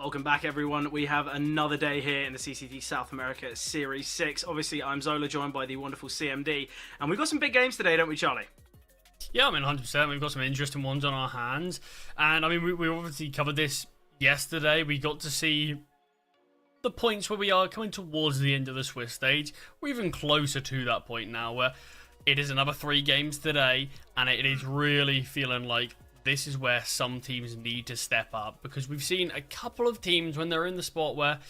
Welcome back, everyone. We have another day here in the CCT South America Series 6. Obviously, I'm Zola, joined by the wonderful CMD. And we've got some big games today, don't we, Charlie? Yeah, I mean, 100%. We've got some interesting ones on our hands. And, I mean, we obviously covered this yesterday. We got to see the points where we are coming towards the end of the Swiss stage. We're even closer to that point now, where it is another 3 games today. And it is really feeling like this is where some teams need to step up, because we've seen a couple of teams when they're in the spot where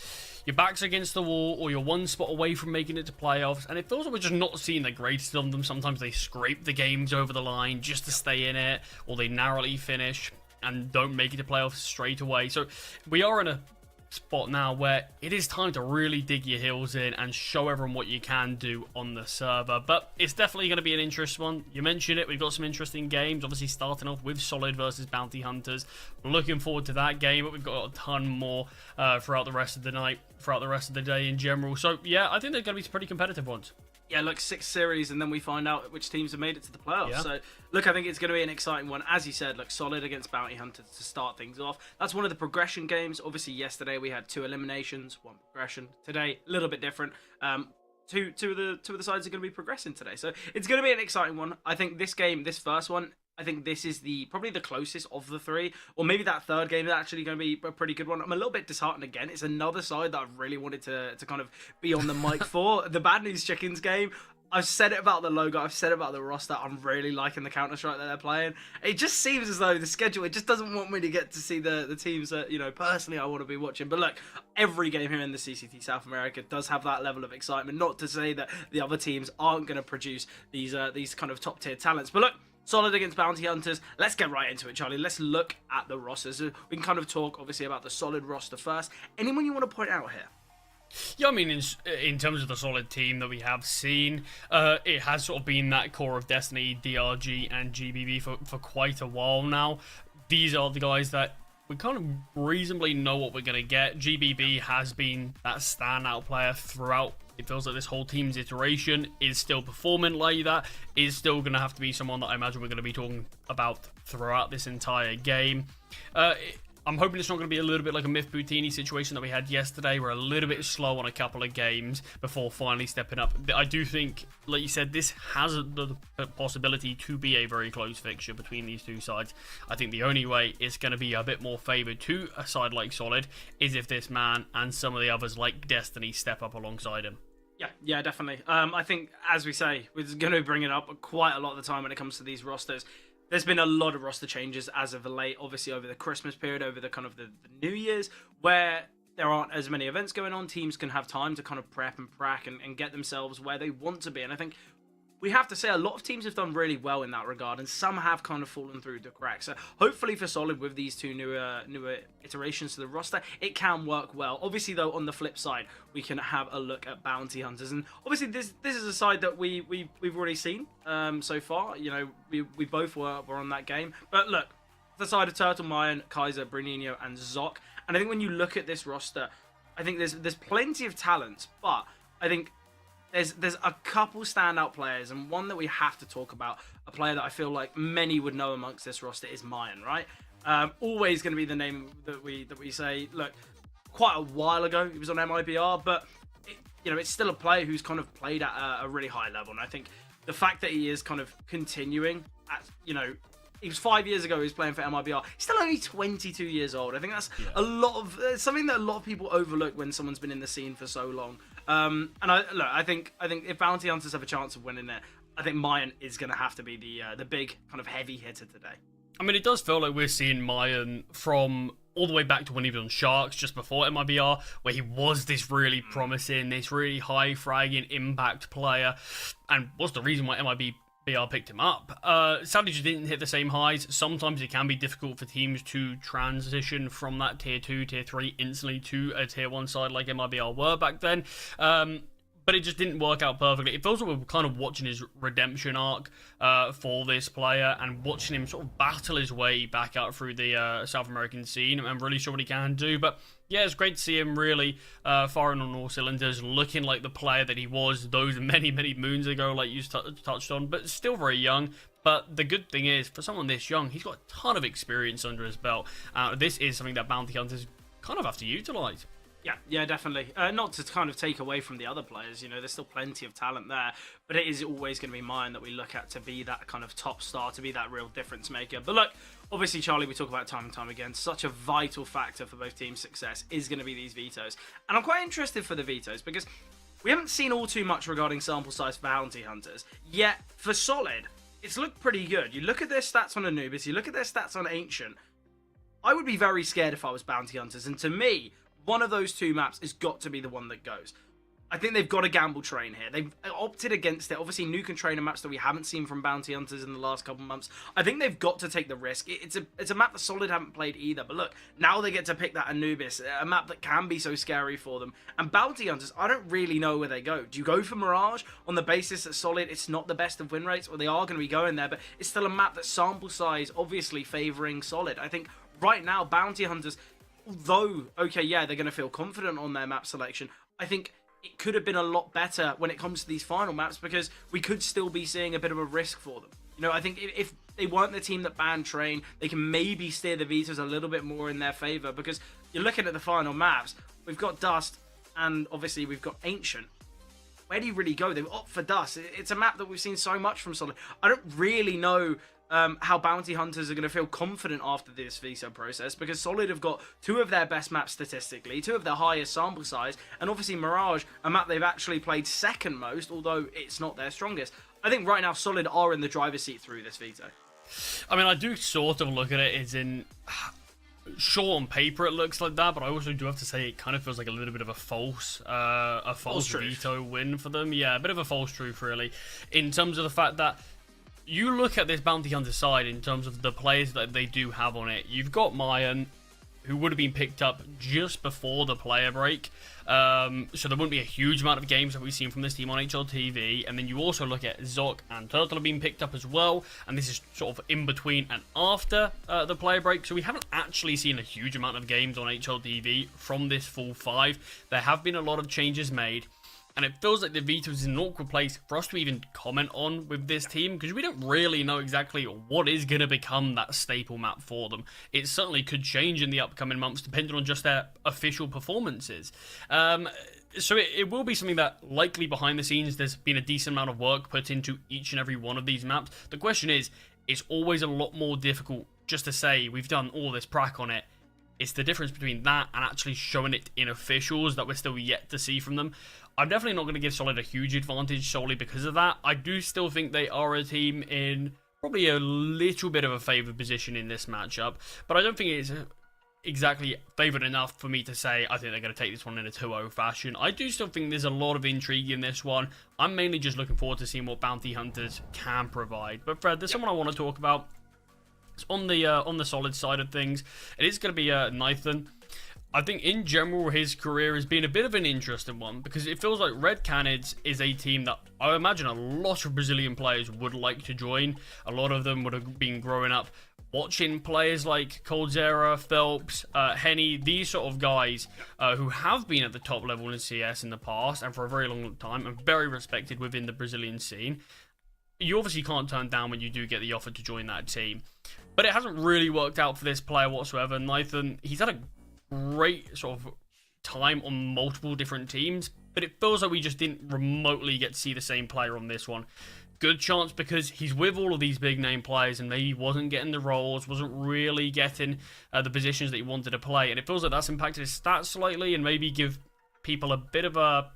your back's against the wall or you're one spot away from making it to playoffs, and it feels like we're just not seeing the greatest of them. Sometimes they scrape the games over the line just to stay in it, or they narrowly finish and don't make it to playoffs straight away. So we are in a spot now where it is time to really dig your heels in and show everyone what you can do on the server. But it's definitely going to be an interesting one. You mentioned it, we've got some interesting games, obviously starting off with Solid versus Bounty Hunters. We're looking forward to that game, but we've got a ton more throughout the rest of the night, throughout the rest of the day in general. So yeah, I think they're going to be some pretty competitive ones. Yeah, look, 6 series, and then we find out which teams have made it to the playoffs. Yeah. So, look, I think it's going to be an exciting one. As you said, look, Solid against Bounty Hunters to start things off. That's one of the progression games. Obviously, yesterday we had 2 eliminations, 1 progression. Today, a little bit different. Two of the sides are going to be progressing today. So, it's going to be an exciting one. I think this game, this first one, I think this is probably the closest of the 3, or maybe that third game is actually going to be a pretty good one. I'm a little bit disheartened again. It's another side that I've really wanted to kind of be on the mic for. The Bad News Chickens game. I've said it about the logo, I've said it about the roster. I'm really liking the Counter-Strike that they're playing. It just seems as though the schedule, it just doesn't want me to get to see the teams that, you know, personally I want to be watching. But look, every game here in the CCT South America does have that level of excitement. Not to say that the other teams aren't going to produce these kind of top-tier talents. But look, Solid against Bounty Hunters. Let's get right into it, Charlie. Let's look at the rosters. We can kind of talk, obviously, about the Solid roster first. Anyone you want to point out here? Yeah, I mean, in terms of the Solid team that we have seen, it has sort of been that core of Destiny, DRG, and GBB for quite a while now. These are the guys that we kind of reasonably know what we're going to get. GBB has been that standout player throughout. It feels like this whole team's iteration is still performing like that, is still going to have to be someone that I imagine we're going to be talking about throughout this entire game. I'm hoping it's not going to be a little bit like a Myth Boutini situation that we had yesterday. We're a little bit slow on a couple of games before finally stepping up. I do think, like you said, this has the possibility to be a very close fixture between these two sides. I think the only way it's going to be a bit more favoured to a side like Solid is if this man and some of the others like Destiny step up alongside him. Yeah, definitely. I think, as we say, we're going to bring it up quite a lot of the time when it comes to these rosters. There's been a lot of roster changes as of late, obviously over the Christmas period, over the kind of the New Year's, where there aren't as many events going on. Teams can have time to kind of prep and prac and get themselves where they want to be. And I think we have to say a lot of teams have done really well in that regard, and some have kind of fallen through the cracks. So hopefully for Solid, with these 2 newer iterations to the roster, it can work well. Obviously, though, on the flip side, we can have a look at Bounty Hunters, and obviously this is a side that we've already seen so far. You know, we both were on that game. But look, the side of Turtle, Mayan, Kaiser, Bruninho, and Zoc, and I think when you look at this roster, I think there's plenty of talent, but I think there's a couple standout players, and one that we have to talk about, a player that I feel like many would know amongst this roster, is Mayan, right? Always going to be the name that we say. Look, quite a while ago he was on MIBR, but it's still a player who's kind of played at a really high level, and I think the fact that he is kind of continuing at, it was 5 years ago he was playing for MIBR. He's still only 22 years old. I think that's a lot of something that a lot of people overlook when someone's been in the scene for so long. And I think if Bounty Hunters have a chance of winning it, I think Mayan is going to have to be the big kind of heavy hitter today. I mean, it does feel like we're seeing Mayan from all the way back to when he was on Sharks, just before MIBR, where he was this really promising, this really high fragging impact player, and was the reason why MIBR picked him up. Sadly, just didn't hit the same highs. Sometimes it can be difficult for teams to transition from that tier 2, tier 3 instantly to a tier 1 side like MIBR were back then. But it just didn't work out perfectly. It feels like we're kind of watching his redemption arc for this player, and watching him sort of battle his way back out through the South American scene, and I'm really sure what he can do. But yeah, it's great to see him really firing on all cylinders, looking like the player that he was those many moons ago, like you touched on, but still very young. But the good thing is, for someone this young, he's got a ton of experience under his belt. This is something that Bounty Hunters kind of have to utilise. Yeah, definitely. Not to kind of take away from the other players, there's still plenty of talent there, but it is always going to be mine that we look at to be that kind of top star, to be that real difference maker. But look, obviously, Charlie, we talk about it time and time again, such a vital factor for both teams' success is going to be these vetoes. And I'm quite interested for the vetoes because we haven't seen all too much regarding sample size for bounty hunters, yet for Solid, it's looked pretty good. You look at their stats on Anubis, you look at their stats on Ancient, I would be very scared if I was bounty hunters, and to me, one of those two maps has got to be the one that goes. I think they've got a gamble train here. They've opted against it. Obviously, nuke and trainer maps that we haven't seen from bounty hunters in the last couple months. I think they've got to take the risk. It's a map that Solid haven't played either. But look, now they get to pick that Anubis, a map that can be so scary for them. And bounty hunters, I don't really know where they go. Do you go for Mirage on the basis that Solid, it's not the best of win rates? Well, they are going to be going there, but it's still a map that sample size obviously favouring Solid. I think right now, bounty hunters, although, okay, yeah, they're going to feel confident on their map selection, I think it could have been a lot better when it comes to these final maps because we could still be seeing a bit of a risk for them. I think if they weren't the team that banned Train, they can maybe steer the vetoes a little bit more in their favour because you're looking at the final maps. We've got Dust and obviously we've got Ancient. Where do you really go? They opt for Dust. It's a map that we've seen so much from Solid. I don't really know how bounty hunters are going to feel confident after this veto process because Solid have got two of their best maps statistically, two of their highest sample size, and obviously Mirage, a map they've actually played second most, although it's not their strongest. I think right now Solid are in the driver's seat through this veto. I mean, I do sort of look at it as in, sure, on paper it looks like that, but I also do have to say it kind of feels like a little bit of a false veto win for them. Yeah, a bit of a false truth, really, in terms of the fact that you look at this bounty hunter side in terms of the players that they do have on it. You've got Mayan, who would have been picked up just before the player break. So there wouldn't be a huge amount of games that we've seen from this team on HLTV. And then you also look at Zoc and Turtle have been picked up as well. And this is sort of in between and after the player break. So we haven't actually seen a huge amount of games on HLTV from this full 5. There have been a lot of changes made. And it feels like the veto is an awkward place for us to even comment on with this team because we don't really know exactly what is going to become that staple map for them. It certainly could change in the upcoming months depending on just their official performances. So it will be something that likely behind the scenes there's been a decent amount of work put into each and every one of these maps. The question is, it's always a lot more difficult just to say we've done all this prac on it. It's the difference between that and actually showing it in officials that we're still yet to see from them. I'm definitely not going to give Solid a huge advantage solely because of that. I do still think they are a team in probably a little bit of a favoured position in this matchup, but I don't think it's exactly favoured enough for me to say I think they're going to take this one in a 2-0 fashion. I do still think there's a lot of intrigue in this one. I'm mainly just looking forward to seeing what bounty hunters can provide. But Fred, there's someone I want to talk about. It's on the Solid side of things. It is going to be Nathan. I think in general his career has been a bit of an interesting one because it feels like Red Canids is a team that I imagine a lot of Brazilian players would like to join. A lot of them would have been growing up watching players like Coldzera, Phelps, Henny, these sort of guys who have been at the top level in CS in the past and for a very long time and very respected within the Brazilian scene. You obviously can't turn down when you do get the offer to join that team. But it hasn't really worked out for this player whatsoever. Nathan, he's had a great sort of time on multiple different teams, but it feels like we just didn't remotely get to see the same player on this one. Good chance because he's with all of these big name players and maybe wasn't getting the roles, wasn't really getting the positions that he wanted to play, and it feels like that's impacted his stats slightly and maybe give people a bit of a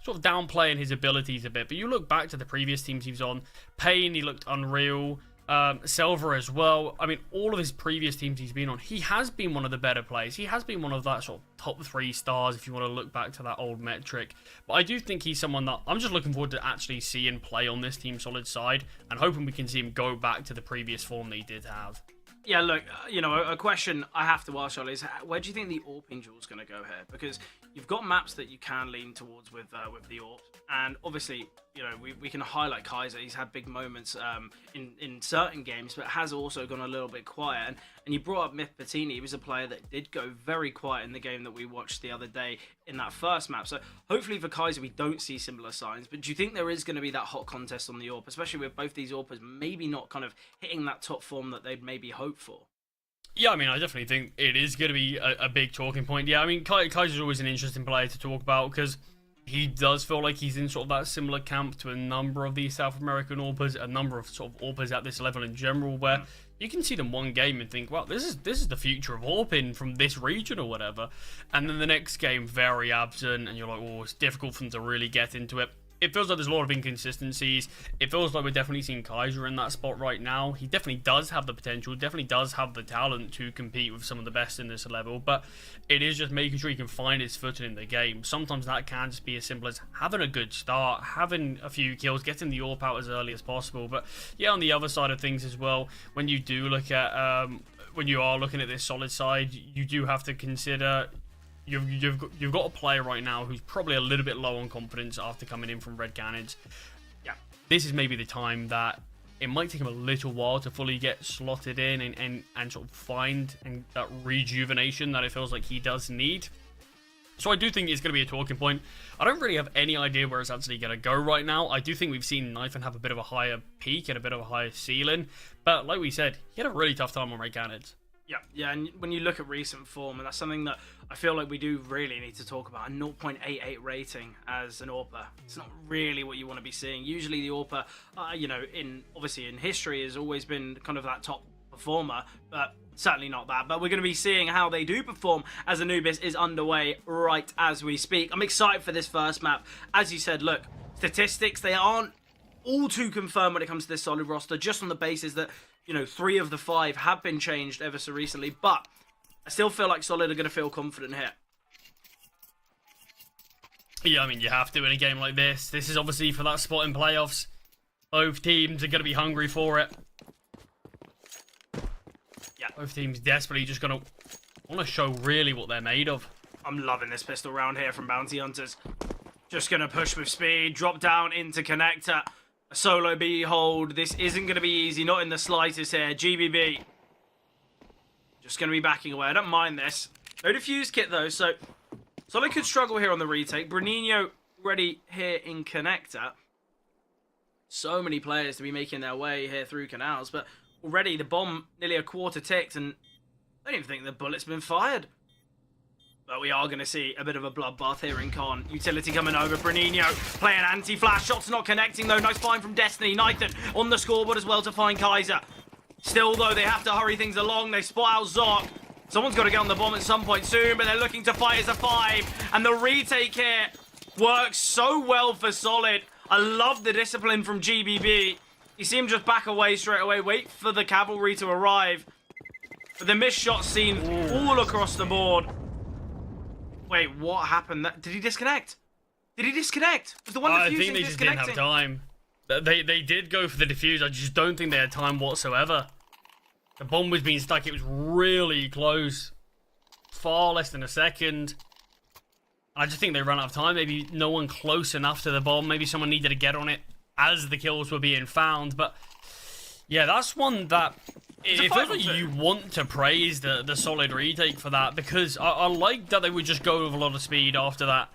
sort of downplaying his abilities a bit. But you look back to the previous teams he was on, Payne, he looked unreal. Silver as well. I mean, all of his previous teams he's been on, he has been one of the better players. He has been one of that sort of top 3 stars if you want to look back to that old metric. But I do think he's someone that I'm just looking forward to actually seeing play on this Team Solid side and hoping we can see him go back to the previous form that he did have. Yeah, look, a question I have to ask, Charlie, is where do you think the AWP duel is going to go here? Because you've got maps that you can lean towards with the AWP, and obviously, we can highlight Kaiser. He's had big moments in certain games, but has also gone a little bit quiet. And you brought up Myth Patini. He was a player that did go very quiet in the game that we watched the other day in that first map. So hopefully for Kaiser, we don't see similar signs. But do you think there is going to be that hot contest on the AWP, especially with both these AWPers maybe not kind of hitting that top form that they'd maybe hope for? Yeah, I mean, I definitely think it is going to be a big talking point. Yeah, I mean, Kaiser's always an interesting player to talk about because he does feel like he's in sort of that similar camp to a number of these South American AWPers, a number of sort of AWPers at this level in general, where you can see them one game and think, well, this is the future of AWPing from this region or whatever, and then the next game very absent, and you're like, oh, it's difficult for them to really get into it. It feels like there's a lot of inconsistencies. It feels like we're definitely seeing Kaiser in that spot right now. He definitely does have the potential, definitely does have the talent to compete with some of the best in this level, but it is just making sure he can find his footing in the game. Sometimes that can just be as simple as having a good start, having a few kills, getting the AWP out as early as possible. But yeah, on the other side of things as well, when you do look at, when you are looking at this solid side, you do have to consider you've got a player right now who's probably a little bit low on confidence after coming in from Red Canids. Yeah, this is maybe the time that it might take him a little while to fully get slotted in and sort of find that rejuvenation that it feels like he does need. So I do think it's going to be a talking point. I don't really have any idea where it's actually going to go right now. I do think we've seen Knifin have a bit of a higher peak and a bit of a higher ceiling, but like we said, he had a really tough time on Red Canids. Yeah, and when you look at recent form, and that's something that I feel like we do really need to talk about, a 0.88 rating as an AWPer. It's not really what you want to be seeing. Usually the AWPer, obviously in history, has always been kind of that top performer, but certainly not that. But we're going to be seeing how they do perform as Anubis is underway right as we speak. I'm excited for this first map. As you said, look, statistics, they aren't all too confirmed when it comes to this solid roster, just on the basis that 3 of the 5 have been changed ever so recently, but I still feel like Solid are going to feel confident here. Yeah, I mean, you have to in a game like this. This is obviously for that spot in playoffs. Both teams are going to be hungry for it. Yeah. Both teams desperately just going to want to show really what they're made of. I'm loving this pistol round here from Bounty Hunters. Just going to push with speed, drop down into connector. A solo B hold. This isn't going to be easy, not in the slightest here. GBB. Just going to be backing away. I don't mind this. No defuse kit though, so Solid could struggle here on the retake. Bruninho already here in connector. So many players to be making their way here through canals, but already the bomb nearly a quarter ticked, and I don't even think the bullet's been fired. But we are going to see a bit of a bloodbath here in Con. Utility coming over. Bruninho playing anti-flash. Shots not connecting, though. Nice find from Destiny. Nathan on the scoreboard as well to find Kaiser. Still, though, they have to hurry things along. They spot out Zok. Someone's got to get on the bomb at some point soon, but they're looking to fight as a 5. And the retake here works so well for Solid. I love the discipline from GBB. You see him just back away straight away. Wait for the cavalry to arrive. But the missed shot seen all across the board. Wait, what happened? Did he disconnect? Did he disconnect? Was the one defusing I think they just didn't have time. They did go for the defuse. I just don't think they had time whatsoever. The bomb was being stuck. It was really close. Far less than a second. I just think they ran out of time. Maybe no one close enough to the bomb. Maybe someone needed to get on it as the kills were being found. But yeah, that's one that... It feels like you want to praise the Solid retake for that, because I like that they would just go with a lot of speed after that.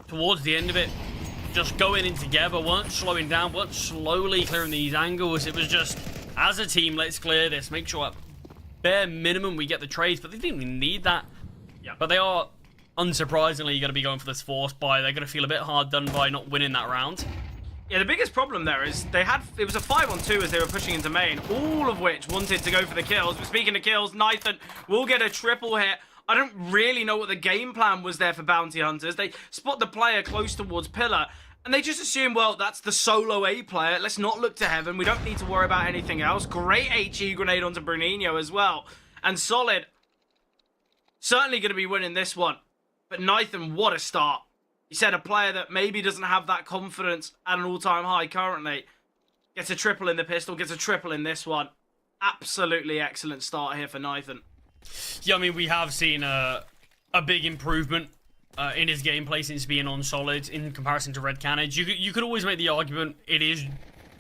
Towards the end of it, just going in together, weren't slowing down, weren't slowly clearing these angles. It was just, as a team, let's clear this, make sure at bare minimum we get the trades, but they didn't even need that. Yeah. But they are, unsurprisingly, going to be going for this force buy. They're going to feel a bit hard done by not winning that round. Yeah, the biggest problem there is it was a 5-on-2 as they were pushing into main, all of which wanted to go for the kills. But speaking of kills, Nathan will get a triple hit. I don't really know what the game plan was there for Bounty Hunters. They spot the player close towards Pillar, and they just assume, well, that's the solo A player. Let's not look to heaven. We don't need to worry about anything else. Great HE grenade onto Bruninho as well. And Solid, certainly going to be winning this one. But Nathan, what a start. He said a player that maybe doesn't have that confidence at an all-time high currently gets a triple in the pistol, gets a triple in this one. Absolutely excellent start here for Nathan. Yeah, I mean, we have seen a big improvement in his gameplay since being on Solid in comparison to Red Canids. You could always make the argument it is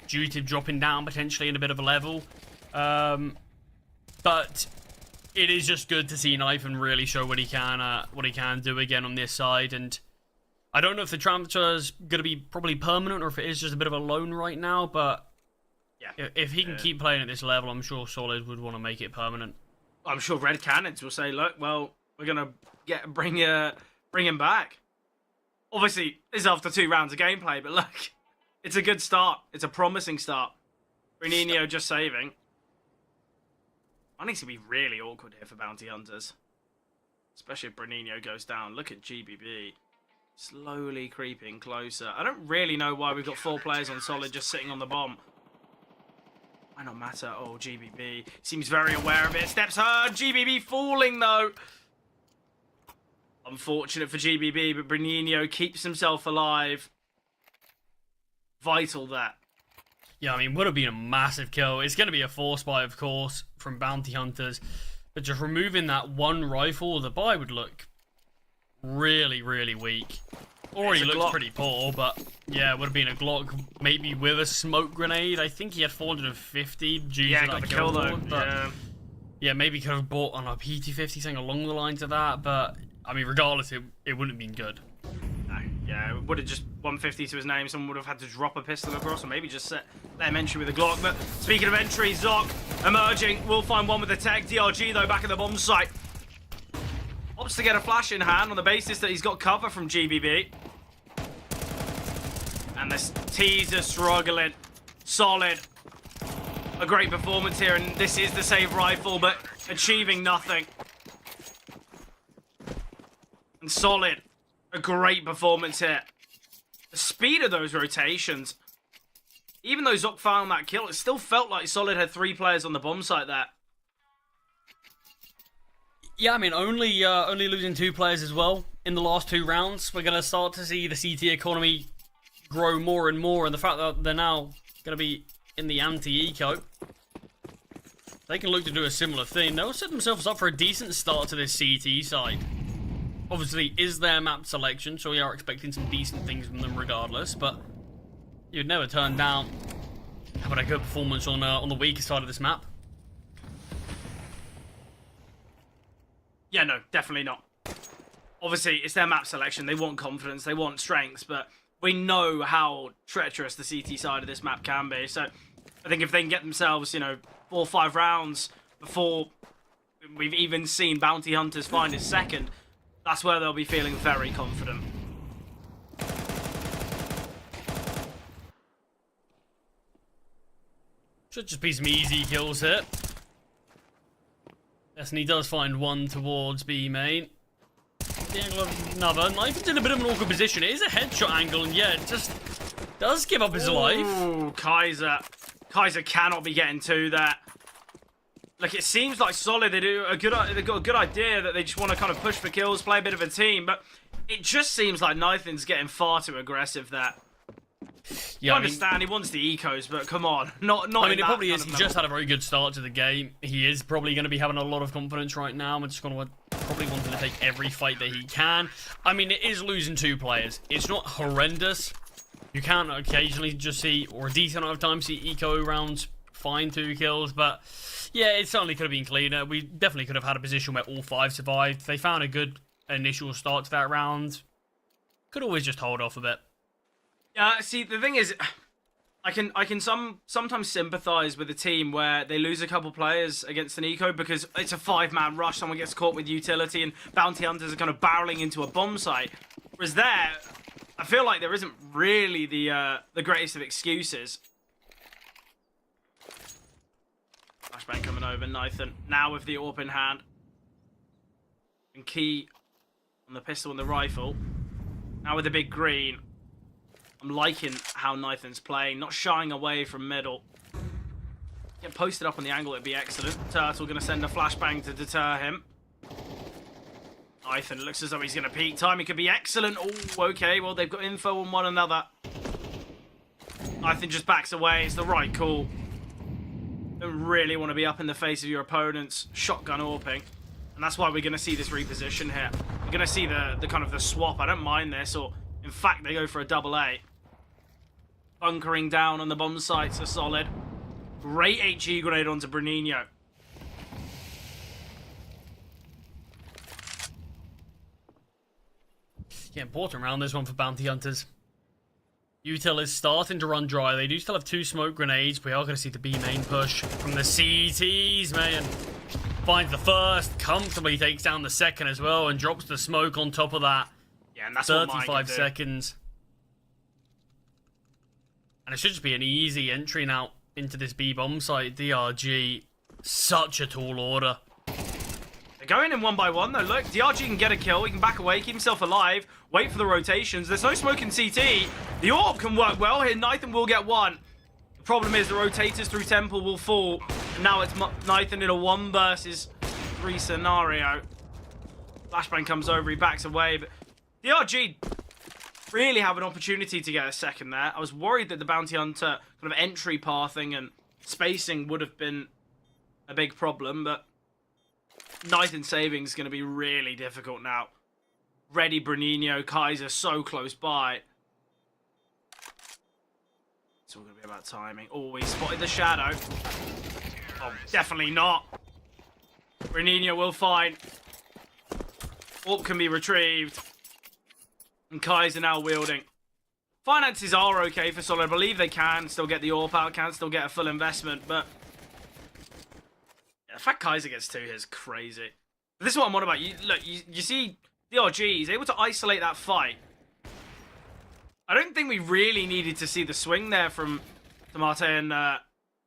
due to dropping down potentially in a bit of a level. But it is just good to see Nathan really show what he can do again on this side. And I don't know if the transfer is going to be probably permanent or if it is just a bit of a loan right now, but yeah, if he can keep playing at this level, I'm sure Solid would want to make it permanent. I'm sure Red Cannons will say, look, well, we're going to bring him back. Obviously, this is after 2 rounds of gameplay, but look, it's a good start. It's a promising start. Bruninho just saving. I need to be really awkward here for Bounty Hunters. Especially if Bruninho goes down. Look at GBB. Slowly creeping closer. I don't really know why we've got 4 players on solid just sitting on the bomb. Why not matter? Oh, GBB seems very aware of it. Steps hard. GBB falling, though. Unfortunate for GBB, but Bruninho keeps himself alive. Vital that. Yeah, I mean, would have been a massive kill. It's going to be a force buy, of course, from Bounty Hunters. But just removing that 1 rifle, the buy would look really, really weak. Already looks Glock. pretty poor, but yeah, it would have been a Glock, maybe with a smoke grenade. I think he had 450 due to got that the kill though. But yeah, maybe could have bought on a PT-50, something along the lines of that. But I mean, regardless, it wouldn't have been good. No, yeah, it would have just 150 to his name. Someone would have had to drop a pistol across, or maybe just let him entry with a Glock. But speaking of entry, Zoc emerging. We'll find one with the tech. DRG though back at the bomb site. Opts to get a flash in hand on the basis that he's got cover from GBB. And this teaser struggling. Solid. A great performance here, and this is the save rifle, but achieving nothing. And Solid. A great performance here. The speed of those rotations. Even though Zoc found that kill, it still felt like Solid had 3 players on the bomb site there. Yeah, I mean, only losing 2 players as well in the last 2 rounds. We're going to start to see the CT economy grow more and more, and the fact that they're now going to be in the anti-eco, they can look to do a similar thing. They'll set themselves up for a decent start to this CT side. Obviously, is their map selection, so we are expecting some decent things from them regardless, but you'd never turn down having a good performance on the weaker side of this map. Yeah, no, definitely not. Obviously, it's their map selection. They want confidence, they want strengths, but we know how treacherous the CT side of this map can be. So I think if they can get themselves, 4 or 5 rounds before we've even seen Bounty Hunters find his second, that's where they'll be feeling very confident. Should just be some easy kills here. Yes, and he does find one towards B main. The angle of another. Knife's in a bit of an awkward position. It is a headshot angle, and yeah, it just does give up his life. Ooh, Kaiser. Kaiser cannot be getting to that. Like, it seems like Solid, they've got a good idea that they just want to kind of push for kills, play a bit of a team, but it just seems like Nathan's getting far too aggressive there. Yeah, I understand he wants the ecos, but come on, not. I mean, it probably is. He just had a very good start to the game. He is probably going to be having a lot of confidence right now. I'm just going to probably wanting to take every fight that he can. I mean, it is losing 2 players. It's not horrendous. You can occasionally just see, or a decent amount of time, see eco rounds find 2 kills, but yeah, it certainly could have been cleaner. We definitely could have had a position where all 5 survived. They found a good initial start to that round. Could always just hold off a bit. Yeah, see, the thing is, I can sometimes sympathise with a team where they lose a couple players against an eco because it's a 5-man rush, someone gets caught with utility, and Bounty Hunters are kind of barreling into a bomb site. Whereas there, I feel like there isn't really the greatest of excuses. Flashbang coming over, Nathan, now with the AWP in hand. And Key on the pistol and the rifle. Now with the big green. I'm liking how Nathan's playing, not shying away from middle. Get posted up on the angle, it'd be excellent. Turtle going to send a flashbang to deter him. Nathan looks as though he's going to peek. Timing could be excellent. Oh, okay, well, they've got info on one another. Nathan just backs away. It's the right call. Don't really want to be up in the face of your opponents. Shotgun AWPing. And that's why we're going to see this reposition here. We're going to see the kind of the swap. I don't mind this, or in fact, they go for a double A. Bunkering down on the bomb sites are Solid. Great HE grenade onto Bruninho. Yeah, important round this one for Bounty Hunters. Util is starting to run dry. They do still have 2 smoke grenades. We are going to see the B main push from the CTs, man. finds the first, comfortably takes down the second as well, and drops the smoke on top of that. Yeah, and that's what Mine 35 can do. seconds. And it should just be an easy entry now into this B-bomb site. DRG, such a tall order. They're going in one by one, though. Look, DRG can get a kill. He can back away, keep himself alive, wait for the rotations. There's no smoke in CT. The AWP can work well here. Nathan will get one. The problem is the rotators through Temple will fall. And now it's Nathan in a 1 versus 3 scenario. Flashbang comes over, he backs away, but DRG really have an opportunity to get a second there. I was worried that the Bounty Hunter kind of entry pathing and spacing would have been a big problem, but Nathan saving is going to be really difficult now. Ready, Bruninho, Kaiser so close by. It's all going to be about timing. Oh, he spotted the shadow. Oh, definitely not. Bruninho will find. AWP can be retrieved. And Kaiser now wielding. Finances are okay for Solid. I believe they can still get the AWP out, can still get a full investment, but yeah, the fact Kaiser gets 2 here is crazy. But this is what I'm on about. You see DRG, he's able to isolate that fight. I don't think we really needed to see the swing there from Tomate and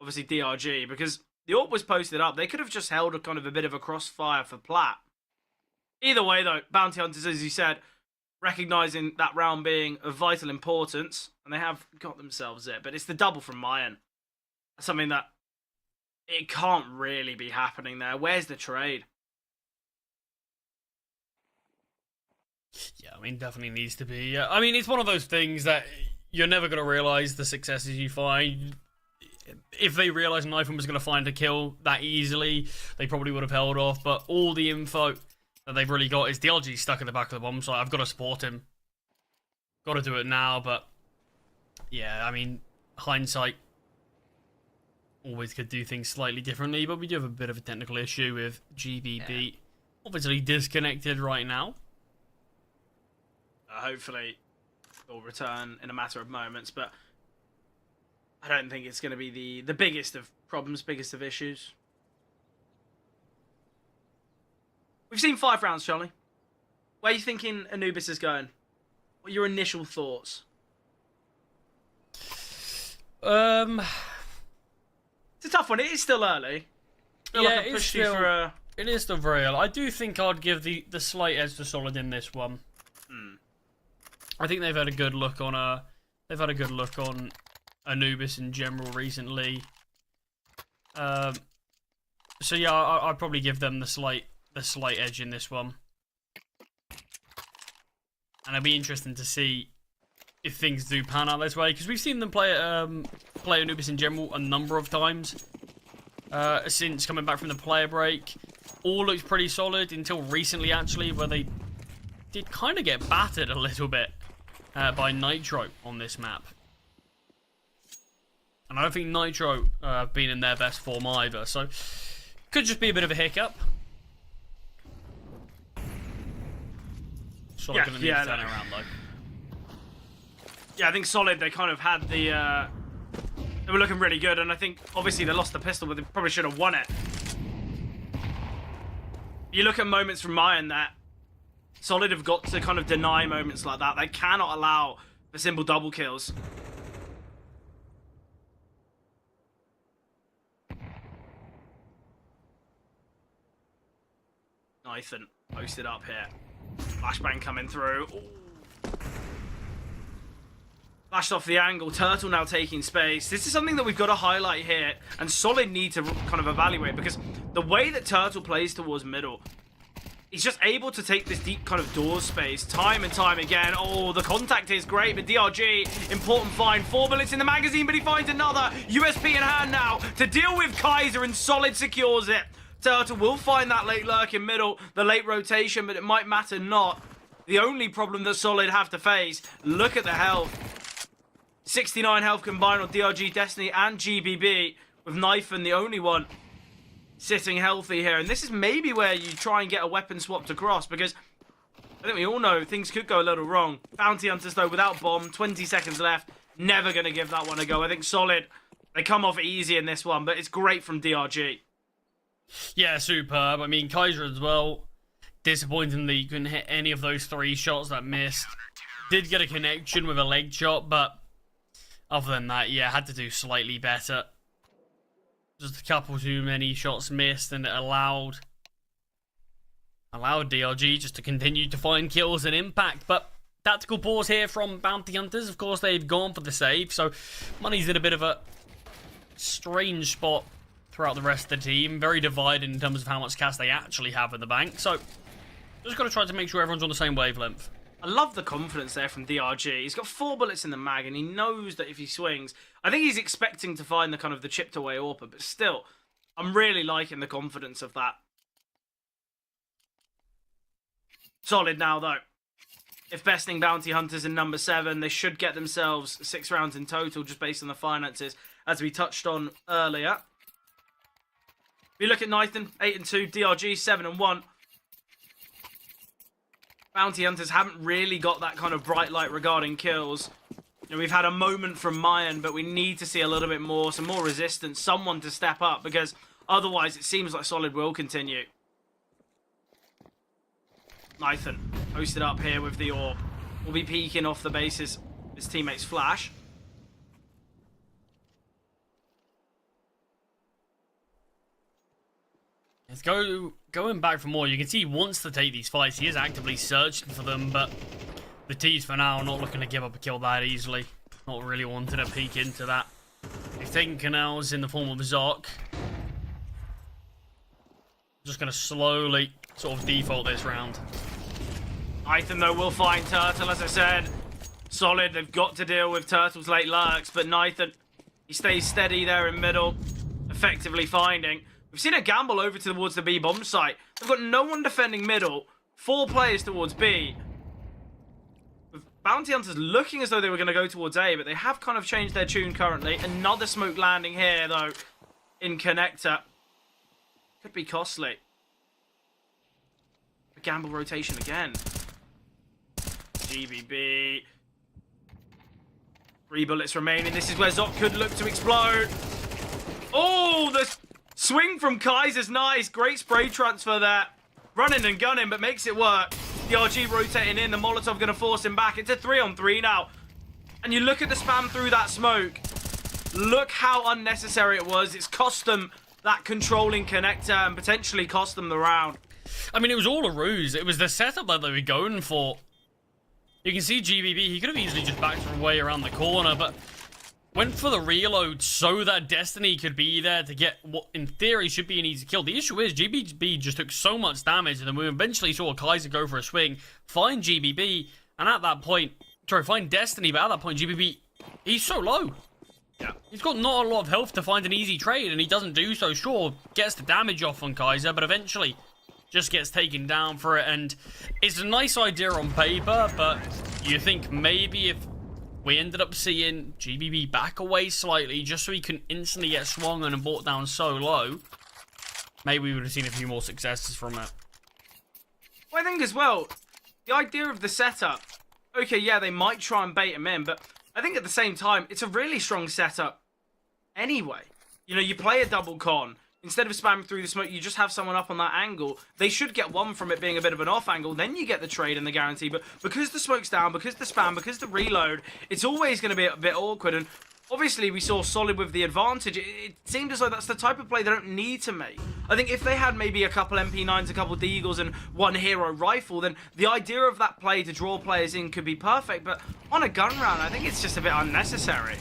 obviously DRG, because the AWP was posted up. They could have just held a kind of a bit of a crossfire for Platt. Either way, though, Bounty Hunters, as you said, recognizing that round being of vital importance, and they have got themselves it. But it's the double from Mayan. Something that it can't really be happening there. Where's the trade? Yeah, I mean, definitely needs to be. I mean, it's one of those things that you're never going to realize the successes you find. If they realized Nathan was going to find a kill that easily, they probably would have held off. But all the info that they've really got is DLG stuck in the back of the bomb site. I've got to support him. Got to do it now, but yeah, I mean, hindsight always could do things slightly differently, but we do have a bit of a technical issue with GBB. Yeah. Obviously disconnected right now. Hopefully he'll return in a matter of moments, but I don't think it's going to be the biggest of problems, biggest of issues. We've seen 5 rounds, Charlie. Where are you thinking Anubis is going? What are your initial thoughts? It's a tough one. It is still early. Yeah, it is still very early. I do think I'd give the slight edge to Solid in this one. I think they've had a good look on Anubis in general recently. So yeah, I'd probably give them the slight edge in this one. And it'll be interesting to see if things do pan out this way, because we've seen them play Anubis in general a number of times since coming back from the player break. All looks pretty solid until recently, actually, where they did kind of get battered a little bit by Nitro on this map. And I don't think Nitro have been in their best form either, so could just be a bit of a hiccup. Solid gonna need to turn it around though. Yeah, I think Solid, they kind of had the they were looking really good, and I think obviously they lost the pistol, but they probably should have won it. You look at moments from Mayan that Solid have got to kind of deny moments like that. They cannot allow the simple double kills. Nathan posted up here. Flashbang coming through. Ooh. Flashed off the angle. Turtle now taking space. This is something that we've got to highlight here, and Solid need to kind of evaluate, because the way that Turtle plays towards middle, he's just able to take this deep kind of door space time and time again. Oh, the contact is great, but DRG, important find. 4 bullets in the magazine, but he finds another. USP in hand now to deal with Kaiser, and Solid secures it. Turtle will find that late lurk in middle, the late rotation, but it might matter not. The only problem that Solid have to face, look at the health. 69 health combined on DRG, Destiny, and GBB, with Nathan the only one sitting healthy here. And this is maybe where you try and get a weapon swapped across, because I think we all know things could go a little wrong. Bounty Hunters, though, without bomb, 20 seconds left, never going to give that one a go. I think Solid, they come off easy in this one, but it's great from DRG. Yeah, superb. I mean, Kaiser as well. Disappointingly, couldn't hit any of those 3 shots that missed. Did get a connection with a leg shot, but other than that, yeah, had to do slightly better. Just a couple too many shots missed, and it allowed DRG just to continue to find kills and impact. But tactical pause here from Bounty Hunters. Of course, they've gone for the save, so Money's in a bit of a strange spot throughout the rest of the team. Very divided in terms of how much cash they actually have in the bank. So just got to try to make sure everyone's on the same wavelength. I love the confidence there from DRG. He's got 4 bullets in the mag, and he knows that if he swings, I think he's expecting to find the kind of the chipped away AWP, but still, I'm really liking the confidence of that. Solid now, though. If besting Bounty Hunters in number 7, they should get themselves 6 rounds in total, just based on the finances, as we touched on earlier. We look at Nathan, 8 and 2, DRG 7 and 1. Bounty Hunters haven't really got that kind of bright light regarding kills. You know, we've had a moment from Mayan, but we need to see a little bit more, some more resistance, someone to step up, because otherwise it seems like Solid will continue. Nathan posted up here with the AWP. Will be peeking off the bases. His teammates flash. Let's going back for more. You can see he wants to take these fights. He is actively searching for them, but the T's for now are not looking to give up a kill that easily. Not really wanting to peek into that. He's taking canals in the form of Zoc. Just going to slowly sort of default this round. Nathan, though, will find Turtle, as I said. Solid, they've got to deal with Turtle's late lurks, but Nathan, he stays steady there in middle, effectively finding. We've seen a gamble over towards the B bomb site. They've got no one defending middle, 4 players towards B. With Bounty Hunters looking as though they were going to go towards A, but they have kind of changed their tune currently. Another smoke landing here, though, in connector. Could be costly. A gamble rotation again. GBB. 3 bullets remaining. This is where Zoc could look to explode. Oh, the swing from Kaiser's nice. Great spray transfer there. Running and gunning, but makes it work. The RG rotating in. The Molotov going to force him back. It's a 3-on-3 now. And you look at the spam through that smoke. Look how unnecessary it was. It's cost them that controlling connector and potentially cost them the round. I mean, it was all a ruse. It was the setup that they were going for. You can see GBB, he could have easily just backed away around the corner, but went for the reload so that Destiny could be there to get what in theory should be an easy kill. The issue is GBB just took so much damage, and then we eventually saw Kaiser go for a swing, find GBB, and at that point, find Destiny, but at that point GBB, he's so low. Yeah. He's got not a lot of health to find an easy trade, and he doesn't do so. Sure, gets the damage off on Kaiser, but eventually just gets taken down for it, and it's a nice idea on paper, but you think maybe if we ended up seeing GBB back away slightly just so he can instantly get swung on and brought down so low, maybe we would have seen a few more successes from it. Well, I think as well, the idea of the setup, okay, yeah, they might try and bait him in, but I think at the same time, it's a really strong setup anyway. You know, you play a double con. Instead of spamming through the smoke, you just have someone up on that angle. They should get one from it being a bit of an off angle. Then you get the trade and the guarantee. But because the smoke's down, because the spam, because the reload, it's always going to be a bit awkward. And obviously, we saw Solid with the advantage. It seemed as though that's the type of play they don't need to make. I think if they had maybe a couple MP9s, a couple Deagles, and one hero rifle, then the idea of that play to draw players in could be perfect. But on a gun round, I think it's just a bit unnecessary.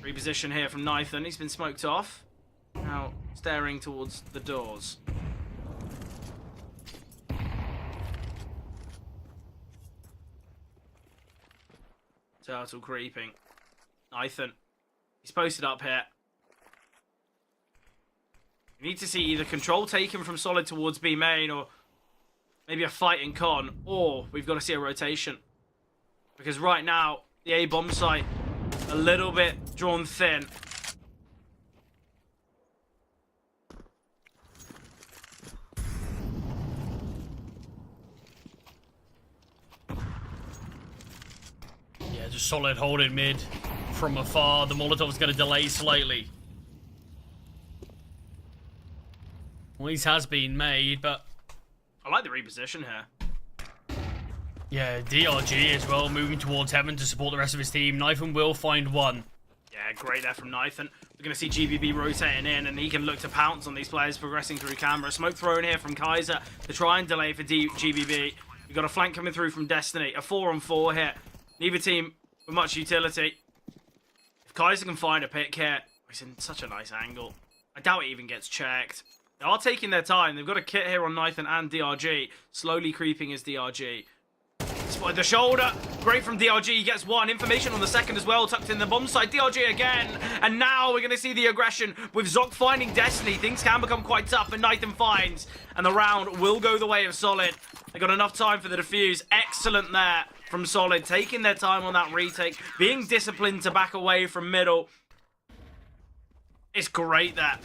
Reposition here from Nathan. He's been smoked off. Now staring towards the doors. Turtle creeping. Nathan. He's posted up here. We need to see either control taken from Solid towards B main, or maybe a fight in con, or we've got to see a rotation. Because right now, the A bomb site a little bit drawn thin. Yeah, just Solid holding mid from afar. The Molotov's going to delay slightly. Noise has been made, but... I like the reposition here. Yeah, DRG as well, moving towards heaven to support the rest of his team. Nathan will find one. Yeah, great there from Nathan. We're going to see GBB rotating in, and he can look to pounce on these players progressing through camera. Smoke thrown here from Kaiser to try and delay for GBB. We've got a flank coming through from Destiny. A 4-on-4 here. Neither team with much utility. If Kaiser can find a pick here, he's in such a nice angle. I doubt it even gets checked. They are taking their time. They've got a kit here on Nathan and DRG. Slowly creeping is DRG. Spotted the shoulder. Great from DRG. He gets one. Information on the second as well. Tucked in the bomb site. DRG again. And now we're going to see the aggression with Zoc finding Destiny. Things can become quite tough, but Nathan finds. And the round will go the way of Solid. They got enough time for the defuse. Excellent there from Solid. Taking their time on that retake. Being disciplined to back away from middle. It's great there.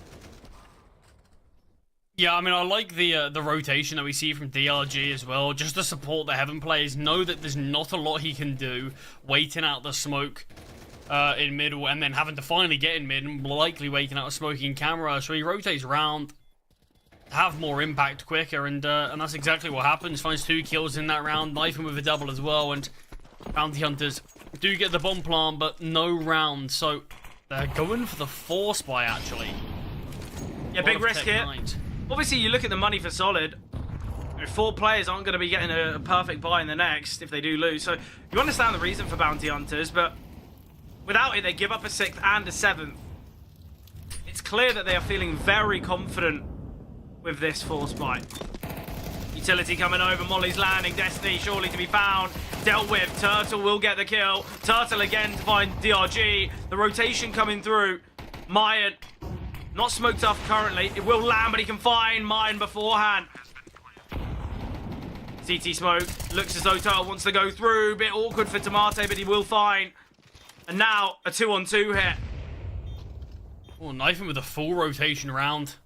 Yeah, I mean, I like the rotation that we see from DRG as well, just to support the Heaven players. Know that there's not a lot he can do, waiting out the smoke in middle, and then having to finally get in mid, and likely waiting out a smoking camera. So he rotates around, have more impact quicker, and that's exactly what happens. Finds 2 kills in that round, knifing with a double as well, and Bounty Hunters do get the bomb plant, but no round. So they're going for the force buy, actually. Yeah, big risk here. Obviously, you look at the money for Solid. 4 players aren't going to be getting a perfect buy in the next if they do lose. So you understand the reason for Bounty Hunters, but without it, they give up a 6th and a 7th. It's clear that they are feeling very confident with this force buy. Utility coming over. Molly's landing. Destiny surely to be found. Dealt with. Turtle will get the kill. Turtle again to find DRG. The rotation coming through. Mayan. Not smoked off currently. It will land, but he can find Mayan beforehand. CT smoke. Looks as though Turtle wants to go through. Bit awkward for Tomate, but he will find. And now, a 2-on-2 hit. Oh, knifing with a full rotation round.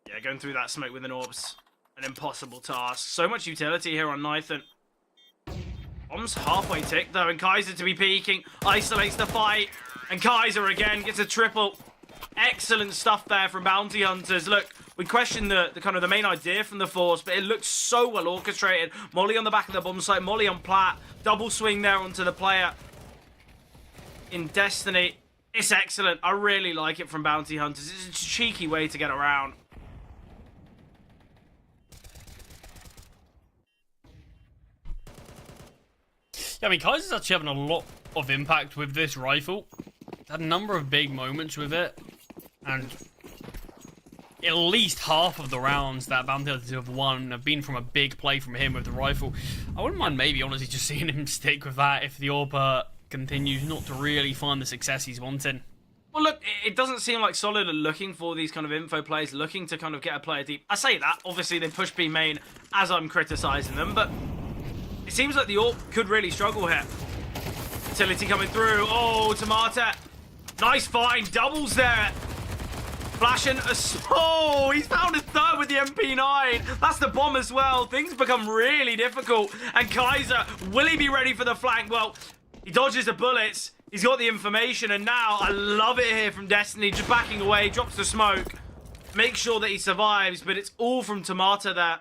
Yeah, going through that smoke with an Orbs. An impossible task. So much utility here on Nathan. Bomb's halfway ticked, though, and Kaiser to be peeking. Isolates the fight. And Kaiser again gets a triple. Excellent stuff there from Bounty Hunters. Look, we questioned the kind of the main idea from the force, but it looked so well orchestrated. Molly on the back of the bomb site, Molly on plat, double swing there onto the player in Destiny. It's excellent. I really like it from Bounty Hunters. It's a cheeky way to get around. Yeah, I mean, Kaiser's actually having a lot of impact with this rifle. Had a number of big moments with it. And at least half of the rounds that Bounty Hunters have won have been from a big play from him with the rifle. I wouldn't mind maybe honestly just seeing him stick with that if the AWP continues not to really find the success he's wanting. Well, look, it doesn't seem like Solid are looking for these kind of info plays, looking to kind of get a player deep. I say that, obviously they push B main as I'm criticising them, but it seems like the AWP could really struggle here. Utility coming through. Oh, Tomate. Nice find. Doubles there. Flashing a... Oh, he's found a 3rd with the MP9. That's the bomb as well. Things become really difficult. And Kaiser, will he be ready for the flank? Well, he dodges the bullets. He's got the information. And now, I love it here from Destiny. Just backing away, drops the smoke. Make sure that he survives. But it's all from Tomata there.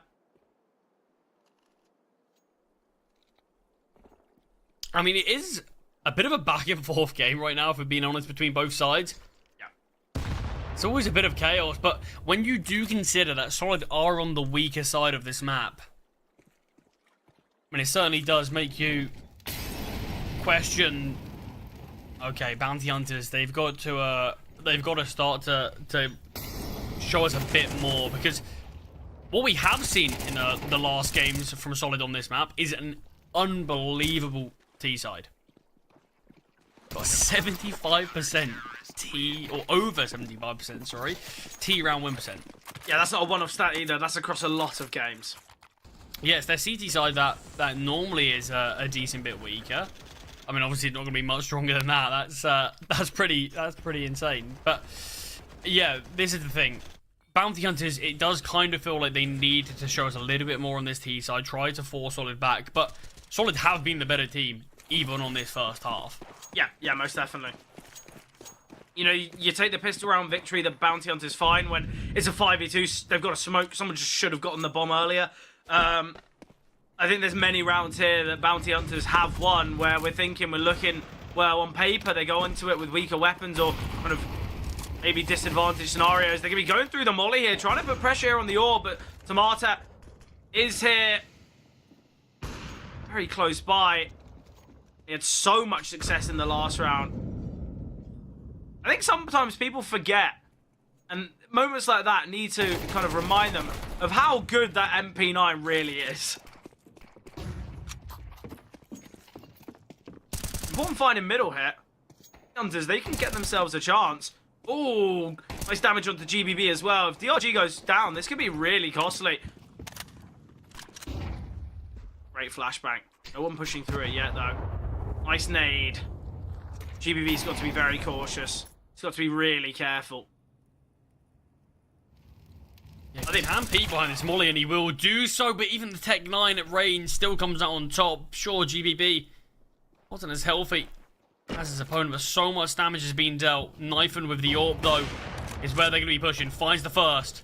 I mean, it is a bit of a back and forth game right now, if we're being honest, between both sides. It's always a bit of chaos, but when you do consider that Solid are on the weaker side of this map, I mean, it certainly does make you question. Okay, Bounty Hunters, they've got to start to show us a bit more, because what we have seen in the last games from Solid on this map is an unbelievable T side. Got 75%. Or over 75%, sorry, T round win percent. Yeah, that's not a one-off stat either. That's across a lot of games. Yes, their CT side that normally is a decent bit weaker. I mean, obviously, it's not going to be much stronger than that. That's pretty insane. But yeah, this is the thing. Bounty Hunters, it does kind of feel like they need to show us a little bit more on this T side. Try to force Solid back, but Solid have been the better team even on this first half. Yeah, most definitely. You know, you take the pistol round victory, the Bounty Hunter's fine. When it's a 5v2, they've got a smoke. Someone just should have gotten the bomb earlier. I think there's many rounds here that Bounty Hunters have won where we're looking, well, on paper, they go into it with weaker weapons or kind of maybe disadvantaged scenarios. They're going to be going through the molly here, trying to put pressure here on the orb, but Tomato is here very close by. He had so much success in the last round. I think sometimes people forget, and moments like that need to kind of remind them of how good that MP9 really is. Important finding middle here. Hunters, they can get themselves a chance. Ooh, nice damage onto GBB as well. If DRG goes down, this could be really costly. Great flashbang. No one pushing through it yet, though. Nice nade. GBB's got to be very cautious. He's got to be really careful. Yeah, I think can peek behind this molly, and he will do so, but even the Tech 9 at range still comes out on top. Sure, GBB wasn't as healthy as his opponent, but so much damage is being dealt. Knifing with the AWP, though, is where they're going to be pushing. Finds the first.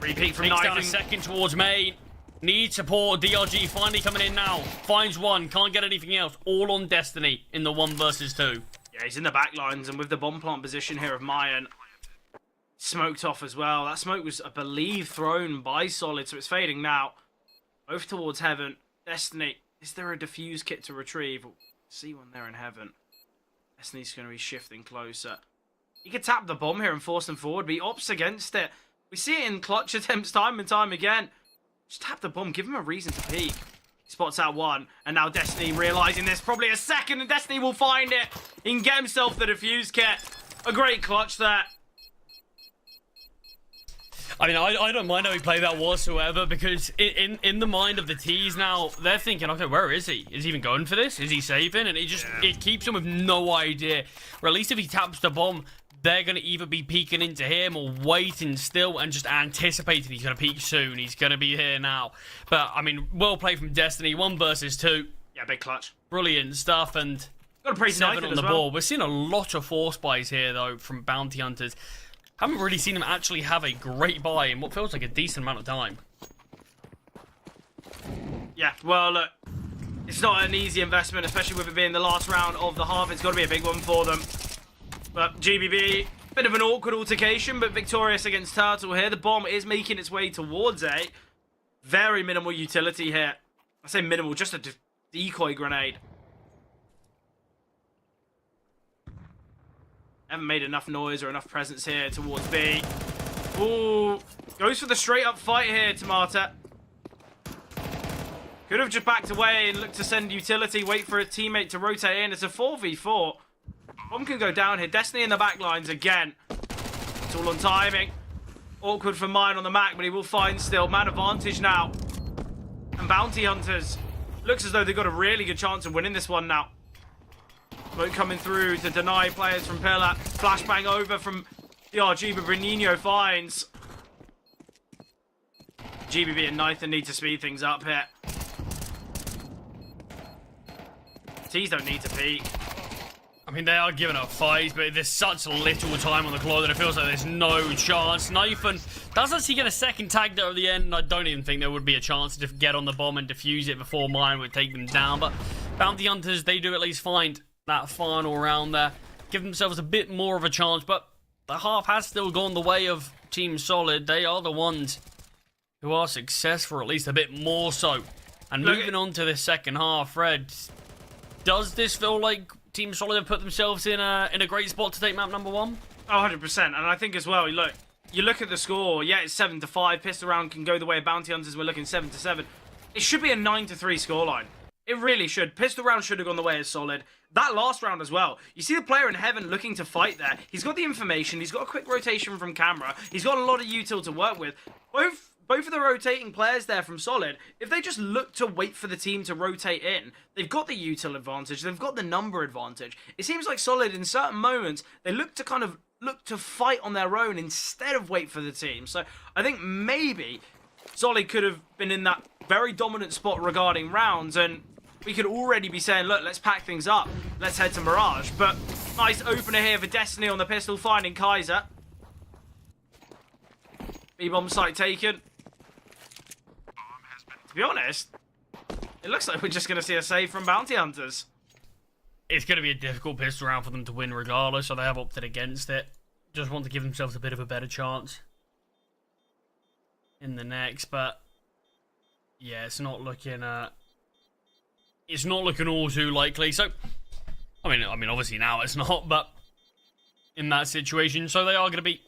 Repeat from Takes Knifing. down a second towards main. Needs support. DRG finally coming in now. Finds one. Can't get anything else. All on Destiny in the 1 versus 2. Yeah, he's in the back lines, and with the bomb plant position here of Mayan, smoked off as well. That smoke was, I believe, thrown by Solid, so it's fading now. Both towards Heaven. Destiny, is there a defuse kit to retrieve? We'll see one there in Heaven. Destiny's going to be shifting closer. He could tap the bomb here and force them forward, but he opts against it. We see it in clutch attempts time and time again. Just tap the bomb, give him a reason to peek. He spots out one, and now Destiny realizing there's probably a second, and Destiny will find it. He can get himself the defuse kit. A great clutch there. I mean, I don't mind how he played that whatsoever, because in the mind of the T's now, they're thinking, okay, where is he? Is he even going for this? Is he saving? And it keeps him with no idea. Or at least if he taps the bomb, they're going to either be peeking into him or waiting still and just anticipating he's going to peek soon. He's going to be here now. But, I mean, well played from Destiny. 1 versus 2. Yeah, big clutch. Brilliant stuff. And got to praise 7 on the well. ball. We're seeing a lot of force buys here, though, from Bounty Hunters. Haven't really seen him actually have a great buy in what feels like a decent amount of time. Yeah, well, look, it's not an easy investment, especially with it being the last round of the half. It's got to be a big one for them. But GBB, bit of an awkward altercation, but victorious against Turtle here. The bomb is making its way towards A. Very minimal utility here. I say minimal, just a decoy grenade. Haven't made enough noise or enough presence here towards B. Ooh, goes for the straight up fight here, Tomato. Could have just backed away and looked to send utility, wait for a teammate to rotate in. It's a 4v4. Bomb can go down here. Destiny in the back lines again. It's all on timing. Awkward for mine on the Mac, but he will find still. Man advantage now. And Bounty Hunters. Looks as though they've got a really good chance of winning this one now. Smoke coming through to deny players from Pillar. Flashbang over from DRG, but Benino finds. GBB and Nathan need to speed things up here. T's don't need to peek. I mean, they are giving up fights, but there's such little time on the clock that it feels like there's no chance. Nathan does actually get a second tag there at the end. I don't even think there would be a chance to get on the bomb and defuse it before mine would take them down. But Bounty Hunters, they do at least find that final round there. Give themselves a bit more of a chance, but the half has still gone the way of Team Solid. They are the ones who are successful, at least a bit more so. And moving on to the second half, Fred, does this feel like Team Solid have put themselves in a great spot to take map number 1? Oh, 100%. And I think as well, you look at the score. Yeah, it's 7-5. Pistol round can go the way of Bounty Hunters. We're looking 7-7. It should be a 9-3 scoreline. It really should. Pistol round should have gone the way of Solid. That last round as well. You see the player in Heaven looking to fight there. He's got the information. He's got a quick rotation from camera. He's got a lot of util to work with. Both of the rotating players there from Solid, if they just look to wait for the team to rotate in, they've got the util advantage. They've got the number advantage. It seems like Solid, in certain moments, they look to fight on their own instead of wait for the team. So I think maybe Solid could have been in that very dominant spot regarding rounds, and we could already be saying, look, let's pack things up. Let's head to Mirage. But nice opener here for Destiny on the pistol, finding Kaiser. B-bomb site taken. To be honest, it looks like we're just going to see a save from Bounty Hunters. It's going to be a difficult pistol round for them to win regardless, so they have opted against it. Just want to give themselves a bit of a better chance in the next, but yeah, it's not looking all too likely. So, I mean, obviously now it's not, but in that situation, so they are going to be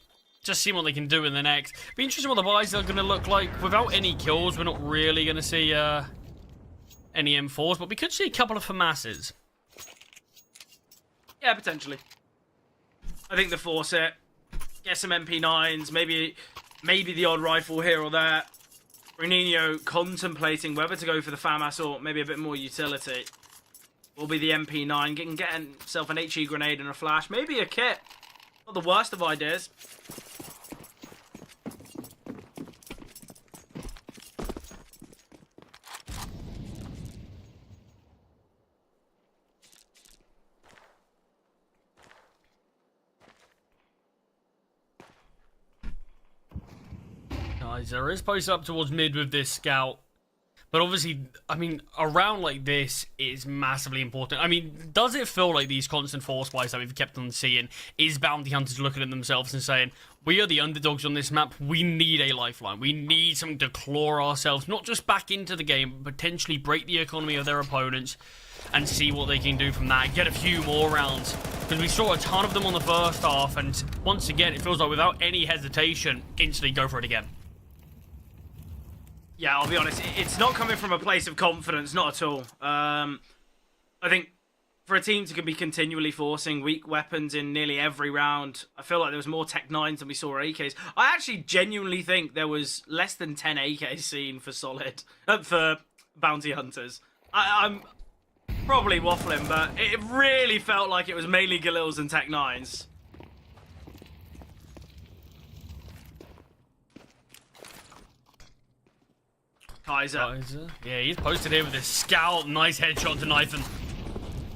just seeing what they can do in the next. Be interesting what the buys are going to look like. Without any kills, we're not really going to see any M4s, but we could see a couple of FAMASs. Yeah, potentially. I think the force it. Get some MP9s, maybe the odd rifle here or there. Renino contemplating whether to go for the FAMAS or maybe a bit more utility. Will be the MP9, getting himself an HE grenade and a flash, maybe a kit. Not the worst of ideas. There is posted up towards mid with this scout. But obviously, I mean, a round like this is massively important. I mean, does it feel like these constant force buys that we've kept on seeing is Bounty Hunters looking at themselves and saying, we are the underdogs on this map, we need a lifeline, we need something to claw ourselves, not just back into the game, but potentially break the economy of their opponents and see what they can do from that, get a few more rounds. Because we saw a ton of them on the first half, and once again, it feels like without any hesitation, instantly go for it again. Yeah, I'll be honest, it's not coming from a place of confidence, not at all. I think for a team to be continually forcing weak weapons in nearly every round, I feel like there was more Tech 9s than we saw AKs. I actually genuinely think there was less than 10 AKs seen for Solid, for Bounty Hunters. I'm probably waffling, but it really felt like it was mainly Galils and Tech 9s. Kaiser. Yeah, he's posted here with a scout. Nice headshot to Nathan.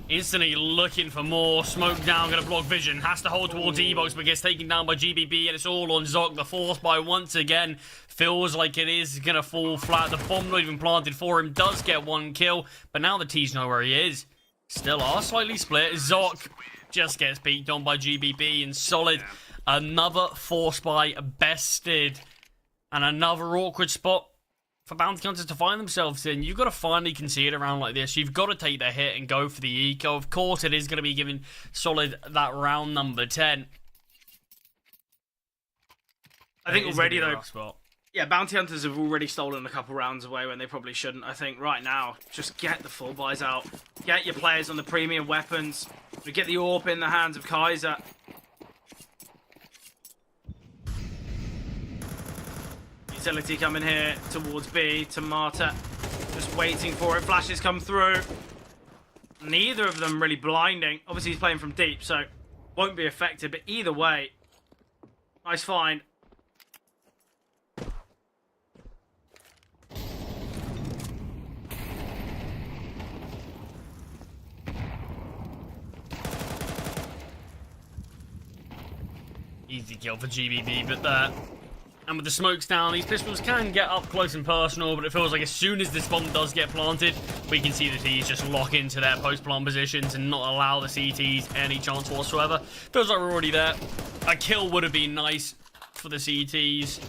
Instantly looking for more. Smoke down, gonna block vision. Has to hold towards Evox, but gets taken down by GBB, and it's all on Zok. The force buy once again feels like it is gonna fall flat. The bomb not even planted for him. Does get one kill, but now the T's know where he is. Still are slightly split. Zok just gets beat on by GBB, and Solid. Another force buy bested. And another awkward spot for Bounty Hunters to find themselves in. You've got to finally concede around like this. You've got to take the hit and go for the eco. Of course, it is going to be giving Solid that round number 10. I think already, though, yeah, Bounty Hunters have already stolen a couple rounds away when they probably shouldn't. I think right now, just get the full buys out. Get your players on the premium weapons. Get the AWP in the hands of Kaiser. Utility coming here towards B, to Marta. Just waiting for it. Flashes come through. Neither of them really blinding. Obviously, he's playing from deep, so won't be affected. But either way, nice find. Easy kill for GBB, but that. And with the smokes down, these pistols can get up close and personal, but it feels like as soon as this bomb does get planted, we can see the T's just lock into their post-plant positions and not allow the CTs any chance whatsoever. Feels like we're already there. A kill would have been nice for the CTs.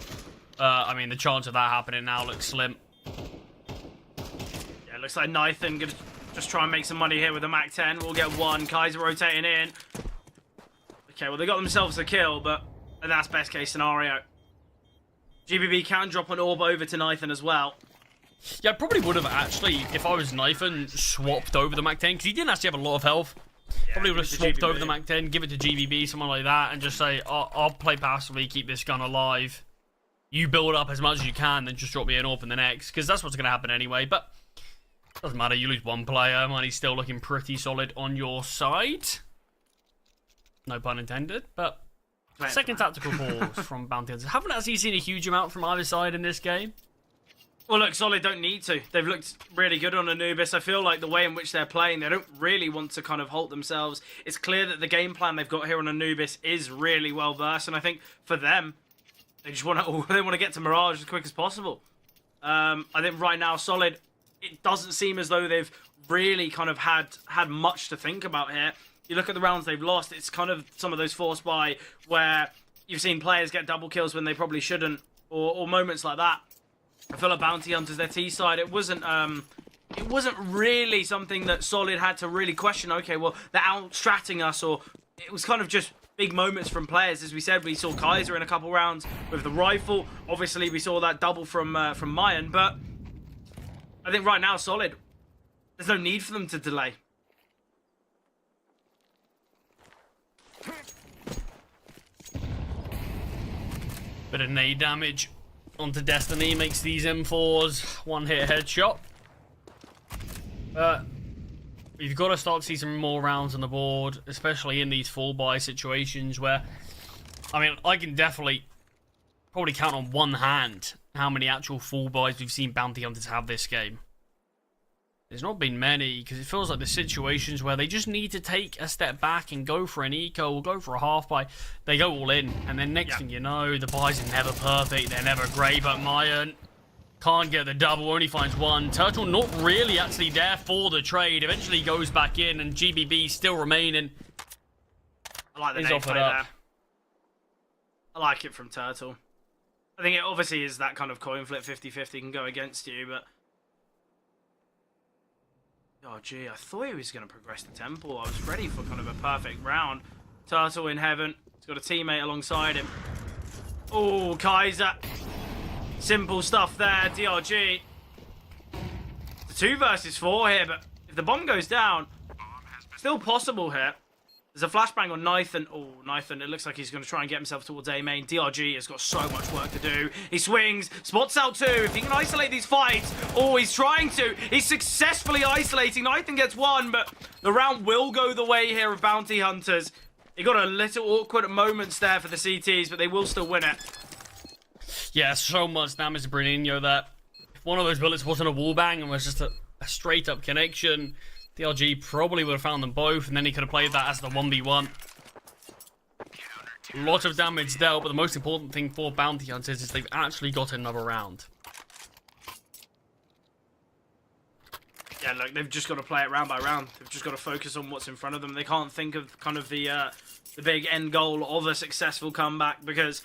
I mean, the chance of that happening now looks slim. Yeah, it looks like Nathan gonna just try and make some money here with the Mac 10. We'll get one. Kaiser rotating in. Okay, well, they got themselves a kill, but that's best case scenario. GBB can drop an orb over to Nathan as well. Yeah, I probably would have actually, if I was Nathan, swapped over the Mac 10, because he didn't actually have a lot of health. Yeah, probably would have swapped over the Mac 10, give it to GBB, someone like that, and just say, I'll play passively, keep this gun alive. You build up as much as you can, then just drop me an orb in the next, because that's what's going to happen anyway. But doesn't matter, you lose one player, money's still looking pretty solid on your side. No pun intended, but second tactical calls from Bounty Hunters. Haven't actually seen a huge amount from either side in this game. Well, look, Solid don't need to. They've looked really good on Anubis. I feel like the way in which they're playing, they don't really want to kind of halt themselves. It's clear that the game plan they've got here on Anubis is really well versed, and I think for them, they just want to get to Mirage as quick as possible. I think right now, Solid, it doesn't seem as though they've really kind of had much to think about here. You look at the rounds they've lost, it's kind of some of those forced by where you've seen players get double kills when they probably shouldn't, or moments like that. I feel like Bounty Hunters, their T side, it wasn't really something that Solid had to really question. Okay, well, they're out-stratting us, or it was kind of just big moments from players. As we said, we saw Kaiser in a couple rounds with the rifle. Obviously, we saw that double from Mayan, but I think right now, Solid, there's no need for them to delay. Bit of nade damage onto Destiny makes these M4s one-hit headshot. We've got to start to see some more rounds on the board, especially in these full buy situations where, I mean, I can definitely probably count on one hand how many actual full buys we've seen Bounty Hunters have this game. There's not been many, because it feels like the situations where they just need to take a step back and go for an eco or go for a half buy. They go all in, and then next thing you know, the buys are never perfect, they're never great, but Mayan can't get the double, only finds one. Turtle not really actually there for the trade, eventually goes back in, and GBB still remaining. I like the nade play there. I like it from Turtle. I think it obviously is that kind of coin flip, 50-50 can go against you, but oh, gee, I thought he was going to progress the temple. I was ready for kind of a perfect round. Turtle in heaven. He's got a teammate alongside him. Oh, Kaiser. Simple stuff there, DRG. It's a 2 versus 4 here, but if the bomb goes down, still possible here. There's a flashbang on Nathan. Oh, Nathan, it looks like he's going to try and get himself towards A main. DRG has got so much work to do. He swings, spots out 2. If he can isolate these fights, oh, he's trying to. He's successfully isolating. Nathan gets 1, but the round will go the way here of Bounty Hunters. He got a little awkward moments there for the CTs, but they will still win it. Yeah, so much damage to Bruninho that if one of those bullets wasn't a wallbang and was just a straight up connection, DLG probably would have found them both, and then he could have played that as the 1v1. A lot of damage dealt, but the most important thing for Bounty Hunters is they've actually got another round. Yeah, look, they've just got to play it round by round. They've just got to focus on what's in front of them. They can't think of kind of the big end goal of a successful comeback, because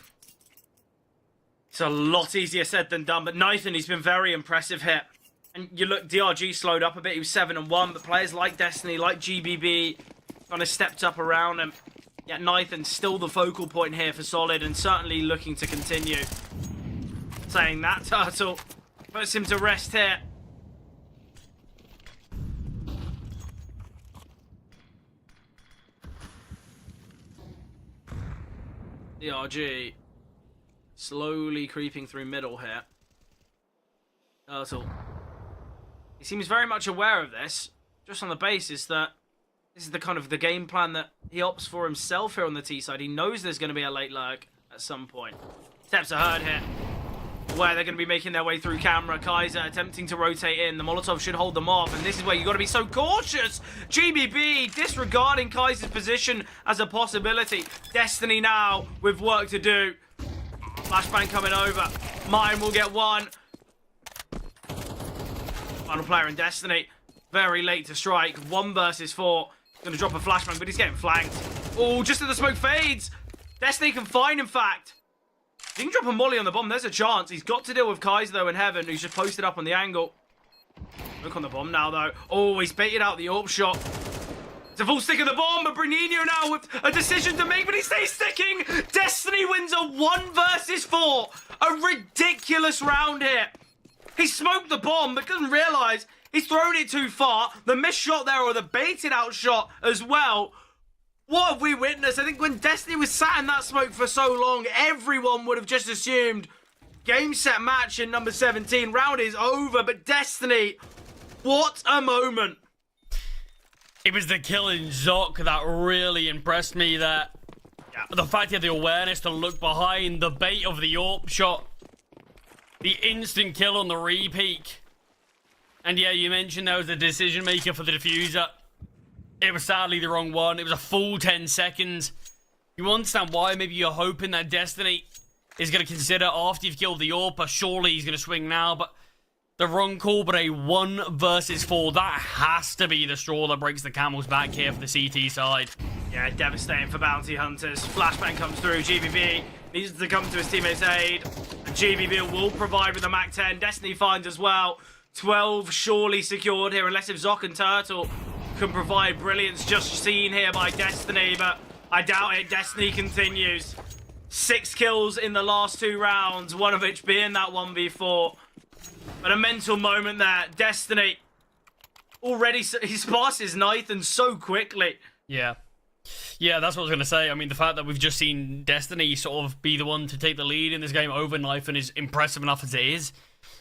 it's a lot easier said than done. But Nathan, he's been very impressive here. And you look, DRG slowed up a bit. He was 7-1, but players like Destiny, like GBB, kind of stepped up around him. Yeah, Nathan's still the focal point here for Solid, and certainly looking to continue. Saying that, Turtle puts him to rest here. DRG slowly creeping through middle here. Turtle. He seems very much aware of this, just on the basis that this is the kind of the game plan that he opts for himself here on the T side. He knows there's going to be a late lurk at some point. Steps are heard here, where they're going to be making their way through camera. Kaiser attempting to rotate in. The Molotov should hold them off, and this is where you've got to be so cautious. GBB disregarding Kaiser's position as a possibility. Destiny now with work to do. Flashbang coming over. Mine will get 1. Final player in Destiny. Very late to strike. 1 versus 4. Going to drop a flashbang, but he's getting flanked. Oh, just as the smoke fades. Destiny can find, in fact. He can drop a molly on the bomb. There's a chance. He's got to deal with Kaiser, though, in heaven, who's just posted up on the angle. Look on the bomb now, though. Oh, he's baited out the AWP shot. It's a full stick of the bomb, but Bruninho now with a decision to make, but he stays sticking. Destiny wins a 1 versus 4. A ridiculous round here. He smoked the bomb, but doesn't realise he's thrown it too far. The missed shot there, or the baited out shot as well. What have we witnessed? I think when Destiny was sat in that smoke for so long, everyone would have just assumed game, set, match in number 17. Round is over, but Destiny, what a moment. It was the kill in Zoc that really impressed me there. Yeah. The fact he had the awareness to look behind, the bait of the AWP shot. The instant kill on the repeat. And yeah, you mentioned there was the decision maker for the diffuser. It was sadly the wrong one. It was a full 10 seconds. You understand why? Maybe you're hoping that Destiny is going to consider after you've killed the AWP. Surely he's going to swing now, but the wrong call. But a 1 versus 4. That has to be the straw that breaks the camel's back here for the CT side. Yeah, devastating for Bounty Hunters. Flashbang comes through. GBB needs to come to his teammate's aid. And GBB will provide with the MAC-10. Destiny finds as well. 12 surely secured here, unless if Zoc and Turtle can provide brilliance. Just seen here by Destiny, but I doubt it. Destiny continues. 6 kills in the last 2 rounds, one of which being that 1v4. But a mental moment there. Destiny already, he passes Nathan so quickly. Yeah. Yeah, that's what I was going to say. I mean, the fact that we've just seen Destiny sort of be the one to take the lead in this game over Nathan is impressive enough as it is.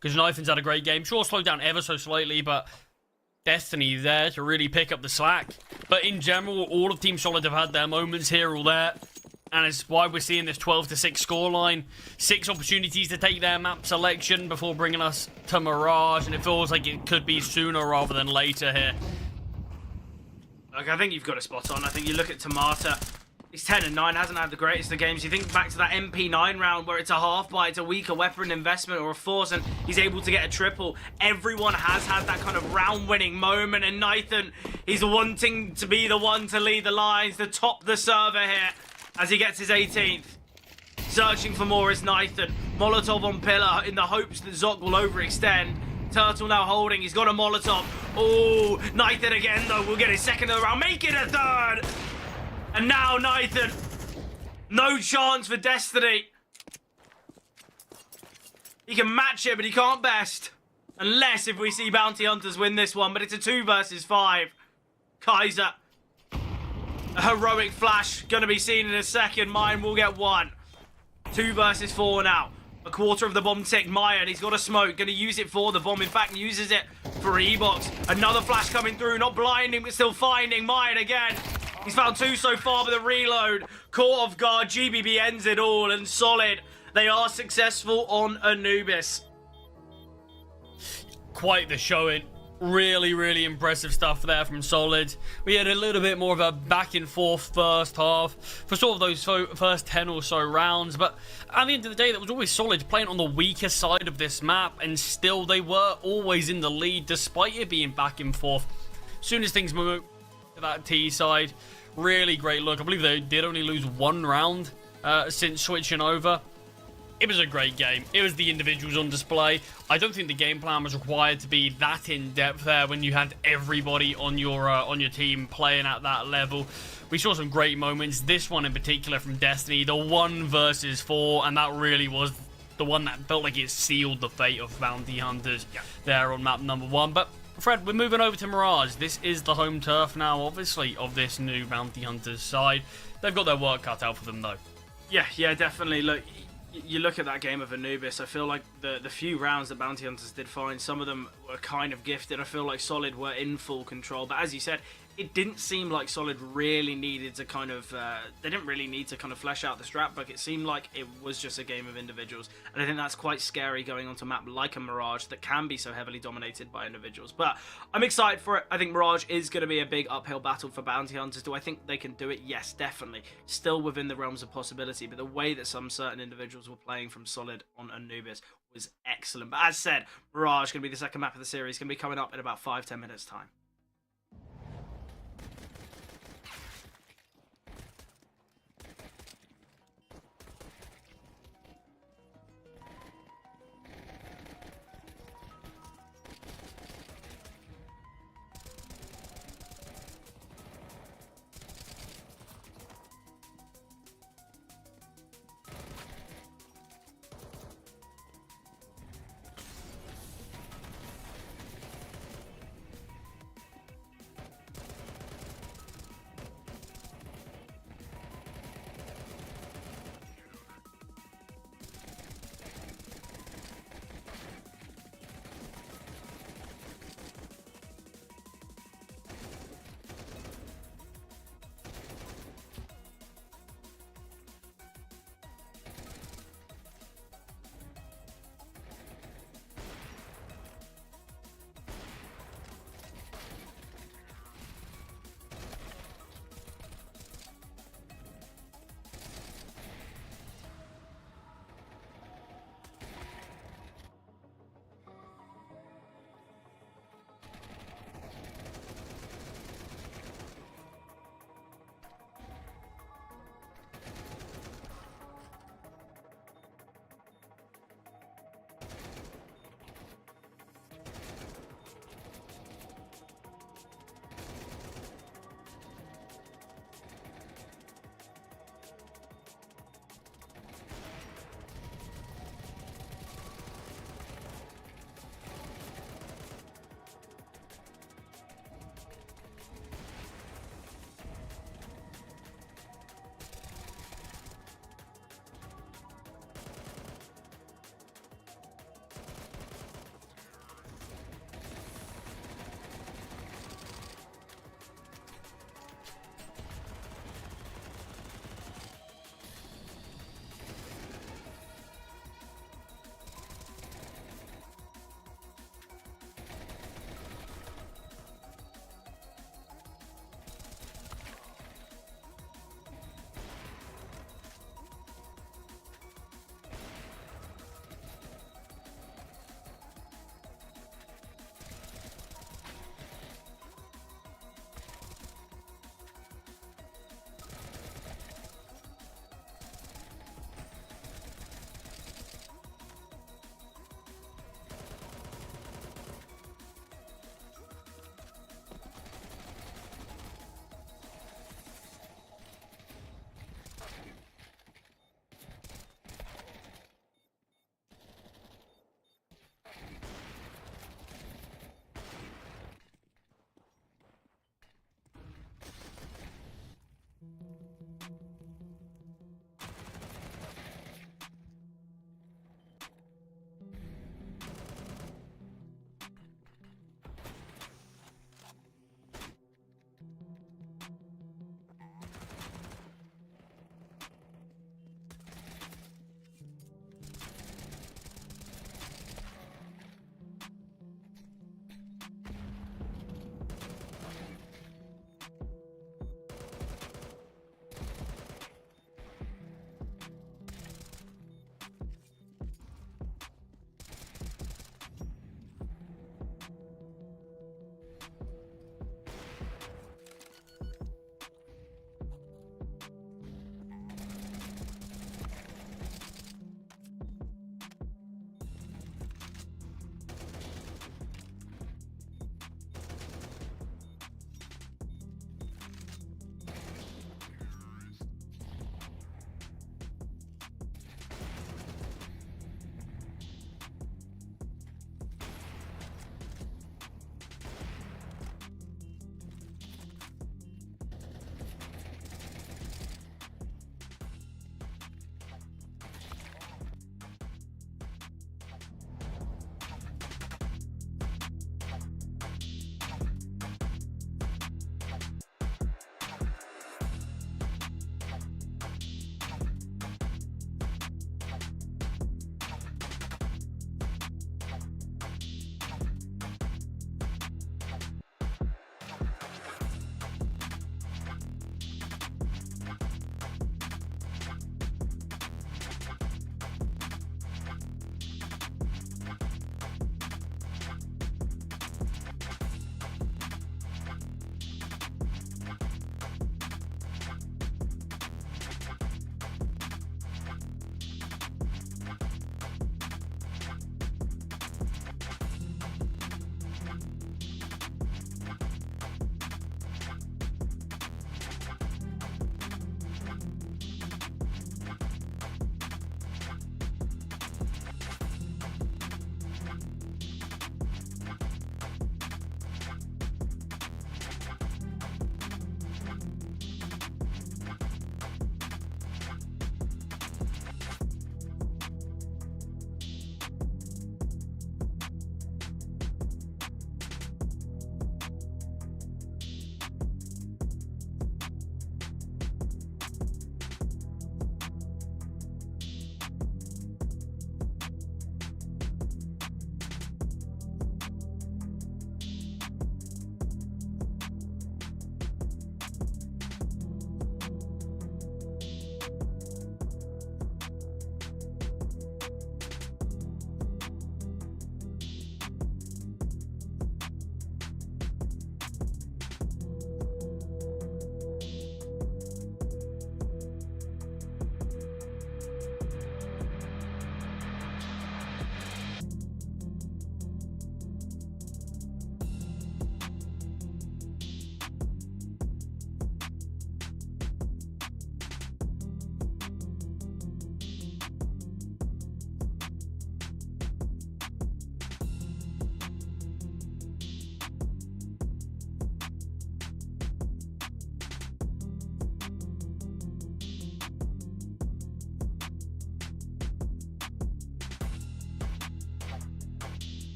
Because Nathan's had a great game. Sure, slowed down ever so slightly, but Destiny there to really pick up the slack. But in general, all of Team Solid have had their moments here or there. And it's why we're seeing this 12-6 scoreline. 6 opportunities to take their map selection before bringing us to Mirage. And it feels like it could be sooner rather than later here. Look, I think you've got a spot on. I think you look at Tomato. He's 10-9, hasn't had the greatest of games. You think back to that MP9 round where it's a half-buy, it's a weaker weapon investment or a force, and he's able to get a triple. Everyone has had that kind of round-winning moment, and Nathan, he's wanting to be the one to lead the lines, to top the server here as he gets his 18th. Searching for more is Nathan. Molotov on pillar in the hopes that Zoc will overextend. Turtle now holding, he's got a Molotov. Oh, Nathan again though, will get his second of the round, make it a third! And now Nathan, no chance for Destiny. He can match it, but he can't best. Unless if we see Bounty Hunters win this one, but it's a 2 versus 5. Kaiser, a heroic flash, gonna be seen in a second. Mine will get 1. 2 versus 4 now. A quarter of the bomb tick. Maya, he's got a smoke, gonna use it for the bomb. In fact, uses it for E-Box. Another flash coming through, not blinding, but still finding Maya again. He's found 2 so far with a reload. Caught off guard, GBB ends it all, and Solid, they are successful on Anubis. Quite the showing. Really, really impressive stuff there from Solid. We had a little bit more of a back and forth first half for sort of those first 10 or so rounds, but at the end of the day, that was always Solid playing on the weaker side of this map, and still they were always in the lead despite it being back and forth. As soon as things move to that T side, really great look. I believe they did only lose 1 round since switching over. It was a great game. It was the individuals on display. I don't think the game plan was required to be that in-depth there when you had everybody on your team playing at that level. We saw some great moments. This one in particular from Destiny, the 1 versus 4, and that really was the one that felt like it sealed the fate of Bounty Hunters there on map number 1. But Fred, we're moving over to Mirage. This is the home turf now, obviously, of this new Bounty Hunters side. They've got their work cut out for them, though. Yeah, definitely. Look, you look at that game of Anubis, I feel like the few rounds that Bounty Hunters did find, some of them were kind of gifted. I feel like Solid were in full control. But as you said, it didn't seem like Solid really needed to kind of... they didn't really need to kind of flesh out the strat book. It seemed like it was just a game of individuals. And I think that's quite scary going onto a map like a Mirage that can be so heavily dominated by individuals. But I'm excited for it. I think Mirage is going to be a big uphill battle for Bounty Hunters. Do I think they can do it? Yes, definitely. Still within the realms of possibility. But the way that some certain individuals were playing from Solid on Anubis was excellent. But as said, Mirage going to be the second map of the series. Going to be coming up in about 5-10 minutes time.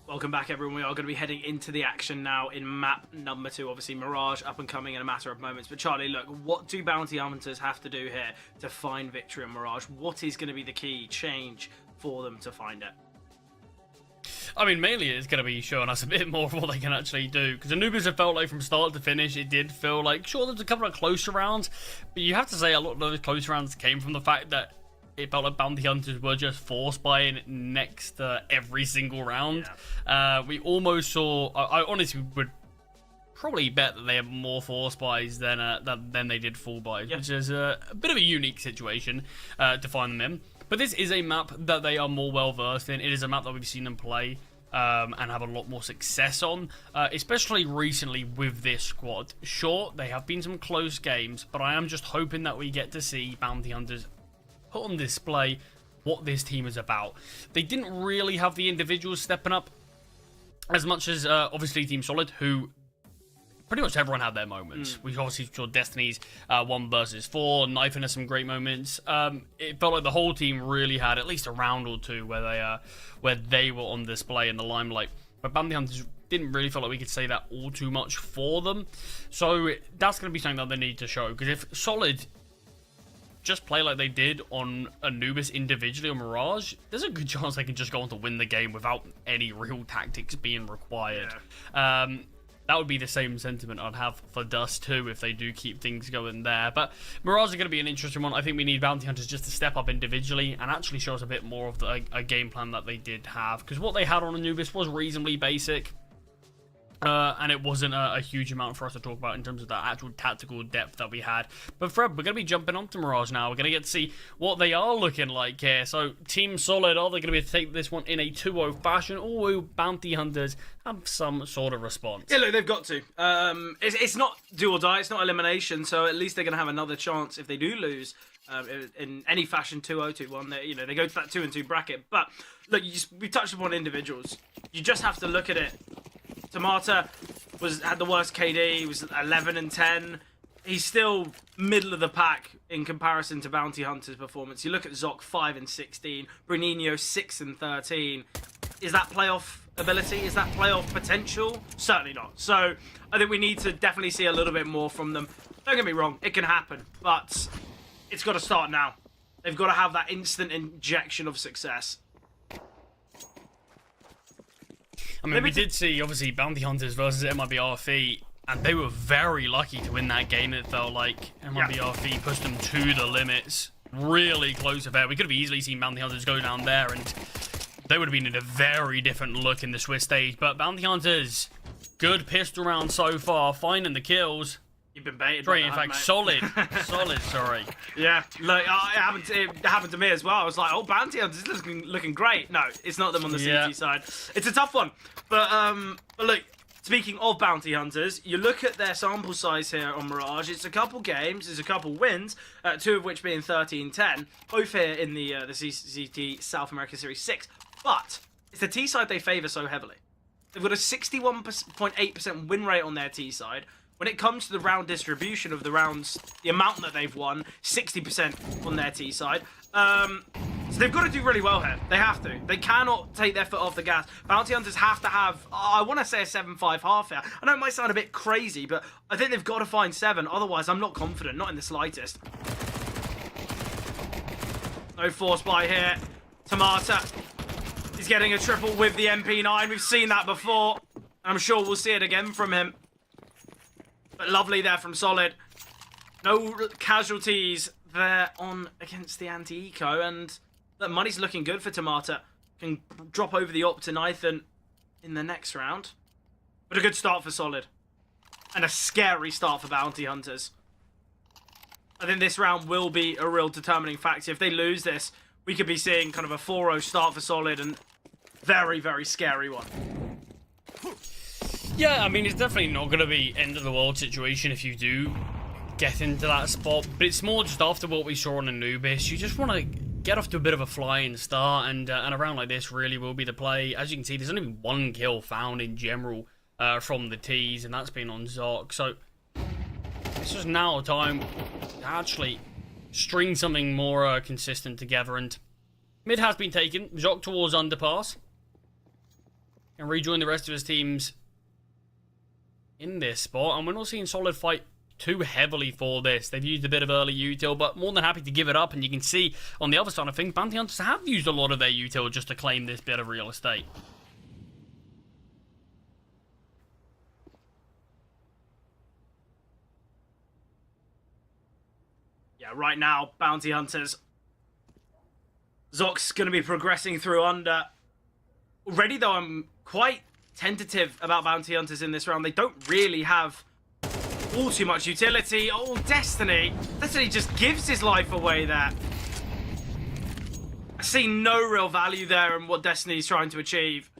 Welcome back, everyone. We are going to be heading into the action now in map number 2. Obviously, Mirage up and coming in a matter of moments. But Charlie, look, what do bounty hunters have to do here to find victory on Mirage? What is going to be the key change for them to find it? I mean, mainly it's going to be showing us a bit more of what they can actually do. Because Anubis, have felt like from start to finish, it did feel like, sure, there's a couple of closer rounds. But you have to say a lot of those close rounds came from the fact that it felt like bounty hunters were just force buying next to every single round. Yeah. We almost saw... I honestly would probably bet that they have more force buys than they did full buys, which is a bit of a unique situation to find them in. But this is a map that they are more well versed in. It is a map that we've seen them play and have a lot more success on, especially recently with this squad. Sure, they have been some close games, but I am just hoping that we get to see bounty hunters put on display what this team is about. They didn't really have the individuals stepping up as much as obviously Team Solid, who pretty much everyone had their moments. We obviously saw Destiny's 1 versus 4. Knifing has some great moments. It felt like the whole team really had at least a round or two where they were on display in the limelight. But bounty hunters didn't really feel like we could say that all too much for them. So that's going to be something that they need to show. Because if Solid just play like they did on Anubis individually on Mirage, there's a good chance they can just go on to win the game without any real tactics being required. Yeah. That would be the same sentiment I'd have for Dust too if they do keep things going there. But Mirage is going to be an interesting one. I think we need bounty hunters just to step up individually and actually show us a bit more of a game plan that they did have. Because what they had on Anubis was reasonably basic. And it wasn't a huge amount for us to talk about in terms of the actual tactical depth that we had. But Fred, we're going to be jumping onto Mirage now. We're going to get to see what they are looking like here. So Team Solid, are they going to be able to take this one in a 2-0 fashion? Or will bounty hunters have some sort of response? Yeah, look, they've got to. It's not do or die. It's not elimination. So at least they're going to have another chance if they do lose in any fashion, 2-0, 2-1. They go to that 2-2 bracket. But look, we touched upon individuals. You just have to look at it. Tomato had the worst KD. He was 11 and 10. He's still middle of the pack in comparison to Bounty Hunter's performance. You look at Zoc 5 and 16, Bruninho 6 and 13. Is that playoff ability? Is that playoff potential? Certainly not. So I think we need to definitely see a little bit more from them. Don't get me wrong, it can happen, but it's got to start now. They've got to have that instant injection of success. I mean, we did see, obviously, Bounty Hunters versus MIBRFE, and they were very lucky to win that game. It felt like MIBRFE pushed them to the limits. Really close affair. We could have easily seen Bounty Hunters go down there, and they would have been in a very different look in the Swiss stage. But Bounty Hunters, good pistol round so far, finding the kills. You've been baited. Great, in fact, mate. Solid, sorry. Yeah, look, it happened to me as well. I was like, oh, Bounty Hunters is looking great. No, it's not them on the CT side. It's a tough one. But look, speaking of Bounty Hunters, you look at their sample size here on Mirage. It's a couple games, there's a couple wins, 2 of which being 13-10, both here in the CCT South America Series 6. But it's the T side they favour so heavily. They've got a 61.8% win rate on their T side. When it comes to the round distribution of the rounds, the amount that they've won, 60% on their T side. So they've got to do really well here. They have to. They cannot take their foot off the gas. Bounty Hunters have to have, I want to say a 7-5 half here. I know it might sound a bit crazy, but I think they've got to find 7. Otherwise, I'm not confident, not in the slightest. No force buy here. Tomato is getting a triple with the MP9. We've seen that before. I'm sure we'll see it again from him. But lovely there from Solid. No casualties there on against the anti-eco. And the money's looking good for Tomato. Can drop over the op to Nathan in the next round. But a good start for Solid. and a scary start for Bounty Hunters. I think this round will be a real determining factor. If they lose this, we could be seeing kind of a 4-0 start for Solid, and very, very scary one. Yeah, I mean, it's definitely not going to be end of the world situation if you do get into that spot, but it's more just after what we saw on Anubis. You just want to get off to a bit of a flying start, and a round like this really will be the play. As you can see, there's only been one kill found in general from the T's, and that's been on Zoc. So it's just now time to actually string something more consistent together, and mid has been taken. Zoc towards underpass, and rejoin the rest of his teams in this spot, and we're not seeing Solid fight too heavily for this. They've used a bit of early util, but more than happy to give it up, and you can see on the other side of things, Bounty Hunters have used a lot of their util just to claim this bit of real estate. Yeah, right now, Bounty Hunters. Zoc's going to be progressing through under. Already, though, I'm quite tentative about Bounty Hunters in this round. They don't really have all too much utility. Oh, Destiny. Destiny just gives his life away there. I see no real value there in what Destiny's trying to achieve.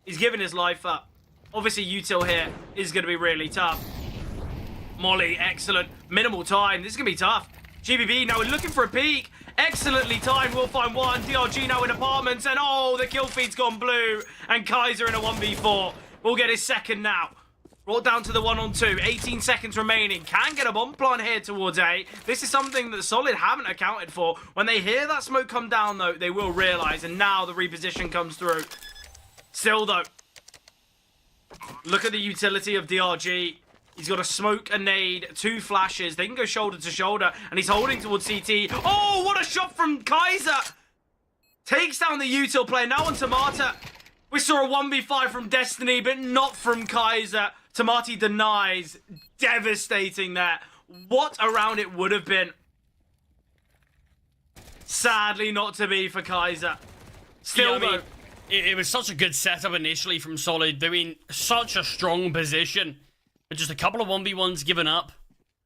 He's giving his life up. Obviously, util here is going to be really tough. Molly, excellent. Minimal time. This is going to be tough. GBB now we're looking for a peek. Excellently timed. We'll find one. DRG now in apartments. And oh, the kill feed's gone blue. And Kaiser in a 1v4. We'll get his second now. Brought down to the 1-on-2. 18 seconds remaining. Can get a bomb plant here towards A. This is something that Solid haven't accounted for. When they hear that smoke come down, though, they will realise. And now the reposition comes through. Still, though, look at the utility of DRG. He's got a smoke, a nade, 2 flashes. They can go shoulder to shoulder, and he's holding towards CT. Oh, what a shot from Kaiser! Takes down the util player. Now on Tamata. We saw a 1v5 from Destiny, but not from Kaiser. Tamati denies. Devastating there. What a round it would have been. Sadly, not to be for Kaiser. Still, yeah, I mean, though. It was such a good setup initially from Solid. They're in such a strong position. But just a couple of 1v1s given up.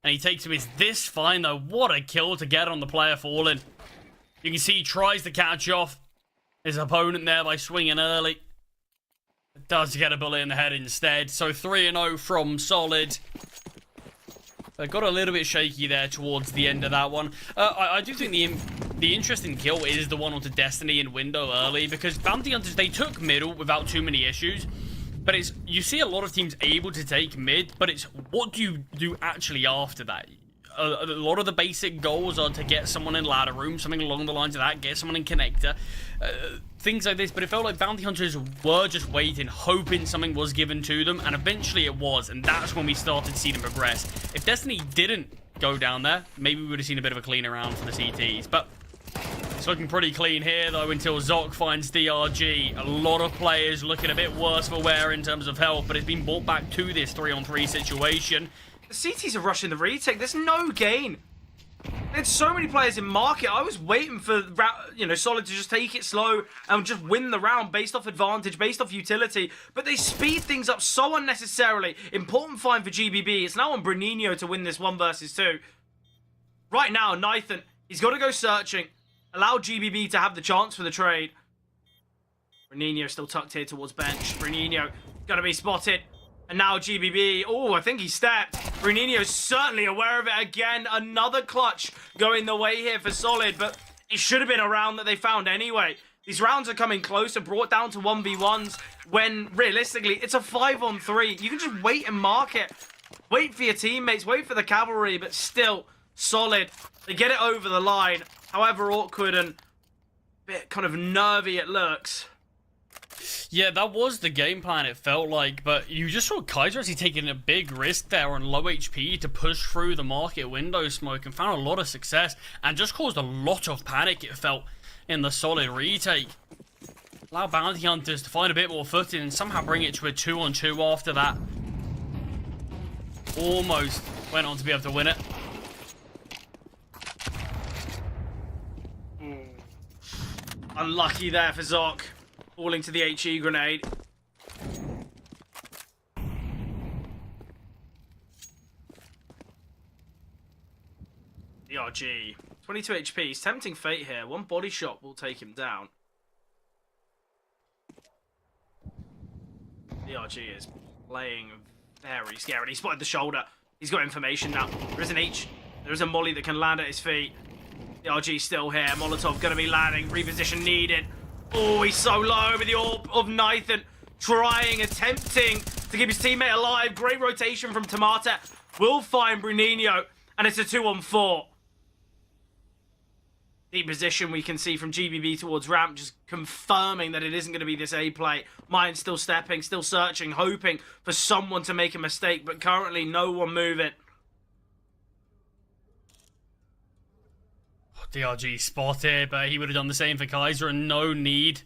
And he takes him. It's this fine, though. What a kill to get on the player falling. You can see he tries to catch off his opponent there by swinging early. Does get a bullet in the head instead. So 3-0 from Solid. They got a little bit shaky there towards the end of that one. I do think the interesting kill is the one onto Destiny in window early, because Bounty Hunters, they took middle without too many issues. But it's, you see a lot of teams able to take mid, but it's what do you do actually after that? A lot of the basic goals are to get someone in ladder room, something along the lines of that, get someone in connector, things like this. But it felt like Bounty Hunters were just waiting, hoping something was given to them, and eventually it was, and that's when we started to see them progress. If Destiny didn't go down there, maybe we would have seen a bit of a cleaner round for the CTs, but it's looking pretty clean here, though, until Zoc finds DRG. A lot of players looking a bit worse for wear in terms of health, but it's been brought back to this 3-on-3 situation. The CTs are rushing the retake. There's no gain. There's so many players in market. I was waiting for, Solid to just take it slow and just win the round based off advantage, based off utility. But they speed things up so unnecessarily. Important find for GBB. It's now on Bruninho to win this 1 versus 2. Right now, Nathan, he's got to go searching. Allow GBB to have the chance for the trade. Bruninho still tucked here towards bench. Bruninho going to be spotted. And now GBB, oh, I think he stepped. Bruninho's certainly aware of it again. Another clutch going the way here for Solid, but it should have been a round that they found anyway. These rounds are coming closer, brought down to 1v1s, when realistically, it's a 5-on-3. You can just wait and mark it. Wait for your teammates, wait for the cavalry, but still, Solid. They get it over the line, however awkward and a bit kind of nervy it looks. Yeah, that was the game plan, it felt like, but you just saw Kaiser actually taking a big risk there on low HP to push through the market window smoke and found a lot of success and just caused a lot of panic, it felt, in the Solid retake. Allow Bounty Hunters to find a bit more footing and somehow bring it to a 2-on-2 after that. Almost went on to be able to win it. Unlucky there for Zoc. Falling to the HE grenade. DRG. 22 HP. He's tempting fate here. One body shot will take him down. DRG is playing very scary. He spotted the shoulder. He's got information now. There is an H. There is a molly that can land at his feet. DRG still here. Molotov going to be landing. Reposition needed. Oh, he's so low with the orb of Nathan. Trying, attempting to keep his teammate alive. Great rotation from Tomate. Will find Bruninho. And it's a 2-on-4. Deep position we can see from GBB towards ramp, just confirming that it isn't going to be this A play. Mayan still stepping, still searching, hoping for someone to make a mistake, but currently no one moving. DRG spotted, but he would have done the same for Kaiser, and no need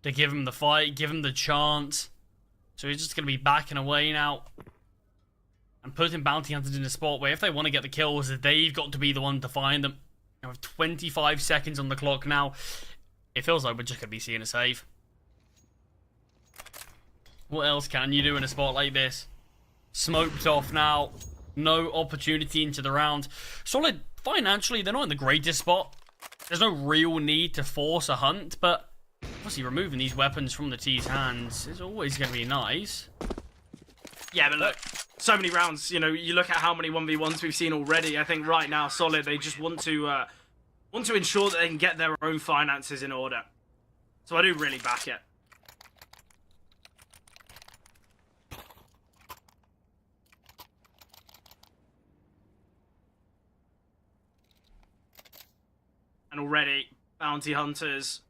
to give him the fight, give him the chance. So he's just going to be backing away now. And putting bounty hunters in a spot where if they want to get the kills, they've got to be the one to find them. We have 25 seconds on the clock now. It feels like we're just going to be seeing a save. What else can you do in a spot like this? Smoked off now. No opportunity into the round. Solid financially, they're not in the greatest spot. There's no real need to force a hunt, but obviously removing these weapons from the T's hands is always going to be nice. Yeah, but look, so many rounds. You know, you look at how many 1v1s we've seen already. I think right now, Solid, they just want to ensure that they can get their own finances in order. So I do really back it. And already, bounty hunters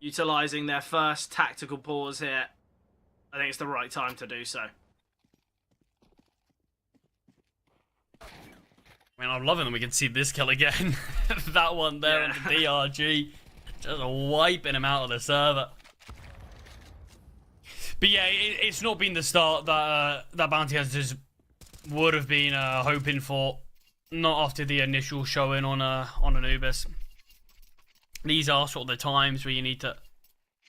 utilizing their first tactical pause here. I think it's the right time to do so. I mean, I'm loving that we can see this kill again. That one there on the DRG. Just wiping him out of the server. But yeah, it's not been the start that that Bounty Hunters would have been hoping for. Not after the initial showing on Anubis. These are sort of the times where you need to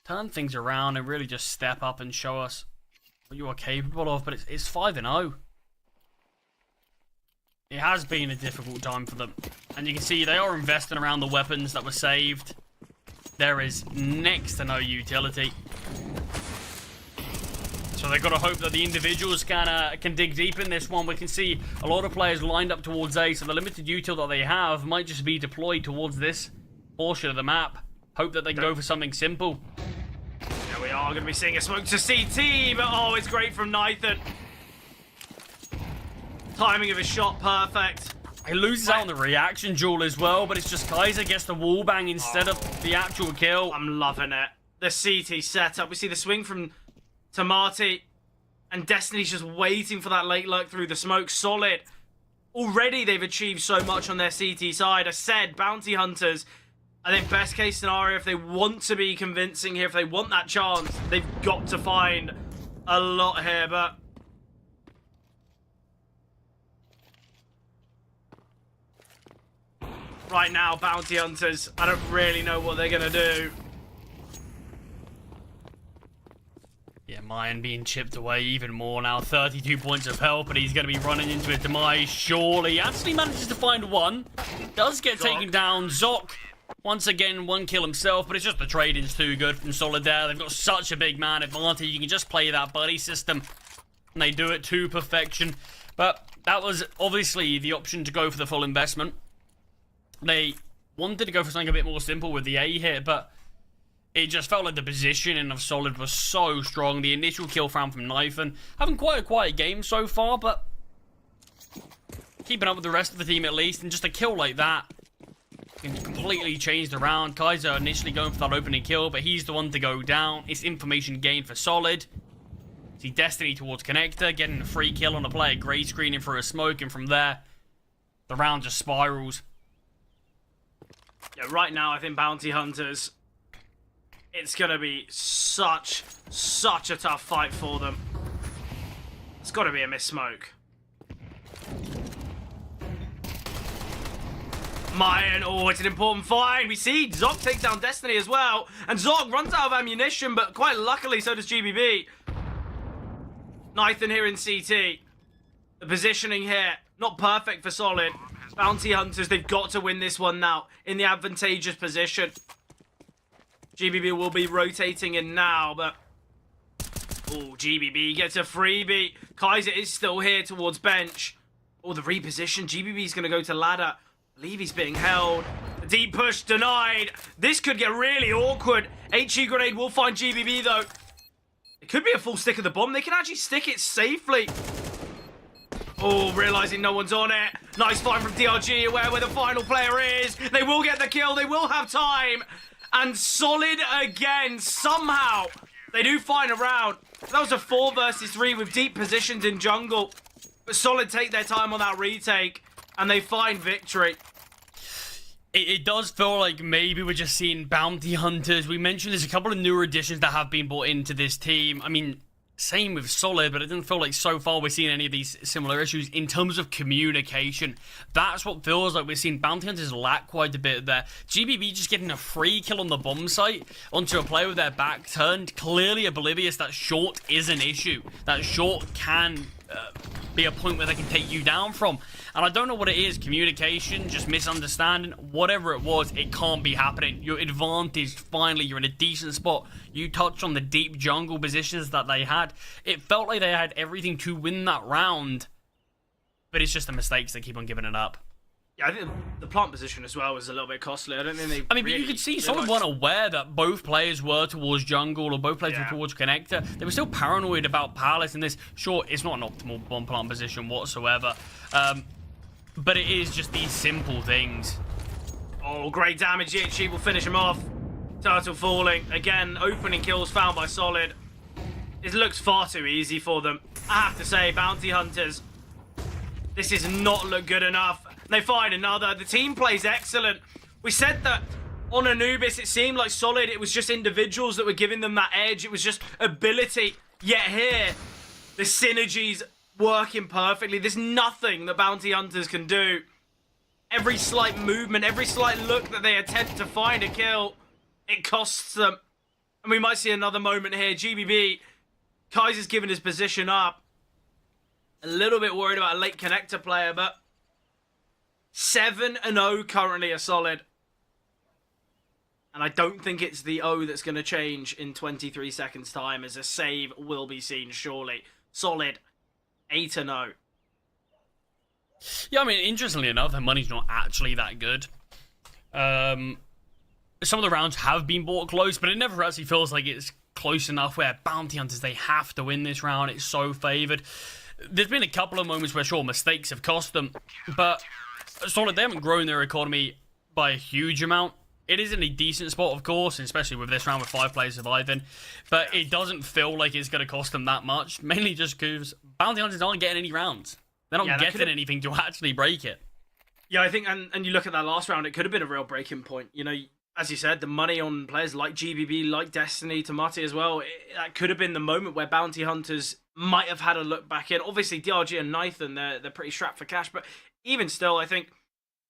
turn things around and really just step up and show us what you are capable of. But it's 5-0. It has been a difficult time for them. And you can see they are investing around the weapons that were saved. There is next to no utility. So they've got to hope that the individuals can dig deep in this one. We can see a lot of players lined up towards A, so the limited util that they have might just be deployed towards this portion of the map. Hope that they can go for something simple. Yeah, we are going to be seeing a smoke to CT, but oh, it's great from Nathan. Timing of his shot, perfect. He loses out on the reaction duel as well, but it's just Kaiser gets the wall bang instead of the actual kill. I'm loving it. The CT setup. We see the swing from Tomate, and Destiny's just waiting for that late lurk through the smoke. Solid. Already they've achieved so much on their CT side. I said, bounty hunters, I think best case scenario, if they want to be convincing here, if they want that chance, they've got to find a lot here, but right now, bounty hunters, I don't really know what they're going to do. Yeah, Mayan being chipped away even more now. 32 points of health, but he's going to be running into a demise, surely. Actually manages to find one. Does get taken down. Zoc, once again, one kill himself, but it's just the trading's too good from Solid there. They've got such a big man advantage. You can just play that buddy system, and they do it to perfection. But that was obviously the option to go for the full investment. They wanted to go for something a bit more simple with the A hit, but it just felt like the positioning of Solid was so strong. The initial kill found from Nathan. Having quite a quiet game so far, but keeping up with the rest of the team at least. And just a kill like that can completely change the round. Kaiser initially going for that opening kill, but he's the one to go down. It's information gained for Solid. See Destiny towards Connector, getting a free kill on a player, grey screening for a smoke, and from there, the round just spirals. Yeah, right now, I think bounty hunters, it's going to be such a tough fight for them. It's got to be a miss smoke. Mayan, oh, it's an important find. We see Zoc take down Destiny as well. And Zoc runs out of ammunition, but quite luckily, so does GBB. Nathan here in CT. The positioning here, not perfect for Solid. Bounty Hunters, they've got to win this one now in the advantageous position. GBB will be rotating in now, but... Oh, GBB gets a freebie. Kaiser is still here towards bench. Oh, the reposition. GBB's going to go to ladder. I believe he's being held. The deep push denied. This could get really awkward. HE grenade will find GBB, though. It could be a full stick of the bomb. They can actually stick it safely. Oh, realizing no one's on it. Nice find from DRG, aware where the final player is. They will get the kill. They will have time. And Solid again, somehow. They do find a round. That was a 4 versus 3 with deep positions in jungle. But Solid take their time on that retake. And they find victory. It does feel like maybe we're just seeing bounty hunters. We mentioned there's a couple of newer additions that have been brought into this team. I mean, same with Solid, but it doesn't feel like so far we're seeing any of these similar issues in terms of communication. That's what feels like we're seeing bounty hunters lack quite a bit there. GBB just getting a free kill on the bomb site onto a player with their back turned, clearly oblivious that short is an issue. That short can be a point where they can take you down from. And I don't know what it is, communication, just misunderstanding, whatever it was, it can't be happening. You're advantaged, finally, you're in a decent spot. You touched on the deep jungle positions that they had. It felt like they had everything to win that round, but it's just the mistakes they keep on giving it up. Yeah, I think the plant position as well was a little bit costly. I don't think they but you could see someone weren't aware that both players were towards jungle or both players were towards connector. They were still paranoid about Palace in this. Sure, it's not an optimal bomb plant position whatsoever. But it is just these simple things. Oh, great damage. She will finish him off. Turtle falling. Again, opening kills found by Solid. It looks far too easy for them. I have to say, Bounty Hunters, this does not look good enough. They find another. The team plays excellent. We said that on Anubis, it seemed like Solid, it was just individuals that were giving them that edge. It was just ability. Yet here, the synergies working perfectly. There's nothing the Bounty Hunters can do. Every slight movement, every slight look that they attempt to find a kill, it costs them. And we might see another moment here. GBB, Kaiser's given his position up. A little bit worried about a late connector player, but 7-0 currently a Solid. And I don't think it's the O that's going to change in 23 seconds time, as a save will be seen surely. Solid 8-0. Yeah, I mean, interestingly enough, their money's not actually that good. Some of the rounds have been bought close, but it never actually feels like it's close enough where Bounty Hunters, they have to win this round. It's so favoured. There's been a couple of moments where, sure, mistakes have cost them, but Solid, they haven't grown their economy by a huge amount. It is in a decent spot, of course, especially with this round with 5 players surviving, but it doesn't feel like it's going to cost them that much, mainly just because Bounty Hunters aren't getting any rounds. They're not getting anything to actually break it. Yeah, I think, and you look at that last round, it could have been a real breaking point. You know, as you said, the money on players like GBB, like Destiny, Tomati as well, that could have been the moment where Bounty Hunters might have had a look back in. Obviously, DRG and Nathan, they're pretty strapped for cash, but even still, I think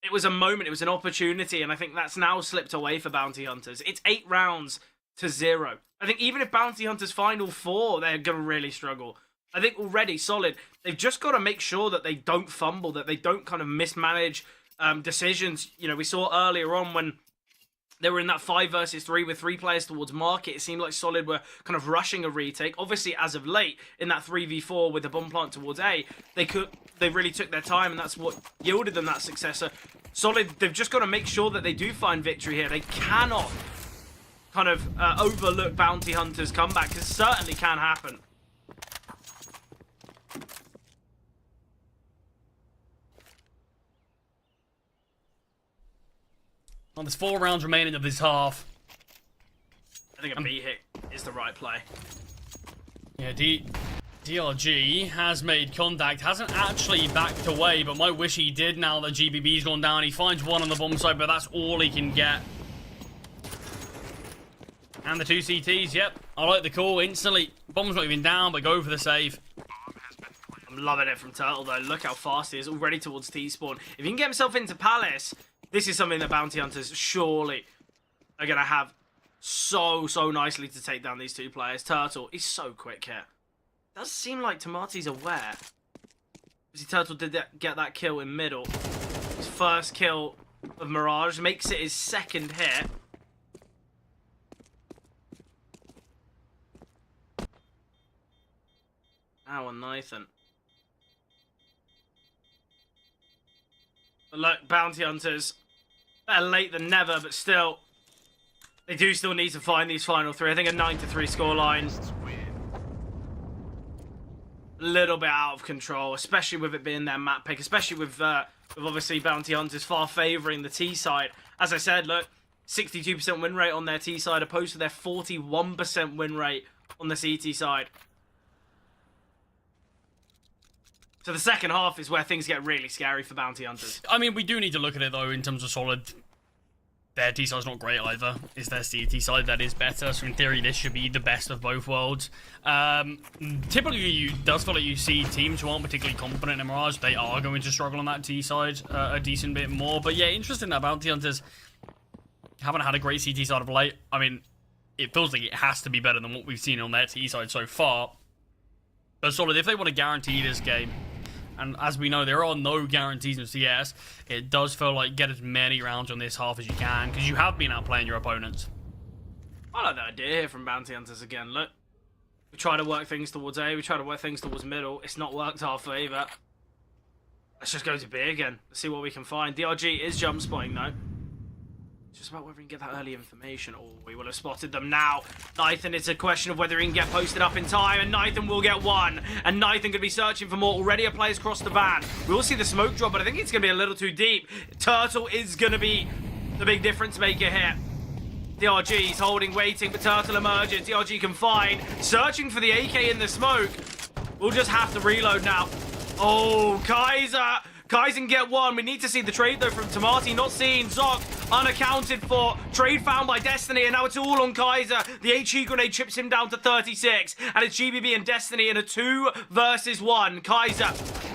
it was a moment, it was an opportunity, and I think that's now slipped away for Bounty Hunters. It's 8 rounds to 0. I think even if Bounty Hunters final 4, they're going to really struggle. I think already Solid, they've just got to make sure that they don't fumble, that they don't kind of mismanage decisions. You know, we saw earlier on when they were in that 5 versus 3 with 3 players towards market, it seemed like Solid were kind of rushing a retake. Obviously, as of late, in that 3v4 with the bomb plant towards A, they really took their time, and that's what yielded them that successor. Solid, they've just got to make sure that they do find victory here. They cannot kind of overlook Bounty Hunters' comeback, because it certainly can happen. Well, there's 4 rounds remaining of this half. I think a B hit is the right play. Yeah, DRG has made contact, hasn't actually backed away, but might wish he did now that GBB's gone down. He finds one on the bomb side, but that's all he can get. And the 2 CTs, yep. I like the call instantly. Bomb's not even down, but go for the save. I'm loving it from Turtle, though. Look how fast he is, already towards T-spawn. If he can get himself into Palace, this is something that Bounty Hunters surely are going to have so nicely to take down these 2 players. Turtle, he's so quick here. Does seem like Tomati's aware. See, Turtle did get that kill in middle. He's first kill of Mirage. Makes it his second hit. Now on Nathan. But look, Bounty Hunters. Better late than never, but still. They do still need to find these final three. I think a 9-3 scoreline. A little bit out of control, especially with it being their map pick, especially with obviously Bounty Hunters far favouring the T side. As I said, look, 62% win rate on their T side opposed to their 41% win rate on the CT side. So the second half is where things get really scary for Bounty Hunters. I mean, we do need to look at it, though, in terms of Solid. Their T side's not great either. It's their CT side that is better, so in theory this should be the best of both worlds. Typically, it does feel like you see teams who aren't particularly confident in Mirage, they are going to struggle on that T side a decent bit more. But yeah, interesting that Bounty Hunters haven't had a great CT side of late. I mean, it feels like it has to be better than what we've seen on their T side so far. But Solid, if they want to guarantee this game, and as we know, there are no guarantees in CS. It does feel like get as many rounds on this half as you can, because you have been outplaying your opponents. I like that idea here from Bounty Hunters again. Look, we try to work things towards A, we try to work things towards middle. It's not worked our favour. Let's just go to B again. Let's see what we can find. DRG is jump spotting though. It's just about whether he can get that early information. Oh, we will have spotted them now. Nathan, it's a question of whether he can get posted up in time, and Nathan will get one. And Nathan could be searching for more. Already a player's crossed the van. We will see the smoke drop, but I think it's going to be a little too deep. Turtle is going to be the big difference maker here. DRG's holding, waiting, but Turtle emerges. DRG can find. Searching for the AK in the smoke. We'll just have to reload now. Oh, Kaiser. Kaiser can get one. We need to see the trade, though, from Tomati. Not seen. Zoc, unaccounted for. Trade found by Destiny, and now it's all on Kaiser. The HE grenade chips him down to 36. And it's GBB and Destiny in a 2 versus 1. Kaiser.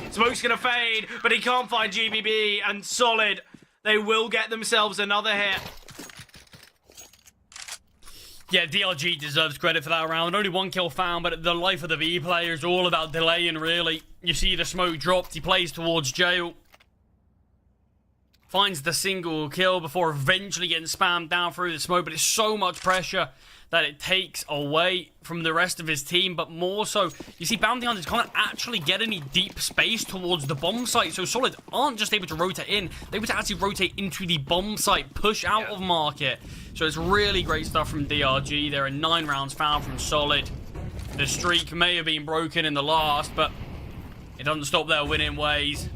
Smoke's going to fade, but he can't find GBB. And Solid, they will get themselves another hit. Yeah, DRG deserves credit for that round. Only one kill found, but the life of the B player is all about delaying, really. You see the smoke dropped. He plays towards jail. Finds the single kill before eventually getting spammed down through the smoke, but it's so much pressure that it takes away from the rest of his team, but more so, you see Bounty Hunters can't actually get any deep space towards the bomb site, so Solid aren't just able to rotate in, they were to actually rotate into the bomb site, push out of market. So it's really great stuff from DRG. There are 9 rounds found from Solid. The streak may have been broken in the last, but it doesn't stop their winning ways.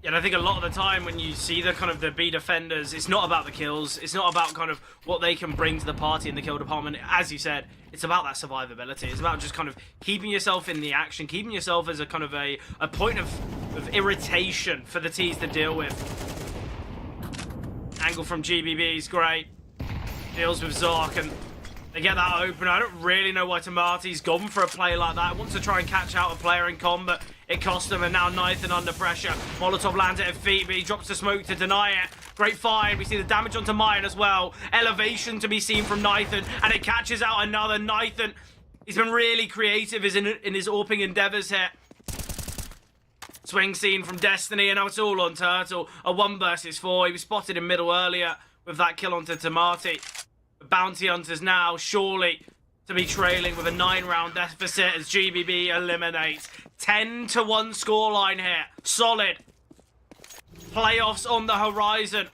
Yeah, and I think a lot of the time when you see the kind of the B defenders, it's not about the kills. It's not about kind of what they can bring to the party in the kill department. As you said, it's about that survivability. It's about just kind of keeping yourself in the action, keeping yourself as a kind of a point of irritation for the T's to deal with. Angle from GBB is great. Deals with Zoc, and they get that open. I don't really know why Tomati's gone for a play like that. Wants to try and catch out a player in combat. It cost him, and now Nathan under pressure. Molotov lands at his feet, but he drops the smoke to deny it. Great find. We see the damage onto Mayan as well. Elevation to be seen from Nathan, and it catches out another Nathan. He's been really creative in his AWPing endeavors here. Swing scene from Destiny, and now it's all on Turtle. A 1 versus 4. He was spotted in middle earlier with that kill onto Tomati. Bounty Hunters now, surely, to be trailing with a 9-round deficit as GBB eliminates. 10-1 scoreline here. Solid. Playoffs on the horizon.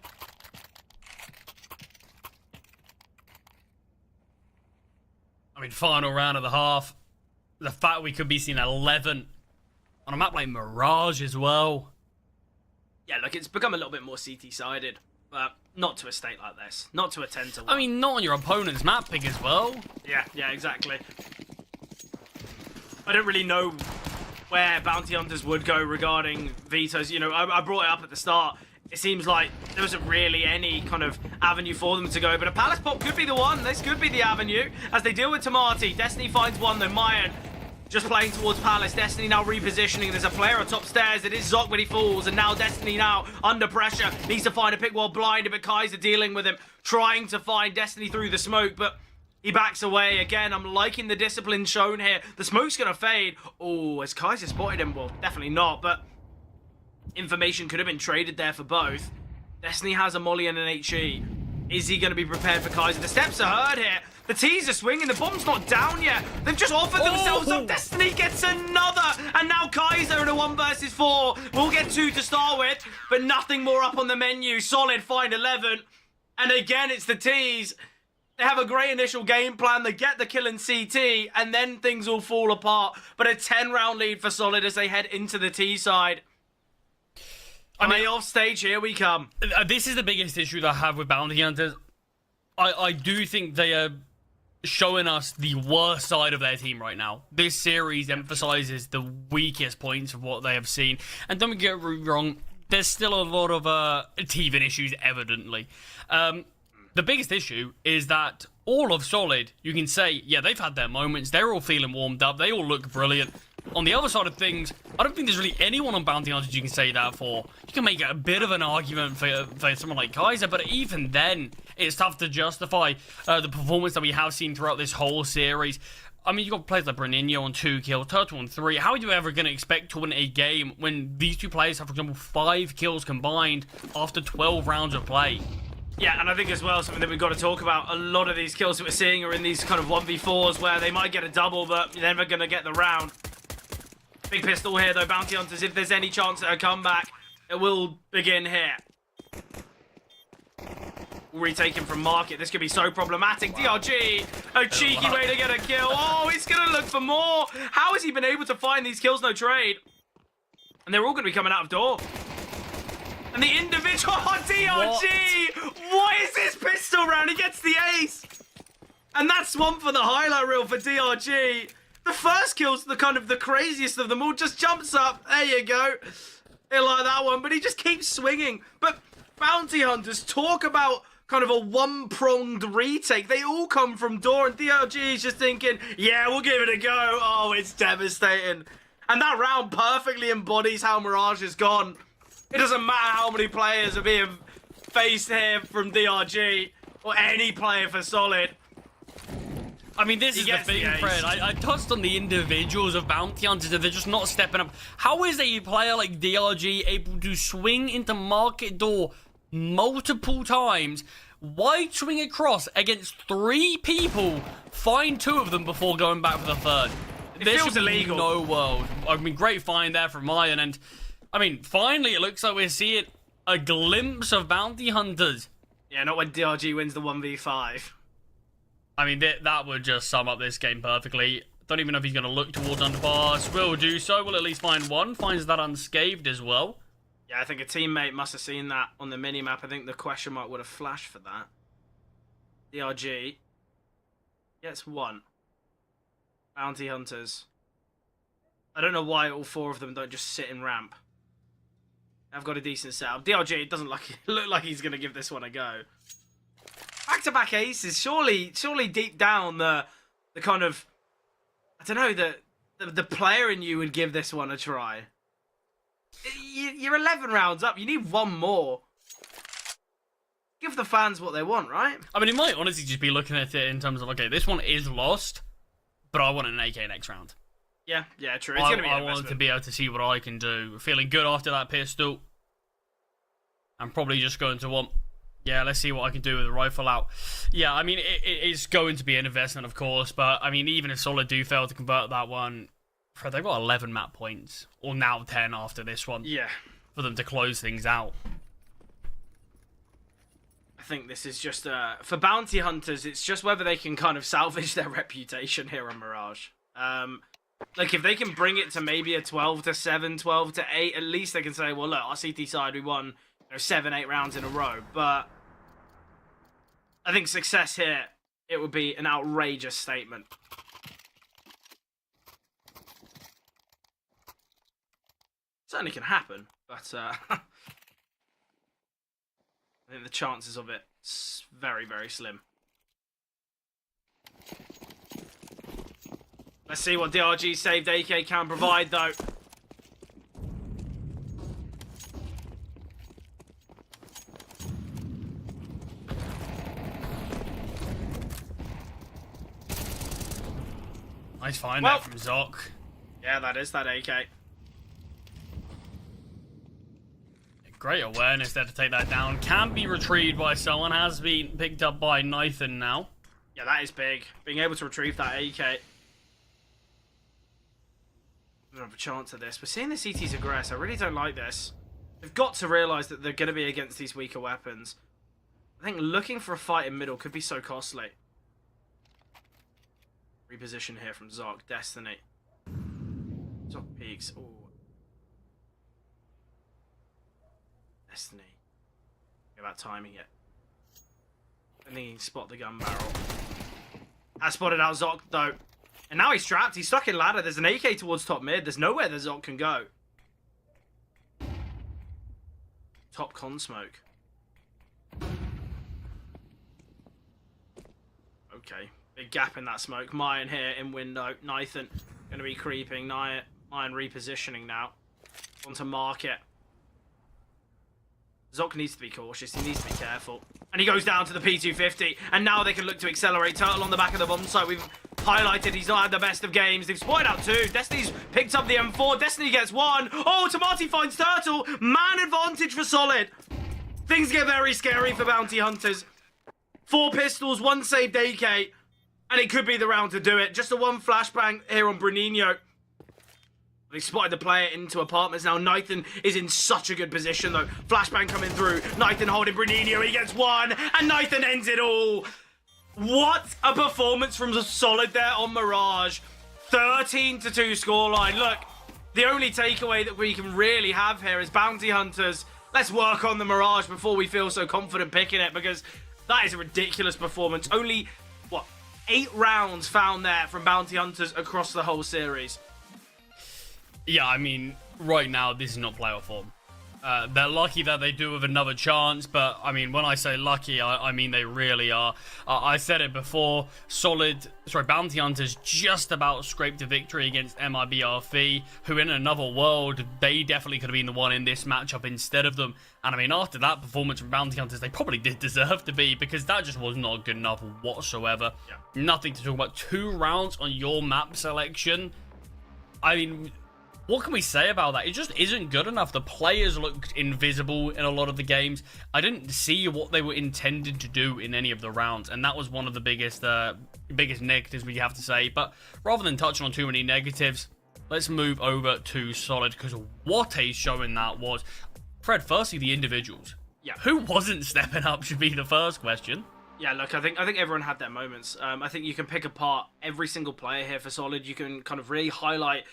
I mean, final round of the half. The fact we could be seeing 11 on a map like Mirage as well. Yeah, look, it's become a little bit more CT-sided, but not to a state like this. Not to a 10-1. I mean, not on your opponent's map pick as well. Yeah, exactly. I don't really know where Bounty Hunters would go regarding Veto's. You know, I brought it up at the start. It seems like there wasn't really any kind of avenue for them to go, but a Palace Pop could be the one. This could be the avenue as they deal with Tomati. Destiny finds one, though. Mayan just playing towards Palace. Destiny now repositioning. There's a player on top stairs. It is Zoc, but he falls. And now Destiny now under pressure. Needs to find a pick while blinded, but Kaiser dealing with him. Trying to find Destiny through the smoke, but he backs away. Again, I'm liking the discipline shown here. The smoke's going to fade. Oh, has Kaiser spotted him? Well, definitely not, but information could have been traded there for both. Destiny has a Molly and an HE. Is he going to be prepared for Kaiser? The steps are heard here. The T's are swinging. The bomb's not down yet. They've just offered themselves up. Destiny gets another. And now Kaiser in a 1 versus 4. We'll get 2 to start with, but nothing more up on the menu. Solid find 11. And again, it's the T's. They have a great initial game plan. They get the kill in CT, and then things all fall apart. But a 10-round lead for Solid as they head into the T side. Off stage, here we come. This is the biggest issue that I have with Bounty Hunters. I do think they are showing us the worst side of their team right now. This series emphasizes the weakest points of what they have seen. And don't get me wrong, there's still a lot of teething issues, evidently. The biggest issue is that all of Solid, you can say, yeah, they've had their moments. They're all feeling warmed up. They all look brilliant. On the other side of things, I don't think there's really anyone on Bounty Hunters you can say that for. You can make a bit of an argument for someone like Kaiser, but even then, it's tough to justify the performance that we have seen throughout this whole series. I mean, you've got players like Breninho on 2 kills, Turtle on 3. How are you ever going to expect to win a game when these two players have, for example, 5 kills combined after 12 rounds of play? Yeah, and I think as well, something that we've got to talk about, a lot of these kills that we're seeing are in these kind of 1v4s where they might get a double, but they're never going to get the round. Big pistol here, though, Bounty Hunters. If there's any chance at a comeback, it will begin here. Retaken from Market. This could be so problematic. Wow. DRG, a cheeky way to get a kill. Oh, he's going to look for more. How has he been able to find these kills, no trade? And they're all going to be coming out of door. And the individual, oh, DRG! What is this pistol round? He gets the ace. And that's one for the highlight reel for DRG. The first kill's the kind of the craziest of them all. Just jumps up. There you go. He like that one, but he just keeps swinging. But Bounty Hunters, talk about kind of a one-pronged retake. They all come from door, and DRG is just thinking, yeah, we'll give it a go. Oh, it's devastating. And that round perfectly embodies how Mirage has gone. It doesn't matter how many players are being faced here from DRG or any player for Solid. I mean, this is the thing, Fred. I touched on the individuals of Bounty Hunters that they're just not stepping up. How is a player like DRG able to swing into Market Door multiple times, wide swing across against 3 people, find 2 of them before going back for the 3rd? It feels illegal. No world. I mean, great find there from Mayan, and I mean, finally, it looks like we're seeing a glimpse of Bounty Hunters. Yeah, not when DRG wins the 1v5. I mean, that would just sum up this game perfectly. Don't even know if he's going to look towards underpass. Will do so. Will at least find one. Finds that unscathed as well. Yeah, I think a teammate must have seen that on the minimap. I think the question mark would have flashed for that. DRG gets 1. Bounty Hunters. I don't know why all 4 of them don't just sit in ramp. I've got a decent setup. DRG, it doesn't look like he's going to give this one a go. Back-to-back aces, surely deep down the kind of, I don't know, the player in you would give this one a try. You're 11 rounds up. You need 1 more. Give the fans what they want, right? I mean, it might honestly just be looking at it in terms of, okay, this one is lost, but I want an AK next round. Yeah, true. It's going to be an I want to be able to see what I can do. Feeling good after that pistol. I'm probably just going to want, yeah, let's see what I can do with the rifle out. Yeah, I mean, it's going to be an investment, of course, but I mean, even if Solid do fail to convert that one, they've got 11 map points, or now 10 after this one. Yeah. For them to close things out. I think this is just, for Bounty Hunters, it's just whether they can kind of salvage their reputation here on Mirage. Like, if they can bring it to maybe a 12-7, 12-8, at least they can say, well, look, our CT side, we won 7-8 rounds in a row. But I think success here, it would be an outrageous statement. Certainly can happen, but I think the chances of it is very, very slim. Let's see what DRG saved AK can provide, though. Nice find there from Zoc. Yeah, that is that AK. Great awareness there to take that down. Can be retrieved by someone. Has been picked up by Nathan now. Yeah, that is big. Being able to retrieve that AK. I don't have a chance at this. We're seeing the CTs aggress. I really don't like this. They've got to realise that they're going to be against these weaker weapons. I think looking for a fight in middle could be so costly. Reposition here from Zoc. Destiny. Zoc peeks. Ooh. Destiny. About timing it. I think he can spot the gun barrel. Has spotted out Zoc though. And now he's trapped. He's stuck in ladder. There's an AK towards top mid. There's nowhere that Zoc can go. Top con smoke. Okay. Big gap in that smoke. Mayan here in window. Nathan going to be creeping. Mayan repositioning now. Onto market. Zoc needs to be cautious. He needs to be careful. And he goes down to the P250. And now they can look to accelerate. Turtle on the back of the bomb site. We've highlighted he's not had the best of games. They've spotted out two. Destiny's picked up the M4. Destiny gets one. Oh, Tamati finds Turtle. Man advantage for Solid. Things get very scary for Bounty Hunters. 4 pistols, 1 saved AK. And it could be the round to do it. Just a 1 flashbang here on Bruninho. They spotted the player into apartments now. Nathan is in such a good position though. Flashbang coming through. Nathan holding Bruninho. He gets 1. And Nathan ends it all. What a performance from the Solid there on Mirage. 13-2 scoreline. Look, the only takeaway that we can really have here is Bounty Hunters. Let's work on the Mirage before we feel so confident picking it, because that is a ridiculous performance. Only, what, 8 rounds found there from Bounty Hunters across the whole series. Yeah, I mean, right now, this is not playoff form. They're lucky that they do have another chance, but, I mean, when I say lucky, I mean they really are. I said it before, Bounty Hunters just about scraped a victory against MIBRF, who in another world, they definitely could have been the one in this matchup instead of them. And, I mean, after that performance from Bounty Hunters, they probably did deserve to be, because that just was not good enough whatsoever. Yeah. Nothing to talk about. 2 rounds on your map selection. I mean, what can we say about that? It just isn't good enough. The players looked invisible in a lot of the games. I didn't see what they were intended to do in any of the rounds, and that was one of the biggest negatives we have to say. But rather than touching on too many negatives, let's move over to Solid, because what a showing that was. Fred, firstly, the individuals. Yeah. Who wasn't stepping up should be the first question. Yeah, look, I think everyone had their moments. I think you can pick apart every single player here for Solid. You can kind of really highlight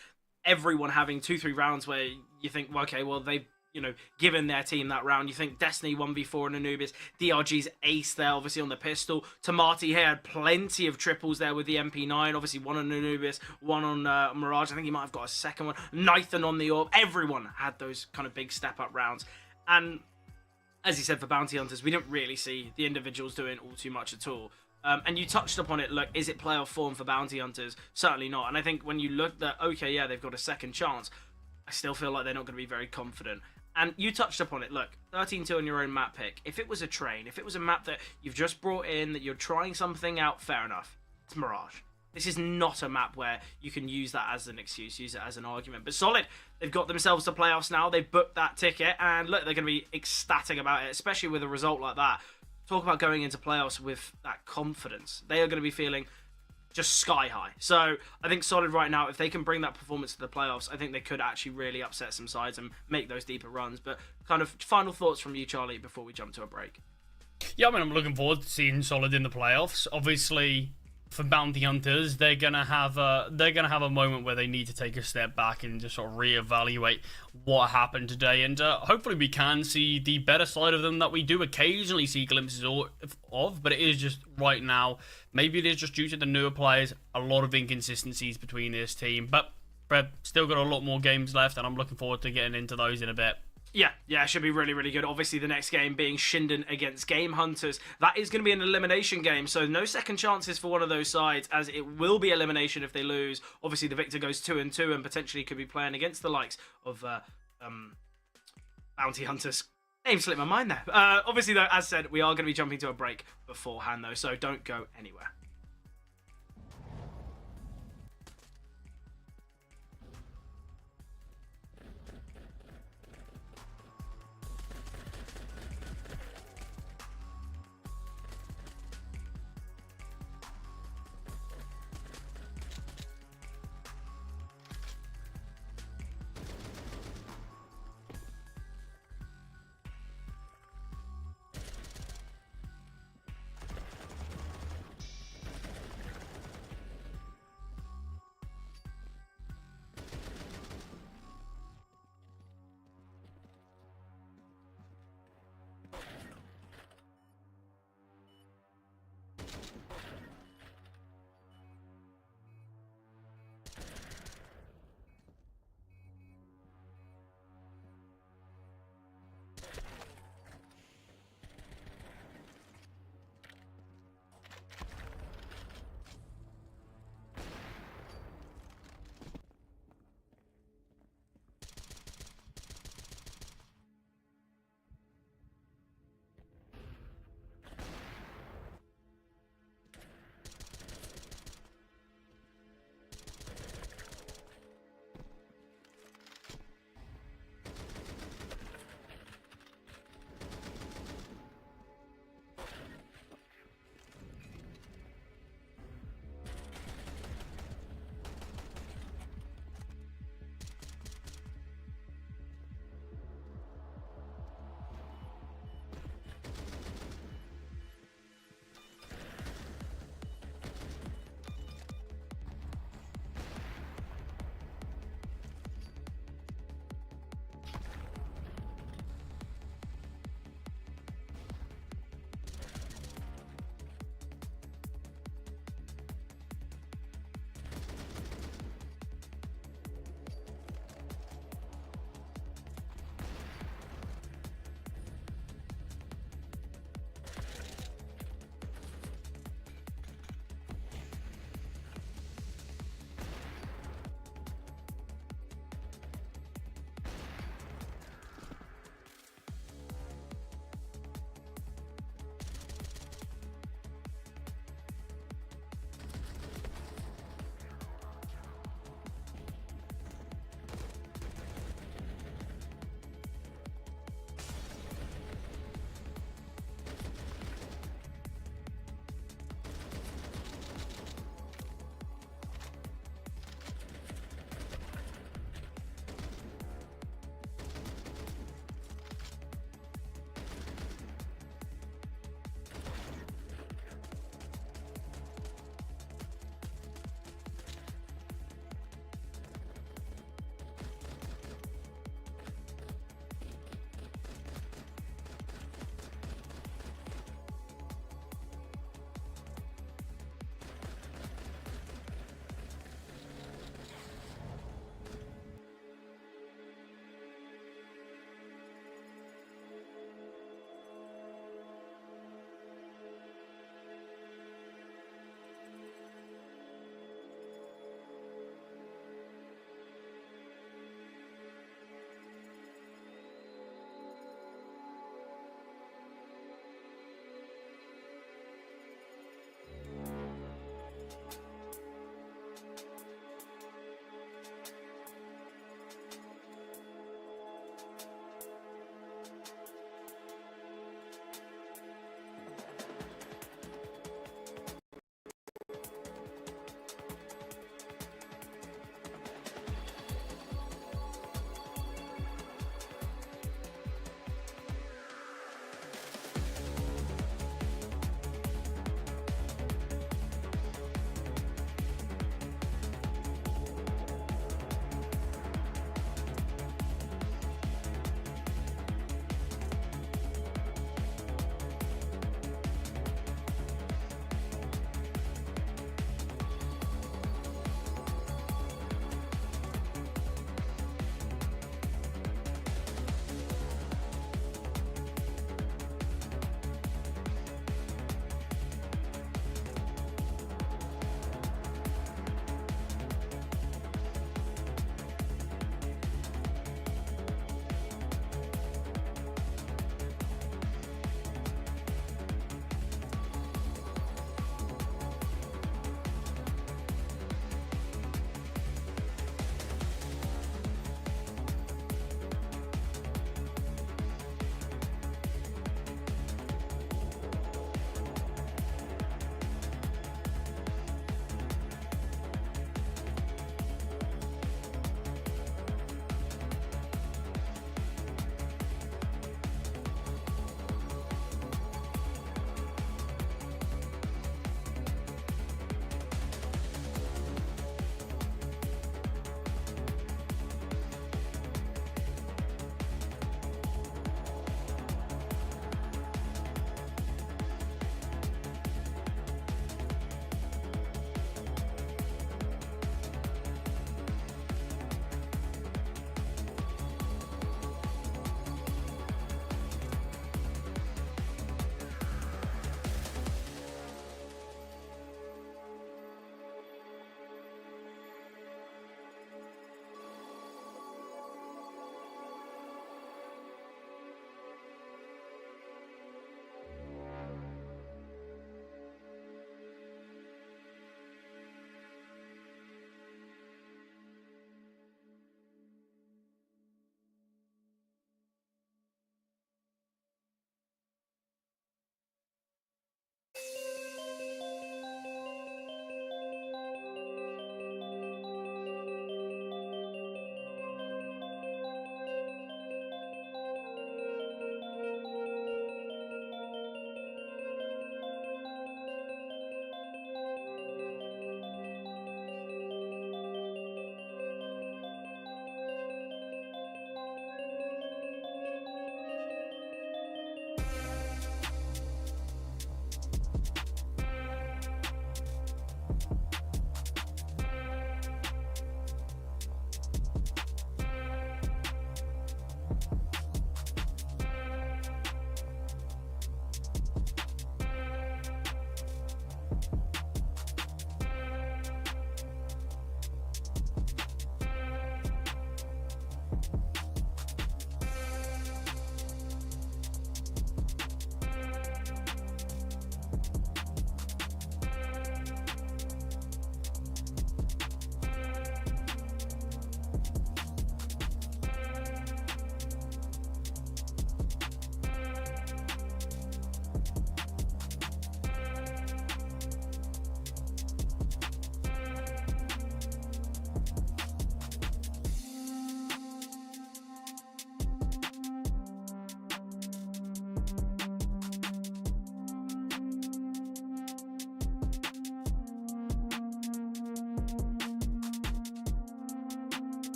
everyone having 2-3 rounds where you think, well, okay, well, they've, given their team that round. You think Destiny 1v4 and Anubis, DRG's ace there, obviously on the pistol. Tamati here had plenty of triples there with the MP9, obviously 1 on Anubis, 1 on Mirage. I think he might have got a second one. Nathan on the AWP. Everyone had those kind of big step-up rounds. And as you said, for Bounty Hunters, we didn't really see the individuals doing all too much at all. And you touched upon it, look, is it playoff form for Bounty Hunters? Certainly not. And I think when you look at, okay, yeah, they've got a second chance, I still feel like they're not going to be very confident. And you touched upon it, look, 13-2 on your own map pick. If it was a train, if it was a map that you've just brought in, that you're trying something out, fair enough. It's Mirage. This is not a map where you can use that as an excuse, use it as an argument. But Solid, they've got themselves to playoffs now. They've booked that ticket, and look, they're going to be ecstatic about it, especially with a result like that. Talk about going into playoffs with that confidence. They are going to be feeling just sky high. So I think Solid right now, if they can bring that performance to the playoffs, I think they could actually really upset some sides and make those deeper runs. But kind of final thoughts from you, Charlie, before we jump to a break. Yeah, I mean, I'm looking forward to seeing Solid in the playoffs. Obviously, for Bounty Hunters, they're gonna have a moment where they need to take a step back and just sort of reevaluate what happened today, and hopefully we can see the better side of them that we do occasionally see glimpses of. But it is just right now, maybe it is just due to the newer players, a lot of inconsistencies between this team. But Fred, still got a lot more games left, and I'm looking forward to getting into those in a bit. Yeah, it should be really, really good. Obviously, the next game being Shinden against Game Hunters. That is going to be an elimination game, so no second chances for one of those sides, as it will be elimination if they lose. Obviously, the victor goes 2-2 and potentially could be playing against the likes of Bounty Hunters. Name slipped my mind there. Obviously, though, as said, we are going to be jumping to a break beforehand, though, so don't go anywhere.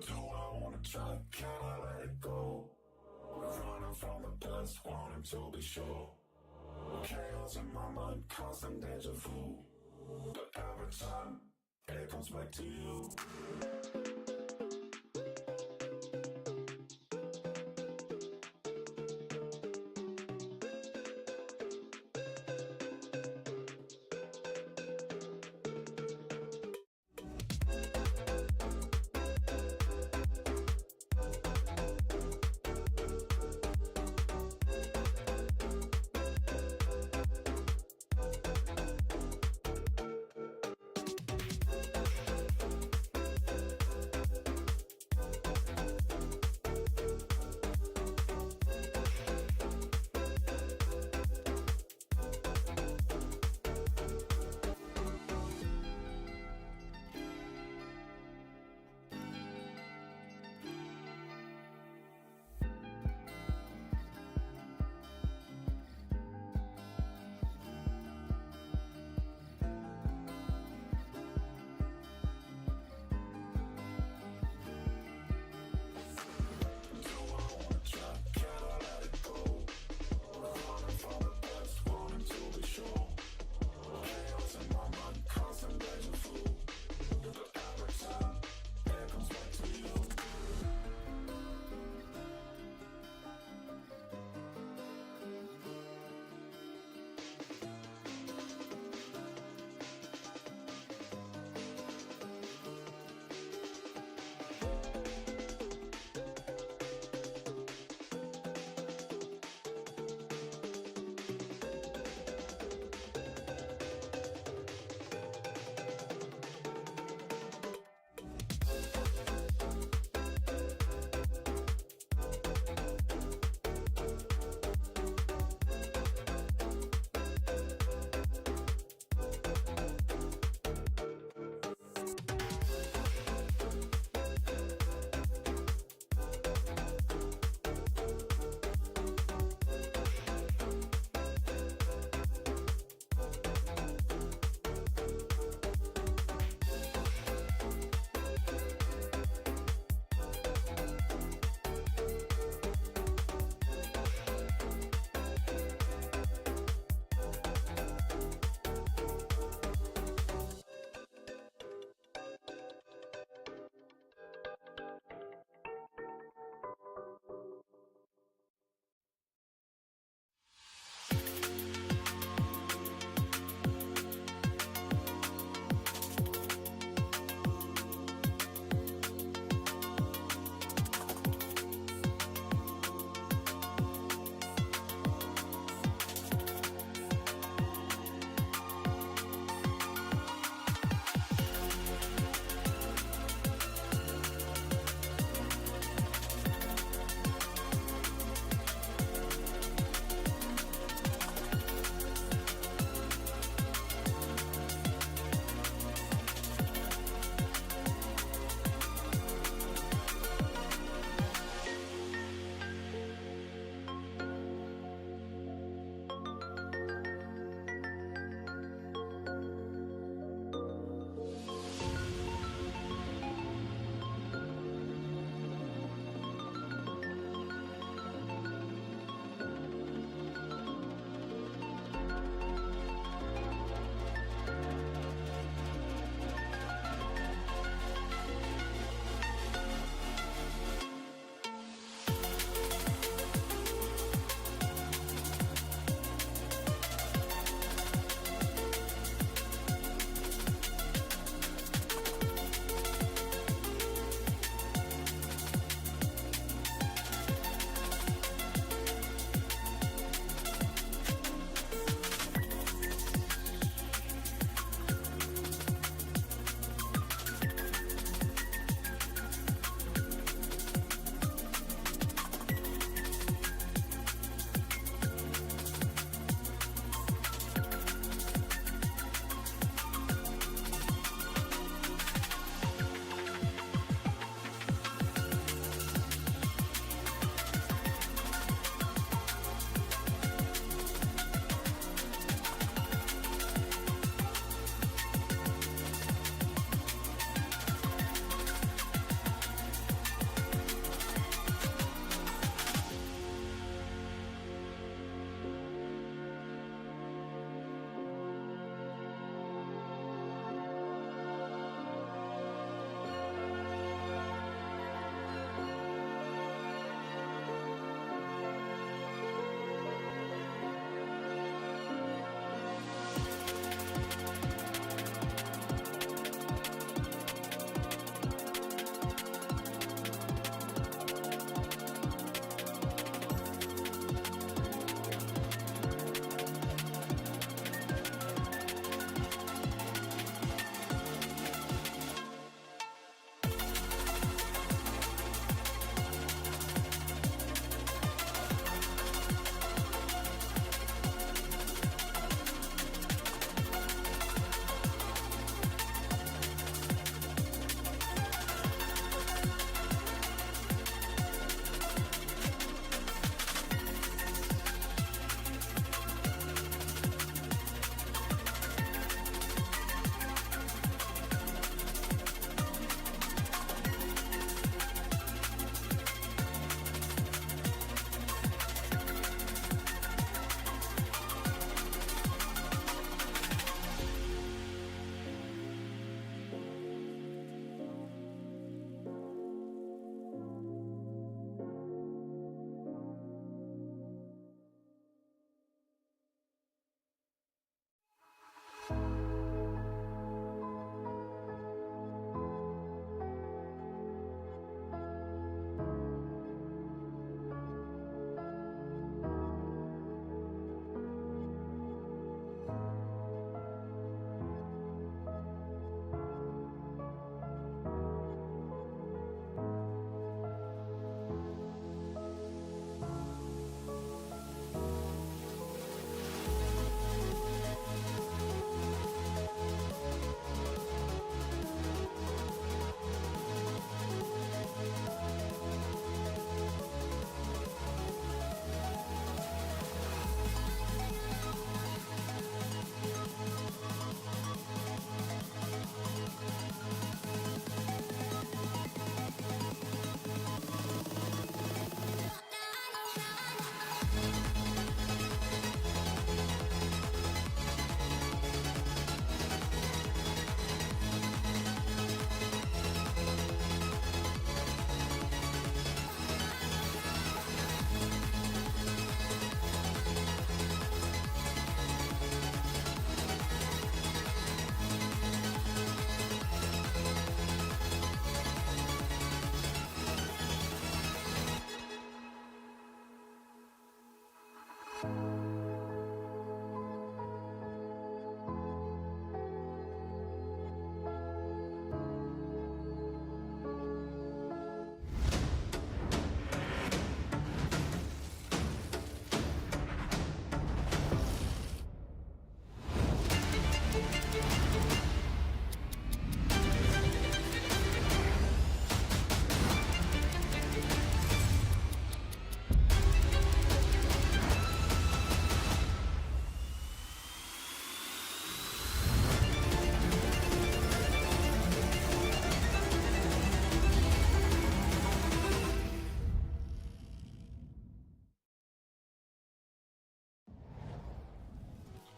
Do I wanna try? Can I let it go? We're running from the past, wanting to be sure. Chaos in my mind, constant deja vu. But every time, it comes back to you.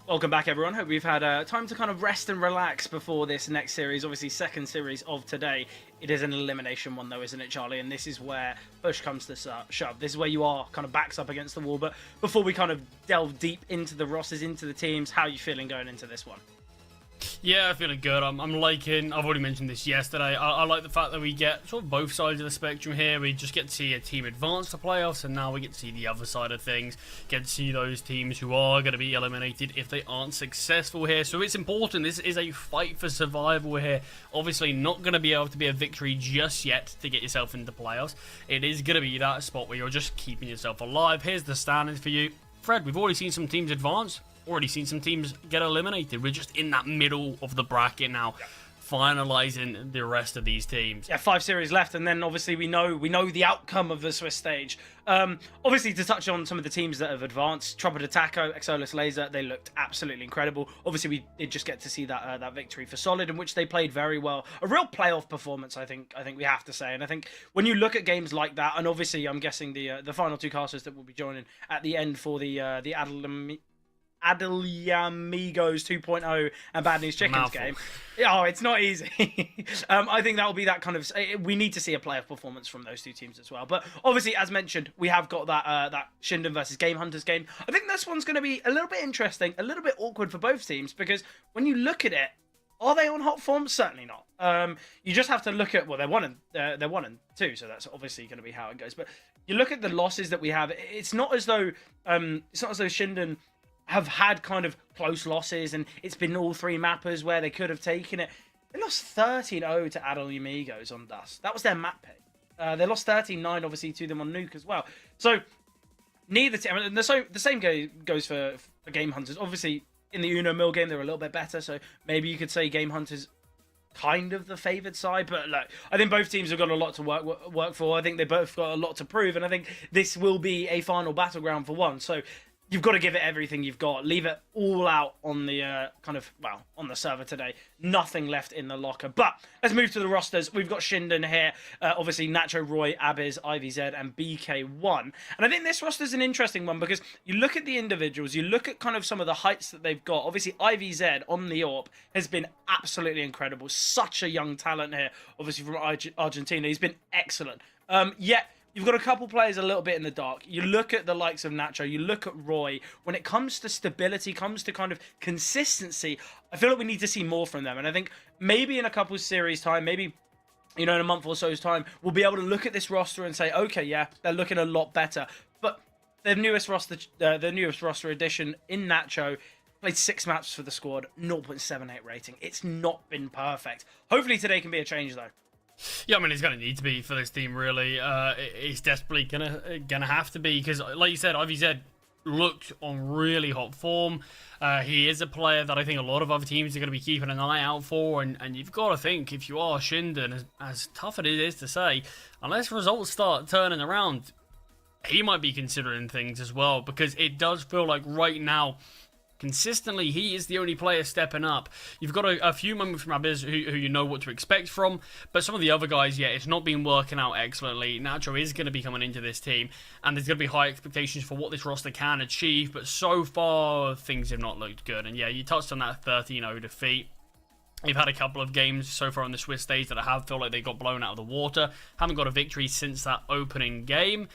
Welcome back, everyone. Hope we've had time to kind of rest and relax before this next series. Obviously, second series of today. It is an elimination one, though, isn't it, Charlie? And this is where push comes to shove. This is where you are kind of backs up against the wall. But before we kind of delve deep into the rosters, into the teams, how are you feeling going into this one? Yeah, feeling good. I'm liking, I've already mentioned this yesterday, I like the fact that we get sort of both sides of the spectrum here. We just get to see a team advance to playoffs, and now we get to see the other side of things, get to see those teams who are going to be eliminated if they aren't successful here. So it's important. This is a fight for survival here. Obviously not going to be able to be a victory just yet to get yourself into playoffs. It is going to be that spot where you're just keeping yourself alive. Here's the standings for you. Fred, we've already seen some teams advance. Already seen some teams get eliminated. We're just in that middle of the bracket now, finalizing the rest of these teams. Yeah, 5 series left, and then obviously we know the outcome of the Swiss stage. Obviously, to touch on some of the teams that have advanced, Tropa de Taco, Exolus Laser, they looked absolutely incredible. Obviously, we did just get to see that victory for Solid, in which they played very well. A real playoff performance, I think we have to say. And I think when you look at games like that, and obviously I'm guessing the final 2 casters that will be joining at the end for the Adelamigos 2.0 and Bad News Chickens game. Oh, it's not easy. I think that will be that kind of... We need to see a playoff performance from those 2 teams as well. But obviously, as mentioned, we have got that Shinden versus Game Hunters game. I think this one's going to be a little bit interesting, a little bit awkward for both teams, because when you look at it, are they on hot form? Certainly not. You just have to look at... Well, they're 1 and 2, so that's obviously going to be how it goes. But you look at the losses that we have. It's not as though Shinden have had kind of close losses, and it's been all 3 mappers where they could have taken it. They lost 13-0 to Adel Amigos on Dust. That was their map pick. They lost 13-9, obviously, to them on Nuke as well. So, neither team... And the same goes for Game Hunters. Obviously, in the Uno Mill game, they're a little bit better, so maybe you could say Game Hunters kind of the favoured side, but look, I think both teams have got a lot to work for. I think they both got a lot to prove, and I think this will be a final battleground for one. So, you've got to give it everything you've got. Leave it all out on the on the server today. Nothing left in the locker. But let's move to the rosters. We've got Shinden here. Obviously, Nacho, Roy, Abiz, IVZ, and BK1. And I think this roster's an interesting one because you look at the individuals, you look at kind of some of the heights that they've got. Obviously, IVZ on the AWP has been absolutely incredible. Such a young talent here. Obviously, from Argentina. He's been excellent. Yet, you've got a couple players a little bit in the dark. You look at the likes of Nacho, you look at Roy. When it comes to stability, comes to kind of consistency, I feel like we need to see more from them. And I think maybe in a couple series time, maybe in a month or so's time, we'll be able to look at this roster and say, okay, yeah, they're looking a lot better. But the newest roster addition in Nacho played 6 maps for the squad, 0.78 rating. It's not been perfect. Hopefully today can be a change though. Yeah, I mean, it's going to need to be for this team, really. It's desperately gonna have to be, because, like you said, IVZ looked on really hot form. He is a player that I think a lot of other teams are going to be keeping an eye out for, and you've got to think, if you are Shinden, as tough it is to say, unless results start turning around, he might be considering things as well, because it does feel like right now, consistently, he is the only player stepping up. You've got a few moments from Abiz who you know what to expect from, but some of the other guys, yeah, it's not been working out excellently. Nacho is going to be coming into this team, and there's going to be high expectations for what this roster can achieve, but so far, things have not looked good. And yeah, you touched on that 13-0 defeat. They've had a couple of games so far on the Swiss stage that I have felt like they got blown out of the water. Haven't got a victory since that opening game.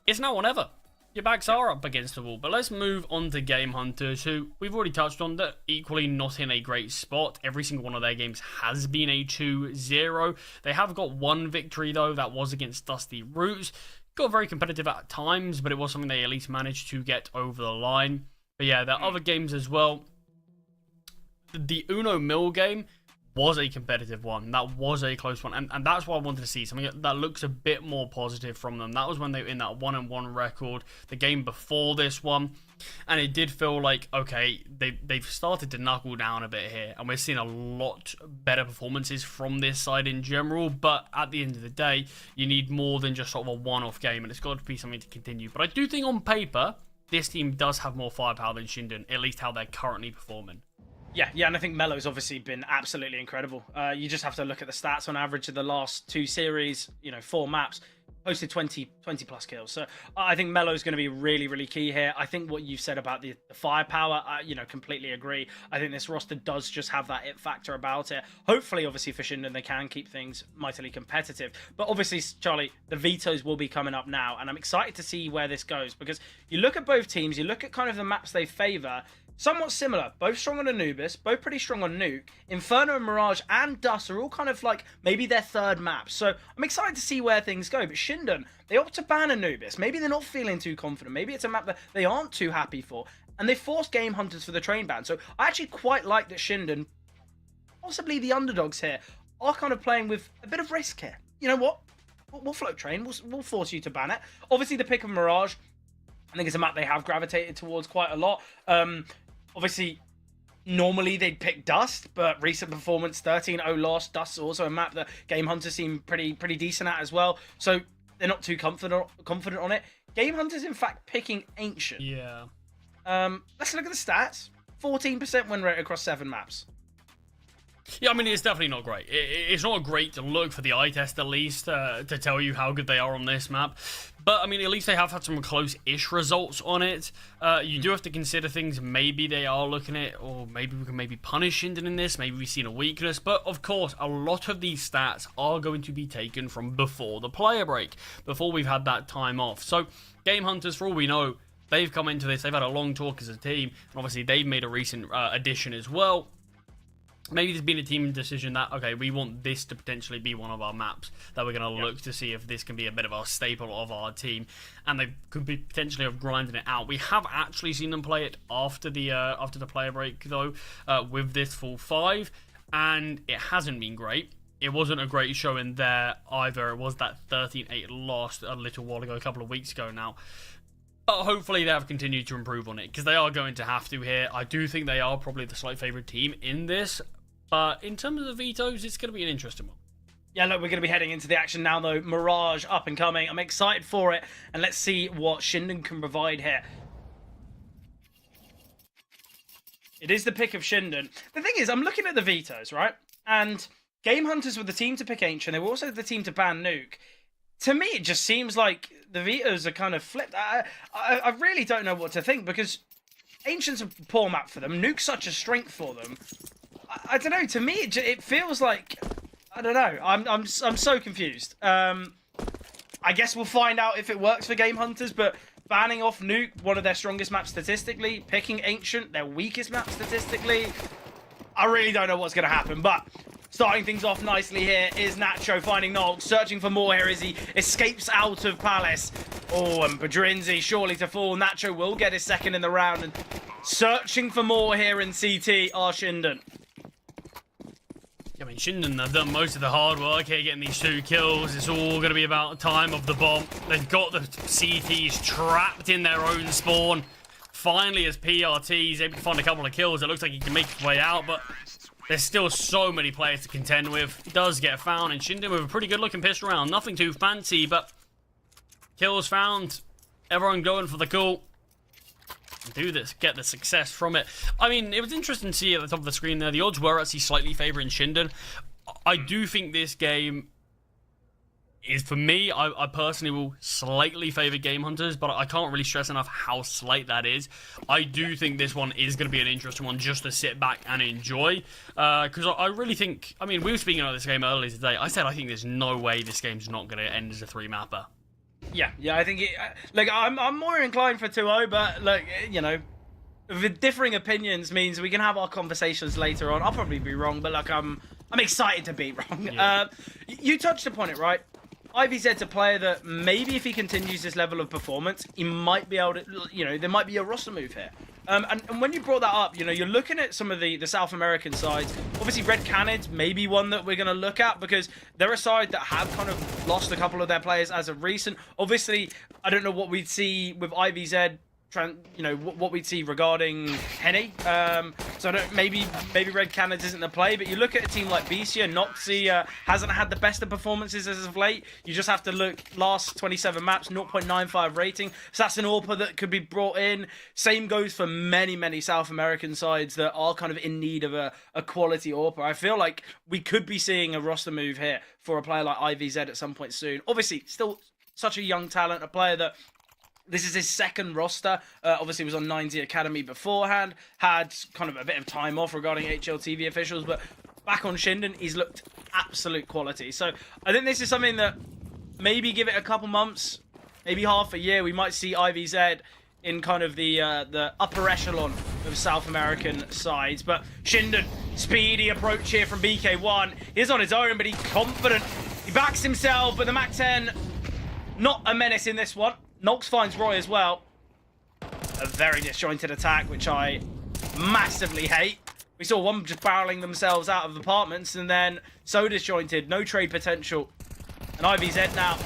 It's now or never. Your backs are up against the wall, but let's move on to Game Hunters, who we've already touched on, that equally not in a great spot. Every single one of their games has been a 2-0. They have got 1 victory, though. That was against Dusty Roots. got very competitive at times, but it was something they at least managed to get over the line. But yeah, there are other games as well. The Uno Mill game was a competitive one. That was a close one. And that's what I wanted to see. Something that looks a bit more positive from them. That was when they were in that 1-1 record, the game before this one. And it did feel like, okay, they've started to knuckle down a bit here. And we're seeing a lot better performances from this side in general. But at the end of the day, you need more than just sort of a one-off game. And it's got to be something to continue. But I do think on paper, this team does have more firepower than Shinden, at least how they're currently performing. Yeah, and I think Melo's obviously been absolutely incredible. You just have to look at the stats on average of the last 2 series, 4 maps, posted 20 plus kills. So I think Melo's going to be really, really key here. I think what you've said about the firepower, completely agree. I think this roster does just have that it factor about it. Hopefully, obviously, for Shinden, they can keep things mightily competitive. But obviously, Charlie, the vetoes will be coming up now, and I'm excited to see where this goes, because you look at both teams, you look at kind of the maps they favor, somewhat similar, both strong on Anubis, both pretty strong on Nuke. Inferno and Mirage and Dust are all kind of like maybe their third map. So I'm excited to see where things go. But Shinden, they opt to ban Anubis. Maybe they're not feeling too confident. Maybe it's a map that they aren't too happy for. And they forced Game Hunters for the train ban. So I actually quite like that Shinden, possibly the underdogs here, are kind of playing with a bit of risk here. You know what? We'll float train. We'll force you to ban it. Obviously, the pick of Mirage, I think it's a map they have gravitated towards quite a lot. Obviously, normally they'd pick Dust, but recent performance, 13-0 loss. Dust's also a map that Game Hunters seem pretty decent at as well. So they're not too confident on it. Game Hunters, in fact, picking Ancient. Yeah. Let's look at the stats. 14% win rate across 7 maps. Yeah, I mean, it's definitely not great. It's not great to look for the eye test, at least, to tell you how good they are on this map. But, I mean, at least they have had some close-ish results on it. You do have to consider things. Maybe they are looking at, or maybe we can punish Shinden in this. Maybe we've seen a weakness. But, of course, a lot of these stats are going to be taken from before the player break, before we've had that time off. So, Game Hunters, for all we know, they've come into this. They've had a long talk as a team. And, obviously, they've made a recent addition as well. Maybe there's been a team decision that, okay, we want this to potentially be one of our maps that we're going to look to see if this can be a bit of a staple of our team. And they could be potentially of grinding it out. We have actually seen them play it after the player break, though, with this full 5. And it hasn't been great. It wasn't a great showing there either. It was that 13-8 loss a little while ago, a couple of weeks ago now. But hopefully they have continued to improve on it, because they are going to have to here. I do think they are probably the slight favourite team in this. But in terms of the vetoes, it's going to be an interesting one. Yeah, look, we're going to be heading into the action now, though. Mirage up and coming. I'm excited for it. And let's see what Shinden can provide here. It is the pick of Shinden. The thing is, I'm looking at the vetoes, right? And Game Hunters were the team to pick Ancient. They were also the team to ban Nuke. To me, it just seems like the vetoes are kind of flipped. I really don't know what to think, because Ancient's a poor map for them. Nuke's such a strength for them. I don't know. To me, it feels like, I don't know. I'm so confused. I guess we'll find out if it works for Game Hunters. But banning off Nuke, one of their strongest maps statistically, picking Ancient, their weakest map statistically, I really don't know what's going to happen. But starting things off nicely here is Nacho finding Nolk, searching for more here as he escapes out of Palace. Oh, and Badrinzi surely to fall. Nacho will get his second in the round, and searching for more here in CT are Shinden. I mean, Shinden have done most of the hard work here, getting these 2 kills. It's all going to be about time of the bomb. They've got the CTs trapped in their own spawn. Finally, as PRT is able to find a couple of kills, it looks like he can make his way out, but there's still so many players to contend with. He does get found, and Shinden with a pretty good-looking pistol round. Nothing too fancy, but kills found. Everyone going for the kill. Do this, get the success from it. I mean, it was interesting to see at the top of the screen there, the odds were actually slightly favouring Shinden. I do think this game is, for me, I personally will slightly favour Game Hunters, but I can't really stress enough how slight that is. I do think this one is going to be an interesting one just to sit back and enjoy, because I really think, I mean, we were speaking about this game earlier today. I said I think there's no way this game's not going to end as a 3-mapper. Yeah, I think it. Like, I'm more inclined for 2-0, but look, with differing opinions means we can have our conversations later on. I'll probably be wrong, but like, I'm excited to be wrong. Yeah. You touched upon it, right? IVZ's a player that maybe if he continues this level of performance, he might be able to, there might be a roster move here. And when you brought that up, you're looking at some of the South American sides. Obviously, Red Canids may be one that we're going to look at because they're a side that have kind of lost a couple of their players as of recent. Obviously, I don't know what we'd see with IVZ, what we'd see regarding Henny. So I don't, maybe Red Canids isn't the play, but you look at a team like Becia, Noxy hasn't had the best of performances as of late. You just have to look last 27 maps, 0.95 rating. So that's an AWPer that could be brought in. Same goes for many South American sides that are kind of in need of a quality AWPer. I feel like we could be seeing a roster move here for a player like IVZ at some point soon. Obviously, still such a young talent, a player that this is his second roster. Obviously, was on 90 Academy beforehand. Had kind of a bit of time off regarding HLTV officials, but back on Shinden, he's looked absolute quality. So I think this is something that maybe give it a couple months, maybe half a year, we might see IVZ in kind of the upper echelon of South American sides. But Shinden, speedy approach here from BK1. He's on his own, but he's confident. He backs himself, but the MAC-10, not a menace in this one. Nox finds Roy as well. A very disjointed attack, which I massively hate. We saw one just barreling themselves out of apartments, and then so disjointed, no trade potential. And IVZ now,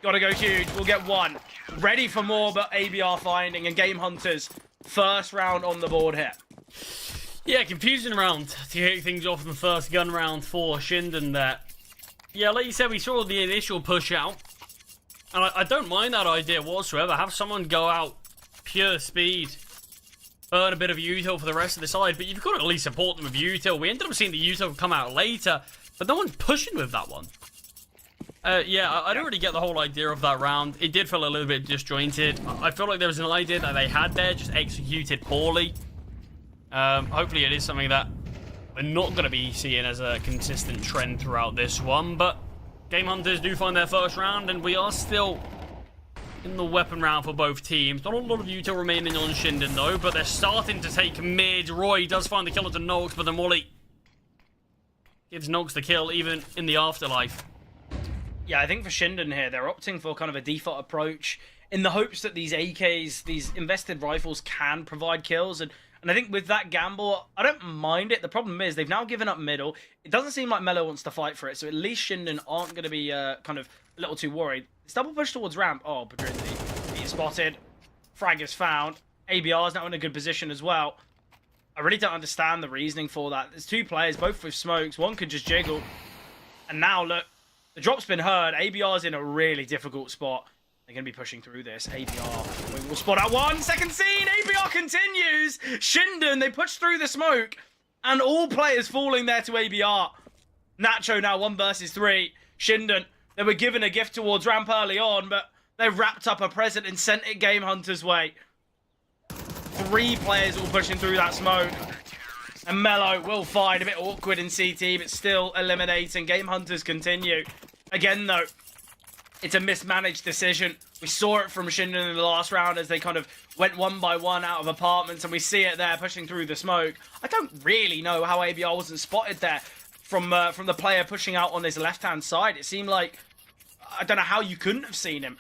gotta go huge. We'll get one. Ready for more, but ABR finding, and Game Hunters, first round on the board here. Yeah, confusing round to kick things off in the first gun round for Shinden there. Yeah, like you said, we saw the initial push out. And I don't mind that idea whatsoever. Have someone go out pure speed, earn a bit of util for the rest of the side, but you've got to at least support them with util. We ended up seeing the util come out later, but no one's pushing with that one. Yeah, I don't really get the whole idea of that round. It did feel a little bit disjointed. I feel like there was an idea that they had there, just executed poorly. Hopefully it is something that we're not going to be seeing as a consistent trend throughout this one, but Game Hunters do find their first round, and we are still in the weapon round for both teams. Not a lot of util remaining on Shinden, though, but they're starting to take mid. Roy does find the kill to Nox, but the Molly gives Nox the kill, even in the afterlife. Yeah, I think for Shinden here, they're opting for kind of a default approach in the hopes that these AKs, these invested rifles, can provide kills. And I think with that gamble, I don't mind it. The problem is they've now given up middle. It doesn't seem like Mello wants to fight for it, so at least Shinden aren't going to be kind of a little too worried. It's double push towards ramp. Oh, Padrinzi being spotted. Frag is found. ABR is now in a good position as well. I really don't understand the reasoning for that. There's two players, both with smokes. One could just jiggle. And now, look, the drop's been heard. ABR's in a really difficult spot. They're going to be pushing through this. ABR, we will spot out one. Second scene, ABR continues. Shinden, they push through the smoke. And all players falling there to ABR. Nacho now 1 versus 3. Shinden, they were given a gift towards ramp early on, but they wrapped up a present and sent it Game Hunter's way. 3 players all pushing through that smoke. And Mello will find a bit awkward in CT, but still eliminating. Game Hunters continue. Again, though, it's a mismanaged decision. We saw it from Shinden in the last round as they kind of went one by one out of apartments, and we see it there pushing through the smoke. I don't really know how ABR wasn't spotted there from the player pushing out on his left-hand side. It seemed like, I don't know how you couldn't have seen him.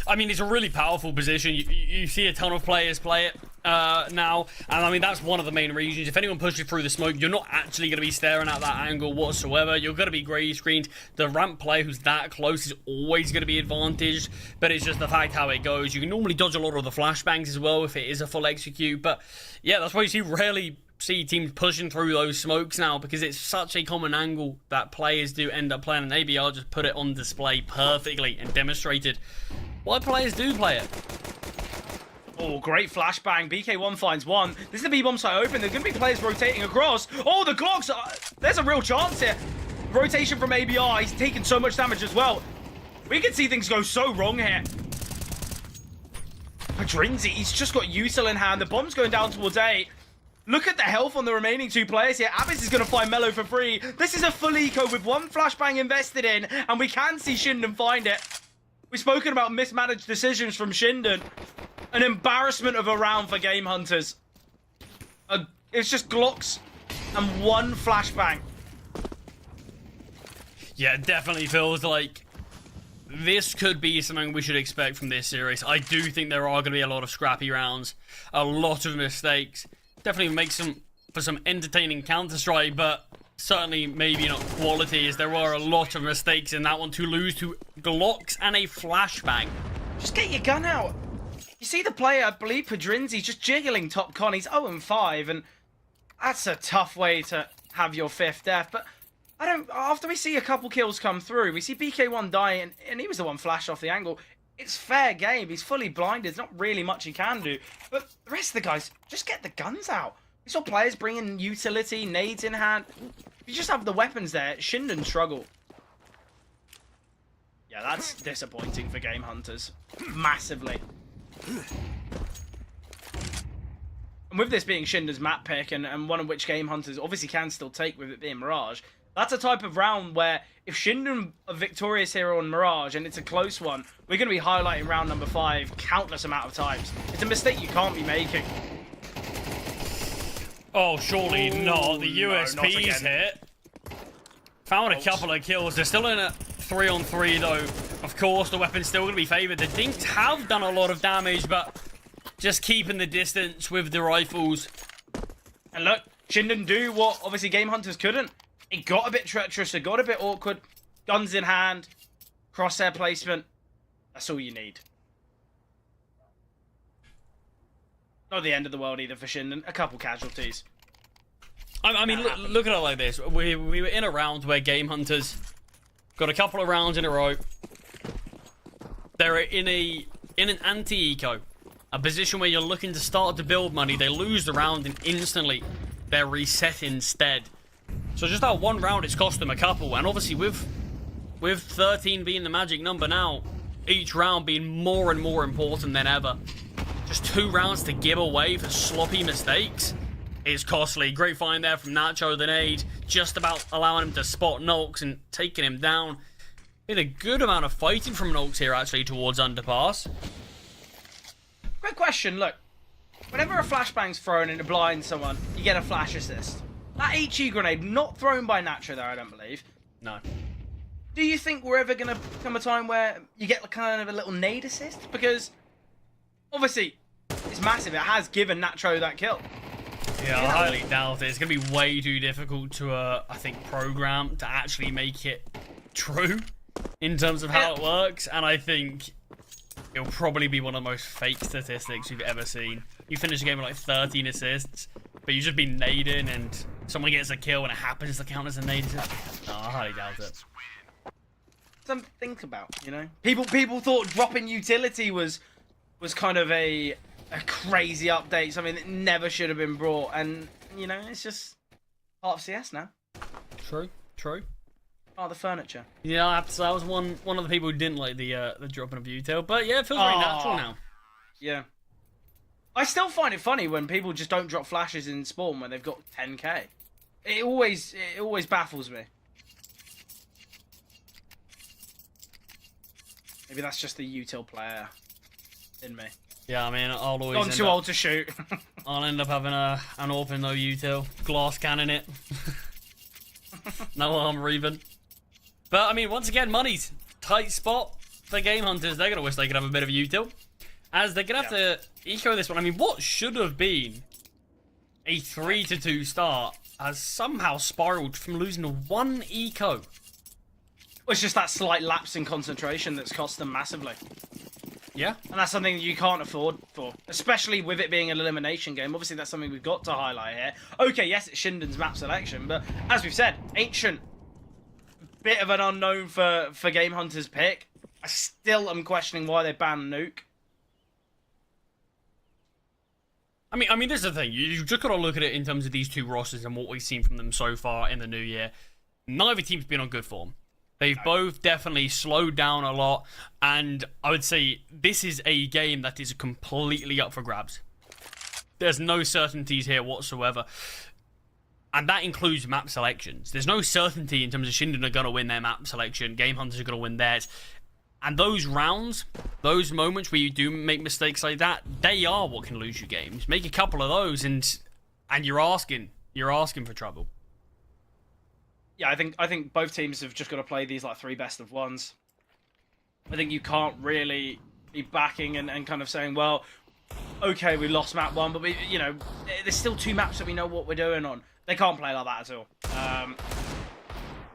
I mean, it's a really powerful position. You see a ton of players play it now, and I mean, that's one of the main reasons. If anyone pushes through the smoke, you're not actually going to be staring at that angle whatsoever. You're going to be grey screened. The ramp player who's that close is always going to be advantaged, but it's just the fact how it goes. You can normally dodge a lot of the flashbangs as well if it is a full execute, but yeah, that's why you rarely see teams pushing through those smokes now, because it's such a common angle that players do end up playing, and ABR just put it on display perfectly and demonstrated why players do play it. Oh, great flashbang. BK1 finds one. This is the B-bomb site open. There's going to be players rotating across. Oh, the Glocks. There's a real chance here. Rotation from ABR. He's taken so much damage as well. We can see things go so wrong here. Padrinzi, he's just got util in hand. The bomb's going down towards A. Look at the health on the remaining 2 players here. Anubis is going to find Mello for free. This is a full eco with 1 flashbang invested in, and we can see Shinden find it. We've spoken about mismanaged decisions from Shinden. An embarrassment of a round for Game Hunters. It's just Glocks and 1 flashbang. Yeah, it definitely feels like this could be something we should expect from this series. I do think there are going to be a lot of scrappy rounds, a lot of mistakes. Definitely make for some entertaining Counter-Strike, but certainly maybe not quality, as there were a lot of mistakes in that one to lose to Glocks and a flashbang. Just get your gun out. You see the player, I believe Padrinzi's just jiggling top con. He's 0-5, and that's a tough way to have your 5th death. But after we see a couple kills come through, we see BK1 die, and he was the one flashed off the angle. It's fair game. He's fully blinded. There's not really much he can do. But the rest of the guys, just get the guns out. We saw players bringing utility, nades in hand. If you just have the weapons there, Shinden struggle. Yeah, that's disappointing for Game Hunters. Massively. And with this being Shinden's map pick, and one of which Game Hunters obviously can still take with it being Mirage, that's a type of round where if Shinden are victorious here on Mirage and it's a close one, we're going to be highlighting round number 5 countless amount of times. It's a mistake you can't be making. Oh, surely not. The USP's not hit. Found a couple of kills. They're still in a 3-on-3 though. Of course, the weapon's still going to be favoured. The Dinks have done a lot of damage, but just keeping the distance with the rifles. And look, Shinden do what obviously Game Hunters couldn't. It got a bit treacherous, it got a bit awkward. Guns in hand, crosshair placement. That's all you need. Not the end of the world either for Shinden. A couple casualties. I mean, look at it like this. We were in a round where Game Hunters got a couple of rounds in a row. They're in an anti-eco. A position where you're looking to start to build money. They lose the round and instantly they're reset instead. So just that one round, it's cost them a couple. And obviously with 13 being the magic number now, each round being more and more important than ever. Just 2 rounds to give away for sloppy mistakes is costly. Great find there from Nacho, the nade. Just about allowing him to spot Nulks and taking him down. Did a good amount of fighting from Nulks here actually towards underpass. Quick question, look. Whenever a flashbang's thrown and it blinds someone, you get a flash assist. That HE grenade, not thrown by Nacho there, I don't believe. No. Do you think we're ever going to come a time where you get kind of a little nade assist? Because, obviously, it's massive. It has given Nacho that kill. Yeah, I highly doubt it. It's going to be way too difficult to, I think, program to actually make it true in terms of how it works. And I think it'll probably be one of the most fake statistics you've ever seen. You finish a game with like 13 assists, but you've just been nading and someone gets a kill and it happens to count as a nade assist. No, I highly doubt it. Something to think about, you know? People thought dropping utility was kind of a crazy update, something that never should have been brought, and you know, it's just part of CS now. True. Part of the furniture. Yeah, I was one of the people who didn't like the dropping of util, but yeah, it feels very natural now. Yeah. I still find it funny when people just don't drop flashes in spawn when they've got 10k. It always baffles me. Maybe that's just the util player in me. Yeah, I mean, I'll always. I'm too old to shoot. I'll end up having an open no util, glass cannon it. No armor even. But I mean, once again, money's tight spot for Game Hunters. They're gonna wish they could have a bit of util, as they're gonna have to eco this one. I mean, what should have been a 3-2 start has somehow spiraled from losing to 1 eco. It's just that slight lapse in concentration that's cost them massively. Yeah. And that's something that you can't afford for, especially with it being an elimination game. Obviously, that's something we've got to highlight here. Okay, yes, it's Shinden's map selection, but as we've said, Ancient, bit of an unknown for Game Hunter's pick. I still am questioning why they banned Nuke. I mean, this is the thing. You've just got to look at it in terms of these two rosters and what we've seen from them so far in the new year. Neither team's been on good form. They've both definitely slowed down a lot, and I would say this is a game that is completely up for grabs. There's no certainties here whatsoever, and that includes map selections. There's no certainty in terms of Shinden are going to win their map selection, Game Hunters are going to win theirs, and those rounds, those moments where you do make mistakes like that, they are what can lose you games. Make a couple of those, and you're asking for trouble. Yeah, I think both teams have just got to play these like 3 best of ones. I think you can't really be backing and kind of saying, well, okay, we lost map 1, but there's still 2 maps that we know what we're doing on. They can't play like that at all.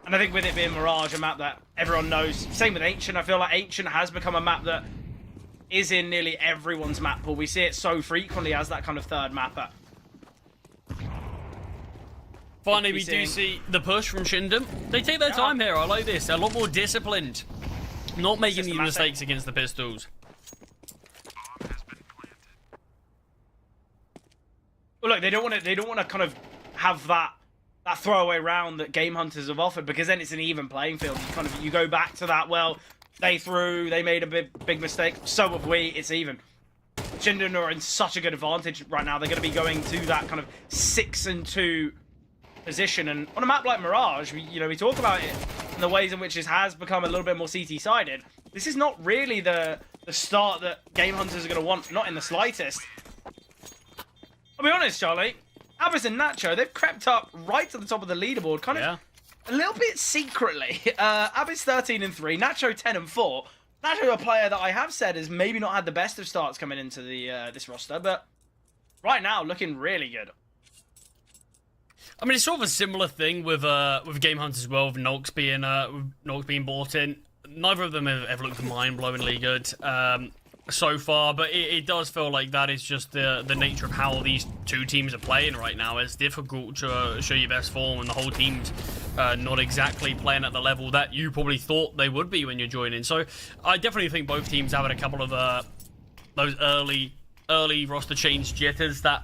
And I think with it being Mirage, a map that everyone knows, same with Ancient, I feel like Ancient has become a map that is in nearly everyone's map pool. We see it so frequently as that kind of third mapper. Finally, we do see the push from Shinden. They take their time here. I like this. They're a lot more disciplined. Not making these mistakes against the pistols. Well, look, they don't want to kind of have that throwaway round that Game Hunters have offered, because then it's an even playing field. You go back to that. Well, they made a big mistake. So have we. It's even. Shinden are in such a good advantage right now. They're going to be going to that kind of 6-2 position, and on a map like Mirage, we talk about it and the ways in which it has become a little bit more CT sided. This is not really the start that Game Hunters are going to want, not in the slightest. I'll be honest, Charlie. Anubis and Nacho, they've crept up right to the top of the leaderboard, kind of a little bit secretly. Anubis 13-3, Nacho 10-4. Nacho, a player that I have said has maybe not had the best of starts coming into the this roster, but right now looking really good. I mean, it's sort of a similar thing with Game Hunters as well, with Nox being bought in. Neither of them have looked mind-blowingly good so far, but it does feel like that is just the nature of how these two teams are playing right now. It's difficult to show your best form, and the whole team's not exactly playing at the level that you probably thought they would be when you're joining. So I definitely think both teams have had a couple of those early roster change jitters that,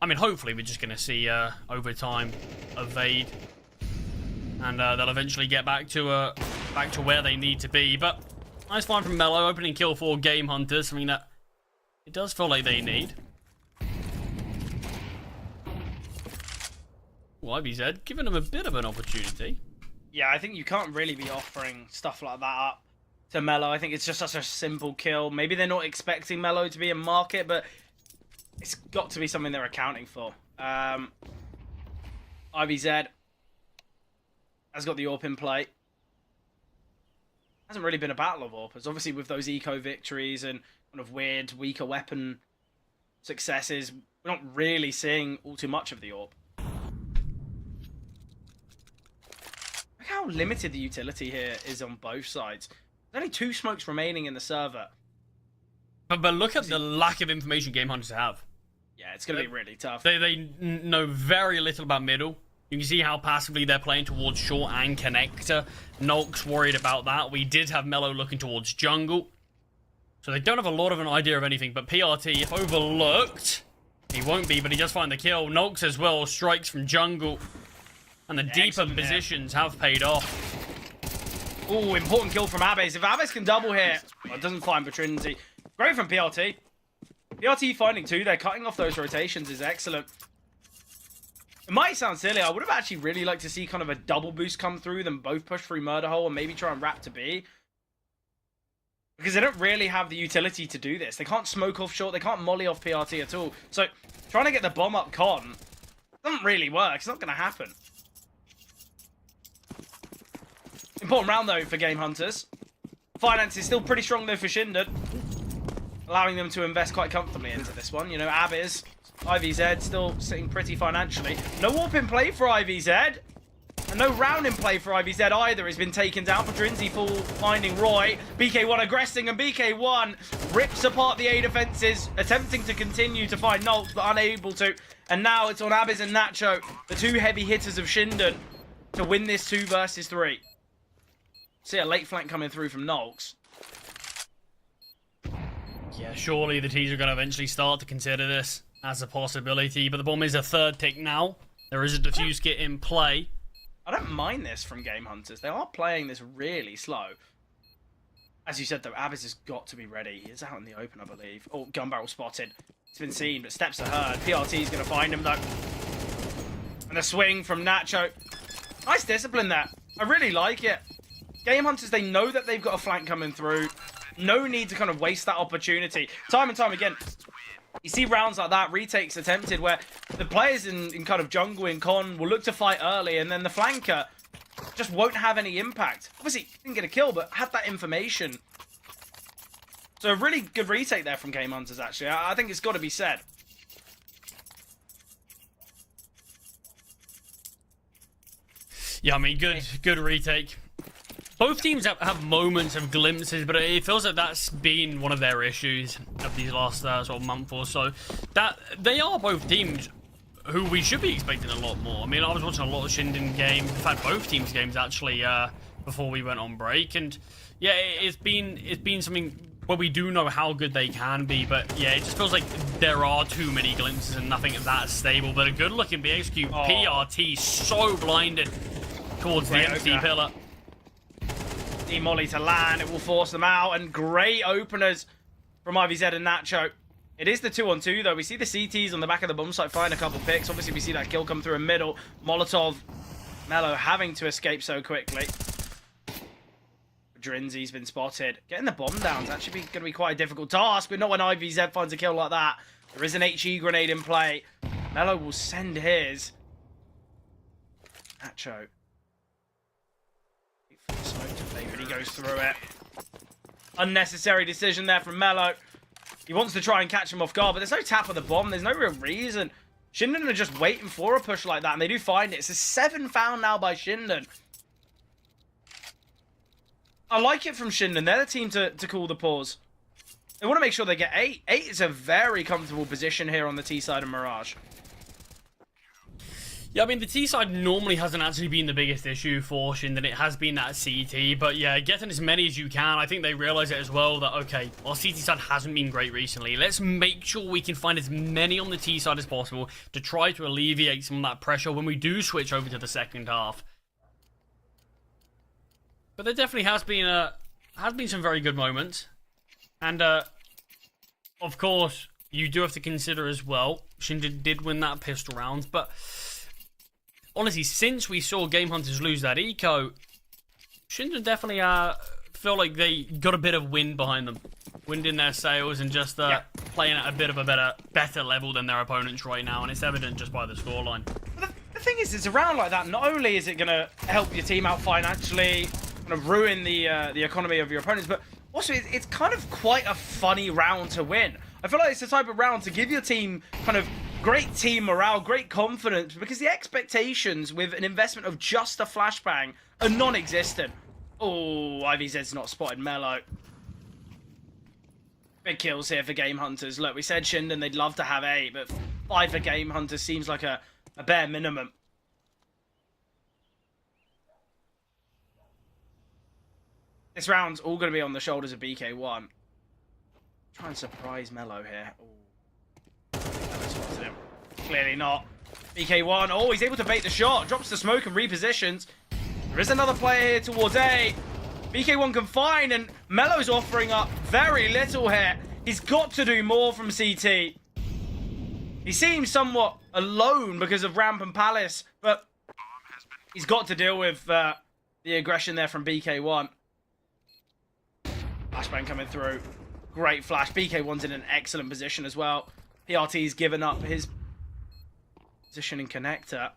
I mean, hopefully we're just going to see over time evade, and they'll eventually get back to where they need to be. But nice find from Mello, opening kill for Game Hunters, something that it does feel like they need. Well, IBZ giving them a bit of an opportunity. Yeah, I think you can't really be offering stuff like that up to Mello. I think it's just such a simple kill. Maybe they're not expecting Mello to be in market, but it's got to be something they're accounting for. IBZ has got the AWP in play. Hasn't really been a battle of AWPers. Obviously, with those eco victories and kind of weird, weaker weapon successes, we're not really seeing all too much of the AWP. Look how limited the utility here is on both sides. There's only 2 smokes remaining in the server. But look at the lack of information Game Hunters have. Yeah, it's going to be really tough. They know very little about middle. You can see how passively they're playing towards short and connector. Nox worried about that. We did have Mello looking towards jungle. So they don't have a lot of an idea of anything. But PRT, if overlooked, he won't be, but he does find the kill. Nox as well strikes from jungle. And the deeper positions have paid off. Oh, important kill from Anubis. If Anubis can double here, well, it doesn't find Trinity. Great from PRT. PRT finding 2 there, cutting off those rotations is excellent. It might sound silly. I would have actually really liked to see kind of a double boost come through, them both push through Murder Hole and maybe try and wrap to B. Because they don't really have the utility to do this. They can't smoke off short. They can't molly off PRT at all. So trying to get the bomb up con doesn't really work. It's not going to happen. Important round, though, for Game Hunters. Finance is still pretty strong, though, for Shinden, allowing them to invest quite comfortably into this one. You know, Anubis, IVZ still sitting pretty financially. No AWP in play for IVZ. And no round in play for IVZ either. Has been taken down for Trinzy, full finding Roy. BK1 aggressing, and BK1 rips apart the A defenses, attempting to continue to find Nults, but unable to. And now it's on Anubis and Nacho, the 2 heavy hitters of Shinden, to win this 2 versus 3. See a late flank coming through from Nults. Yeah, surely the teams are going to eventually start to consider this as a possibility, but the bomb is a 3rd tick now. There is a defuse kit in play. I don't mind this from Game Hunters. They are playing this really slow. As you said, though, Anubis has got to be ready. He is out in the open, I believe. Oh, gun barrel spotted. It's been seen, but steps are heard. PRT is going to find him, though. And the swing from Nacho. Nice discipline there. I really like it. Game Hunters, they know that they've got a flank coming through. No need to kind of waste that opportunity. Time and time again, you see rounds like that, retakes attempted, where the players in kind of jungle and con will look to fight early, and then the flanker just won't have any impact. Obviously, didn't get a kill, but had that information So a really good retake there from Game Hunters, actually. I think it's got to be said. Yeah, I mean, good retake. Both teams have moments of glimpses, but it feels like that's been one of their issues of these last sort of month or so. That they are both teams who we should be expecting a lot more. I mean, I was watching a lot of Shinden games. In fact, both teams' games actually before we went on break, and yeah, it's been something where we do know how good they can be, but yeah, it just feels like there are too many glimpses and nothing that stable. But a good-looking BXQ PRT so blinded towards the empty pillar. Molly to land, it will force them out, and great openers from IVZ and Nacho. It is the 2-on-2 though. We see the CTs on the back of the bomb site find a couple picks. Obviously we see that kill come through a middle. Molotov, Mellow having to escape so quickly. Drinzy's been spotted. Getting the bomb down is actually going to be quite a difficult task, but not when IVZ finds a kill like that. There is an HE grenade in play. Mellow will send his. Nacho. Smoke to play, but he goes through it. Unnecessary decision there from Mellow. He wants to try and catch him off guard, but there's no tap of the bomb. There's no real reason. Shinden are just waiting for a push like that, and they do find it. It's a 7 found now by Shinden. I like it from Shinden. They're the team to call the pause. They want to make sure they get 8. 8 is a very comfortable position here on the T side of Mirage. Yeah, I mean, the T side normally hasn't actually been the biggest issue for Shinden. It has been that CT, but yeah, getting as many as you can. I think they realize it as well that, okay, well, CT side hasn't been great recently. Let's make sure we can find as many on the T side as possible to try to alleviate some of that pressure when we do switch over to the second half. But there definitely has been some very good moments. And, of course, you do have to consider as well, Shinden did win that pistol round, but honestly, since we saw Game Hunters lose that eco, Shinden definitely feel like they got a bit of wind behind them. Wind in their sails and just playing at a bit of a better level than their opponents right now, and it's evident just by the scoreline. The thing is, it's a round like that. Not only is it going to help your team out financially, kind of ruin the economy of your opponents, but also it's kind of quite a funny round to win. I feel like it's the type of round to give your team kind of great team morale, great confidence, because the expectations with an investment of just a flashbang are non-existent. Oh, IVZ's not spotted Mellow. Big kills here for Game Hunters. Look, we said Shinden, they'd love to have 8, but 5 for Game Hunters seems like a bare minimum. This round's all going to be on the shoulders of BK1. Try and surprise Mellow here. Ooh. Mellow spotted him. Clearly not. BK1, oh, he's able to bait the shot. Drops the smoke and repositions. There is another player here towards A. BK1 can find, and Mellow's offering up very little here. He's got to do more from CT. He seems somewhat alone because of Ramp and Palace, but he's got to deal with the aggression there from BK1. Flashbang coming through. Great flash. BK1's in an excellent position as well. PRT's given up his position in connector.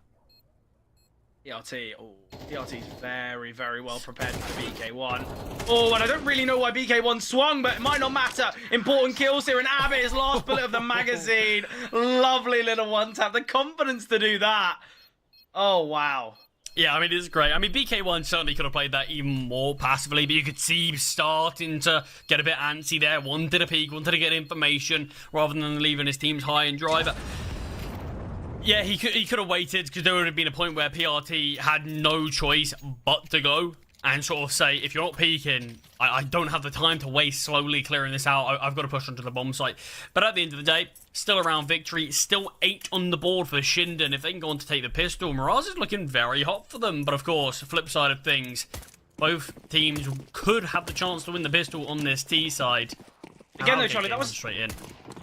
PRT, oh, PRT's very, very well prepared for BK1. Oh, and I don't really know why BK1 swung, but it might not matter. Important kills here, and Anubis, last bullet of the magazine. Lovely little one tap. The confidence to do that. Oh, wow. Yeah, I mean, it's great. I mean, BK1 certainly could have played that even more passively, but you could see him starting to get a bit antsy there. Wanted a peek, wanted to get information, rather than leaving his teams high and dry. But yeah, he could have waited, because there would have been a point where PRT had no choice but to go and sort of say, if you're not peeking, I don't have the time to waste slowly clearing this out. I've got to push onto the bomb site. But at the end of the day, still around victory. Still 8 on the board for Shinden. If they can go on to take the pistol, Mirage is looking very hot for them. But of course, flip side of things, both teams could have the chance to win the pistol on this T side. Again, though, Charlie, that was straight in.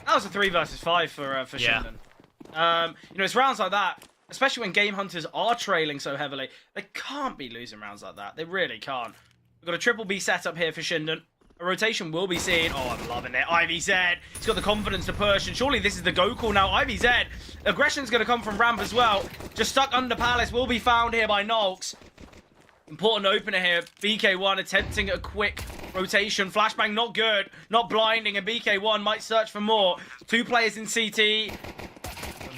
That was a 3 versus 5 for Shinden. You know, it's rounds like that, especially when Game Hunters are trailing so heavily. They can't be losing rounds like that. They really can't. We've got a triple B setup here for Shinden. A rotation will be seen. Oh, I'm loving it. IVZ, he's got the confidence to push, and surely this is the go call now. IVZ, aggression's going to come from Ramp as well. Just stuck under Palace, will be found here by Nolks. Important opener here. BK1 attempting a quick Rotation, flashbang, not good. Not blinding, and BK1 might search for more. 2 players in CT.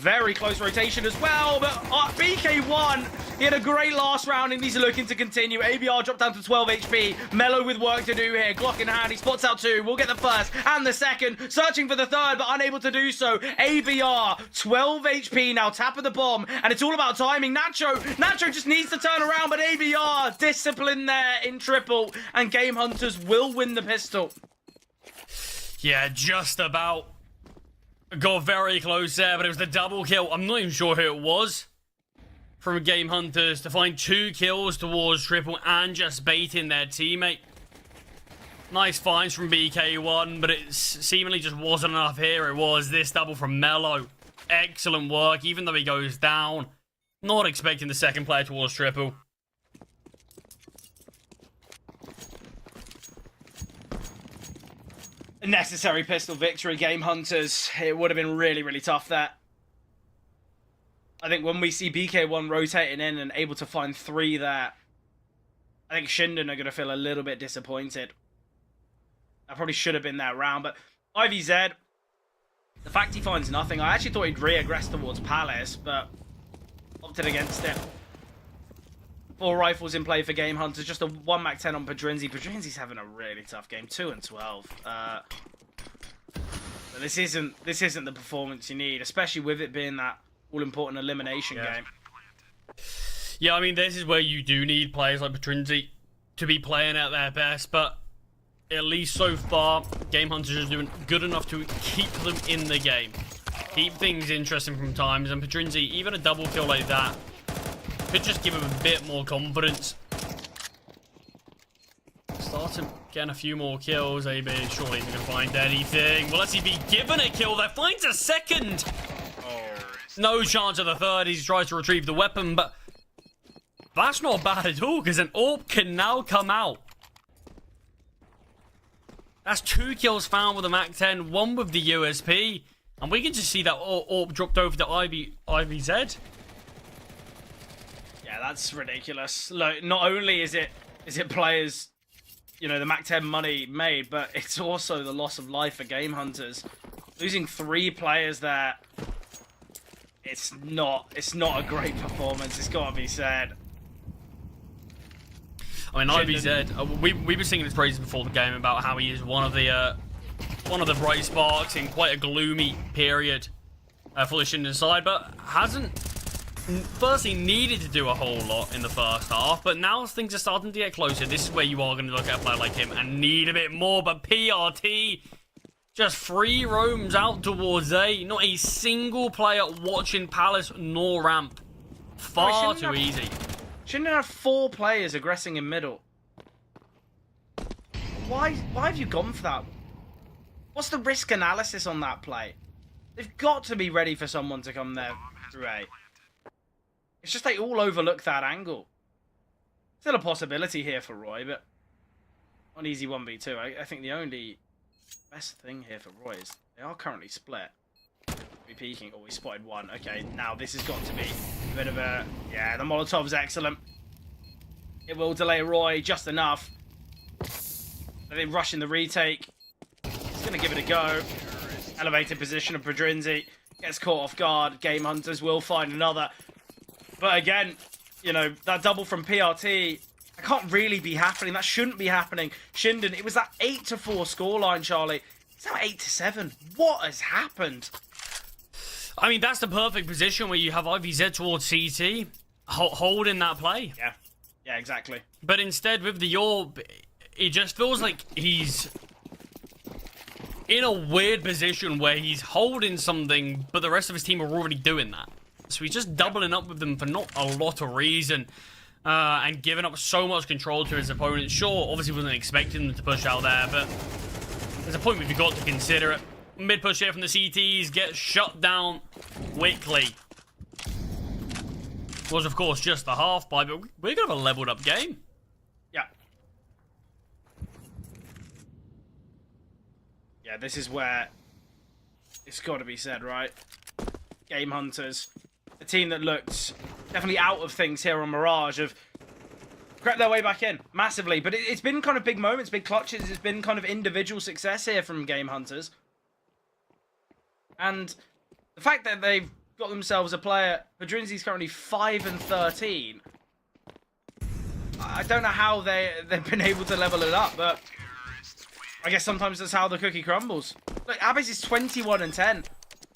Very close rotation as well, but BK1, he had a great last round and he's looking to continue. ABR dropped down to 12 HP. Mellow with work to do here. Glock in hand, he spots out 2. We'll get the first and the second. Searching for the third, but unable to do so. ABR, 12 HP now, tap of the bomb, and it's all about timing. Nacho just needs to turn around, but ABR, discipline there in triple, and Game Hunters will win the pistol. Yeah, just about. Got very close there, but it was the double kill. I'm not even sure who it was from Game Hunters to find 2 kills towards triple and just baiting their teammate. Nice finds from BK1, but it seemingly just wasn't enough here. It was this double from Mellow. Excellent work, even though he goes down. Not expecting the second player towards triple. Necessary pistol victory, Game Hunters. It would have been really, really tough there. I think when we see BK1 rotating in and able to find 3 there, I think Shinden are going to feel a little bit disappointed. That probably should have been that round, but IVZ, the fact he finds nothing, I actually thought he'd re-aggress towards Palace, but opted against it. 4 rifles in play for Game Hunters, just a 1 Mac 10 on Padrinzi. Padrinzi's having a really tough game, 2 and 12. But this isn't the performance you need, especially with it being that all-important elimination game. Yeah, I mean, this is where you do need players like Padrinzi to be playing at their best, but at least so far, Game Hunters are doing good enough to keep them in the game. Keep things interesting from times, and Padrinzi, even a double kill like that, could just give him a bit more confidence. Start him getting a few more kills. AB, surely he's going to find anything. Well, let's see if he given a kill there. Finds a second. Oh. No chance of the third. He tries to retrieve the weapon, but that's not bad at all, because an AWP can now come out. That's 2 kills found with a Mac 10, 1 with the USP. And we can just see that AWP dropped over to IVZ. Yeah, that's ridiculous. Look, not only is it players, you know, the Mac 10 money made, but it's also the loss of life for Game Hunters. Losing 3 players there, it's not a great performance. It's got to be said. I mean, IVZ, we were singing his praises before the game about how he is one of the bright sparks in quite a gloomy period for the Shinden side, but hasn't firstly needed to do a whole lot in the first half, but now things are starting to get closer. This is where you are going to look at a player like him and need a bit more, but PRT just free roams out towards A. Not a single player watching Palace nor ramp. Far too easy. Shouldn't have 4 players aggressing in middle. Why have you gone for that? What's the risk analysis on that play? They've got to be ready for someone to come there through A. It's just they all overlook that angle. Still a possibility here for Roy, but not an easy 1v2. I think the only best thing here for Roy is they are currently split. Be peeking. Oh, we spotted 1. Okay, now this has got to be a bit of a... Yeah, the Molotov's excellent. It will delay Roy just enough. They rush in the retake. He's going to give it a go. Elevated position of Padrinzi. Gets caught off guard. Game Hunters will find another. But again, you know, that double from PRT, that can't really be happening. That shouldn't be happening. Shinden, it was that 8-4 scoreline, Charlie. It's now 8-7. What has happened? I mean, that's the perfect position where you have IVZ towards CT, holding that play. Yeah, exactly. But instead, with the AWP, it just feels like he's in a weird position where he's holding something, but the rest of his team are already doing that. So he's just doubling up with them for not a lot of reason, and giving up so much control to his opponent. Sure, obviously wasn't expecting them to push out there, but there's a point where you've got to consider it. Mid push here from the CTs gets shut down quickly. Was, of course, just the half buy, but we're going to have a leveled up game. Yeah. Yeah, this is where it's got to be said, right? Game Hunters. A team that looked definitely out of things here on Mirage, have crept their way back in massively. But it's been kind of big moments, big clutches. It's been kind of individual success here from Game Hunters. And the fact that they've got themselves a player, Padrinzi's currently 5 and 13. I don't know how they've been able to level it up, but I guess sometimes that's how the cookie crumbles. Look, Anubis is 21 and 10.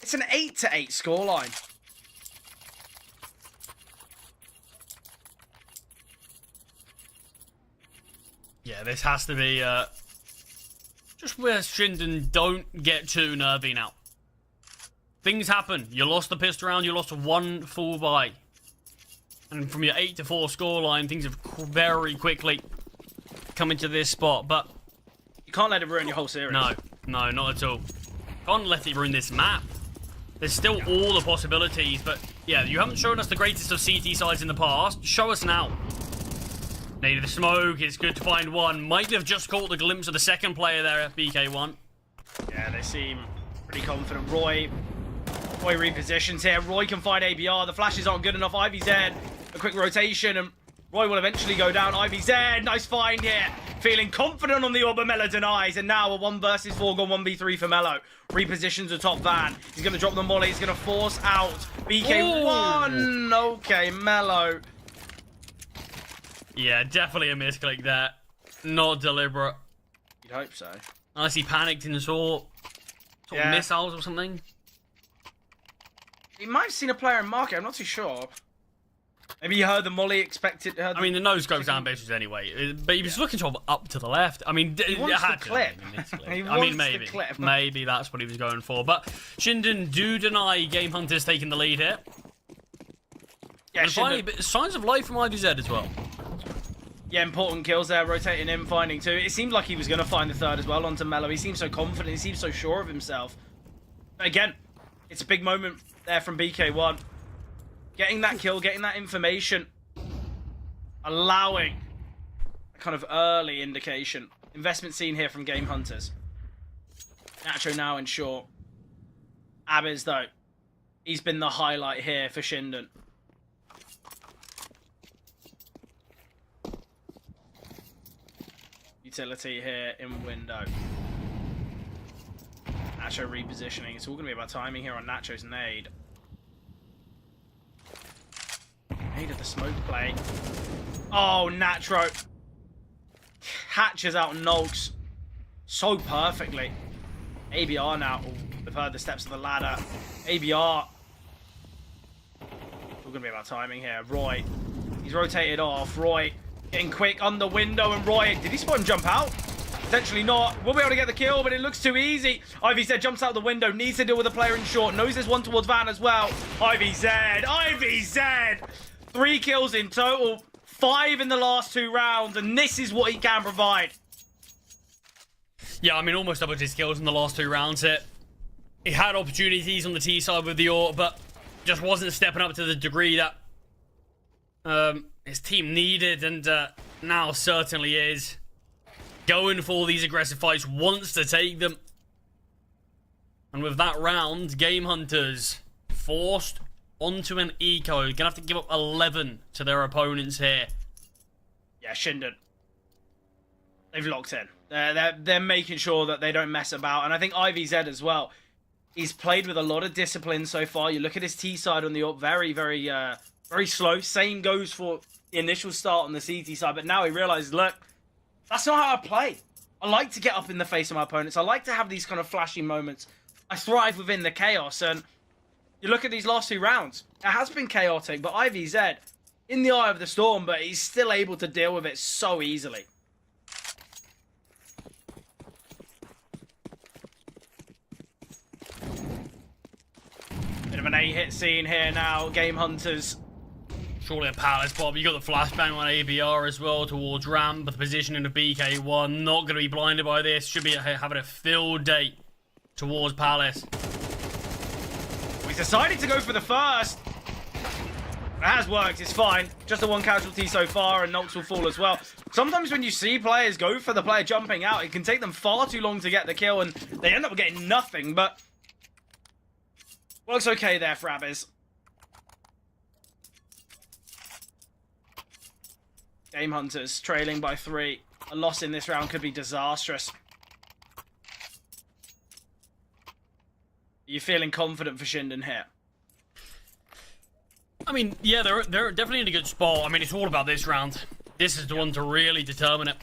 It's an 8-8 scoreline. Yeah, this has to be just where Shinden don't get too nervy now. Things happen. You lost the pissed round, you lost 1 full buy. And from your 8-4 scoreline, things have very quickly come into this spot, but You can't let it ruin your whole series. no, not at all. Can't let it ruin this map. There's still all the possibilities, but yeah, you haven't shown us the greatest of CT sides in the past. Show us now. Needed the smoke, it's good to find one. Might have just caught the glimpse of the second player there at BK1. Yeah, they seem pretty confident. Roy repositions here. Roy can find ABR. The flashes aren't good enough. IvyZ, a quick rotation, and Roy will eventually go down. IvyZ, nice find here. Feeling confident on the orb, but Mello denies. And now a 1 versus 4 gone 1v3 for Mello. Repositions the top van. He's going to drop the molly. He's going to force out BK1. Okay, Mello. Yeah, definitely a misclick there. Not deliberate. You'd hope so. Unless he panicked and saw sort of missiles or something. He might have seen a player in market. I'm not too sure. Maybe he heard the molly, expected. I mean, the no scope's ambitious anyway, but he was looking sort of up to the left. I mean, he wants the clip. Maybe that's what he was going for. But Shinden do deny Game Hunters taking the lead here. Yeah, and finally, signs of life from IvyZ as well. Yeah, important kills there, rotating in, finding 2. It seemed like he was going to find the 3rd as well onto Mello. He seems so confident, he seems so sure of himself. But again, it's a big moment there from BK1. Getting that kill, getting that information, allowing a kind of early indication. Investment seen here from Game Hunters. Nacho now in short. Anubis, though, he's been the highlight here for Shinden. Utility here in window. Nacho repositioning. It's all going to be about timing here on Nacho's nade. Nade of the smoke play. Oh, Natro. Hatches out Nulks so perfectly. ABR now. Oh, we've heard the steps of the ladder. ABR. It's all going to be about timing here. Roy. He's rotated off. Roy getting quick on the window, and Roy, did he spot him jump out? Potentially not. We'll be able to get the kill, but it looks too easy. IvyZ jumps out the window, needs to deal with the player in short, knows there's one towards Van as well. IvyZ! 3 kills in total, 5 in the last 2 rounds, and this is what he can provide. Yeah, I mean, almost doubled his kills in the last 2 rounds here. He had opportunities on the T side with the AWP, but just wasn't stepping up to the degree that his team needed, and now certainly is. Going for these aggressive fights, wants to take them. And with that round, Game Hunters forced onto an eco. Gonna have to give up 11 to their opponents here. Yeah, Shinden. They've locked in. They're making sure that they don't mess about. And I think IvyZ as well. He's played with a lot of discipline so far. You look at his T side on the AWP, very, very slow. Same goes for the initial start on the CT side. But now he realizes, look, that's not how I play. I like to get up in the face of my opponents. I like to have these kind of flashy moments. I thrive within the chaos. And you look at these last 2 rounds. It has been chaotic, but IvyZ in the eye of the storm, but he's still able to deal with it so easily. Bit of an 8-hit scene here now. Game Hunters. Surely a Palace, Bob. You got the flashbang on ABR as well towards Ram, but the positioning of BK1 not going to be blinded by this. Should be having a field day towards Palace. He's decided to go for the first. It has worked. It's fine. Just a 1 casualty so far, and Nox will fall as well. Sometimes when you see players go for the player jumping out, it can take them far too long to get the kill, and they end up getting nothing, but works okay there for Anubis. Game Hunters trailing by 3. A loss in this round could be disastrous. Are you feeling confident for Shinden here? I mean, yeah, they're definitely in a good spot. I mean, it's all about this round. This is the one to really determine it.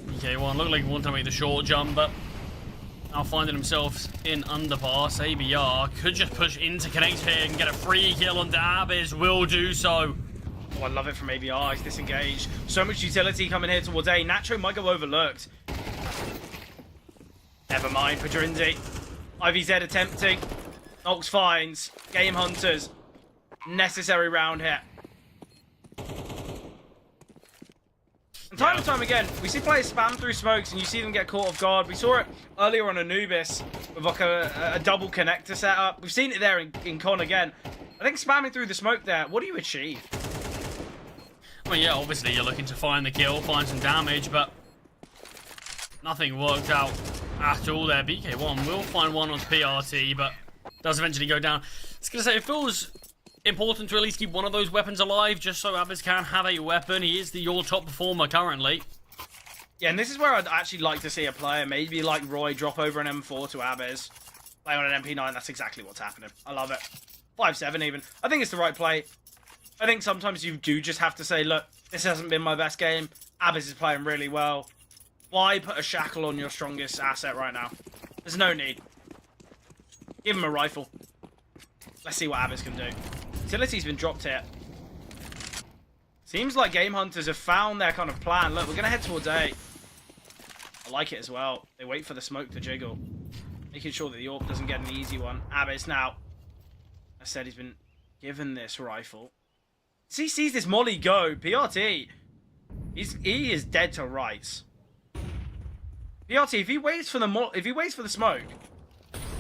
BK1 looked like he wanted to make the short jump, but now finding themselves in underpass. ABR could just push into connect here and get a free kill on Anubis. Will do so. Oh, I love it from ABR. He's disengaged. So much utility coming here towards A. Nacho might go overlooked. Never mind for Drinzy. IVZ attempting. Nox finds. Game Hunters. Necessary round here. And time and time again, we see players spam through smokes and you see them get caught off guard. We saw it earlier on Anubis with like a double connector setup. We've seen it there in Con again. I think spamming through the smoke there, what do you achieve? Well, yeah, obviously you're looking to find the kill, find some damage, but nothing worked out at all there. BK1 will find one on PRT, but does eventually go down. I was going to say, it feels important to at least keep one of those weapons alive, just so Anubis can have a weapon. He is your top performer currently. Yeah, and this is where I'd actually like to see a player, maybe like Roy, drop over an M4 to Anubis, play on an MP9. That's exactly what's happening. I love it. 5-7 even. I think it's the right play. I think sometimes you do just have to say, look, this hasn't been my best game. Anubis is playing really well. Why put a shackle on your strongest asset right now? There's no need. Give him a rifle. Let's see what Anubis can do. Utility's been dropped here. Seems like Game Hunters have found their kind of plan. Look, we're going to head towards A. I like it as well. They wait for the smoke to jiggle. Making sure that the AWP doesn't get an easy one. Anubis now. I said he's been given this rifle. He sees this molly go. PRT. He is dead to rights. PRT, if he waits for the smoke,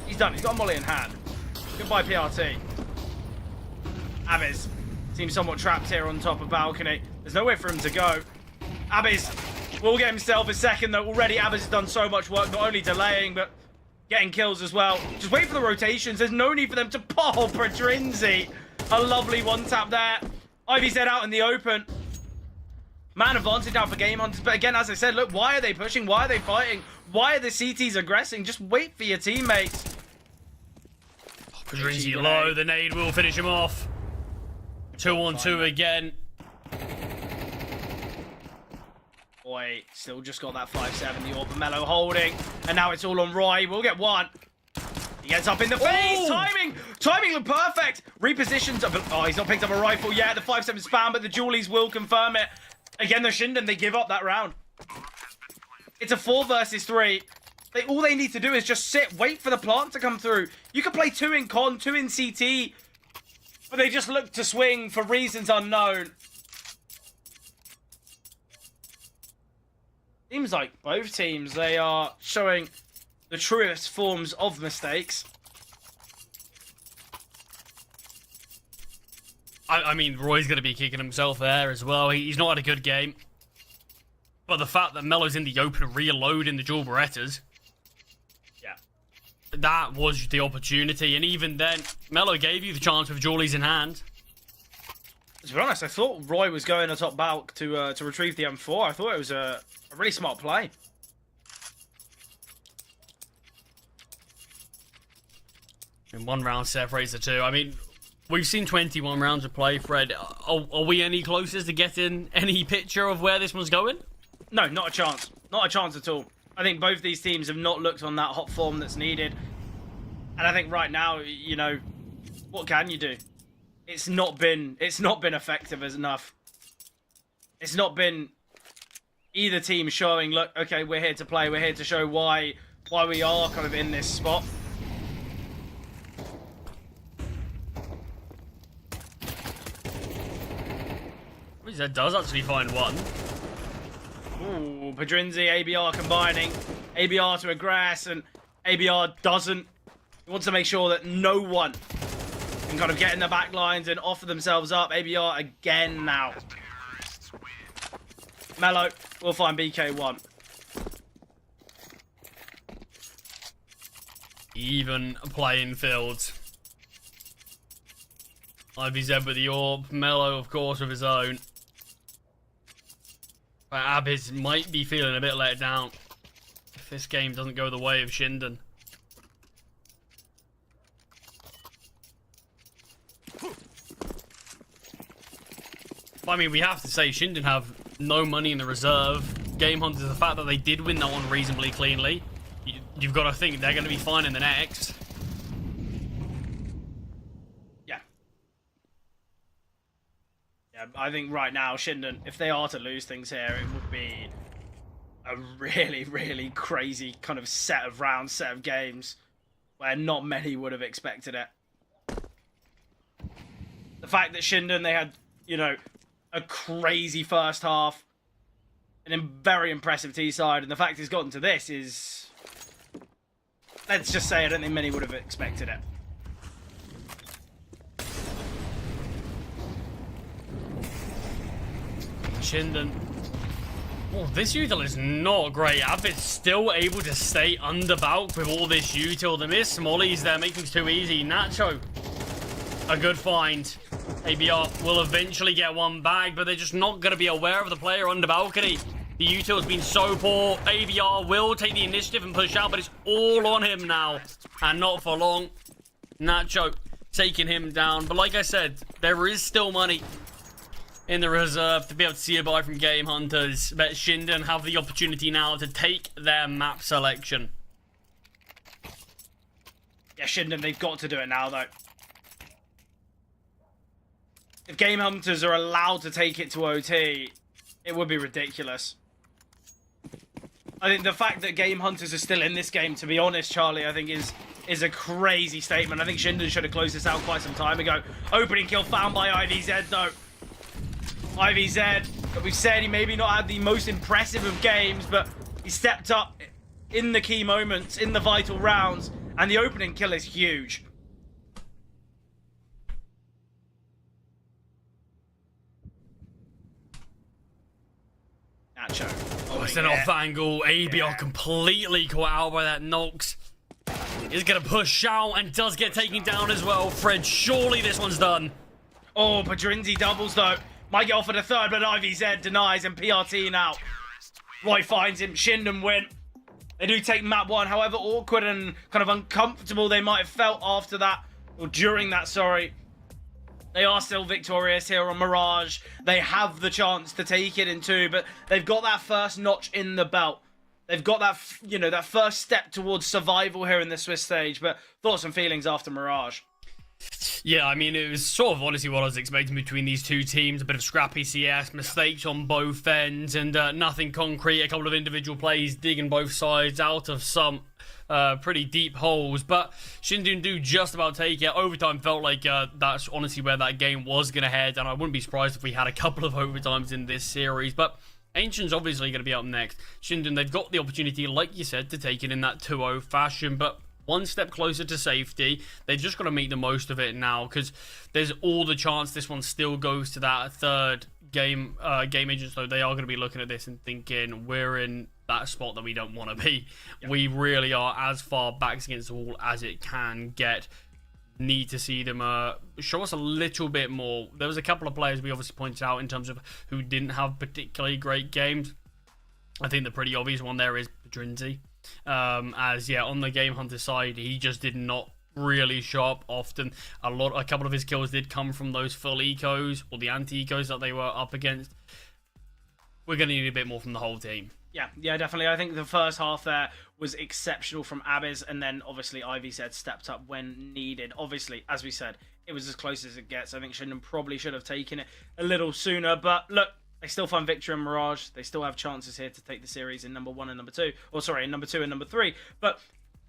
he's done. He's got a molly in hand. Goodbye, PRT. Anubis seems somewhat trapped here on top of balcony. There's nowhere for him to go. Anubis will get himself a second, though. Already, Anubis has done so much work, not only delaying, but getting kills as well. Just wait for the rotations. There's no need for them to pop Drinzy. A lovely one-tap there. IVZ out in the open. Man advantage out for Game Hunters. But again, as I said, look, why are they pushing? Why are they fighting? Why are the CTs aggressing? Just wait for your teammates. Drinzy low. The nade will finish him off. 2-on-2 again. Boy, still just got that 5-7. The AWP Mello holding. And now it's all on Roy. We'll get one. He gets up in the face. Oh! Timing looked perfect. Repositions. Oh, he's not picked up a rifle yet. The 5-7 spam, but the Julies will confirm it. Again, the Shinden, they give up that round. It's a 4 versus 3. All they need to do is just sit, wait for the plant to come through. You could play 2 in Con, 2 in CT. But they just look to swing for reasons unknown. Seems like both teams, they are showing the truest forms of mistakes. I mean, Roy's going to be kicking himself there as well. He's not had a good game. But the fact that Mello's in the open reloading the dual Berettas, Yeah. that was the opportunity. And even then, Mello gave you the chance with Julies in hand. To be honest, I thought Roy was going atop Balk to retrieve the M4. I thought it was a really smart play. And 1 round separates the two. I mean, we've seen 21 rounds of play, Fred. Are we any closer to getting any picture of where this one's going? No, not a chance. Not a chance at all. I think both these teams have not looked on that hot form that's needed. And I think right now, you know, what can you do? It's not been effective as enough. It's not been either team showing, look, okay, we're here to play. We're here to show why we are kind of in this spot. That does actually find one. Ooh, Padrinzi, ABR combining. ABR to aggress, and ABR doesn't. He wants to make sure that no one can kind of get in the back lines and offer themselves up. ABR again now. Mello will find BK1. Even playing field. IVZ with the orb. Mellow, of course, with his own. But Abis might be feeling a bit let down if this game doesn't go the way of Shinden. I mean, we have to say, Shinden have no money in the reserve. Game Hunters, the fact that they did win that one reasonably cleanly, you've got to think they're going to be fine in the next. Yeah. Yeah, I think right now, Shinden, if they are to lose things here, it would be a really, really crazy kind of set of rounds, set of games, where not many would have expected it. The fact that Shinden, they had, you know, a crazy first half, and a very impressive T side, and the fact it's gotten to this is, let's just say, I don't think many would have expected it. Shinden. Oh, this util is not great. Abid's still able to stay under bulk with all this util. The miss Molly's there making things too easy. Nacho, a good find. ABR will eventually get one back, but they're just not going to be aware of the player under balcony. The util has been so poor. ABR will take the initiative and push out, but it's all on him now. And not for long. Nacho taking him down. But like I said, there is still money in the reserve to be able to see a buy from Game Hunters. But Shinden have the opportunity now to take their map selection. Yeah, Shinden, they've got to do it now, though. If Game Hunters are allowed to take it to OT, it would be ridiculous. I think the fact that Game Hunters are still in this game, to be honest, Charlie, I think is a crazy statement. I think Shinden should have closed this out quite some time ago. Opening kill found by IVZ, though. IVZ, but we've said he maybe not had the most impressive of games, but he stepped up in the key moments, in the vital rounds, and the opening kill is huge. Nacho. Oh, it's an off angle. ABR completely caught out by that Nox. Is going to push out and does get taken down as well. Fred, surely this one's done. Oh, Padrinzi doubles though. Might get offered a third, but IVZ denies and PRT now. Roy finds him. Shinden win. They do take map one, however awkward and kind of uncomfortable they might have felt after that, or during that, sorry. They are still victorious here on Mirage. They have the chance to take it in two, but they've got that first notch in the belt. They've got that, you know, that first step towards survival here in the Swiss stage. But thoughts and feelings after Mirage? Yeah, I mean, it was sort of honestly what I was expecting between these two teams. A bit of scrappy CS, mistakes on both ends, and nothing concrete. A couple of individual plays digging both sides out of some pretty deep holes. But Shinden do just about take it. Overtime felt like that's honestly where that game was going to head, and I wouldn't be surprised if we had a couple of overtimes in this series. But Ancient's obviously going to be up next. Shinden, they've got the opportunity, like you said, to take it in that 2-0 fashion, but one step closer to safety. They've just got to make the most of it now, because there's all the chance this one still goes to that third game agent. So they are going to be looking at this and thinking, we're in that spot that we don't want to be. Yep. We really are as far backs against the wall as it can get. Need to see them show us a little bit more. There was a couple of players we obviously pointed out in terms of who didn't have particularly great games. I think the pretty obvious one there is Padrinzi. As yeah, on the Game Hunter side, he just did not really show up often. A couple of his kills did come from those full ecos or the anti-ecos that they were up against. We're going to need a bit more from the whole team. Yeah, definitely. I think the first half there was exceptional from Abiz, and then obviously IVZ stepped up when needed. Obviously, as we said, it was as close as it gets. I think Shinden probably should have taken it a little sooner, but look, they still find victory in Mirage. They still have chances here to take the series in number 1 and number 2. Or sorry, in number 2 and number 3. But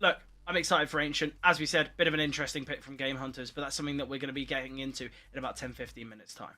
look, I'm excited for Ancient. As we said, bit of an interesting pick from Game Hunters, but that's something that we're going to be getting into in about 10-15 minutes time.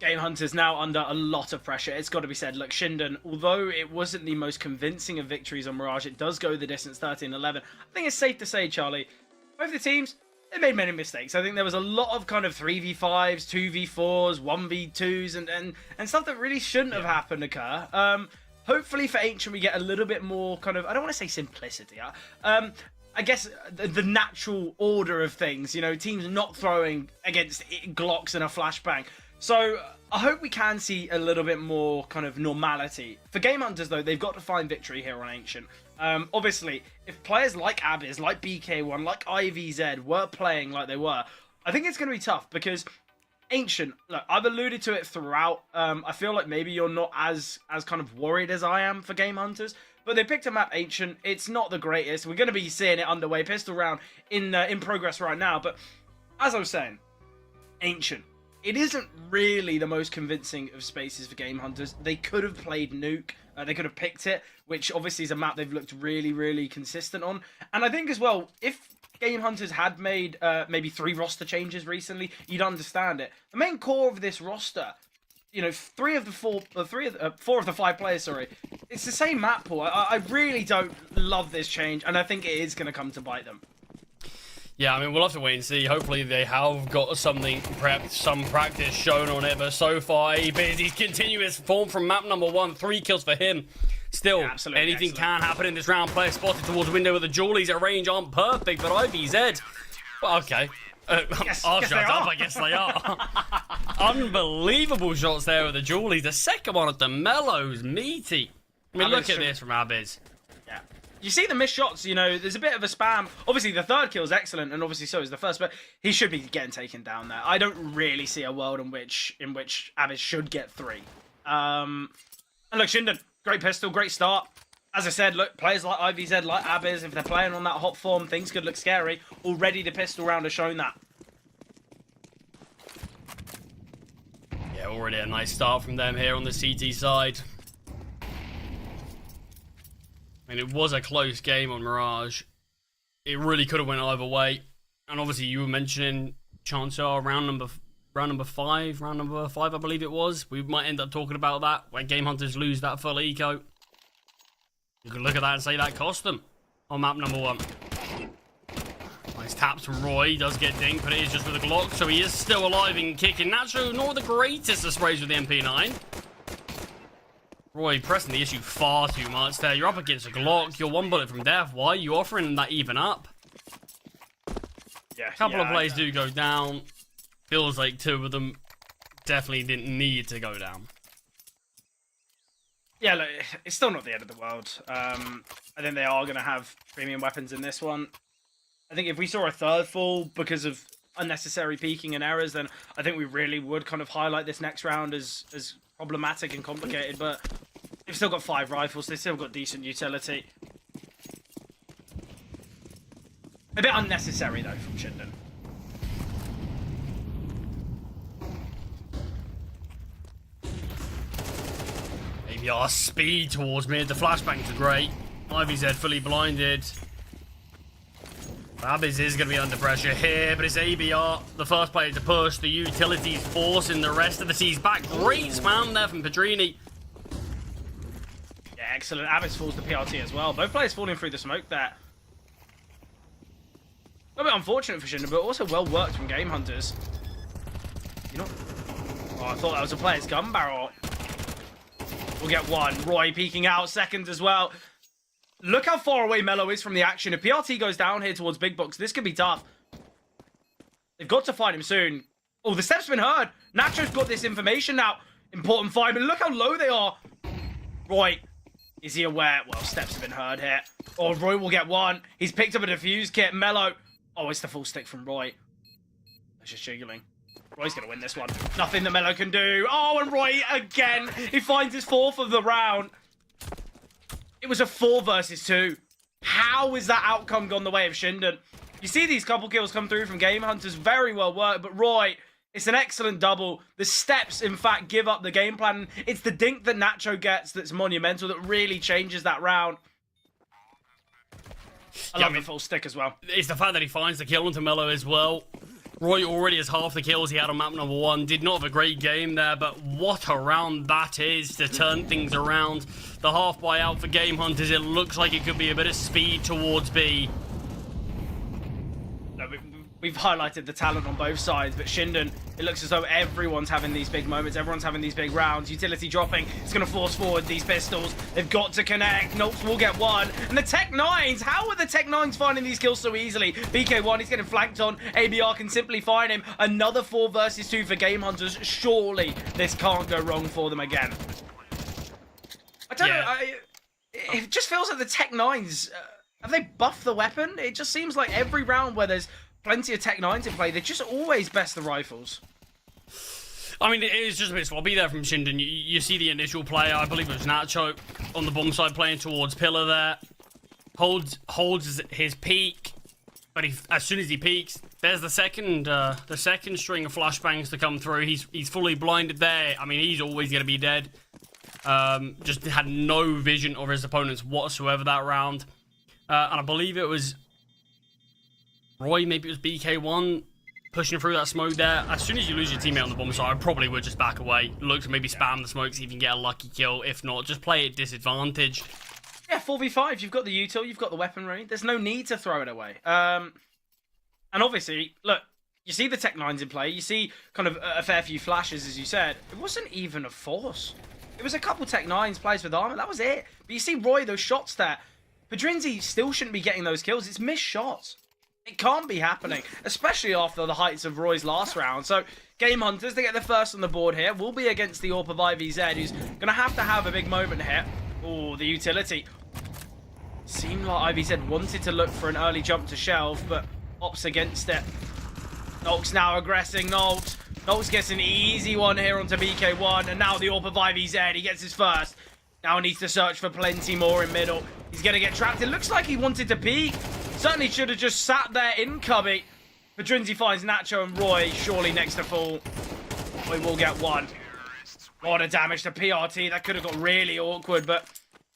Game Hunters now under a lot of pressure. It's got to be said. Look, Shinden, although it wasn't the most convincing of victories on Mirage, it does go the distance 13-11. I think it's safe to say, Charlie, both the teams, they made many mistakes. I think there was a lot of kind of 3v5s, 2v4s, 1v2s, and stuff that really shouldn't have happened occur. Hopefully for Ancient, we get a little bit more kind of, I don't want to say simplicity. I guess the natural order of things, you know, teams not throwing against Glocks and a flashbang. So I hope we can see a little bit more kind of normality. For Game Hunters, though, they've got to find victory here on Ancient. Obviously, if players like Anubis, like BK1, like IVZ were playing like they were, I think it's going to be tough because Ancient, look, I've alluded to it throughout. I feel like maybe you're not as kind of worried as I am for Game Hunters. But they picked a map, Ancient. It's not the greatest. We're going to be seeing it underway. Pistol round in progress right now. But as I was saying, Ancient. It isn't really the most convincing of spaces for Game Hunters. They could have played Nuke. They could have picked it, which obviously is a map they've looked really, really consistent on. And I think as well, if Game Hunters had made maybe 3 roster changes recently, you'd understand it. The main core of this roster, you know, 4 of the 5 players, sorry, it's the same map pool. I really don't love this change, and I think it is going to come to bite them. Yeah, I mean, we'll have to wait and see. Hopefully they have got something prepped, some practice shown on it, but so far, his continuous form from map number 1, 3 kills for him. Still, yeah, anything can happen in this round. Player spotted towards the window with the Jewelies at range aren't perfect, but IVZ, well, okay. Shut up, I guess they are. Unbelievable shots there with the Jewelies. The second one at the Mellows, meaty. I mean, look at this from Anubis. Yeah. You see the missed shots, you know, there's a bit of a spam. Obviously, the third kill is excellent, and obviously so is the first, but he should be getting taken down there. I don't really see a world in which Anubis should get 3. And look, Shinden, great pistol, great start. As I said, look, players like IVZ, like Anubis, if they're playing on that hot form, things could look scary. Already the pistol round has shown that. Yeah, already a nice start from them here on the CT side. I mean, it was a close game on Mirage. It really could have went either way. And obviously, you were mentioning Chancellor round number 5, I believe it was. We might end up talking about that when Game Hunters lose that full eco. You can look at that and say that cost them on map number 1. Nice taps from Roy. He does get dinked, but it is just with a Glock, so he is still alive and kicking. Nacho, not the greatest of sprays with the MP9. Roy pressing the issue far too much there. You're up against a Glock. You're 1 bullet from death. Why are you offering that even up? Yeah, a couple of plays do go down. Feels like 2 of them definitely didn't need to go down. Yeah, look, it's still not the end of the world. I think they are going to have premium weapons in this one. I think if we saw a third fall because of unnecessary peeking and errors, then I think we really would kind of highlight this next round as problematic and complicated. But they've still got 5 rifles. They've still got decent utility. A bit unnecessary, though, from Shinden. ABR speed towards mid. The flashbangs are great. IVZ fully blinded. Anubis is going to be under pressure here, but it's ABR, the first player to push. The utilities forcing the rest of the C's back. Great spam there from Pedrini. Yeah, excellent. Anubis falls to PRT as well. Both players falling through the smoke there. A little bit unfortunate for Shinden, but also well worked from Game Hunters. You know, oh, I thought that was a player's gun barrel. We'll get 1. Roy peeking out, second as well. Look how far away Mello is from the action. If PRT goes down here towards Big Box, this could be tough. They've got to find him soon. Oh, the step's been heard. Nacho's got this information now. Important fight, but look how low they are. Roy, is he aware? Well, steps have been heard here. Oh, Roy will get 1. He's picked up a defuse kit. Mello. Oh, it's the full stick from Roy. That's just jiggling. Roy's going to win this one. Nothing that Mello can do. Oh, and Roy again. He finds his 4th of the round. It was a 4 versus 2. How is that outcome gone the way of Shinden? You see these couple kills come through from Game Hunters. Very well worked. But Roy, it's an excellent double. The steps, in fact, give up the game plan. It's the dink that Nacho gets that's monumental that really changes that round. I love the full stick as well. It's the fact that he finds the kill onto Mello as well. Roy already has half the kills he had on map number 1. Did not have a great game there, but what a round that is to turn things around. The half buy out for Game Hunters. It looks like it could be a bit of speed towards B. We've highlighted the talent on both sides, but Shinden, it looks as though everyone's having these big moments, everyone's having these big rounds. Utility dropping, it's going to force forward these pistols. They've got to connect. Nolts will get one. And the Tech 9s, how are the Tech 9s finding these kills so easily? BK1, he's getting flanked on. ABR can simply find him. Another 4 versus 2 for Game Hunters. Surely this can't go wrong for them again. I don't know, it just feels like the Tech 9s, have they buffed the weapon? It just seems like every round where there's plenty of Tech 9s in play, they just always best the rifles. I mean, it is just a bit sloppy there from Shinden. You see the initial play, I believe it was Nacho on the bomb side playing towards Pillar there. Holds his peak, but as soon as he peaks, there's the second string of flashbangs to come through. He's fully blinded there. I mean, he's always going to be dead. Just had no vision of his opponents whatsoever that round. And I believe it was Roy, maybe it was BK1, pushing through that smoke there. As soon as you lose your teammate on the bomb side, I probably would just back away. Look to maybe spam the smokes, even get a lucky kill. If not, just play at disadvantage. Yeah, 4v5. You've got the util, you've got the weaponry. There's no need to throw it away. And obviously, look, you see the Tech 9s in play. You see kind of a fair few flashes, as you said. It wasn't even a force. It was a couple Tech 9s, players with armor. That was it. But you see Roy, those shots there. Pedrinzi still shouldn't be getting those kills. It's missed shots. It can't be happening, especially after the heights of Roy's last round. So, Game Hunters, they get the first on the board here. Will be against the AWP of IVZ, who's going to have a big moment here. Oh, the utility. Seemed like IVZ wanted to look for an early jump to shelf, but opts against it. Nolts now aggressing. Nolts gets an easy one here onto BK1, and now the AWP of IVZ, he gets his first. Now he needs to search for plenty more in middle. He's going to get trapped. It looks like he wanted to peek. Certainly should have just sat there in cubby. Pedrinzi finds Nacho and Roy, surely next to full. We will get one. A lot of damage to PRT. That could have got really awkward, but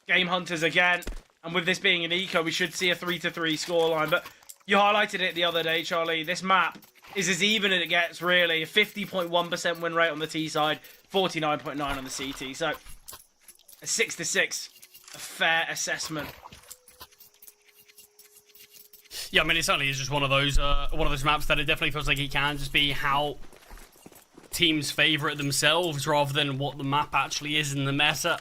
Game Hunters again. And with this being an eco, we should see a 3-3 scoreline. But you highlighted it the other day, Charlie. This map is as even as it gets, really. A 50.1% win rate on the T side, 49.9 on the CT. So, a 6-6, a fair assessment. Yeah, I mean, it certainly is just one of those maps that it definitely feels like it can just be how teams favour it themselves rather than what the map actually is in the meta.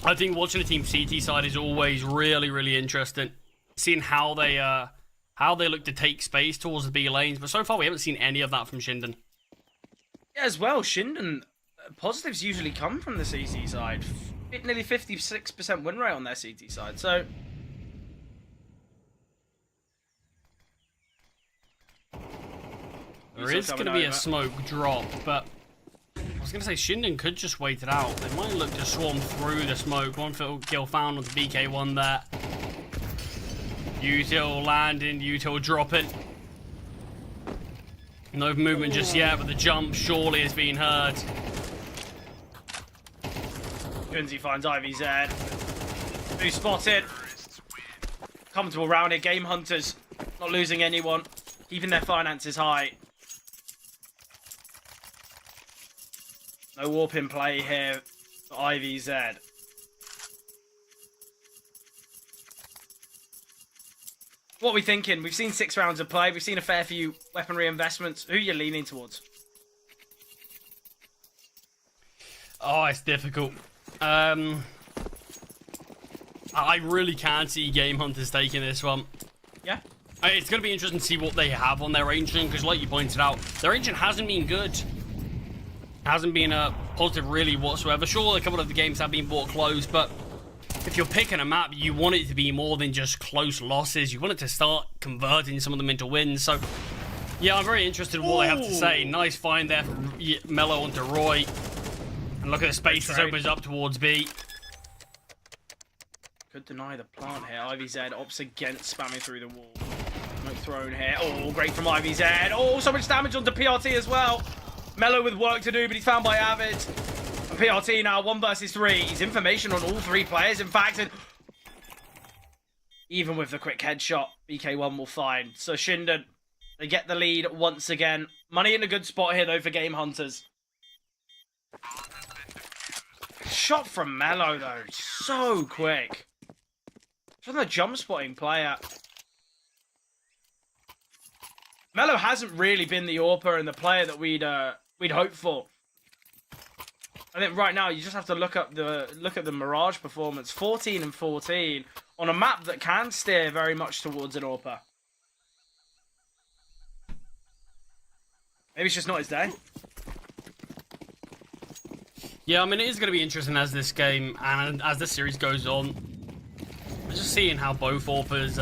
I think watching the team CT side is always really, really interesting. Seeing how they look to take space towards the B lanes, but so far we haven't seen any of that from Shinden. Yeah, as well, Shinden, positives usually come from the CT side. Nearly 56% win rate on their CT side, so there is going to be a smoke drop, but I was going to say Shinden could just wait it out. They might look to swarm through the smoke. One kill found on the BK1 there. Util landing, Util dropping. No movement just yet, but the jump surely is being heard. Gunsy finds IVZ. Who's spotted? Comfortable round here. Game Hunters not losing anyone. Keeping their finances high. No warp in play here for IVZ. What are we thinking? We've seen 6 rounds of play. We've seen a fair few weaponry investments. Who are you leaning towards? Oh, it's difficult. I really can't see Game Hunters taking this one. Yeah. It's going to be interesting to see what they have on their ancient, because like you pointed out, their ancient hasn't been good. Hasn't been positive really whatsoever. Sure, a couple of the games have been bought close, but if you're picking a map, you want it to be more than just close losses. You want it to start converting some of them into wins. So, yeah, I'm very interested in what they have to say. Nice find there from Mello onto Roy. And look at the space this opens up towards B. Could deny the plant here. IVZ opts against spamming through the wall. Smoke thrown here. Oh, great from IVZ. Oh, so much damage onto PRT as well. Mello with work to do, but he's found by Avid. And PRT now 1 versus 3. He's information on all 3 players, in fact. And even with the quick headshot, BK1 will find. So Shinden, they get the lead once again. Money in a good spot here, though, for Game Hunters. Shot from Mello, though. So quick. From the jump spotting player. Mello hasn't really been the AWPer and the player that we'd hoped for. I think right now you just have to look at the Mirage performance. 14 and 14 on a map that can steer very much towards an AWPer. Maybe it's just not his day. Yeah, I mean, it is going to be interesting as this game and as this series goes on. We're just seeing how both AWPers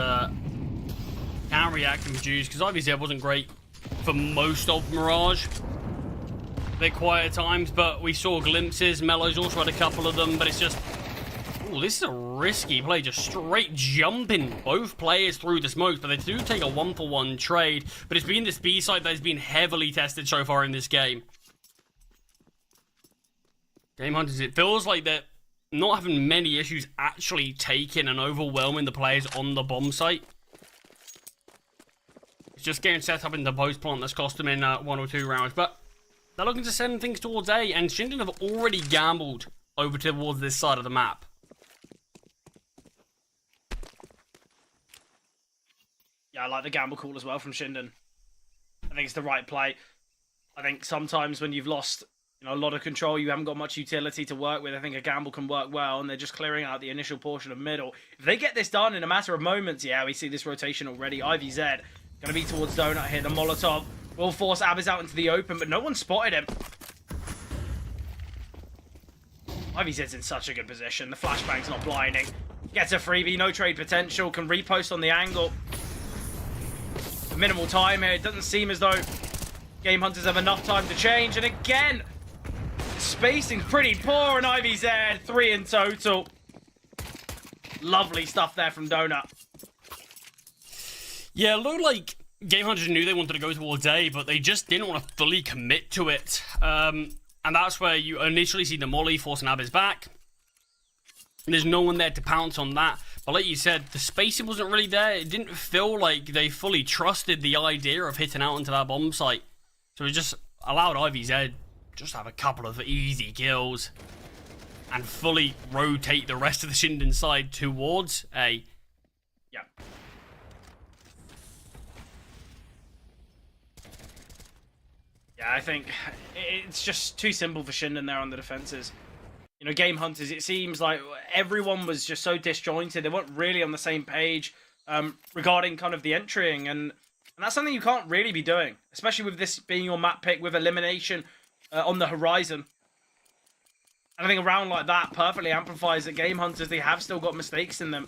can react and produce, because obviously it wasn't great for most of Mirage. A bit quiet at times, but we saw glimpses. Mello's also had a couple of them, but it's just... Ooh, this is a risky play, just straight jumping both players through the smokes, but they do take a 1-for-1 trade. But it's been this B side that has been heavily tested so far in this game. Game Hunters, it feels like they're not having many issues actually taking and overwhelming the players on the bomb site. It's just getting set up in the post plant that's cost them in 1 or 2 rounds. But they're looking to send things towards A, and Shinden have already gambled over towards this side of the map. Yeah, I like the gamble call as well from Shinden. I think it's the right play. I think sometimes when you've lost, a lot of control, you haven't got much utility to work with. I think a gamble can work well, and they're just clearing out the initial portion of middle. If they get this done in a matter of moments, yeah, we see this rotation already. IVZ going to be towards Donut here. The Molotov will force Abiz out into the open, but no one spotted him. IVZ's in such a good position. The flashbang's not blinding. Gets a freebie, no trade potential, can repost on the angle. Minimal time here. It doesn't seem as though Game Hunters have enough time to change. And again, spacing's pretty poor on IVZ. 3 in total. Lovely stuff there from Donut. Yeah, it looked like Game Hunters knew they wanted to go towards A, but they just didn't want to fully commit to it. And that's where you initially see the molly forcing Abiz back. And there's no one there to pounce on that. But like you said, the spacing wasn't really there. It didn't feel like they fully trusted the idea of hitting out into that bomb site. So it just allowed IVZ just have a couple of easy kills and fully rotate the rest of the Shinden side towards A. Yeah. Yeah, I think it's just too simple for Shinden there on the defenses. Game Hunters, it seems like everyone was just so disjointed. They weren't really on the same page regarding kind of the entering. And that's something you can't really be doing, especially with this being your map pick with elimination on the horizon. And I think a round like that perfectly amplifies that Game Hunters, they have still got mistakes in them.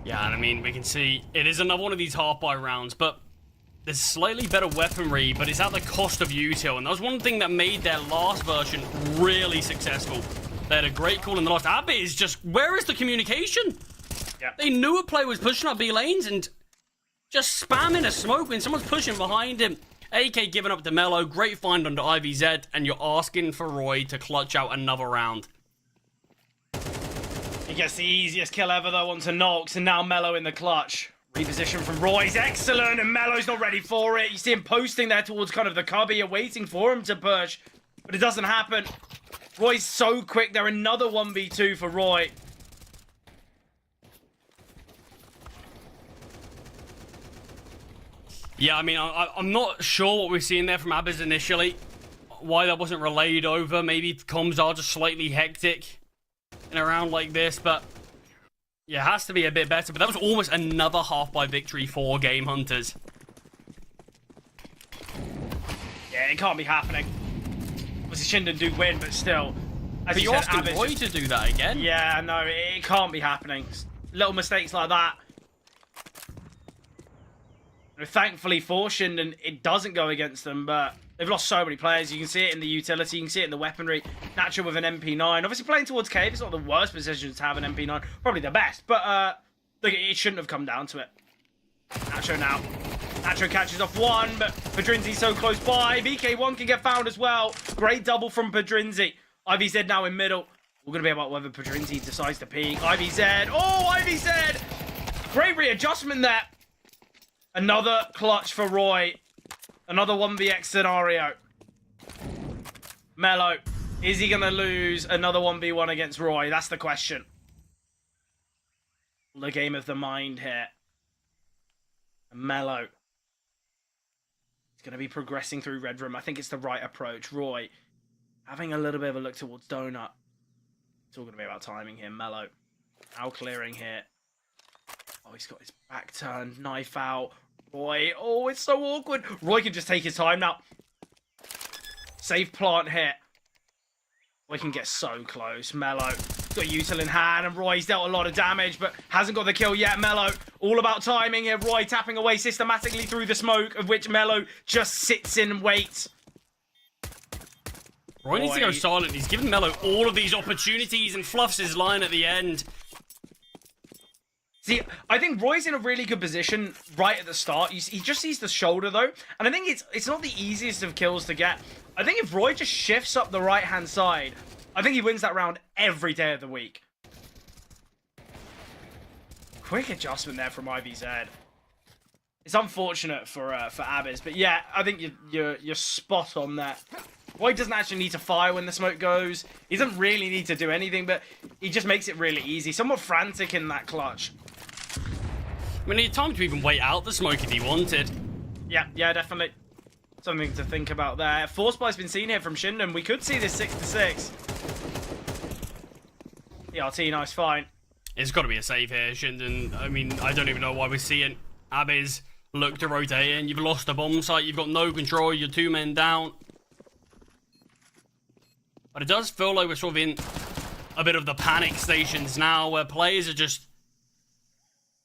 Yeah, and I mean, we can see it is another one of these half-buy rounds, but there's slightly better weaponry, but it's at the cost of util, and that was one thing that made their last version really successful. They had a great call in the last. Abiz is just, where is the communication? Yeah. They knew a player was pushing up B lanes and just spamming a smoke when someone's pushing behind him. AK giving up to Mello, great find under IVZ, and you're asking for Roy to clutch out another round. He gets the easiest kill ever, though, onto Nox, and now Mello in the clutch. Reposition from Roy's excellent, and Mello's not ready for it. You see him posting there towards kind of the cubby, waiting for him to push, but it doesn't happen. Roy's so quick there, another 1v2 for Roy. Yeah, I mean, I'm not sure what we're seeing there from Abiz initially. Why that wasn't relayed over. Maybe comms are just slightly hectic in a round like this, but yeah, it has to be a bit better. But that was almost another half-by victory for Game Hunters. Yeah, it can't be happening. Obviously, Shinden do win, but still. As But you you're said, asking Abiz Roy to do that again? Yeah, no, it can't be happening. Little mistakes like that. Thankfully for Shinden, it doesn't go against them, but they've lost so many players. You can see it in the utility, you can see it in the weaponry. Nacho with an MP9. Obviously playing towards cave, it's not the worst position to have an MP9. Probably the best, but look, it shouldn't have come down to it. Nacho now. Nacho catches off one, but Pedrinzi's so close by. VK1 can get found as well. Great double from Pedrinzi. IVZ now in middle. We're going to be about whether Pedrinzi decides to peek. IVZ. Oh, IVZ! Great readjustment there. Another clutch for Roy. Another 1vx scenario. Mello. Is he going to lose another 1v1 against Roy? That's the question. The game of the mind here. Mello. He's going to be progressing through Red Room. I think it's the right approach. Roy, having a little bit of a look towards Donut. It's all going to be about timing here. Mello. Now clearing here. Oh, he's got his back turned. Knife out. Roy. Oh, it's so awkward. Roy can just take his time now. Save plant here. Roy can get so close. Mello got util in hand, and Roy's dealt a lot of damage, but hasn't got the kill yet. Mello, all about timing here. Roy tapping away systematically through the smoke, of which Mello just sits in and waits. Roy needs to go silent. He's given Mello all of these opportunities and fluffs his line at the end. See, I think Roy's in a really good position right at the start. He just sees the shoulder, though. And I think it's not the easiest of kills to get. I think if Roy just shifts up the right-hand side, I think he wins that round every day of the week. Quick adjustment there from IVZ. It's unfortunate for Abis, but yeah, I think you're spot on there. Roy doesn't actually need to fire when the smoke goes. He doesn't really need to do anything, but he just makes it really easy. Somewhat frantic in that clutch. I mean, he had time to even wait out the smoke if he wanted. Yeah, definitely. Something to think about there. Force buy's been seen here from Shinden. We could see this 6-6. ERT, nice fight. It's got to be a save here, Shinden. I mean, I don't even know why we're seeing Abis look to rotate in. You've lost a bomb site. You've got no control. You're 2 men down. But it does feel like we're sort of in a bit of the panic stations now, where players are just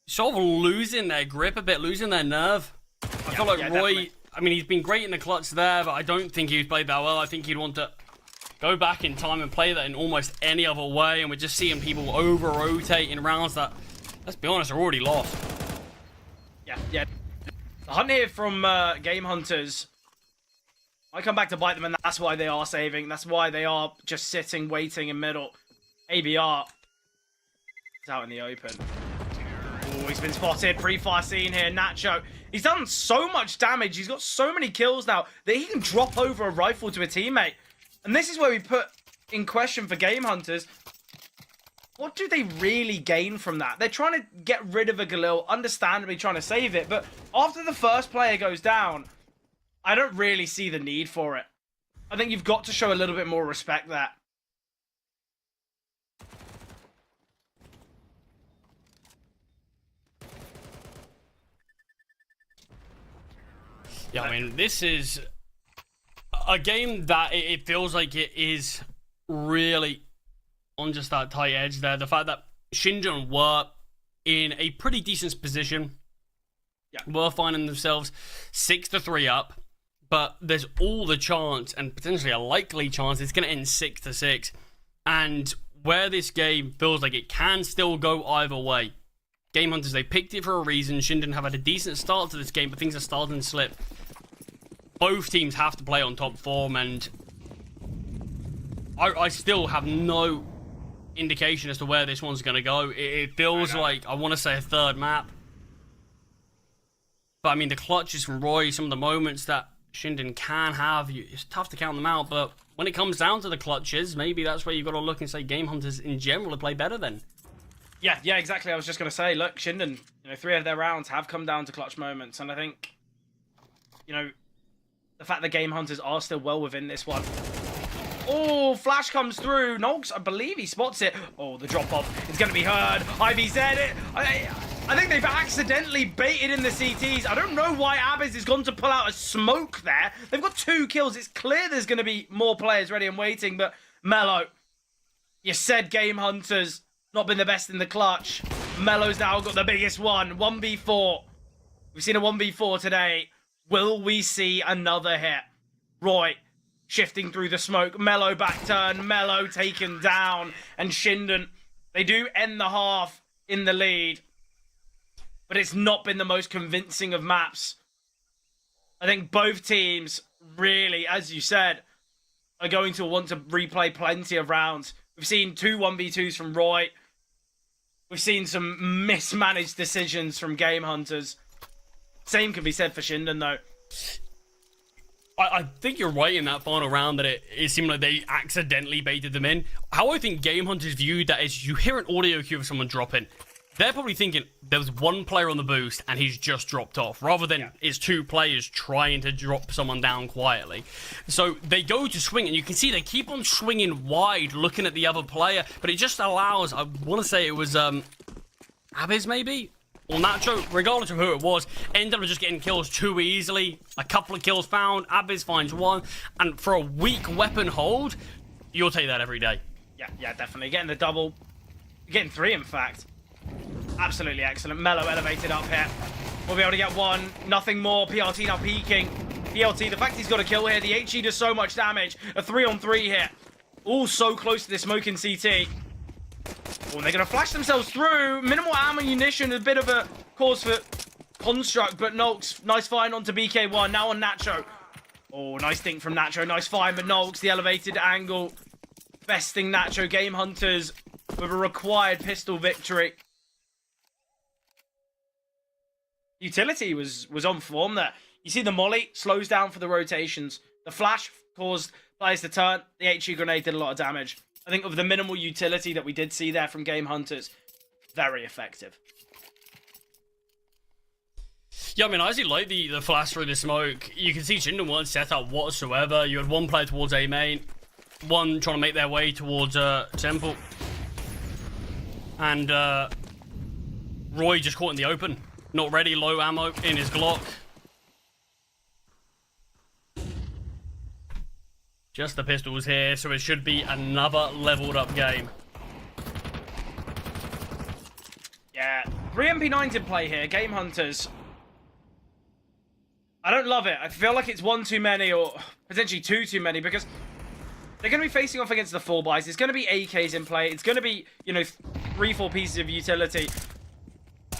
sort of losing their grip a bit, losing their nerve. I feel like Roy, definitely. I mean, he's been great in the clutch there, but I don't think he's played that well. I think he'd want to go back in time and play that in almost any other way, and we're just seeing people over-rotate in rounds that, let's be honest, are already lost. Yeah. The hunt here from Game Hunters. I come back to bite them, and that's why they are saving. That's why they are just sitting, waiting in middle. ABR is out in the open. Oh, he's been spotted. Pre-fire scene here. Nacho. He's done so much damage. He's got so many kills now that he can drop over a rifle to a teammate. And this is where we put in question for Game Hunters. What do they really gain from that? They're trying to get rid of a Galil, understandably trying to save it. But after the first player goes down, I don't really see the need for it. I think you've got to show a little bit more respect there. Yeah, I mean, this is a game that it feels like it is really on just that tight edge there. The fact that Shinden were in a pretty decent position, were finding themselves 6-3 up, but there's all the chance and potentially a likely chance it's going to end 6-6. And where this game feels like it can still go either way. Game Hunters, they picked it for a reason. Shinden have had a decent start to this game, but things are starting to slip. Both teams have to play on top form, and I still have no indication as to where this one's going to go. It feels like, I want to say, a third map. But, I mean, the clutches from Roy, some of the moments that Shinden can have, it's tough to count them out, but when it comes down to the clutches, maybe that's where you've got to look and say Game Hunters in general play better then. Yeah, exactly. I was just going to say, look, Shinden, 3 of their rounds have come down to clutch moments, and I think, the fact that Game Hunters are still well within this one. Oh, flash comes through. Noggs, I believe he spots it. Oh, the drop-off is going to be heard. IVZ, I think they've accidentally baited in the CTs. I don't know why Abis has gone to pull out a smoke there. They've got 2 kills. It's clear there's going to be more players ready and waiting, but Mello, you said Game Hunters not been the best in the clutch. Mello's now got the biggest one. 1v4. We've seen a 1v4 today. Will we see another hit? Roy shifting through the smoke. Mello back turn. Mello taken down. And Shinden, they do end the half in the lead. But it's not been the most convincing of maps I think both teams really, as you said, are going to want to replay plenty of rounds. We've seen 2 1v2s from Roy. We've seen some mismanaged decisions from Game Hunters. Same can be said for Shinden, though. I think you're right in that final round that it seemed like they accidentally baited them in. How I think Game Hunters viewed that is you hear an audio cue of someone dropping. They're probably thinking there was one player on the boost and he's just dropped off, rather than it's 2 players trying to drop someone down quietly. So they go to swing, and you can see they keep on swinging wide, looking at the other player, but it just allows, I want to say it was Anubis maybe? Or Nacho, regardless of who it was, ended up just getting kills too easily. A couple of kills found, Anubis finds 1, and for a weak weapon hold, you'll take that every day. Yeah, definitely. Getting the double. Getting 3, in fact. Absolutely excellent. Mellow elevated up here. We'll be able to get 1. Nothing more. PRT now peeking. PLT, the fact he's got a kill here. The HE does so much damage. A 3-on-3 here. All so close to this smoking CT. Oh, and they're going to flash themselves through. Minimal ammunition. A bit of a cause for construct, but Nolks, nice find onto BK1. Now on Nacho. Oh, nice dink from Nacho. Nice find, but Nolks, the elevated angle. Besting Nacho. Game Hunters with a required pistol victory. Utility was on form there. You see the molly slows down for the rotations. The flash caused players to turn. The HE grenade did a lot of damage. I think of the minimal utility that we did see there from Game Hunters, very effective. Yeah, I mean, I actually like the flash through the smoke. You can see Shinden weren't set up whatsoever. You had 1 player towards A main, 1 trying to make their way towards Temple. And Roy just caught in the open. Not ready, low ammo in his Glock. Just the pistols here, so it should be another leveled up game. Yeah, 3 MP9s in play here. Game Hunters. I don't love it. I feel like it's 1 too many, or potentially 2 too many, because they're going to be facing off against the 4-buys. It's going to be AKs in play. It's going to be, 3-4 pieces of utility.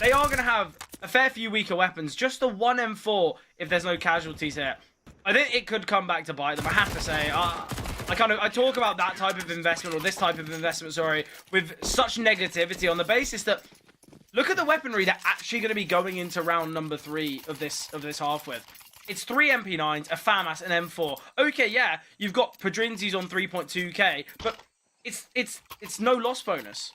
They are going to have a fair few weaker weapons. Just the 1 M4 if there's no casualties here. I think it could come back to bite them. I have to say, I talk about that type of investment, or this type of investment, sorry, with such negativity on the basis that look at the weaponry they're actually going to be going into round number 3 of this half with. It's 3 MP9s, a FAMAS, an M4. Okay, yeah, you've got Padrinzi's on 3.2k, but it's no loss bonus.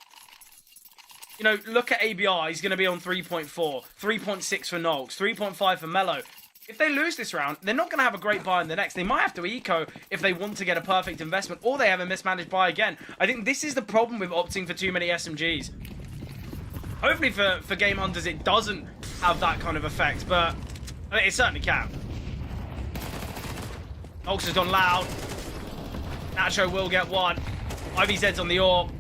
Look at ABR. He's going to be on 3.4, 3.6 for Nolks, 3.5 for Mellow. If they lose this round, they're not going to have a great buy in the next. They might have to eco if they want to get a perfect investment, or they have a mismanaged buy again. I think this is the problem with opting for too many SMGs. Hopefully for Game Hunters, it doesn't have that kind of effect, but it certainly can. Nolks has gone loud. Nacho will get 1. IVZ's on the AWP.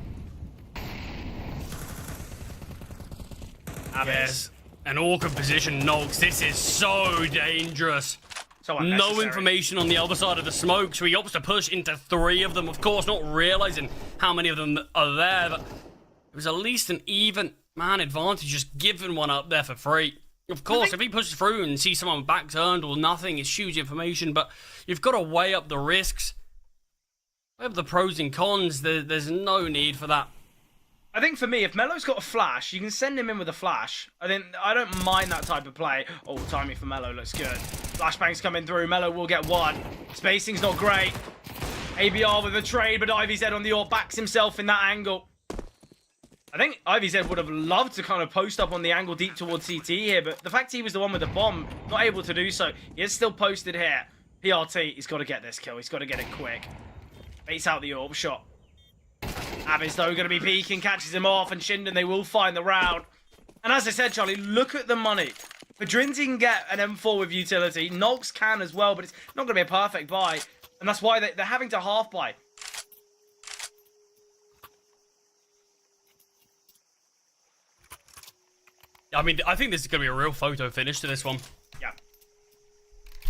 Yes. An awkward position, Nolks. This is so dangerous. So unnecessary. No information on the other side of the smoke, so he opts to push into 3 of them. Of course, not realizing how many of them are there, but it was at least an even man advantage just giving one up there for free. Of course, if he pushes through and sees someone back turned or nothing, it's huge information, but you've got to weigh up the risks. Weigh up the pros and cons. There's no need for that. I think for me, if Mello's got a flash, you can send him in with a flash. I don't mind that type of play. Oh, timing for Mello looks good. Flashbang's coming through. Mello will get 1. Spacing's not great. ABR with a trade, but IVZ on the AWP backs himself in that angle. I think IVZ would have loved to kind of post up on the angle deep towards CT here, but the fact he was the one with the bomb, not able to do so. He is still posted here. PRT, he's got to get this kill. He's got to get it quick. Baits out the AWP shot. Anubis, though, going to be peeking, catches him off, and Shinden, they will find the round. And as I said, Charlie, look at the money. Padrinzi can get an M4 with utility. Nolks can as well, but it's not going to be a perfect buy. And that's why they're having to half buy. I mean, I think this is going to be a real photo finish to this one. Yeah.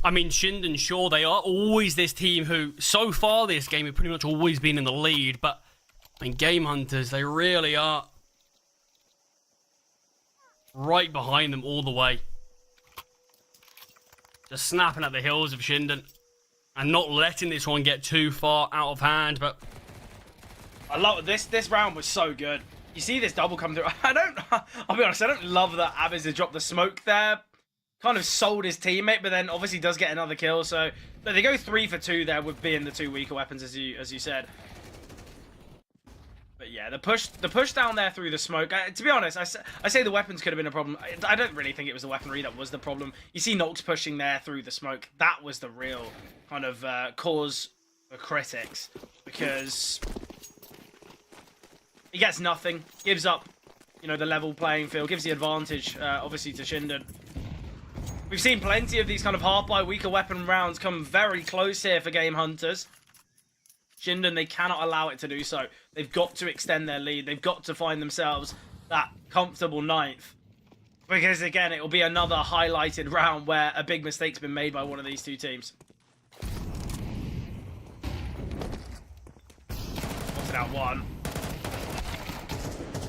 I mean, Shinden, sure, they are always this team who, so far this game, have pretty much always been in the lead, but I mean, Game Hunters, they really are right behind them all the way. just snapping at the heels of Shinden and not letting this one get too far out of hand. But I love this. This round was so good. You see this double come through. I'll be honest, I don't love that Anubis has dropped the smoke there. Kind of sold his teammate, but then obviously does get another kill. So they go 3 for 2 there with being the 2 weaker weapons, as you said. But yeah, the push down there through the smoke. To be honest, I say the weapons could have been a problem. I don't really think it was the weaponry that was the problem. You see Nox pushing there through the smoke. That was the real kind of cause for critics, because he gets nothing, gives up, you know, the level playing field, gives the advantage, obviously, to Shinden. We've seen plenty of these kind of half-by weaker weapon rounds come very close here for Game Hunters. Shinden, they cannot allow it to do so. They've got to extend their lead. They've got to find themselves that comfortable 9th. Because, again, it will be another highlighted round where a big mistake's been made by one of these two teams. What's it out? 1.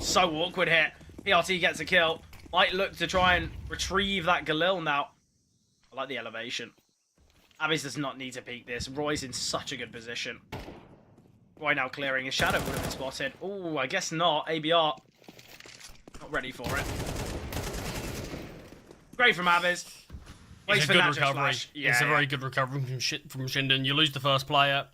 So awkward hit. PRT gets a kill. Might look to try and retrieve that Galil now. I like the elevation. Anubis does not need to peek this. Roy's in such a good position. Roy now clearing. His shadow would have been spotted. Oh, I guess not. ABR. Not ready for it. Great from Anubis. Waits for that recovery. Yeah, it's a very good recovery from Shinden. You lose the first player.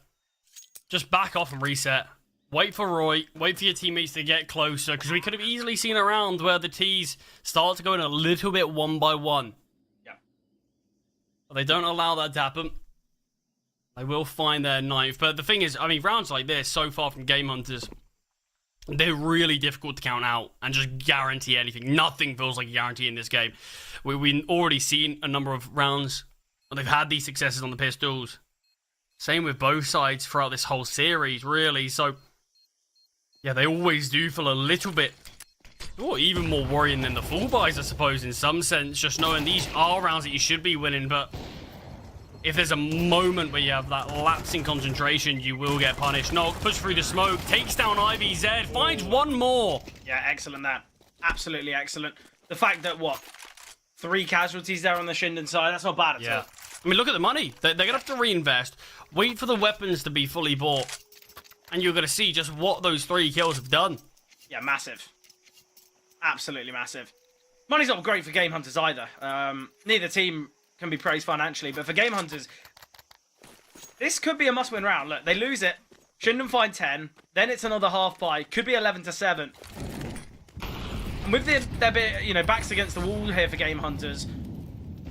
Just back off and reset. Wait for Roy. Wait for your teammates to get closer, because we could have easily seen a round where the T's start to go in a little bit 1-by-1. Yeah. But they don't allow that to happen. They will find their 9th. But the thing is, I mean, rounds like this, so far from Game Hunters, they're really difficult to count out and just guarantee anything. Nothing feels like a guarantee in this game. We've already seen a number of rounds where they've had these successes on the pistols. Same with both sides throughout this whole series, really. So, yeah, they always do feel a little bit, even more worrying than the full buys, I suppose, in some sense. Just knowing these are rounds that you should be winning, but if there's a moment where you have that lapse in concentration, you will get punished. Nog, push through the smoke, takes down IVZ, finds one more. Yeah, excellent that. Absolutely excellent. The fact that, 3 casualties there on the Shinden side, that's not bad at all. I mean, look at the money. They're going to have to reinvest, wait for the weapons to be fully bought, and you're going to see just what those 3 kills have done. Yeah, massive. Absolutely massive. Money's not great for Game Hunters either. Neither team can be praised financially, but for Game Hunters, this could be a must-win round. Look, they lose it. Shinden find 10. Then it's another half-buy. Could be 11-7. And with their bit, backs against the wall here for Game Hunters,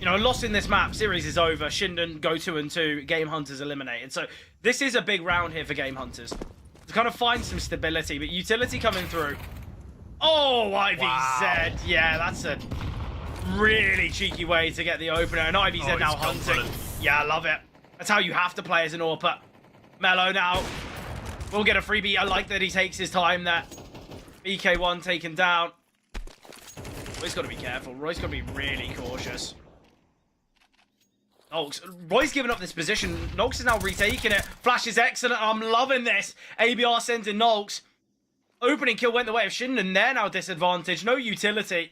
a loss in this map, series is over. Shinden go 2-2, Game Hunters eliminated. So this is a big round here for Game Hunters to kind of find some stability, but utility coming through. Oh, IVZ. Wow. Yeah, that's a really cheeky way to get the opener. And IVZ now hunting. Yeah, I love it. That's how you have to play as an AWP. Mellow now will get a freebie. I like that he takes his time there. BK1 taken down. Roy's got to be careful. Roy's got to be really cautious. Nox. Roy's giving up this position. Nox is now retaking it. Flash is excellent. I'm loving this. ABR sends in Nox. Opening kill went the way of Shinden. They're now disadvantaged. No utility.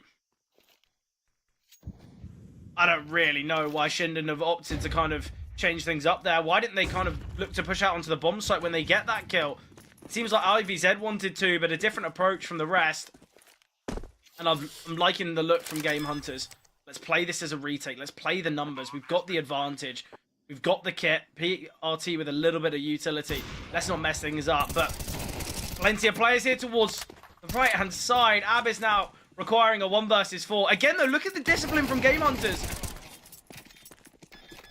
I don't really know why Shinden have opted to kind of change things up there. Why didn't they kind of look to push out onto the bomb site when they get that kill? It seems like IVZ wanted to, but a different approach from the rest. And I'm liking the look from Game Hunters. Let's play this as a retake. Let's play the numbers. We've got the advantage. We've got the kit. PRT with a little bit of utility. Let's not mess things up. But plenty of players here towards the right-hand side. Anubis now requiring a 1 versus 4. Again, though, look at the discipline from Game Hunters.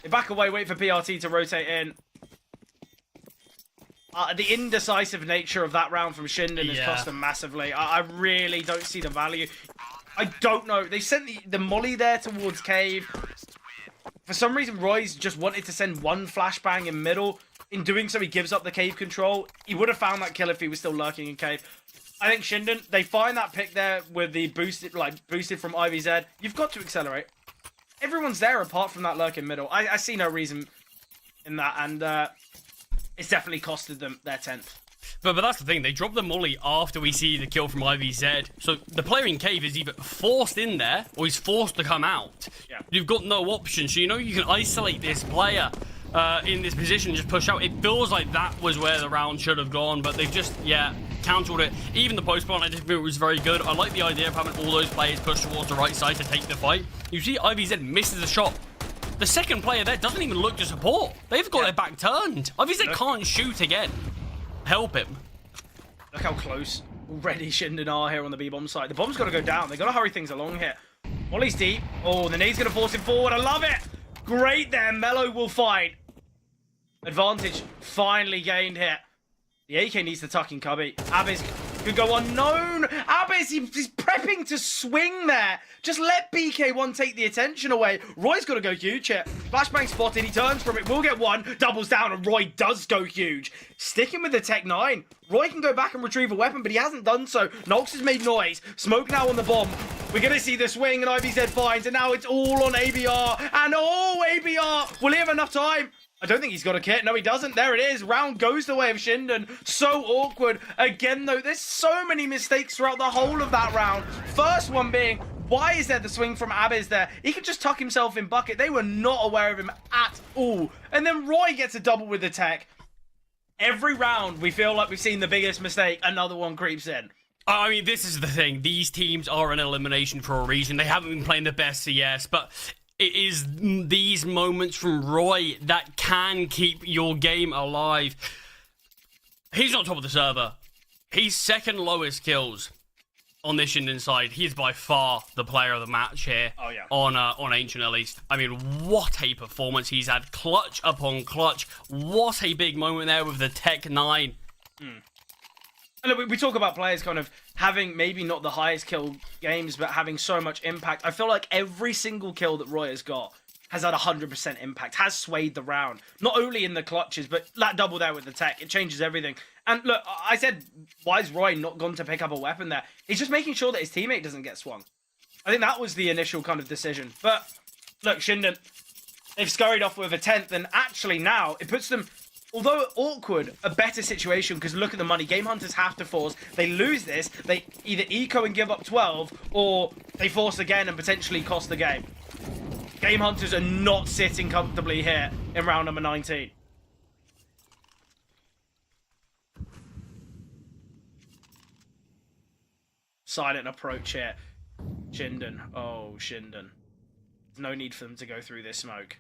They back away, wait for PRT to rotate in. The indecisive nature of that round from Shinden has cost them massively. I really don't see the value. I don't know. They sent the molly there towards cave. For some reason, Roy's just wanted to send 1 flashbang in middle. In doing so, he gives up the cave control. He would have found that kill if he was still lurking in cave. I think Shinden, they find that pick there with the boosted from IVZ. You've got to accelerate. Everyone's there apart from that lurk in middle. I see no reason in that, and it's definitely costed them their 10th. But that's the thing, they drop the molly after we see the kill from IVZ. So the player in cave is either forced in there or he's forced to come out. Yeah. You've got no option, so you know you can isolate this player in this position and just push out. It feels like that was where the round should have gone, but they've just, cancelled it. Even the post plant, I didn't think it was very good. I like the idea of having all those players push towards the right side to take the fight. You see IVZ misses a shot. The second player there doesn't even look to support. They've got their back turned. IVZ can't shoot again. Help him. Look how close already Shinden are here on the B-bomb side. The bomb's got to go down. They've got to hurry things along here. Molly's deep. Oh, the nade's going to force him forward. I love it. Great there. Mello will fight. Advantage finally gained here. The AK needs to tuck in Cubby. Abyss could go unknown. Abyss, he's prepping to swing there. Just let BK1 take the attention away. Roy's got to go huge here. Flashbang spotted. He turns from it. Will get one. Doubles down, and Roy does go huge. Sticking with the Tech 9. Roy can go back and retrieve a weapon, but he hasn't done so. Nox has made noise. Smoke now on the bomb. We're going to see the swing, and IVZ finds, and now it's all on ABR. And ABR, will he have enough time? I don't think he's got a kit. No, he doesn't. There it is. Round goes the way of Shinden. So awkward. Again, though, there's so many mistakes throughout the whole of that round. First one being, why is there the swing from Abyss there? He could just tuck himself in bucket. They were not aware of him at all. And then Roy gets a double with the tech. Every round, we feel like we've seen the biggest mistake. Another one creeps in. I mean, this is the thing. These teams are an elimination for a reason. They haven't been playing the best CS, but it is these moments from Roy that can keep your game alive. He's not top of the server. He's second lowest kills on this Shinden side. He is by far the player of the match here. Oh, yeah. On Ancient at least. I mean, what a performance he's had. Clutch upon clutch. What a big moment there with the Tech 9. And look, we talk about players kind of having maybe not the highest kill games, but having so much impact. I feel like every single kill that Roy has got has had 100% impact, has swayed the round. Not only in the clutches, but that double there with the tech, it changes everything. And look, I said, why is Roy not gone to pick up a weapon there? He's just making sure that his teammate doesn't get swung. I think that was the initial kind of decision. But look, Shinden, they've scurried off with a 10th, and actually now it puts them, although awkward, a better situation, because look at the money. Game Hunters have to force. They lose this, they either eco and give up 12, or they force again and potentially cost the game. Game Hunters are not sitting comfortably here in round number 19. Silent approach here. Shinden. Oh, Shinden. There's no need for them to go through this smoke.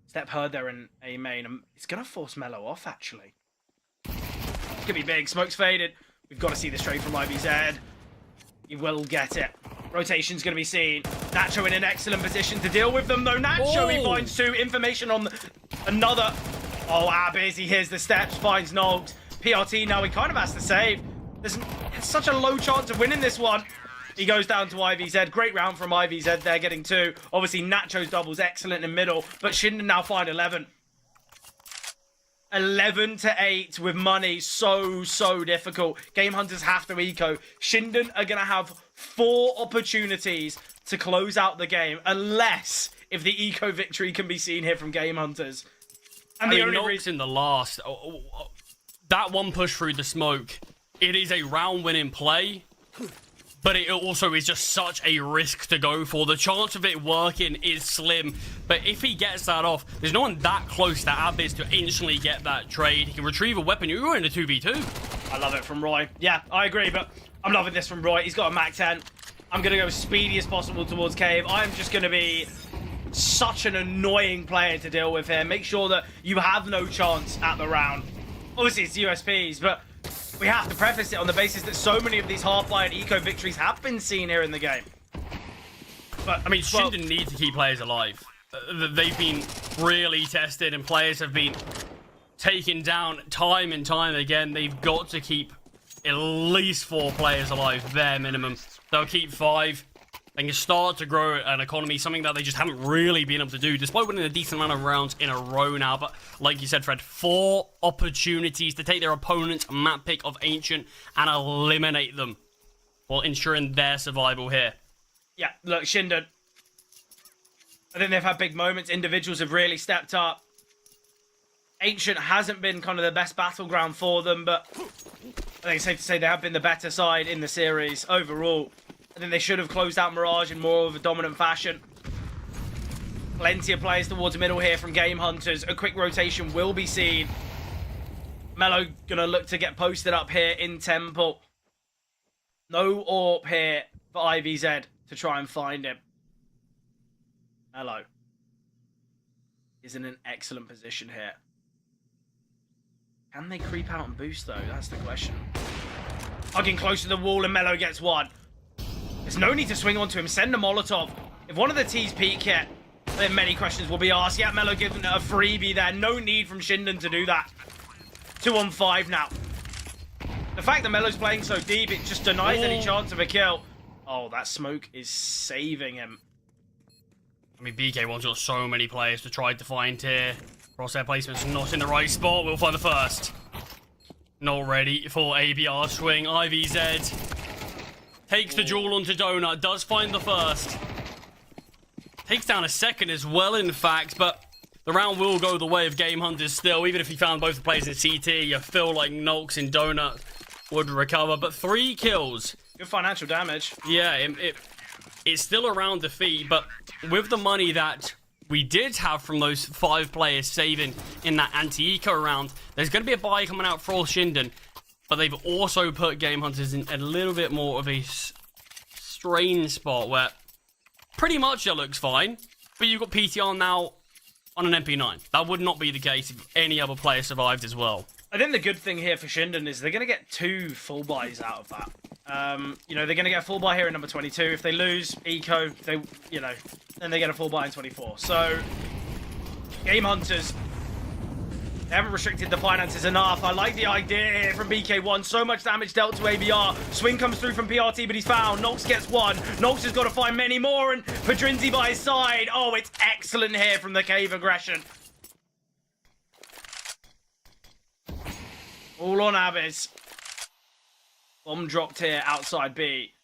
Step heard there in A main. It's going to force Mello off, actually. It's going to be big. Smoke's faded. We've got to see this trade from IVZ. You will get it. Rotation's going to be seen. Nacho in an excellent position to deal with them, though. Nacho, he finds two. Information on another. Oh, Abyss, he hears the steps, finds Nogs. PRT now, he kind of has to save. There's such a low chance of winning this one. He goes down to IVZ. Great round from IVZ there, getting two. Obviously, Nacho's double's excellent in middle, but Shinden now find 11. 11 to 8 with money. So difficult. Game Hunters have to eco. Shinden are going to have 4 opportunities to close out the game, unless if the eco victory can be seen here from Game Hunters. And the only reason in the last, that one push through the smoke, it is a round-winning play, but it also is just such a risk to go for. The chance of it working is slim, but if he gets that off, there's no one that close to Abyss to instantly get that trade. He can retrieve a weapon. You're in a 2v2. I love it from Roy. Yeah, I agree, but I'm loving this from Roy. He's got a Mac 10. I'm going to go as speedy as possible towards Cave. I'm just going to be such an annoying player to deal with here. Make sure that you have no chance at the round. Obviously, it's USPs, but we have to preface it on the basis that so many of these half-fire and eco victories have been seen here in the game. But I mean, Shinden need to keep players alive. They've been really tested, and players have been taken down time and time again. They've got to keep at least 4 players alive, bare minimum. They'll keep 5. They can start to grow an economy, something that they just haven't really been able to do, despite winning a decent amount of rounds in a row now. But like you said, Fred, 4 opportunities to take their opponent's map pick of Ancient and eliminate them while ensuring their survival here. Yeah, look, Shinden, I think they've had big moments. Individuals have really stepped up. Ancient hasn't been kind of the best battleground for them, but I think it's safe to say they have been the better side in the series overall. I think they should have closed out Mirage in more of a dominant fashion. Plenty of players towards the middle here from Game Hunters. A quick rotation will be seen. Mello gonna look to get posted up here in Temple. No AWP here for IVZ to try and find him. Mello is in an excellent position here. Can they creep out and boost though? That's the question. Hugging close to the wall and Mello gets one. There's no need to swing onto him. Send a Molotov. If one of the T's peek yet, then many questions will be asked. Yeah, Mello giving a freebie there. No need from Shinden to do that. 2 on 5 now. The fact that Mello's playing so deep, it just denies any chance of a kill. Oh, that smoke is saving him. I mean, BK1's got so many players to try to find here. Crosshair placement's not in the right spot. We'll find the first. Not ready for ABR swing. IVZ takes the duel onto Donut. Does find the first. Takes down a second as well, in fact, but the round will go the way of Game Hunters still. Even if he found both the players in CT, you feel like Nolks and Donut would recover. But 3 kills. Good financial damage. Yeah, it's still around defeat, but with the money that we did have from those 5 players saving in that anti-eco round, there's going to be a buy coming out for Shinden, but they've also put Game Hunters in a little bit more of a strange spot where pretty much it looks fine, but you've got PTR now on an MP9. That would not be the case if any other player survived as well. I think the good thing here for Shinden is they're going to get 2 full buys out of that. You know, they're going to get a full buy here in number 22. If they lose Eco, then they get a full buy in 24. So, Game Hunters, they haven't restricted the finances enough. I like the idea here from BK1. So much damage dealt to ABR. Swing comes through from PRT, but he's found. Nox gets 1. Nox has got to find many more, and Padrinzi by his side. Oh, it's excellent here from the Cave Aggression. All on Abiz. Bomb dropped here outside B.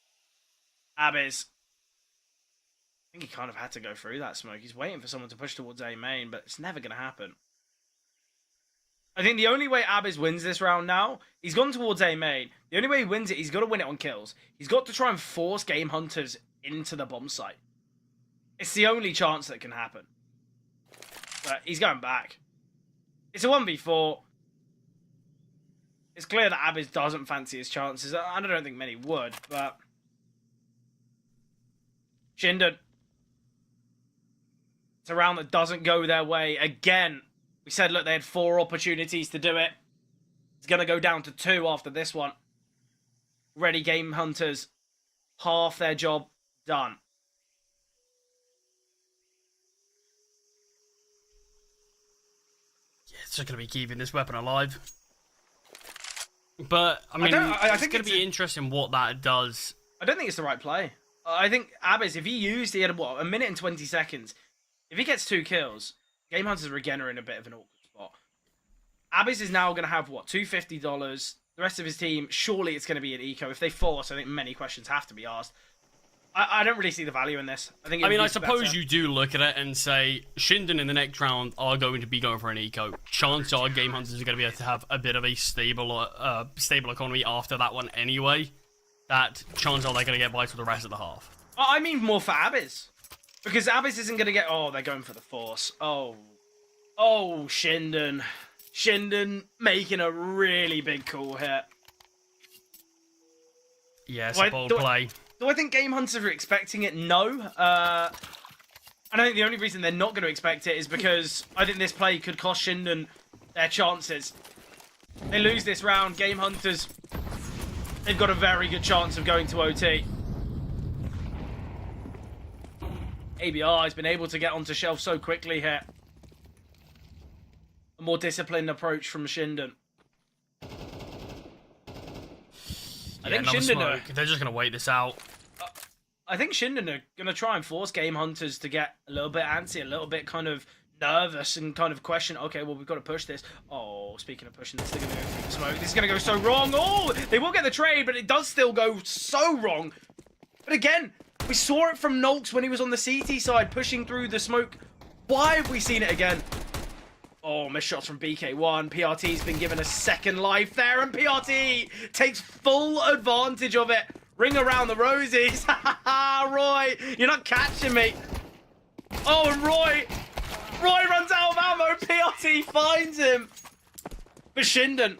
Abiz. I think he kind of had to go through that smoke. He's waiting for someone to push towards A main, but it's never going to happen. I think the only way Abiz wins this round now, he's gone towards A main. The only way he wins it, he's got to win it on kills. He's got to try and force Game Hunters into the bomb site. It's the only chance that can happen. But he's going back. It's a 1v4. It's clear that Abiz doesn't fancy his chances. I don't think many would, but Shinden. It's a round that doesn't go their way. Again, we said, look, they had 4 opportunities to do it. It's going to go down to 2 after this one. Ready Game Hunters. Half their job done. Yeah, it's just going to be keeping this weapon alive. But, I mean, I think it's going to be interesting what that does. I don't think it's the right play. I think Abiz, if he had, what, 1 minute and 20 seconds, if he gets 2 kills, Game Hunters and Regener are in a bit of an awkward spot. Abiz is now going to have, what, $250. The rest of his team, surely it's going to be an eco. If they force, I think many questions have to be asked. I don't really see the value in this. I suppose you do look at it and say, Shinden in the next round are going to be going for an eco. Chances are Game Hunters are going to be able to have a bit of a stable economy after that one anyway. That chances are they're going to get by for the rest of the half. I mean more for Abiz. Because Abiz isn't going to get... Oh, they're going for the force. Oh, Shinden. Shinden making a really big call here. Yeah, it's a bold play. Do I think Game Hunters are expecting it? No. I think the only reason they're not going to expect it is because I think this play could cost Shinden their chances. They lose this round, Game Hunters, they've got a very good chance of going to OT. ABR has been able to get onto shelf so quickly here. A more disciplined approach from Shinden. I think Shinden they're just going to wait this out. I think Shinden are going to try and force Game Hunters to get a little bit antsy, a little bit kind of nervous and kind of question, okay, well, we've got to push this. Oh, speaking of pushing this, they're going to go through the smoke. This is going to go so wrong. Oh, they will get the trade, but it does still go so wrong. But again, we saw it from Nolks when he was on the CT side, pushing through the smoke. Why have we seen it again? Oh, missed shots from BK1. PRT's been given a second life there, and PRT takes full advantage of it. Ring around the roses. Roy, you're not catching me. Oh, and Roy runs out of ammo. PRT finds him. But Shinden,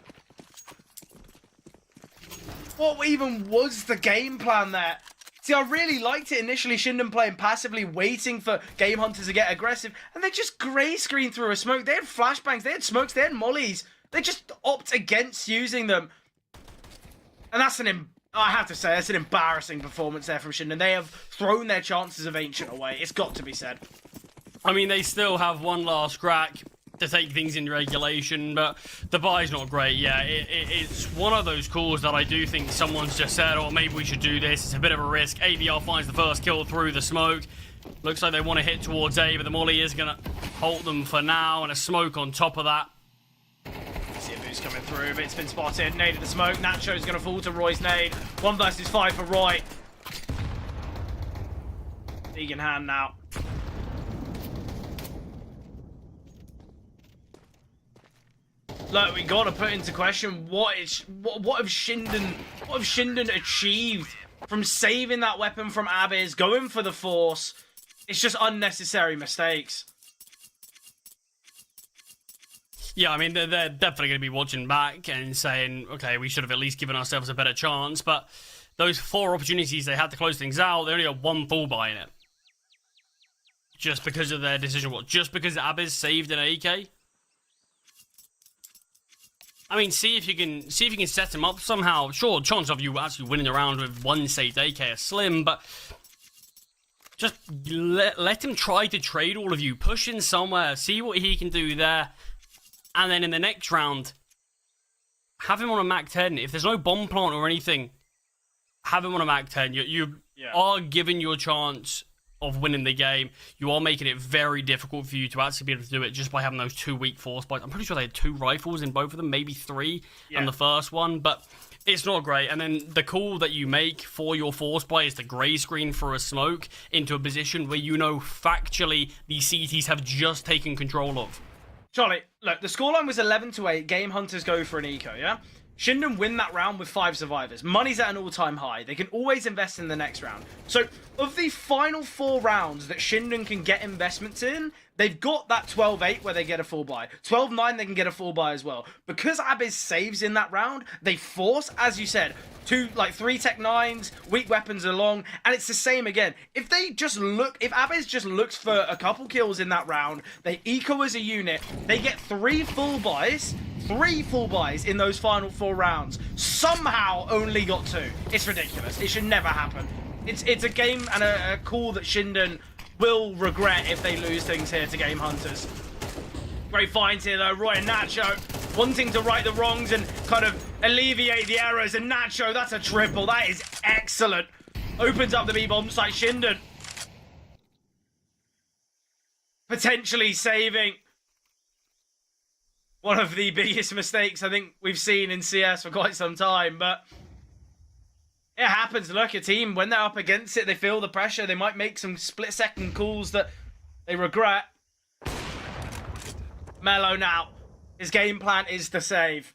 what even was the game plan there? See, I really liked it initially, Shinden playing passively, waiting for Game Hunters to get aggressive, and they just grey screen through a smoke. They had flashbangs, they had smokes, they had mollies. They just opt against using them. And that's I have to say, that's an embarrassing performance there from Shinden. They have thrown their chances of Ancient away. It's got to be said. I mean, they still have one last crack to take things in regulation, but the buy's not great. Yeah, it's one of those calls that I do think someone's just said, oh, maybe we should do this. It's a bit of a risk. ABR finds the first kill through the smoke. Looks like they want to hit towards A, but the molly is going to halt them for now, and a smoke on top of that. See a boost coming through, but it's been spotted. Naded the smoke. Nacho's going to fall to Roy's nade. 1 versus 5 for Roy. Vegan hand now. Look, we got to put into question what have Shinden achieved from saving that weapon from Abyss, going for the Force. It's just unnecessary mistakes. Yeah, I mean, they're definitely going to be watching back and saying, okay, we should have at least given ourselves a better chance, but those 4 opportunities they had to close things out, they only got 1 full buy in it. Just because of their decision. What? Just because Abyss saved an AK? I mean, see if you can set him up somehow. Sure, chance of you actually winning the round with 1 saved AK are slim, but just let him try to trade all of you. Push in somewhere, see what he can do there, and then in the next round, have him on a Mac 10. If there's no bomb plant or anything, have him on a Mac 10. You are giving your chance of winning the game. You are making it very difficult for you to actually be able to do it just by having those 2 weak force buys. I'm pretty sure they had 2 rifles in both of them, maybe 3 on the first one, but it's not great. And then the call that you make for your force buy is to grey screen for a smoke into a position where you know factually the CTs have just taken control of. Charlie, look, the scoreline was 11-8. Game Hunters go for an eco, yeah? Shinden win that round with 5 survivors. Money's at an all-time high. They can always invest in the next round. So, of the final 4 rounds that Shinden can get investments in, they've got that 12-8 where they get a full buy. 12-9 they can get a full buy as well. Because Abyss saves in that round, they force, as you said, 3 Tech 9s, weak weapons along, and it's the same again. If Abyss just looks for a couple kills in that round, they eco as a unit, they get 3 full buys. 3 full buys in those final 4 rounds. Somehow only got 2. It's ridiculous. It should never happen. It's a game and a call that Shinden will regret if they lose things here to Game Hunters. Great finds here though. Roy and Nacho wanting to right the wrongs and kind of alleviate the errors. And Nacho, that's a triple. That is excellent. Opens up the B-bomb site. Shinden potentially saving one of the biggest mistakes I think we've seen in CS for quite some time, but it happens. Look, a team, when they're up against it, they feel the pressure. They might make some split-second calls that they regret. Mello now. His game plan is to save.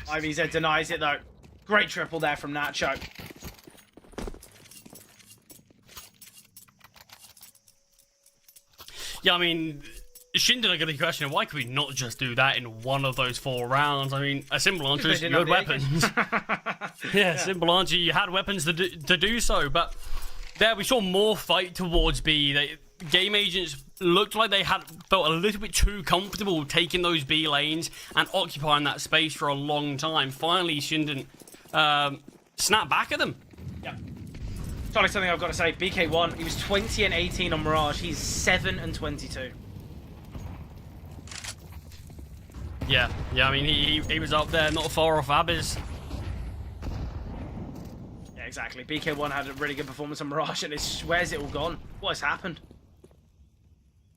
IVZ denies it, though. Great triple there from Nacho. Yeah, I mean, Shinden are going to be questioning, why could we not just do that in one of those 4 rounds? I mean, a simple answer is you had weapons. Yeah, simple answer, you had weapons to do so. But there we saw more fight towards B. Game agents looked like they felt a little bit too comfortable taking those B lanes and occupying that space for a long time. Finally, Shinden snapped back at them. Yeah. Sorry, something I've got to say. BK1, he was 20 and 18 on Mirage. He's 7 and 22. Yeah, I mean, he was up there, not far off Abyss. Yeah, exactly. BK1 had a really good performance on Mirage, and where's it all gone? What has happened?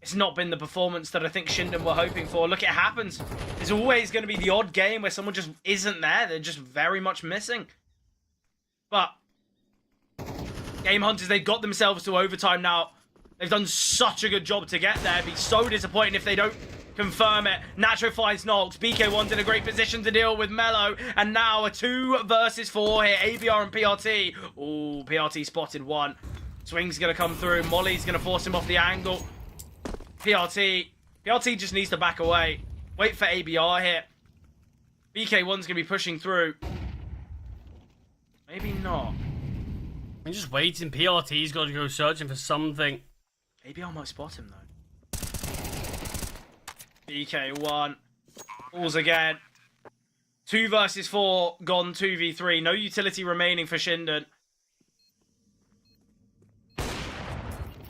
It's not been the performance that I think Shinden were hoping for. Look, it happens. There's always going to be the odd game where someone just isn't there. They're just very much missing. But Game Hunters, they've got themselves to overtime now. They've done such a good job to get there. It'd be so disappointing if they don't confirm it. Nacho finds Nox. BK1's in a great position to deal with Mello. And now a 2 versus 4 here. ABR and PRT. Ooh, PRT spotted one. Swing's going to come through. Molly's going to force him off the angle. PRT just needs to back away. Wait for ABR here. BK1's going to be pushing through. Maybe not. I'm just waiting. PRT's got to go searching for something. ABR might spot him, though. BK1. Balls again. 2 versus 4. Gone 2v3. No utility remaining for Shinden.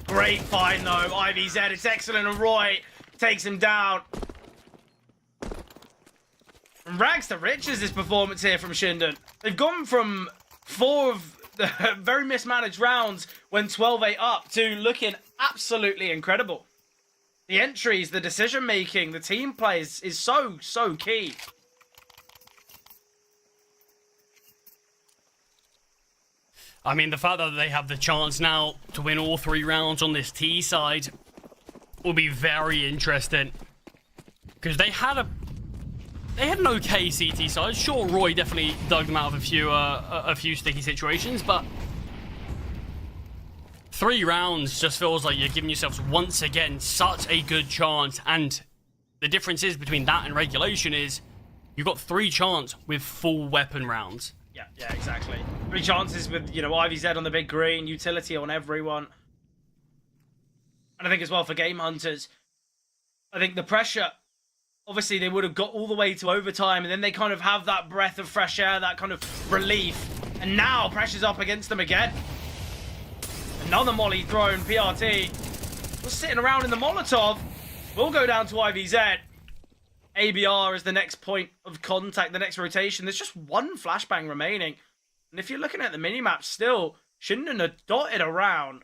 Great find, though. IVZ, it's excellent. And Roy takes him down. From rags to riches, this performance here from Shinden. They've gone from 4 of the very mismanaged rounds when 12-8 up to looking absolutely incredible. The entries, the decision-making, the team play is so key. I mean, the fact that they have the chance now to win all 3 rounds on this T side will be very interesting. Because they had an okay CT side. Sure, Roy definitely dug them out of a few sticky situations, but 3 rounds just feels like you're giving yourselves once again such a good chance. And the difference is between that and regulation is you've got 3 chance with full weapon rounds. Yeah, exactly. 3 chances with, IVZ on the big green, utility on everyone. And I think as well for Game Hunters, I think the pressure, obviously they would have got all the way to overtime and then they kind of have that breath of fresh air, that kind of relief. And now pressure's up against them again. Another molly thrown, PRT. Was sitting around in the Molotov. Will go down to IVZ. ABR is the next point of contact, the next rotation. There's just 1 flashbang remaining. And if you're looking at the minimap still, Shinden are dotted around,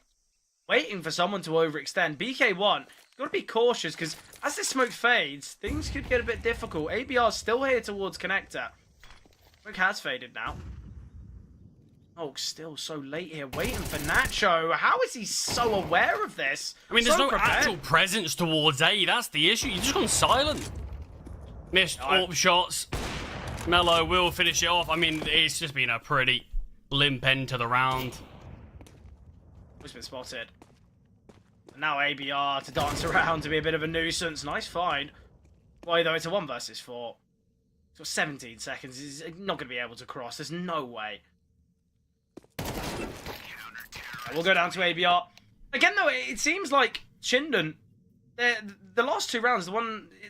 waiting for someone to overextend. BK1, got to be cautious, because as this smoke fades, things could get a bit difficult. ABR's still here towards connector. Smoke has faded now. Oh, still so late here, waiting for Nacho. How is he so aware of this? I mean, there's no actual presence towards A. That's the issue. You've just gone silent. Missed AWP shots. Mello will finish it off. I mean, it's just been a pretty limp end to the round. Who's been spotted? And now ABR to dance around to be a bit of a nuisance. Nice find. Well, though, it's a 1 versus 4. So 17 seconds. He's not going to be able to cross. There's no way. We'll go down to ABR. Again, though, it seems like Shinden, the last 2 rounds,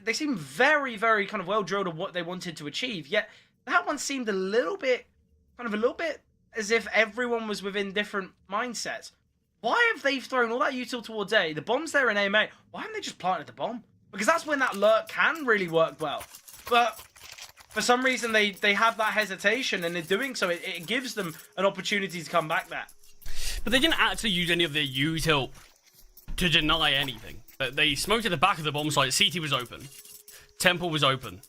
they seem very, very kind of well drilled on what they wanted to achieve. Yet that one seemed a little bit as if everyone was within different mindsets. Why have they thrown all that util towards A? The bomb's there in AMA. Why haven't they just planted the bomb? Because that's when that lurk can really work well. But for some reason, they have that hesitation, and in doing so, it gives them an opportunity to come back there. But they didn't actually use any of their util to deny anything. They smoked at the back of the bomb site. CT was open. Temple was open.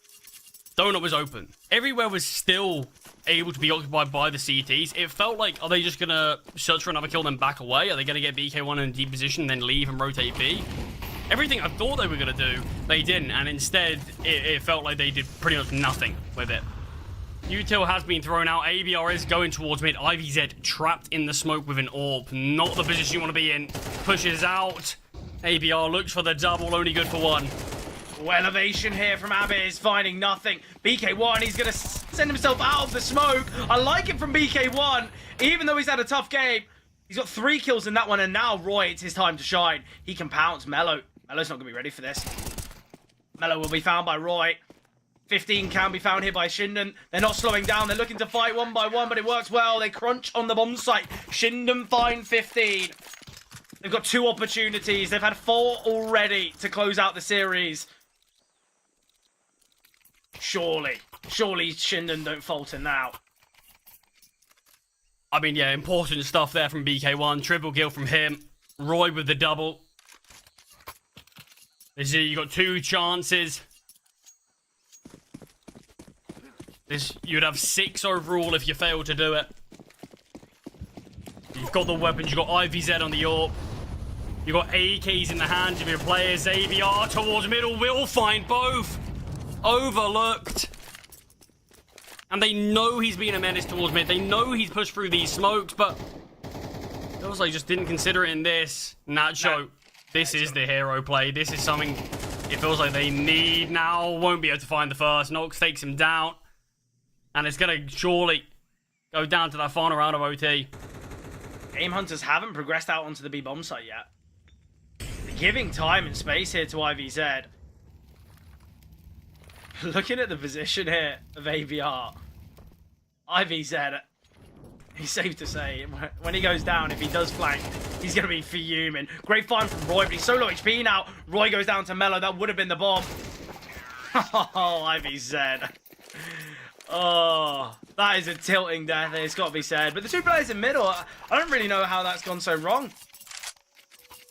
Donut was open. Everywhere was still able to be occupied by the CTs. It felt like, are they just going to search for another kill and then back away? Are they going to get BK1 in a deep position and then leave and rotate B? Everything I thought they were going to do, they didn't. And instead, it felt like they did pretty much nothing with it. Util has been thrown out. ABR is going towards mid. IVZ trapped in the smoke with an AWP. Not the position you want to be in. Pushes out. ABR looks for the double, only good for 1. Oh, elevation here from Abiz, finding nothing. BK1, he's going to send himself out of the smoke. I like it from BK1, even though he's had a tough game. He's got 3 kills in that one, and now Roy, it's his time to shine. He can pounce Mello. Mello's not going to be ready for this. Mello will be found by Roy. 15 can be found here by Shinden. They're not slowing down. They're looking to fight 1 by 1, but it works well. They crunch on the bomb site. Shinden find 15. They've got 2 opportunities. They've had 4 already to close out the series. Surely Shinden don't falter now. I mean, yeah, important stuff there from BK1. Triple kill from him. Roy with the double. You got 2 chances. You'd have 6 overall if you fail to do it. You've got the weapons. You've got IVZ on the AWP. You've got AKs in the hands of your players. AVR towards middle will find both. Overlooked. And they know he's been a menace towards mid. They know he's pushed through these smokes, but it feels like just didn't consider it in this. Nacho, this is the hero play. This is something it feels like they need now. Won't be able to find the first. Nox takes him down. And it's going to surely go down to that final round of OT. Game Hunters haven't progressed out onto the B bomb site yet. They're giving time and space here to IVZ. Looking at the position here of AVR, IVZ, he's safe to say, when he goes down, if he does flank, he's going to be fuming. Great find from Roy, but he's so low HP now. Roy goes down to Mello. That would have been the bomb. Oh, IVZ. Oh, that is a tilting death, it's got to be said. But the two players in middle, I don't really know how that's gone so wrong.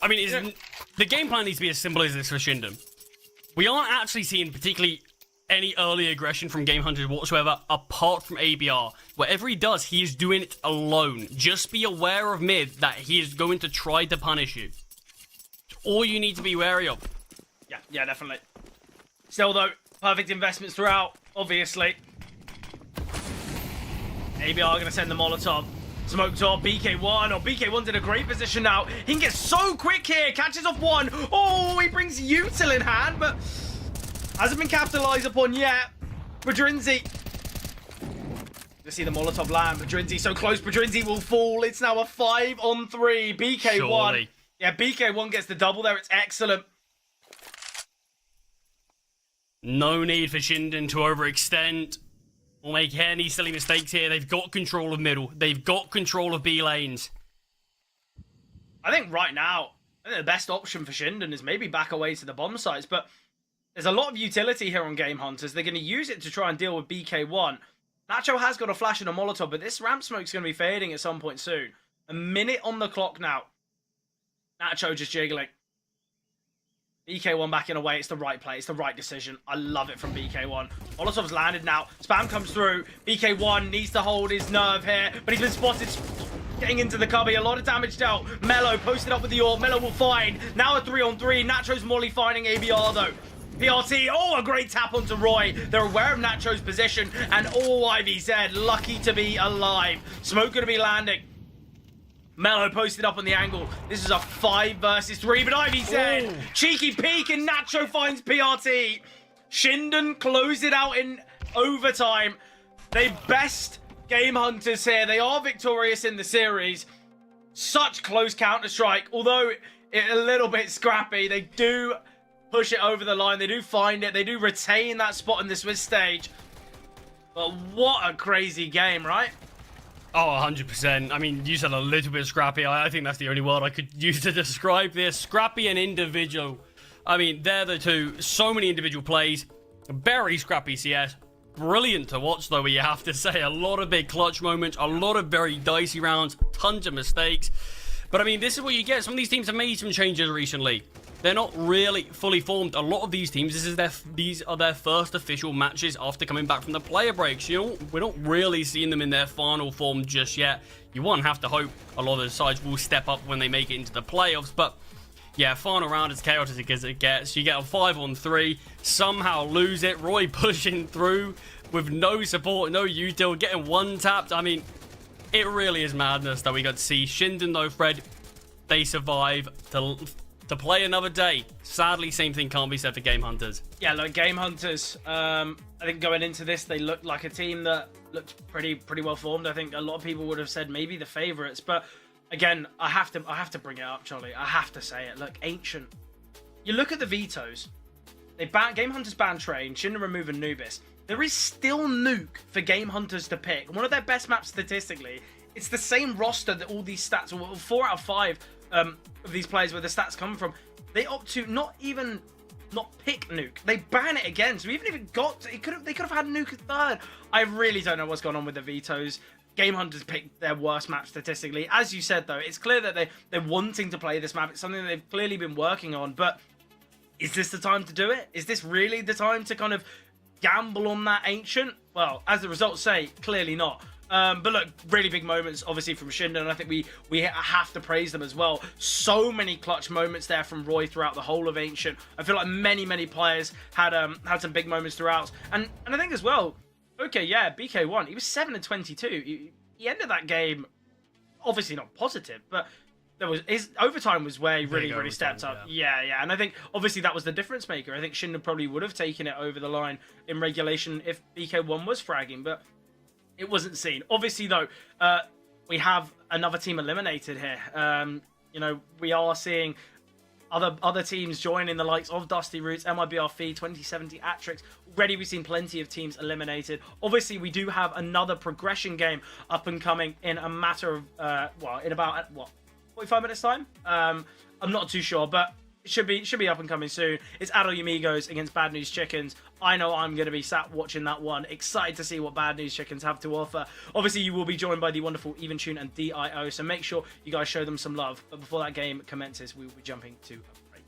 I mean, the game plan needs to be as simple as this for Shinden. We aren't actually seeing particularly any early aggression from Game Hunters whatsoever, apart from ABR. Whatever he does, he is doing it alone. Just be aware of mid that he is going to try to punish you. It's all you need to be wary of. Yeah, definitely. Still, though, perfect investments throughout, obviously. ABR going to send the Molotov. Smoke top, BK1. Oh, BK1's in a great position now. He can get so quick here. Catches off one. Oh, he brings Util in hand, but hasn't been capitalized upon yet. Badrinzi. You see the Molotov land. Badrinzi so close. Badrinzi will fall. It's now a 5-on-3. BK1. Surely. Yeah, BK1 gets the double there. It's excellent. No need for Shinden to overextend or make any silly mistakes here. They've got control of middle. They've got control of B lanes. I think right now, the best option for Shinden is maybe back away to the bomb sites, but there's a lot of utility here on Game Hunters. They're going to use it to try and deal with BK1. Nacho has got a flash and a Molotov, but this ramp smoke's going to be fading at some point soon. A minute on the clock now. Nacho just jiggling. BK1 backing away. It's the right play. It's the right decision. I love it from BK1. Molotov's landed now. Spam comes through. BK1 needs to hold his nerve here, but he's been spotted getting into the cubby. A lot of damage dealt. Mello posted up with the AWP. Mello will find. Now a 3-on-3. Nacho's Molly finding ABR though. PRT, oh, a great tap onto Roy. They're aware of Nacho's position, and all IVZ lucky to be alive. Smoke going to be landing. Mello posted up on the angle. This is a 5 versus 3, but IVZ, cheeky peek, and Nacho finds PRT. Shinden close it out in overtime. They best Game Hunters here. They are victorious in the series. Such close Counter-Strike, although a little bit scrappy. They do push it over the line. They do find it. They do retain that spot in the Swiss stage. But what a crazy game, right? Oh, 100%. I mean, you said a little bit scrappy. I think that's the only word I could use to describe this. Scrappy and individual. I mean, they're the two. So many individual plays. Very scrappy CS. Brilliant to watch, though, you have to say. A lot of big clutch moments. A lot of very dicey rounds. Tons of mistakes. But, I mean, this is what you get. Some of these teams have made some changes recently. They're not really fully formed. A lot of these teams, these are their first official matches after coming back from the player breaks. You know, we're not really seeing them in their final form just yet. You one have to hope a lot of the sides will step up when they make it into the playoffs. But yeah, final round is chaotic as it gets. You get a 5-on-3, somehow lose it. Roy pushing through with no support, no util, getting one tapped. I mean, it really is madness that we got to see. Shinden, though, Fred, they survive to play another day. Sadly, same thing can't be said for Game Hunters. Yeah, look, Game Hunters, I think going into this, they looked like a team that looked pretty well formed. I think a lot of people would have said maybe the favourites, but again, I have to bring it up, Charlie. I have to say it. Look, Ancient. You look at the vetoes. Game Hunters ban Train, Shinden remove Anubis. There is still Nuke for Game Hunters to pick. One of their best maps statistically. It's the same roster that all these stats, 4 out of 5 of these players where the stats come from, they opt to not pick Nuke. They ban it again. So even if it got, they could have had Nuke at third. I really don't know what's going on with the vetoes. Game Hunters picked their worst map statistically. As you said though, it's clear that they're wanting to play this map. It's something that they've clearly been working on. But is this the time to do it? Is this really the time to kind of gamble on that Ancient? Well, as the results say, clearly not. But look, really big moments, obviously, from Shinden, and I think we have to praise them as well. So many clutch moments there from Roy throughout the whole of Ancient. I feel like many players had some big moments throughout, and I think as well. Okay, yeah, BK won. He was 7-22. He ended that game, obviously not positive, but his overtime was where he really stepped up. Yeah, and I think obviously that was the difference maker. I think Shinden probably would have taken it over the line in regulation if BK1 was fragging, but it wasn't seen. Obviously, though, we have another team eliminated here. You know, we are seeing other teams join in the likes of Dusty Roots, MIBRF, 2070 Atrix. Already we've seen plenty of teams eliminated. Obviously, we do have another progression game up and coming in a matter of, in about, 45 minutes time? I'm not too sure, but it should be up and coming soon. It's Adult Amigos against Bad News Chickens. I know I'm going to be sat watching that one, excited to see what Bad News Chickens have to offer. Obviously, you will be joined by the wonderful Even Tune and DIO, so make sure you guys show them some love. But before that game commences, we will be jumping to a break.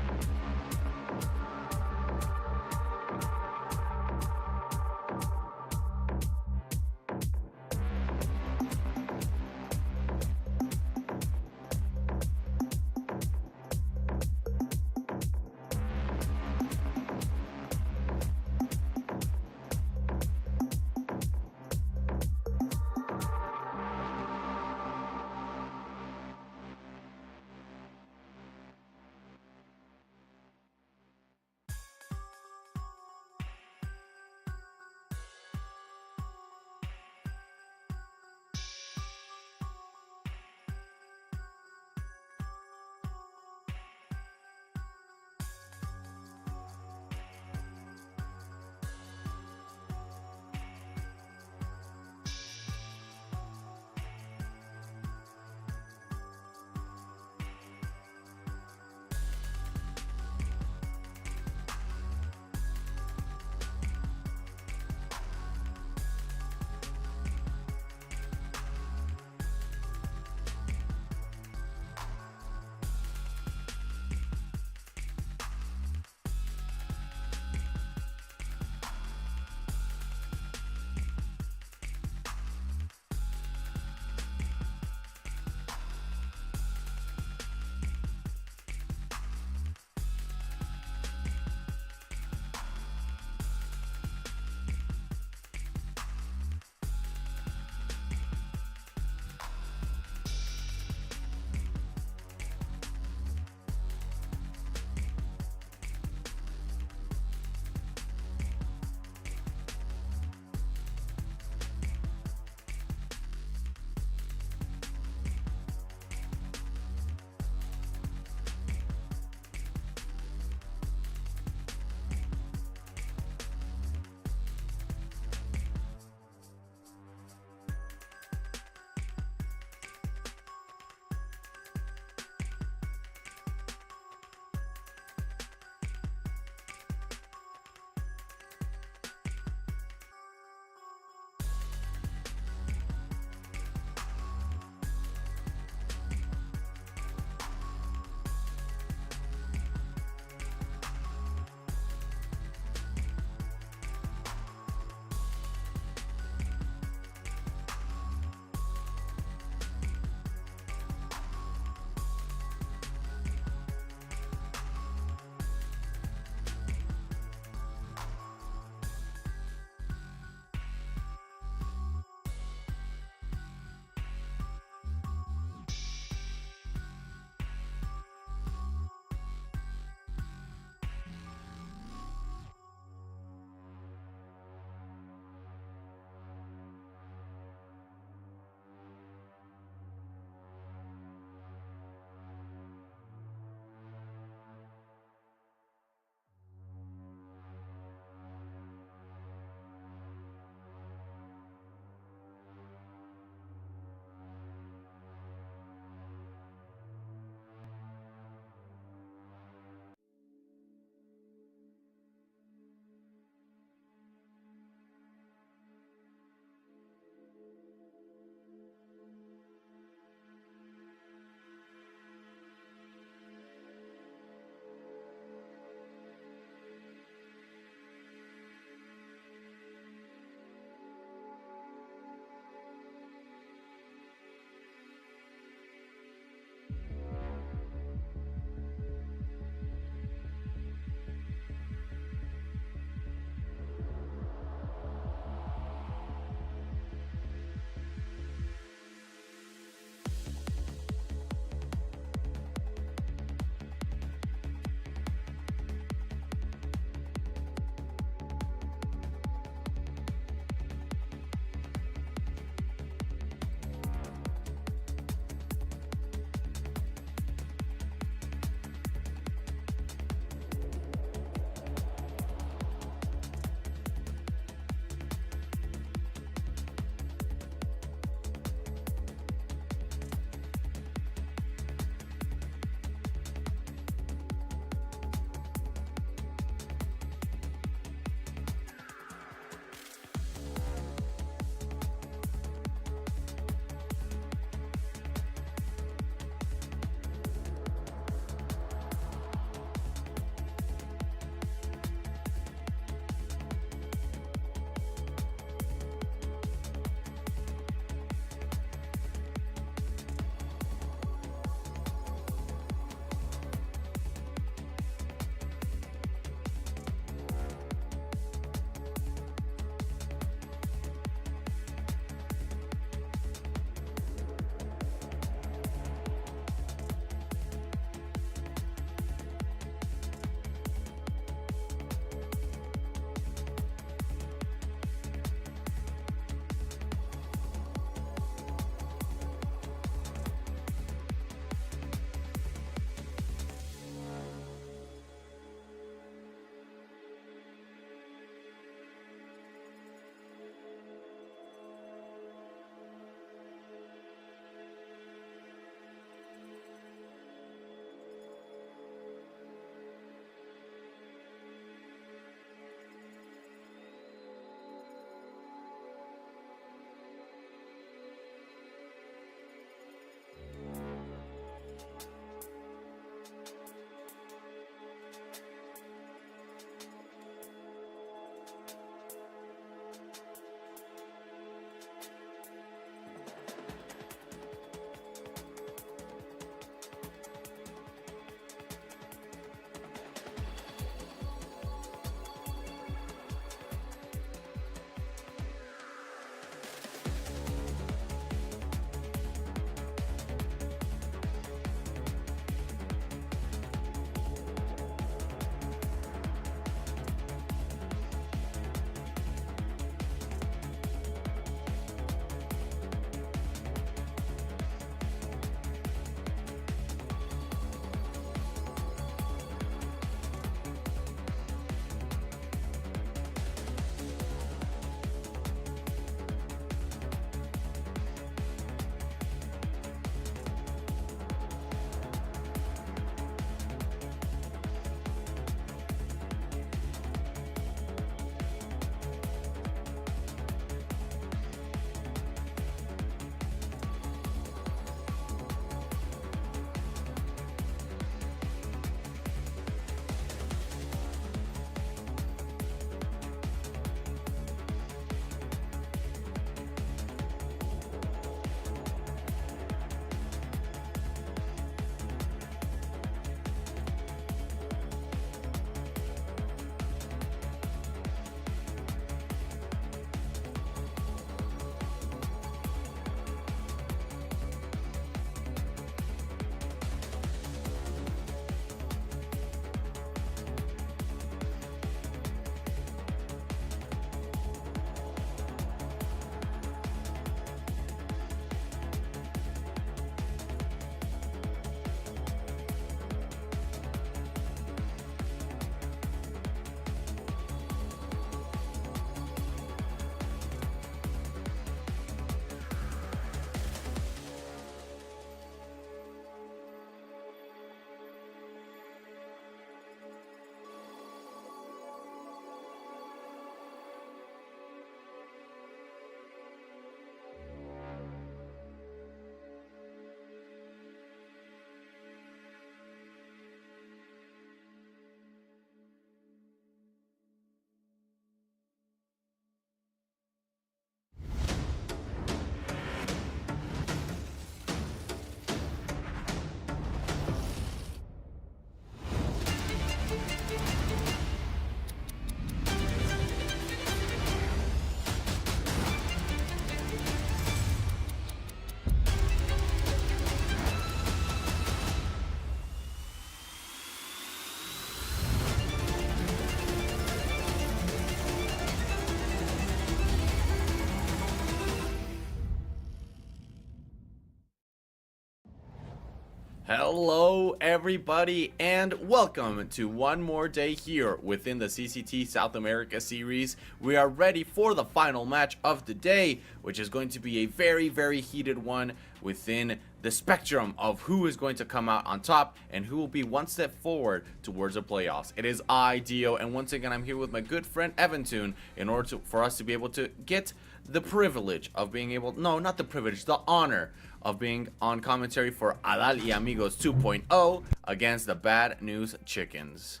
Hello everybody and welcome to one more day here within the CCT South America series. We are ready for the final match of the day, which is going to be a very heated one within the spectrum of who is going to come out on top and who will be one step forward towards the playoffs. It is I, Dio, and once again I'm here with my good friend Evan Toon in order for us to be able to get the privilege of being able, no, not the privilege, the honor of being on commentary for Adal y Amigos 2.0 against the Bad News Chickens.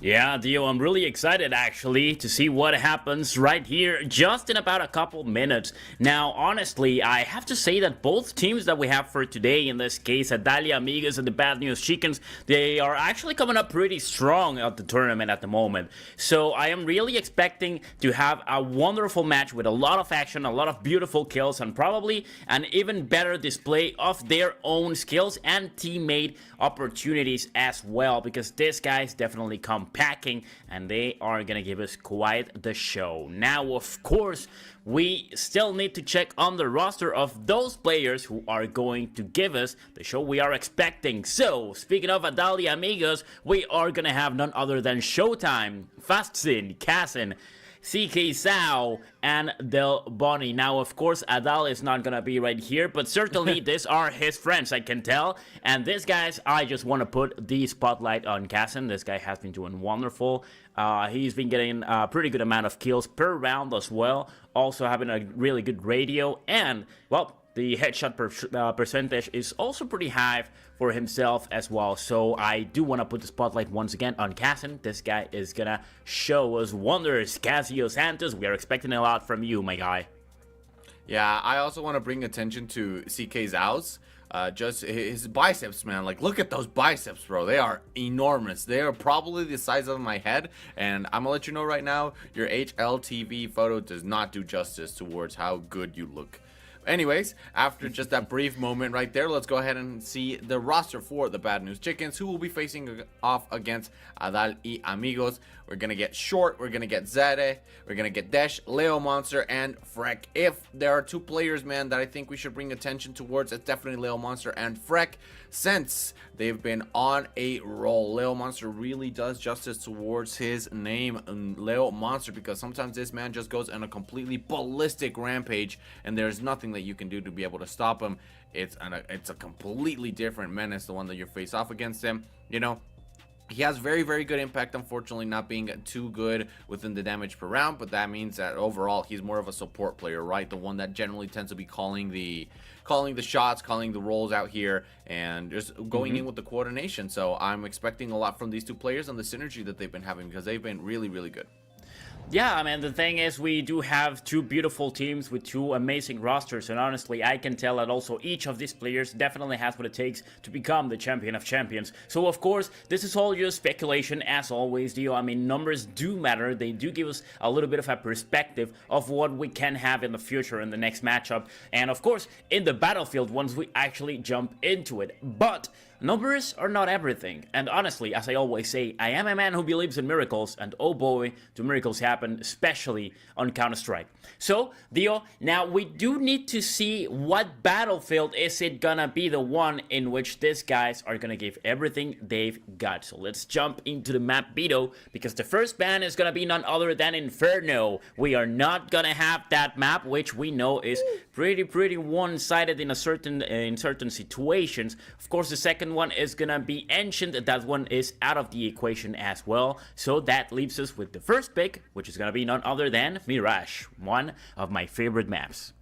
Yeah, Dio, I'm really excited actually to see what happens right here just in about a couple minutes. Now, honestly, I have to say that both teams that we have for today, in this case, Adal y Amigos and the Bad News Chickens, they are actually coming up pretty strong at the tournament at the moment. So I am really expecting to have a wonderful match with a lot of action, a lot of beautiful kills, and probably an even better display of their own skills and teammate opportunities as well, because these guys definitely come packing and they are gonna give us quite the show. Now, of course, we still need to check on the roster of those players who are going to give us the show we are expecting. So, speaking of Adal y Amigos, we are gonna have none other than Showtime, Fastzin, Kassen, CK Sao, and Del Bonnie. Now, of course, Adal is not gonna be right here, but certainly these are his friends, I can tell. And these guys, I just want to put the spotlight on Kassen. This guy has been doing wonderful. He's been getting a pretty good amount of kills per round as well. Also having a really good radio, and, well, the headshot percentage is also pretty high for himself as well. So I do want to put the spotlight once again on Kassen. This guy is gonna show us wonders. Casio Santos, we are expecting a lot from you, my guy. Yeah, I also want to bring attention to CK Zao's. Just his biceps, man. Like, look at those biceps, bro. They are enormous. They are probably the size of my head. And I'm gonna let you know right now, your HLTV photo does not do justice towards how good you look. Anyways, after just that brief moment right there, let's go ahead and see the roster for the Bad News Chickens, who will be facing off against Adal y Amigos. We're going to get Short, we're going to get Zere, we're going to get Desh, Leo Monster, and Freck. If there are two players, man, that I think we should bring attention towards, it's definitely Leo Monster and Freck, since they've been on a roll. Leo Monster really does justice towards his name, Leo Monster, because sometimes this man just goes on a completely ballistic rampage, and there's nothing that you can do to be able to stop him. It's a completely different menace, the one that you face off against him. You know, he has very good impact, unfortunately not being too good within the damage per round, but that means that overall he's more of a support player, right? The one that generally tends to be calling the shots, calling the rolls out here, and just going in with the coordination. So I'm expecting a lot from these two players and the synergy that they've been having, because they've been really good. Yeah, I mean, the thing is, we do have two beautiful teams with two amazing rosters, and honestly, I can tell that also each of these players definitely has what it takes to become the champion of champions. So, of course, this is all just speculation, as always, Dio. I mean, numbers do matter. They do give us a little bit of a perspective of what we can have in the future in the next matchup, and, of course, in the battlefield once we actually jump into it. But numbers are not everything, and honestly, as I always say, I am a man who believes in miracles, and oh boy, do miracles happen, especially on Counter-Strike. So, Dio, now we do need to see what battlefield is it gonna be the one in which these guys are gonna give everything they've got. So let's jump into the map Veto, because the first ban is gonna be none other than Inferno. We are not gonna have that map, which we know is pretty one-sided in certain situations. Of course, the second one is gonna be Ancient. That one is out of the equation as well. So that leaves us with the first pick, which is gonna be none other than Mirage, one of my favorite maps.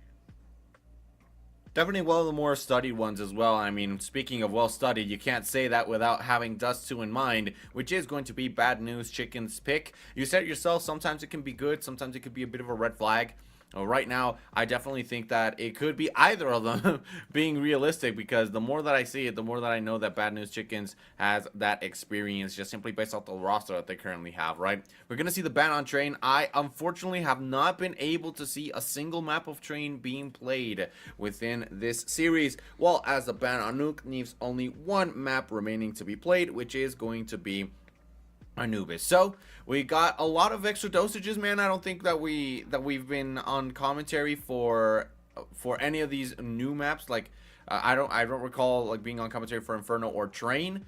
Definitely one of the more studied ones as well. I mean, speaking of well studied, you can't say that without having Dust 2 in mind, which is going to be Bad News Chicken's pick. You said it yourself, sometimes it can be good, sometimes it could be a bit of a red flag. Right now, I definitely think that it could be either of them being realistic, because the more that I see it, the more that I know that Bad News Chickens has that experience just simply based off the roster that they currently have, right? We're going to see the ban on Train. I unfortunately have not been able to see a single map of Train being played within this series, while as the ban on Nuke leaves only one map remaining to be played, which is going to be Anubis. So we got a lot of extra dosages, man. I don't think that we've been on commentary for any of these new maps. Like, I don't recall like being on commentary for Inferno or Train.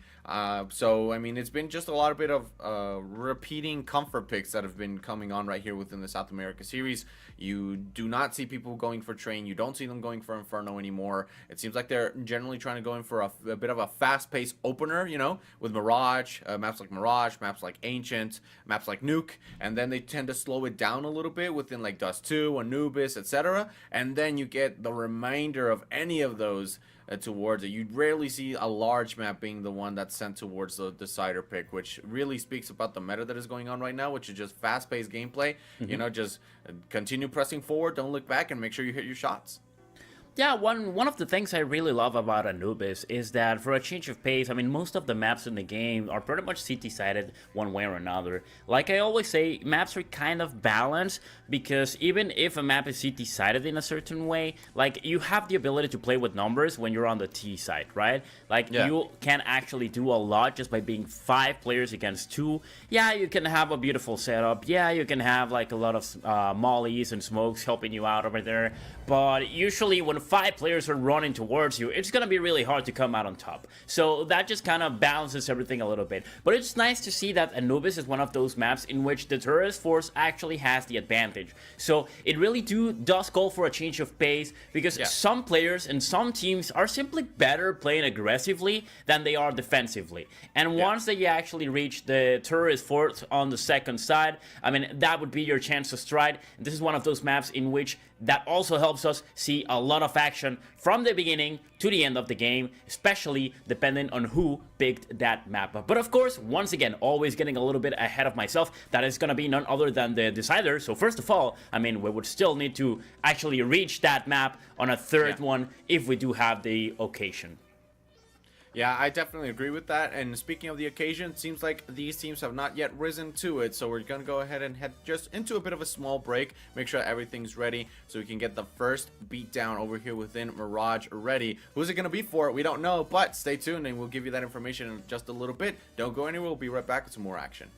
So I mean, it's been just a lot of bit of repeating comfort picks that have been coming on right here within the South America series. You do not see people going for Train. You don't see them going for Inferno anymore. It seems like they're generally trying to go in for a bit of a fast-paced opener, you know, with Mirage, maps like Mirage, maps like Ancient, maps like Nuke, and then they tend to slow it down a little bit within like Dust 2, Anubis, etc. And then you get the remainder of any of those towards it. You rarely see a large map being the one that's sent towards the decider pick, which really speaks about the meta that is going on right now, which is just fast-paced gameplay. You know, just continue pressing forward, don't look back, and make sure you hit your shots. Yeah, one of the things I really love about Anubis is that for a change of pace, I mean, most of the maps in the game are pretty much CT-sided one way or another. Like I always say, maps are kind of balanced because even if a map is CT-sided in a certain way, like you have the ability to play with numbers when you're on the T side, right? Like you can actually do a lot just by being 5 players against 2. Yeah, you can have a beautiful setup. Yeah, you can have like a lot of mollies and smokes helping you out over there. But usually when 5 players are running towards you, it's going to be really hard to come out on top. So that just kind of balances everything a little bit. But it's nice to see that Anubis is one of those maps in which the terrorist force actually has the advantage. So it really does call for a change of pace because some players and some teams are simply better playing aggressively than they are defensively. And once they actually reach the terrorist force on the second side, I mean, that would be your chance to stride. And this is one of those maps in which that also helps us see a lot of action from the beginning to the end of the game, especially depending on who picked that map. But of course, once again, always getting a little bit ahead of myself, that is going to be none other than the decider. So first of all, I mean, we would still need to actually reach that map on a third one if we do have the occasion. Yeah, I definitely agree with that. And speaking of the occasion, it seems like these teams have not yet risen to it. So we're going to go ahead and head just into a bit of a small break. Make sure everything's ready so we can get the first beatdown over here within Mirage ready. Who's it going to be for? We don't know, but stay tuned and we'll give you that information in just a little bit. Don't go anywhere. We'll be right back with some more action.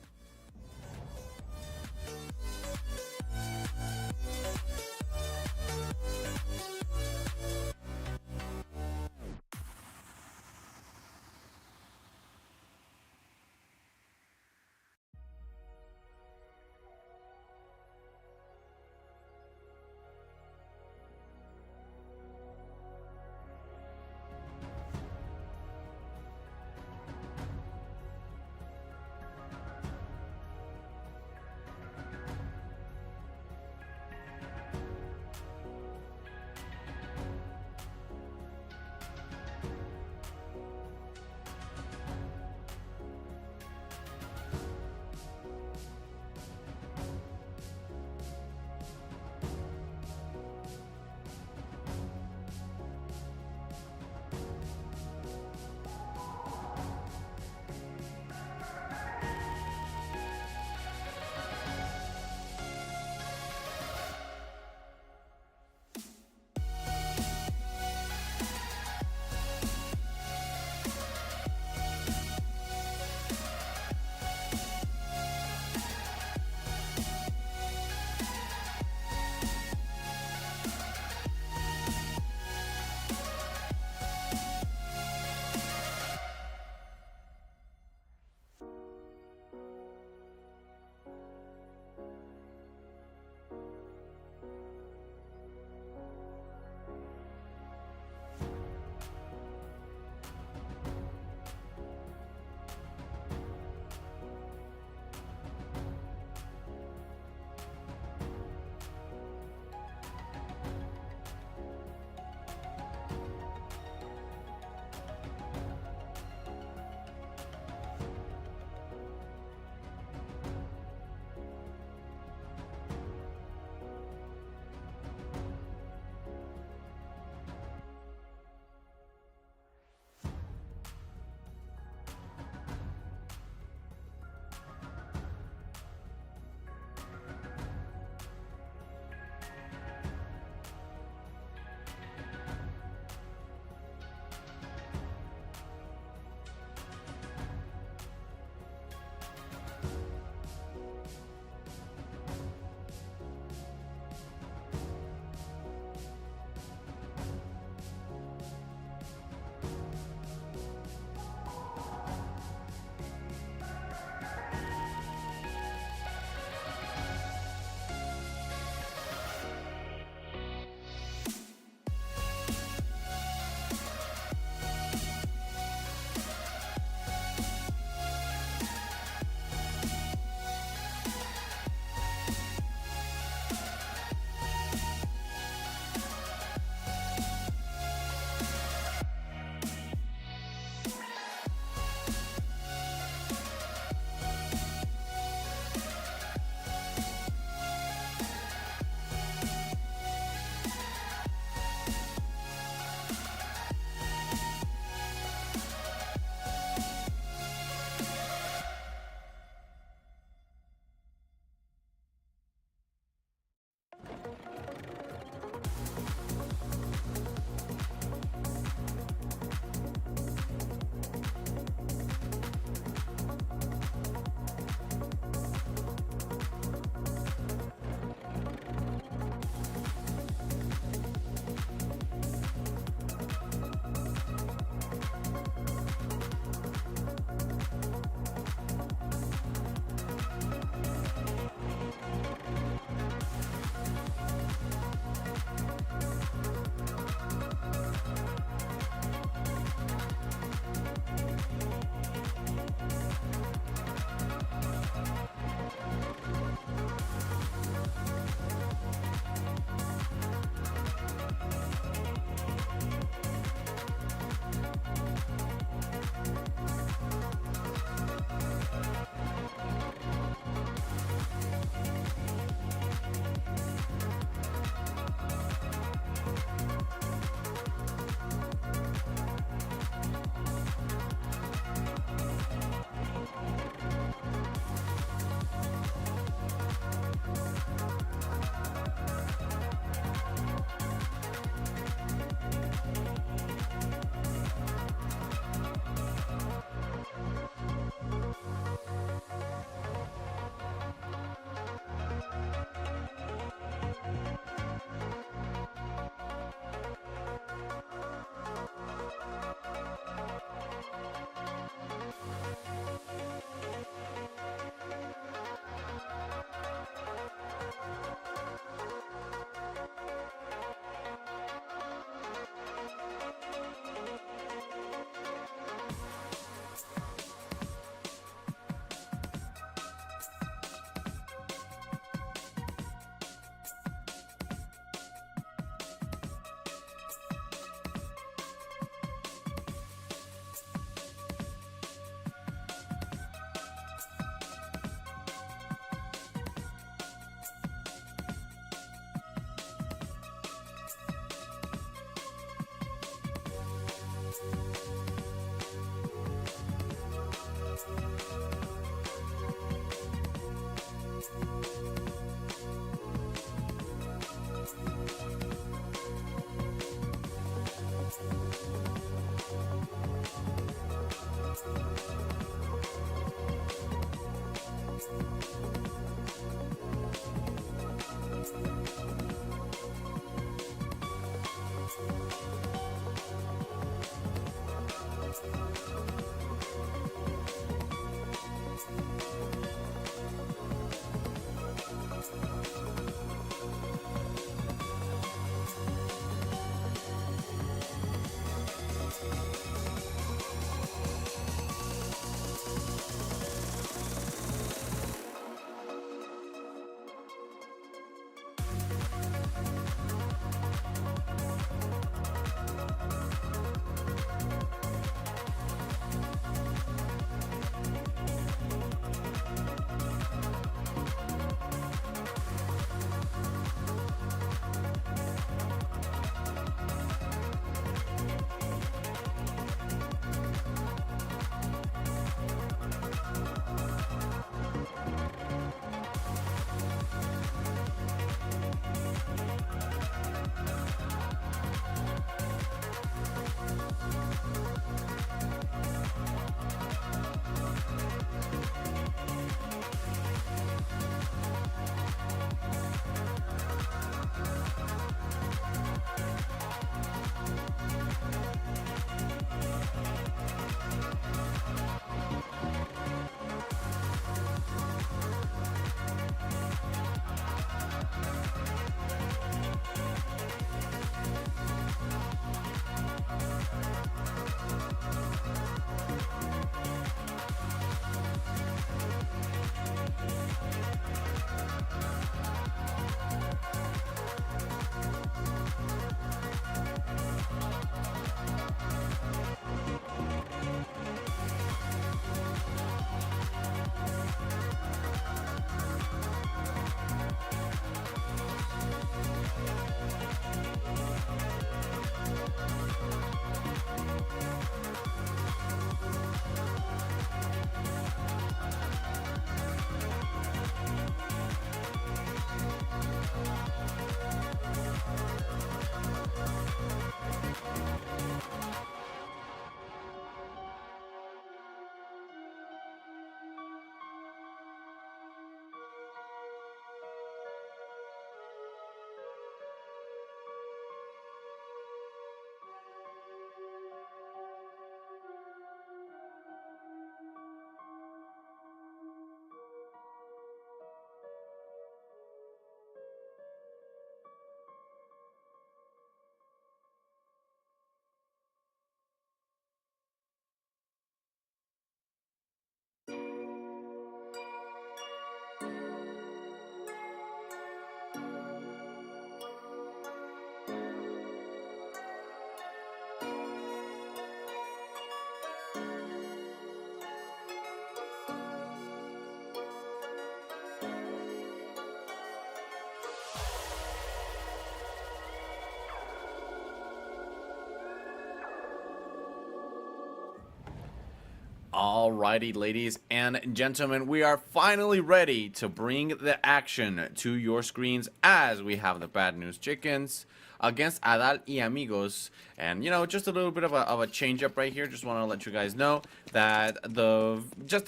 Alrighty, ladies and gentlemen, we are finally ready to bring the action to your screens as we have the Bad News Chickens against Adal y Amigos. And you know, just a little bit of a change up right here. Just want to let you guys know that the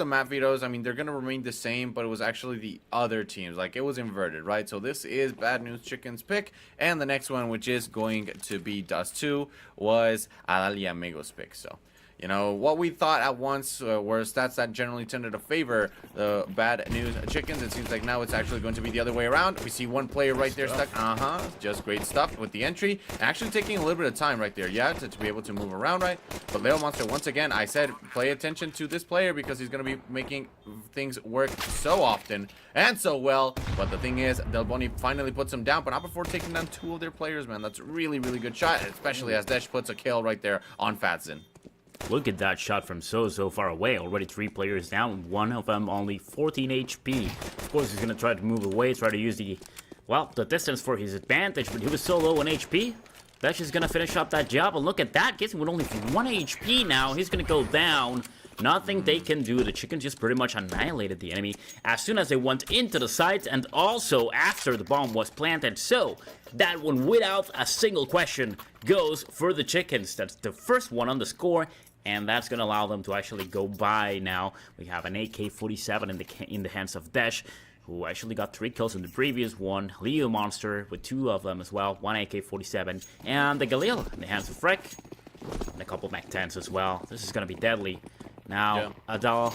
map vetoes, I mean, they're gonna remain the same, but it was actually the other teams, like it was inverted, right? So this is Bad News Chicken's pick, and the next one, which is going to be Dust 2, was Adal y Amigos pick. So you know, what we thought at once were stats that generally tended to favor the Bad News Chickens. It seems like now it's actually going to be the other way around. We see one player right there stuck. Just great stuff with the entry. Actually taking a little bit of time right there, yeah, to be able to move around, right? But Leo Monster, once again, I said pay attention to this player because he's going to be making things work so often and so well. But the thing is, Del Boni finally puts him down, but not before taking down 2 of their players, man. That's a really, really good shot, especially as Desh puts a kill right there on Fatsin. Look at that shot from so far away. Already 3 players down, one of them only 14 HP. Of course, he's going to try to move away, try to use the distance for his advantage, but he was so low on HP. That's just going to finish up that job, and look at that. Gets him with only 1 HP now. He's going to go down. Nothing they can do. The Chickens just pretty much annihilated the enemy as soon as they went into the site, and also after the bomb was planted. So that one, without a single question, goes for the Chickens. That's the first one on the score, and that's going to allow them to actually go by now. We have an AK-47 in the hands of Desh, who actually got 3 kills in the previous one. Leo Monster with 2 of them as well, 1 AK-47, and the Galil in the hands of Freck, and a couple Mac-10s as well. This is going to be deadly. Now, yeah. Adal,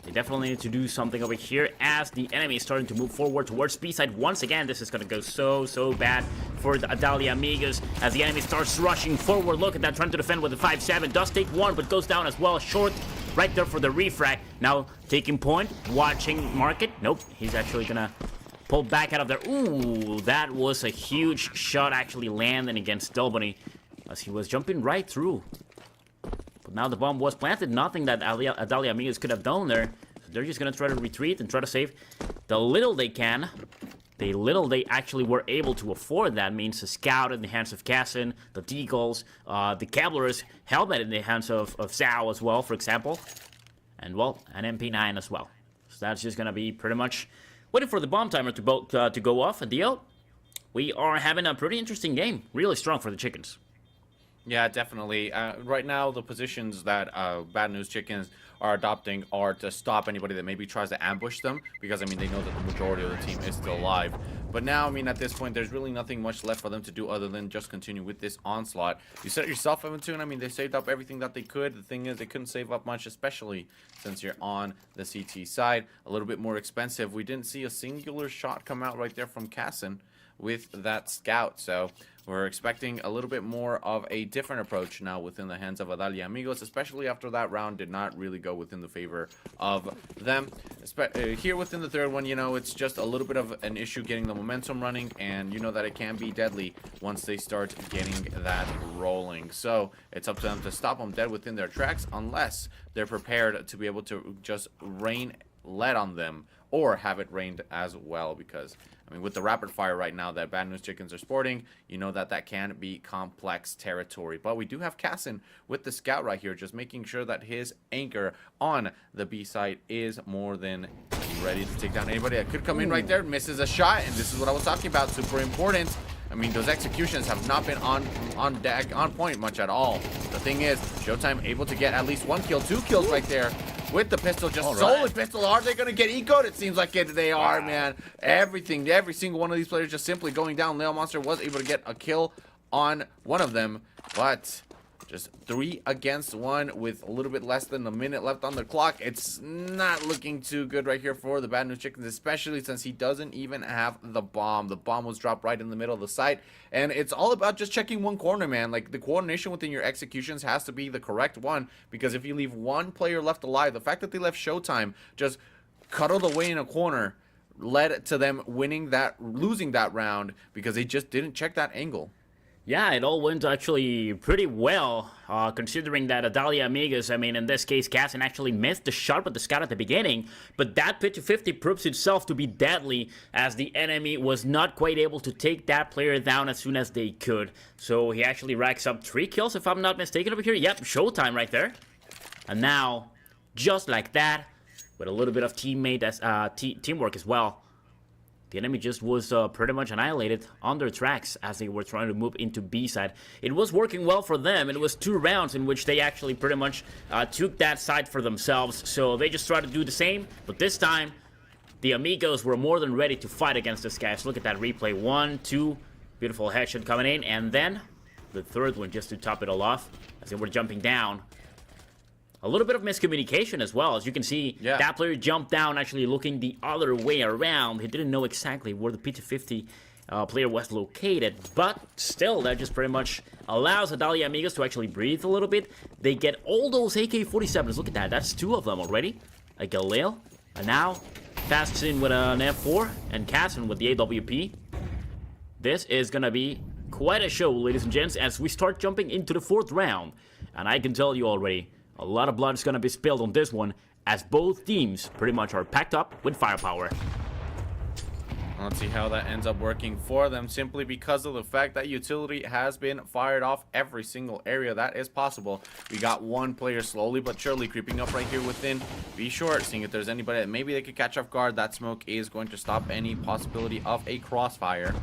they definitely need to do something over here as the enemy is starting to move forward towards B-side once again. This is going to go so bad for the Adal y Amigos as the enemy starts rushing forward. Look at that, trying to defend with the 5-7. Does take 1, but goes down as well. Short right there for the refrag. Now taking point, watching market. Nope, he's actually going to pull back out of there. Ooh, that was a huge shot actually landing against Delbony as he was jumping right through. But now the bomb was planted. Nothing that Adal y Amigos could have done there. So they're just going to try to retreat and try to save the little they can. The little they actually were able to afford. That means a scout in the hands of Cassin, the Deagles, the Cavalier's helmet in the hands of Sao as well, for example. And, well, an MP9 as well. So that's just going to be pretty much waiting for the bomb timer to go off. And Dio, we are having a pretty interesting game. Really strong for the Chickens. Yeah, definitely. Right now, the positions that Bad News Chickens are adopting are to stop anybody that maybe tries to ambush them, because, I mean, they know that the majority of the team is still alive. But now, I mean, at this point, there's really nothing much left for them to do other than just continue with this onslaught. You said it yourself, Evan, I mean, they saved up everything that they could. The thing is, they couldn't save up much, especially since you're on the CT side. A little bit more expensive. We didn't see a singular shot come out right there from Cassin with that scout, so we're expecting a little bit more of a different approach now within the hands of Adal y Amigos, especially after that round did not really go within the favor of them. Here within the third one, you know, it's just a little bit of an issue getting the momentum running, and you know that it can be deadly once they start getting that rolling. So it's up to them to stop them dead within their tracks, unless they're prepared to be able to just rain lead on them or have it rained as well, because I mean, with the rapid fire right now that Bad News Chickens are sporting, you know that that can be complex territory. But we do have Cassin with the scout right here, just making sure that his anchor on the B site is more than ready to take down anybody that could come in right there. Misses a shot, and this is what I was talking about. Super important. I mean, those executions have not been on point much at all. The thing is, Showtime able to get at least 1 kill, 2 kills right there with the pistol, just solely pistol. Are they going to get ecoed? It seems like they are, man. Every single one of these players just simply going down. Leo Monster was able to get a kill on one of them, but just 3 against 1 with a little bit less than a minute left on the clock. It's not looking too good right here for the Bad News Chickens, especially since he doesn't even have the bomb. The bomb was dropped right in the middle of the site, and it's all about just checking one corner, man. Like, the coordination within your executions has to be the correct one, because if you leave one player left alive, the fact that they left Showtime just cuddled away in a corner led to them losing that round, because they just didn't check that angle. Yeah, it all went actually pretty well, considering that Adal y Amigos, I mean, in this case, Cassin actually missed the shot with the scout at the beginning, but that 50-50 proves itself to be deadly, as the enemy was not quite able to take that player down as soon as they could. So he actually racks up 3 kills, if I'm not mistaken, over here. Yep, Showtime right there. And now just like that, with a little bit of teammate teamwork as well. The enemy just was pretty much annihilated on their tracks as they were trying to move into B side. It was working well for them. It was 2 rounds in which they actually pretty much took that side for themselves. So they just tried to do the same, but this time the Amigos were more than ready to fight against this guys. Look at that replay. 1, 2, beautiful headshot coming in, and then the third one just to top it all off as they were jumping down. A little bit of miscommunication as well. As you can see, that player jumped down actually looking the other way around. He didn't know exactly where the PT-50 player was located. But still, that just pretty much allows the Adalia Amigos to actually breathe a little bit. They get all those AK-47s. Look at that. That's 2 of them already. A Galil. And now, Fast's in with an F4. And Casson with the AWP. This is going to be quite a show, ladies and gents, as we start jumping into the 4th round. And I can tell you already, a lot of blood is going to be spilled on this one, as both teams pretty much are packed up with firepower. Let's see how that ends up working for them, simply because of the fact that utility has been fired off every single area that is possible. We got one player slowly but surely creeping up right here within B short, seeing if there's anybody that maybe they could catch off guard. That smoke is going to stop any possibility of a crossfire.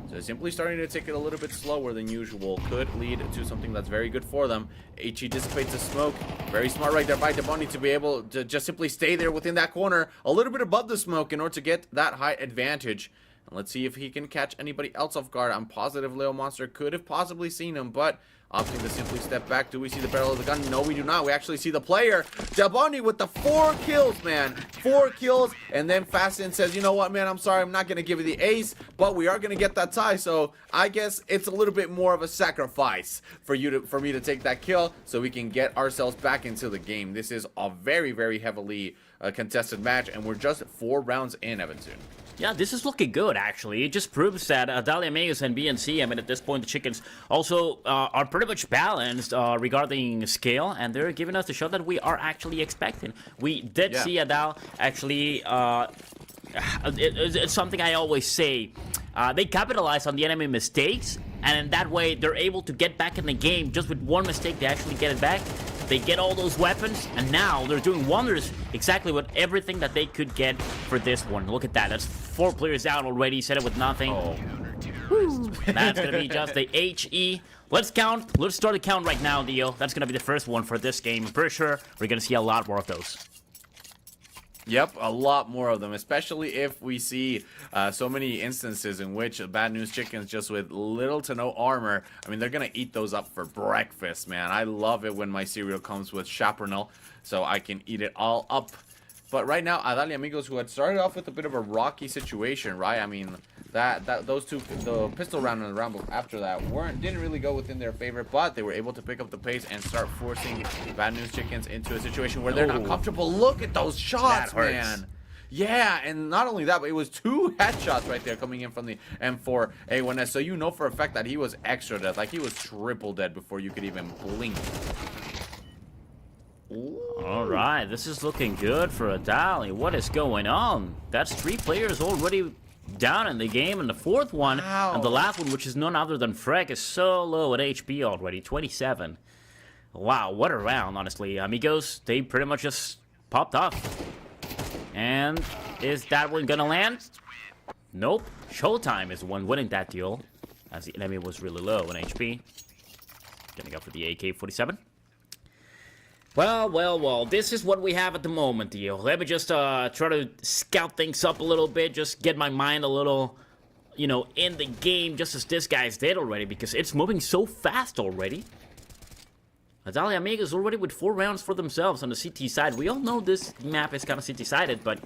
So simply starting to take it a little bit slower than usual could lead to something that's very good for them. HE dissipates the smoke. Very smart right there by Debunny to be able to just simply stay there within that corner, a little bit above the smoke in order to get that height advantage. And let's see if he can catch anybody else off guard. I'm positive Leo Monster could have possibly seen him, but opting to simply step back. Do we see the barrel of the gun? No, we do not. We actually see the player. Debunny with the 4 kills, man. 4 kills. And then Fasten says, you know what, man, I'm sorry. I'm not going to give you the ace, but we are going to get that tie. So I guess it's a little bit more of a sacrifice for me to take that kill so we can get ourselves back into the game. This is a very, very heavily contested match, and we're just 4 rounds in, Evanson. Yeah, this is looking good, actually. It just proves that Adalia Amigos and BNC, I mean, at this point, the chickens also are pretty much balanced regarding scale, and they're giving us the shot that we are actually expecting. We did see Adal actually, it's something I always say, they capitalize on the enemy mistakes, and in that way, they're able to get back in the game. Just with 1 mistake, they actually get it back. They get all those weapons, and now they're doing wonders exactly with everything that they could get for this one. Look at that. That's 4 players out already. Set it with nothing. That's going to be just the HE. Let's count. Let's start a count right now, Dio. That's going to be the first one for this game. I'm pretty sure we're going to see a lot more of those. Yep, a lot more of them, especially if we see so many instances in which Bad News Chickens just with little to no armor, I mean, they're going to eat those up for breakfast, man. I love it when my cereal comes with chaparral, so I can eat it all up. But right now, Adalia Amigos, who had started off with a bit of a rocky situation, right? I mean, those 2, the pistol round and the round after that didn't really go within their favor, but they were able to pick up the pace and start forcing Bad News Chickens into a situation where they're not comfortable. Look at those shots, man. Yeah, and not only that, but it was 2 headshots right there coming in from the M4A1S. So you know for a fact that he was extra dead, like he was triple dead before you could even blink. All right, this is looking good for Adali. What is going on? That's 3 players already down in the game, and the 4th one, and the last one, which is none other than Freck, is so low at HP already, 27. Wow, what a round, honestly. Amigos, they pretty much just popped off. And is that one gonna land? Nope. Showtime is the one winning that deal, as the enemy was really low in HP. Gonna go for the AK-47. Well, this is what we have at the moment, Dio. Let me just try to scout things up a little bit, just get my mind a little, you know, in the game, just as this guy's did already, because it's moving so fast already. Adalia Amigos already with 4 rounds for themselves on the CT side. We all know this map is kind of CT-sided, but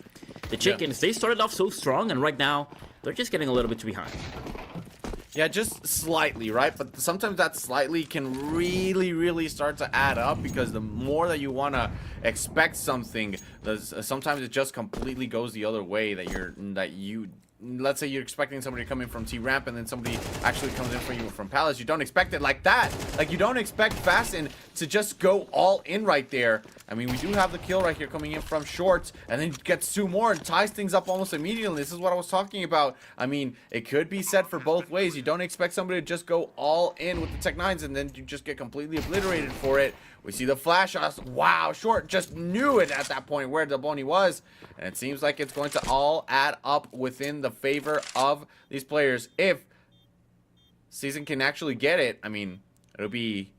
the chickens, they started off so strong, and right now, they're just getting a little bit behind. Yeah, just slightly, right? But sometimes that slightly can really, really start to add up, because the more that you want to expect something, sometimes it just completely goes the other way. Let's say you're expecting somebody to come in from T-Ramp, and then somebody actually comes in for you from Palace. You don't expect it like that. Like, you don't expect Fasten to just go all in right there. I mean, we do have the kill right here coming in from short, and then gets 2 more and ties things up almost immediately. This is what I was talking about. I mean, it could be said for both ways. You don't expect somebody to just go all in with the Tech 9s and then you just get completely obliterated for it. We see the flash shots. Wow, short just knew it at that point where Delboni was. And it seems like it's going to all add up within the favor of these players. If Season can actually get it, I mean, it'll be...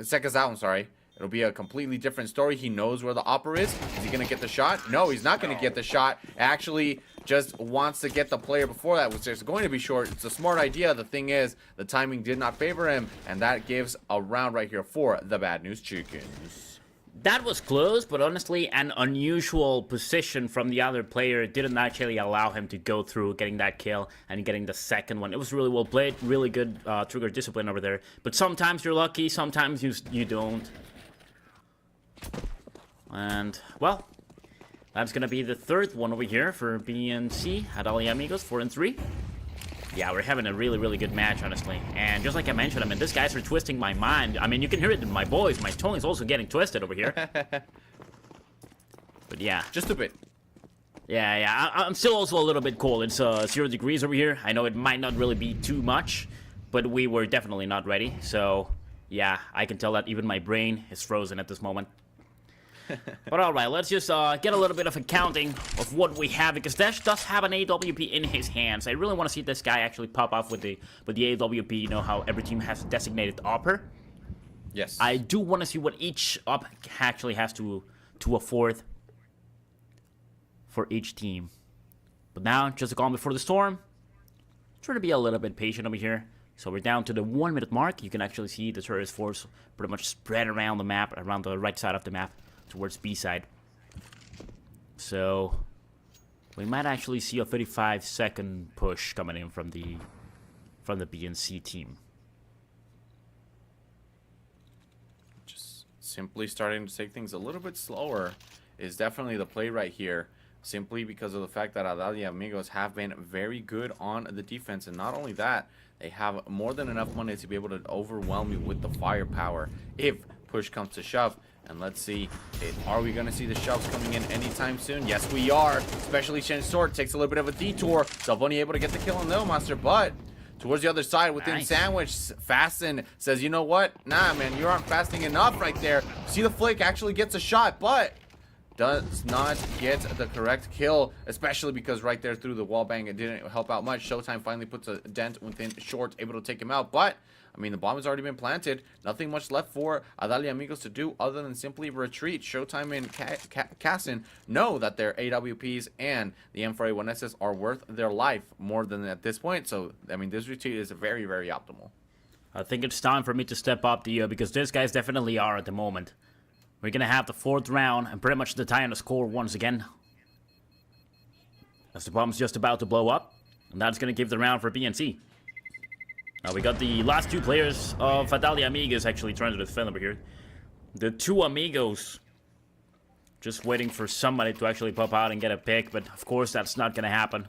Seka's out, I'm sorry. It'll be a completely different story. He knows where the Opera is. Is he going to get the shot? No, he's not going to get the shot. Actually, just wants to get the player before that, which is going to be short. It's a smart idea. The thing is, the timing did not favor him, and that gives a round right here for the Bad News Chickens. That was close, but honestly, an unusual position from the other player didn't actually allow him to go through getting that kill and getting the second one. It was really well played, really good trigger discipline over there. But sometimes you're lucky, sometimes you don't. And, well, that's going to be the third one over here for BNC. Adalia Amigos, 4-3. Yeah, we're having a really, really good match, honestly. And just like I mentioned, I mean, these guys are twisting my mind. I mean, you can hear it in my voice. My tongue is also getting twisted over here. But yeah. Just a bit. Yeah, I'm still also a little bit cold. It's 0 degrees over here. I know it might not really be too much, but we were definitely not ready. So, yeah, I can tell that even my brain is frozen at this moment. But alright, let's just get a little bit of accounting of what we have, because Dash does have an AWP in his hands. I really want to see this guy actually pop off with the AWP. You know how every team has a designated upper? Yes. I do want to see what each up actually has to afford for each team. But now, just a calm before the storm. Try to be a little bit patient over here. So we're down to the 1 minute mark. You can actually see the terrorist force pretty much spread around the map, around the right side of the map, towards B side. So we might actually see a 35-second push coming in from the BNC team. Just simply starting to take things a little bit slower is definitely the play right here. Simply because of the fact that Adalia Amigos have been very good on the defense, and not only that, they have more than enough money to be able to overwhelm you with the firepower if push comes to shove. And let's see, are we going to see the shoves coming in anytime soon? Yes, we are. Especially Shen Sword takes a little bit of a detour. Delboni able to get the kill on Little Monster, but towards the other side within Nice. Sandwich, Fasten says, you know what? Nah, man, you aren't fasting enough right there. See, the Flake actually gets a shot, but does not get the correct kill, especially because right there through the wall bang, it didn't help out much. Showtime finally puts a dent within Short, able to take him out, but I mean, the bomb has already been planted. Nothing much left for Adalia Amigos to do other than simply retreat. Showtime and Cassin know that their AWPs and the M4A1Ss are worth their life more than at this point. So, I mean, this retreat is very, very optimal. I think it's time for me to step up, Dio, because these guys definitely are at the moment. We're going to have the 4th round and pretty much the tie on the score once again. As the bomb's just about to blow up. And that's going to give the round for BNC. Now we got the last 2 players of Adalia Amigos actually trying to defend over here. The 2 Amigos just waiting for somebody to actually pop out and get a pick, but of course that's not going to happen.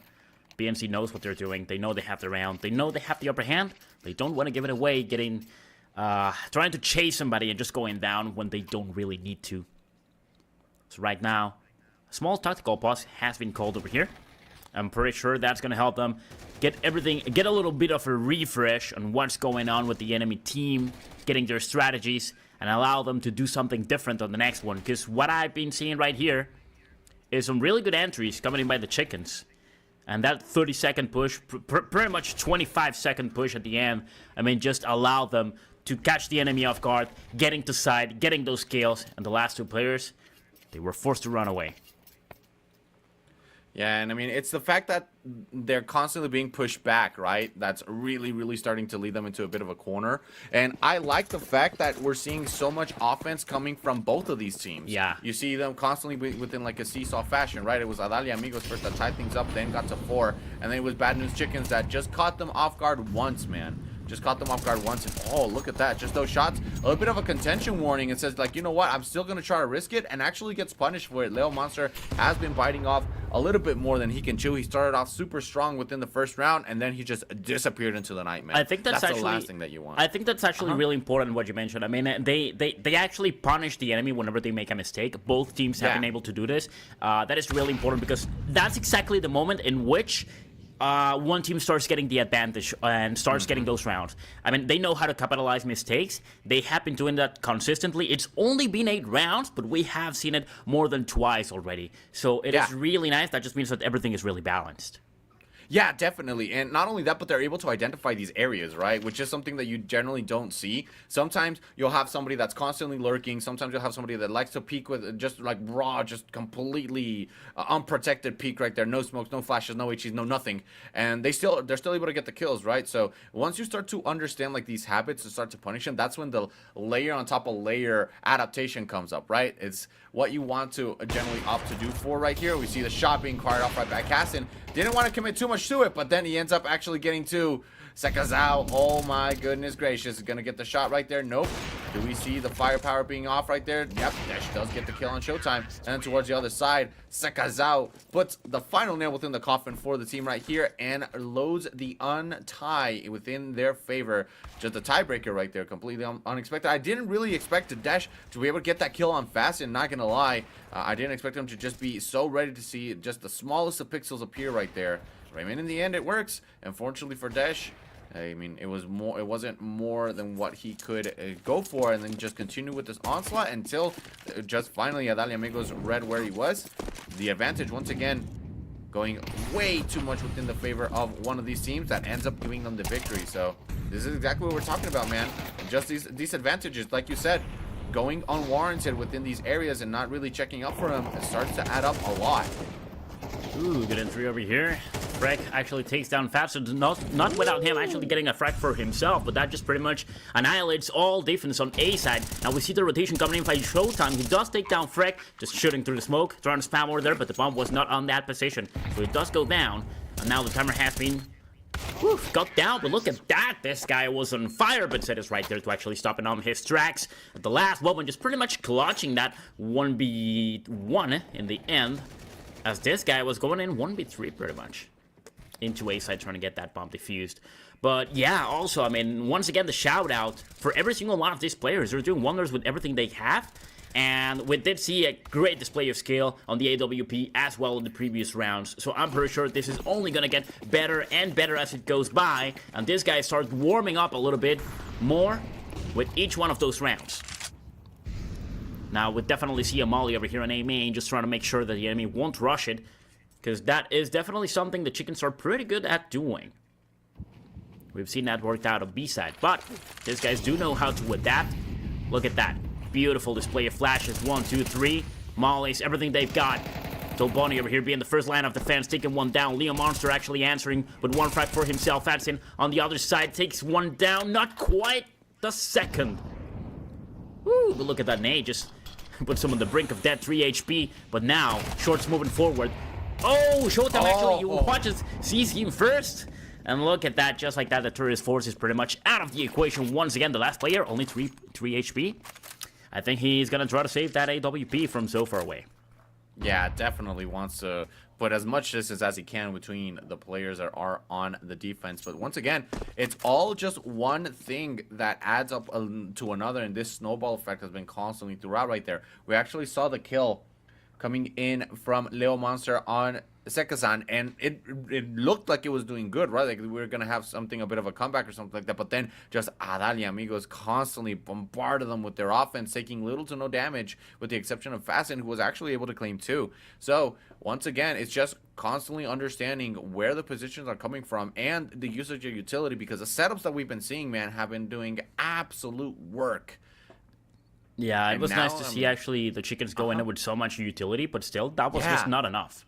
BNC knows what they're doing. They know they have the round. They know they have the upper hand. They don't want to give it away, trying to chase somebody and just going down when they don't really need to. So right now, a small tactical pause has been called over here. I'm pretty sure that's going to help them get a little bit of a refresh on what's going on with the enemy team, getting their strategies, and allow them to do something different on the next one. Because what I've been seeing right here is some really good entries coming in by the chickens. And that 30-second push, pretty much 25-second push at the end, I mean, just allow them to catch the enemy off guard, getting to side, getting those kills. And the last 2 players, they were forced to run away. Yeah, and I mean, it's the fact that they're constantly being pushed back, right? That's really, really starting to lead them into a bit of a corner. And I like the fact that we're seeing so much offense coming from both of these teams. Yeah. You see them constantly within like a seesaw fashion, right? It was Adalia Amigos first that tied things up, then got to 4. And then it was Bad News Chickens that just caught them off guard once, man. Just caught them off guard once, and oh, look at that. Just those shots. A little bit of a contention warning. It says, like, you know what? I'm still going to try to risk it, and actually gets punished for it. Leo Monster has been biting off a little bit more than he can chew. He started off super strong within the first round, and then he just disappeared into the night, man. I think that's actually the last thing that you want. I think that's actually really important what you mentioned. I mean, they actually punish the enemy whenever they make a mistake. Both teams have been able to do this. That is really important because that's exactly the moment in which one team starts getting the advantage and starts getting those rounds. I mean, they know how to capitalize mistakes. They have been doing that consistently. It's only been 8 rounds, but we have seen it more than twice already. So it is really nice. That just means that everything is really balanced. Yeah, definitely. And not only that, but they're able to identify these areas, right? Which is something that you generally don't see. Sometimes you'll have somebody that's constantly lurking. Sometimes you'll have somebody that likes to peek with just like raw, just completely unprotected peek right there. No smokes, no flashes, no HEs, no nothing. And they're still able to get the kills, right? So once you start to understand like these habits and start to punish them, that's when the layer on top of layer adaptation comes up, right? It's what you want to generally opt to do for right here. We see the shot being fired off right by Cassin. Didn't want to commit too much to it, but then he ends up actually getting to Sekazao. Oh my goodness gracious. Gonna get the shot right there. Nope. Do we see the firepower being off right there? Yep, Dash does get the kill on Showtime. And then towards the other side, Sekazao puts the final nail within the coffin for the team right here and loads the untie within their favor. Just a tiebreaker right there, completely unexpected. I didn't really expect Dash to be able to get that kill on Fasten, not gonna lie. I didn't expect him to just be so ready to see just the smallest of pixels appear right there. I mean, in the end, it works. Unfortunately for Dash, I mean, it wasn't more than what he could go for, and then just continue with this onslaught until just finally Adali Amigos read where he was. The advantage once again going way too much within the favor of one of these teams that ends up giving them the victory. So this is exactly what we're talking about, man. Just these advantages, like you said, going unwarranted within these areas and not really checking up for them, it starts to add up a lot. Ooh, good entry over here. Frag actually takes down Faster, not without him actually getting a frag for himself, but that just pretty much annihilates all defense on A side. Now we see the rotation coming in by Showtime. He does take down Frag, just shooting through the smoke, trying to spam over there, but the bomb was not on that position. So it does go down, and now the timer has been got down, but look at that. This guy was on fire, but Zed is right there to actually stop it on his tracks. At the last moment, just pretty much clutching that 1v1 in the end, as this guy was going in 1v3 pretty much into A side trying to get that bomb defused. But yeah, also, I mean, once again, the shout out for every single one of these players. They're doing wonders with everything they have. And we did see a great display of skill on the AWP as well in the previous rounds. So I'm pretty sure this is only going to get better and better as it goes by. And this guy starts warming up a little bit more with each one of those rounds. Now, we definitely see a Molly over here on A main, just trying to make sure that the enemy won't rush it. Because that is definitely something the Chickens are pretty good at doing. We've seen that worked out on B side. But these guys do know how to adapt. Look at that. Beautiful display of flashes. 1, 2, 3. Mollies, everything they've got. Toboni over here being the first line of defense, taking one down. Leo Monster actually answering with one frag for himself. Fatson on the other side takes one down. Not quite the second. Woo, but look at that nade. Just puts him on the brink of death. 3 HP. But now, Short's moving forward. Oh, Showtime actually watches, sees him first. And look at that, just like that, the tourist force is pretty much out of the equation once again. The last player, only 3 HP. I think he's going to try to save that AWP from so far away. Yeah, definitely wants to put as much distance as he can between the players that are on the defense. But once again, it's all just one thing that adds up to another, and this snowball effect has been constantly throughout right there. We actually saw the kill coming in from Leo Monster on Sekazan, and it looked like it was doing good, right? Like we were gonna have something, a bit of a comeback or something like that, but then just Adali Amigos constantly bombarded them with their offense, taking little to no damage, with the exception of Fasten, who was actually able to claim 2. So once again, it's just constantly understanding where the positions are coming from and the usage of utility, because the setups that we've been seeing, man, have been doing absolute work. Yeah, it was nice to see actually the Chickens go in with so much utility, but still, that was just not enough.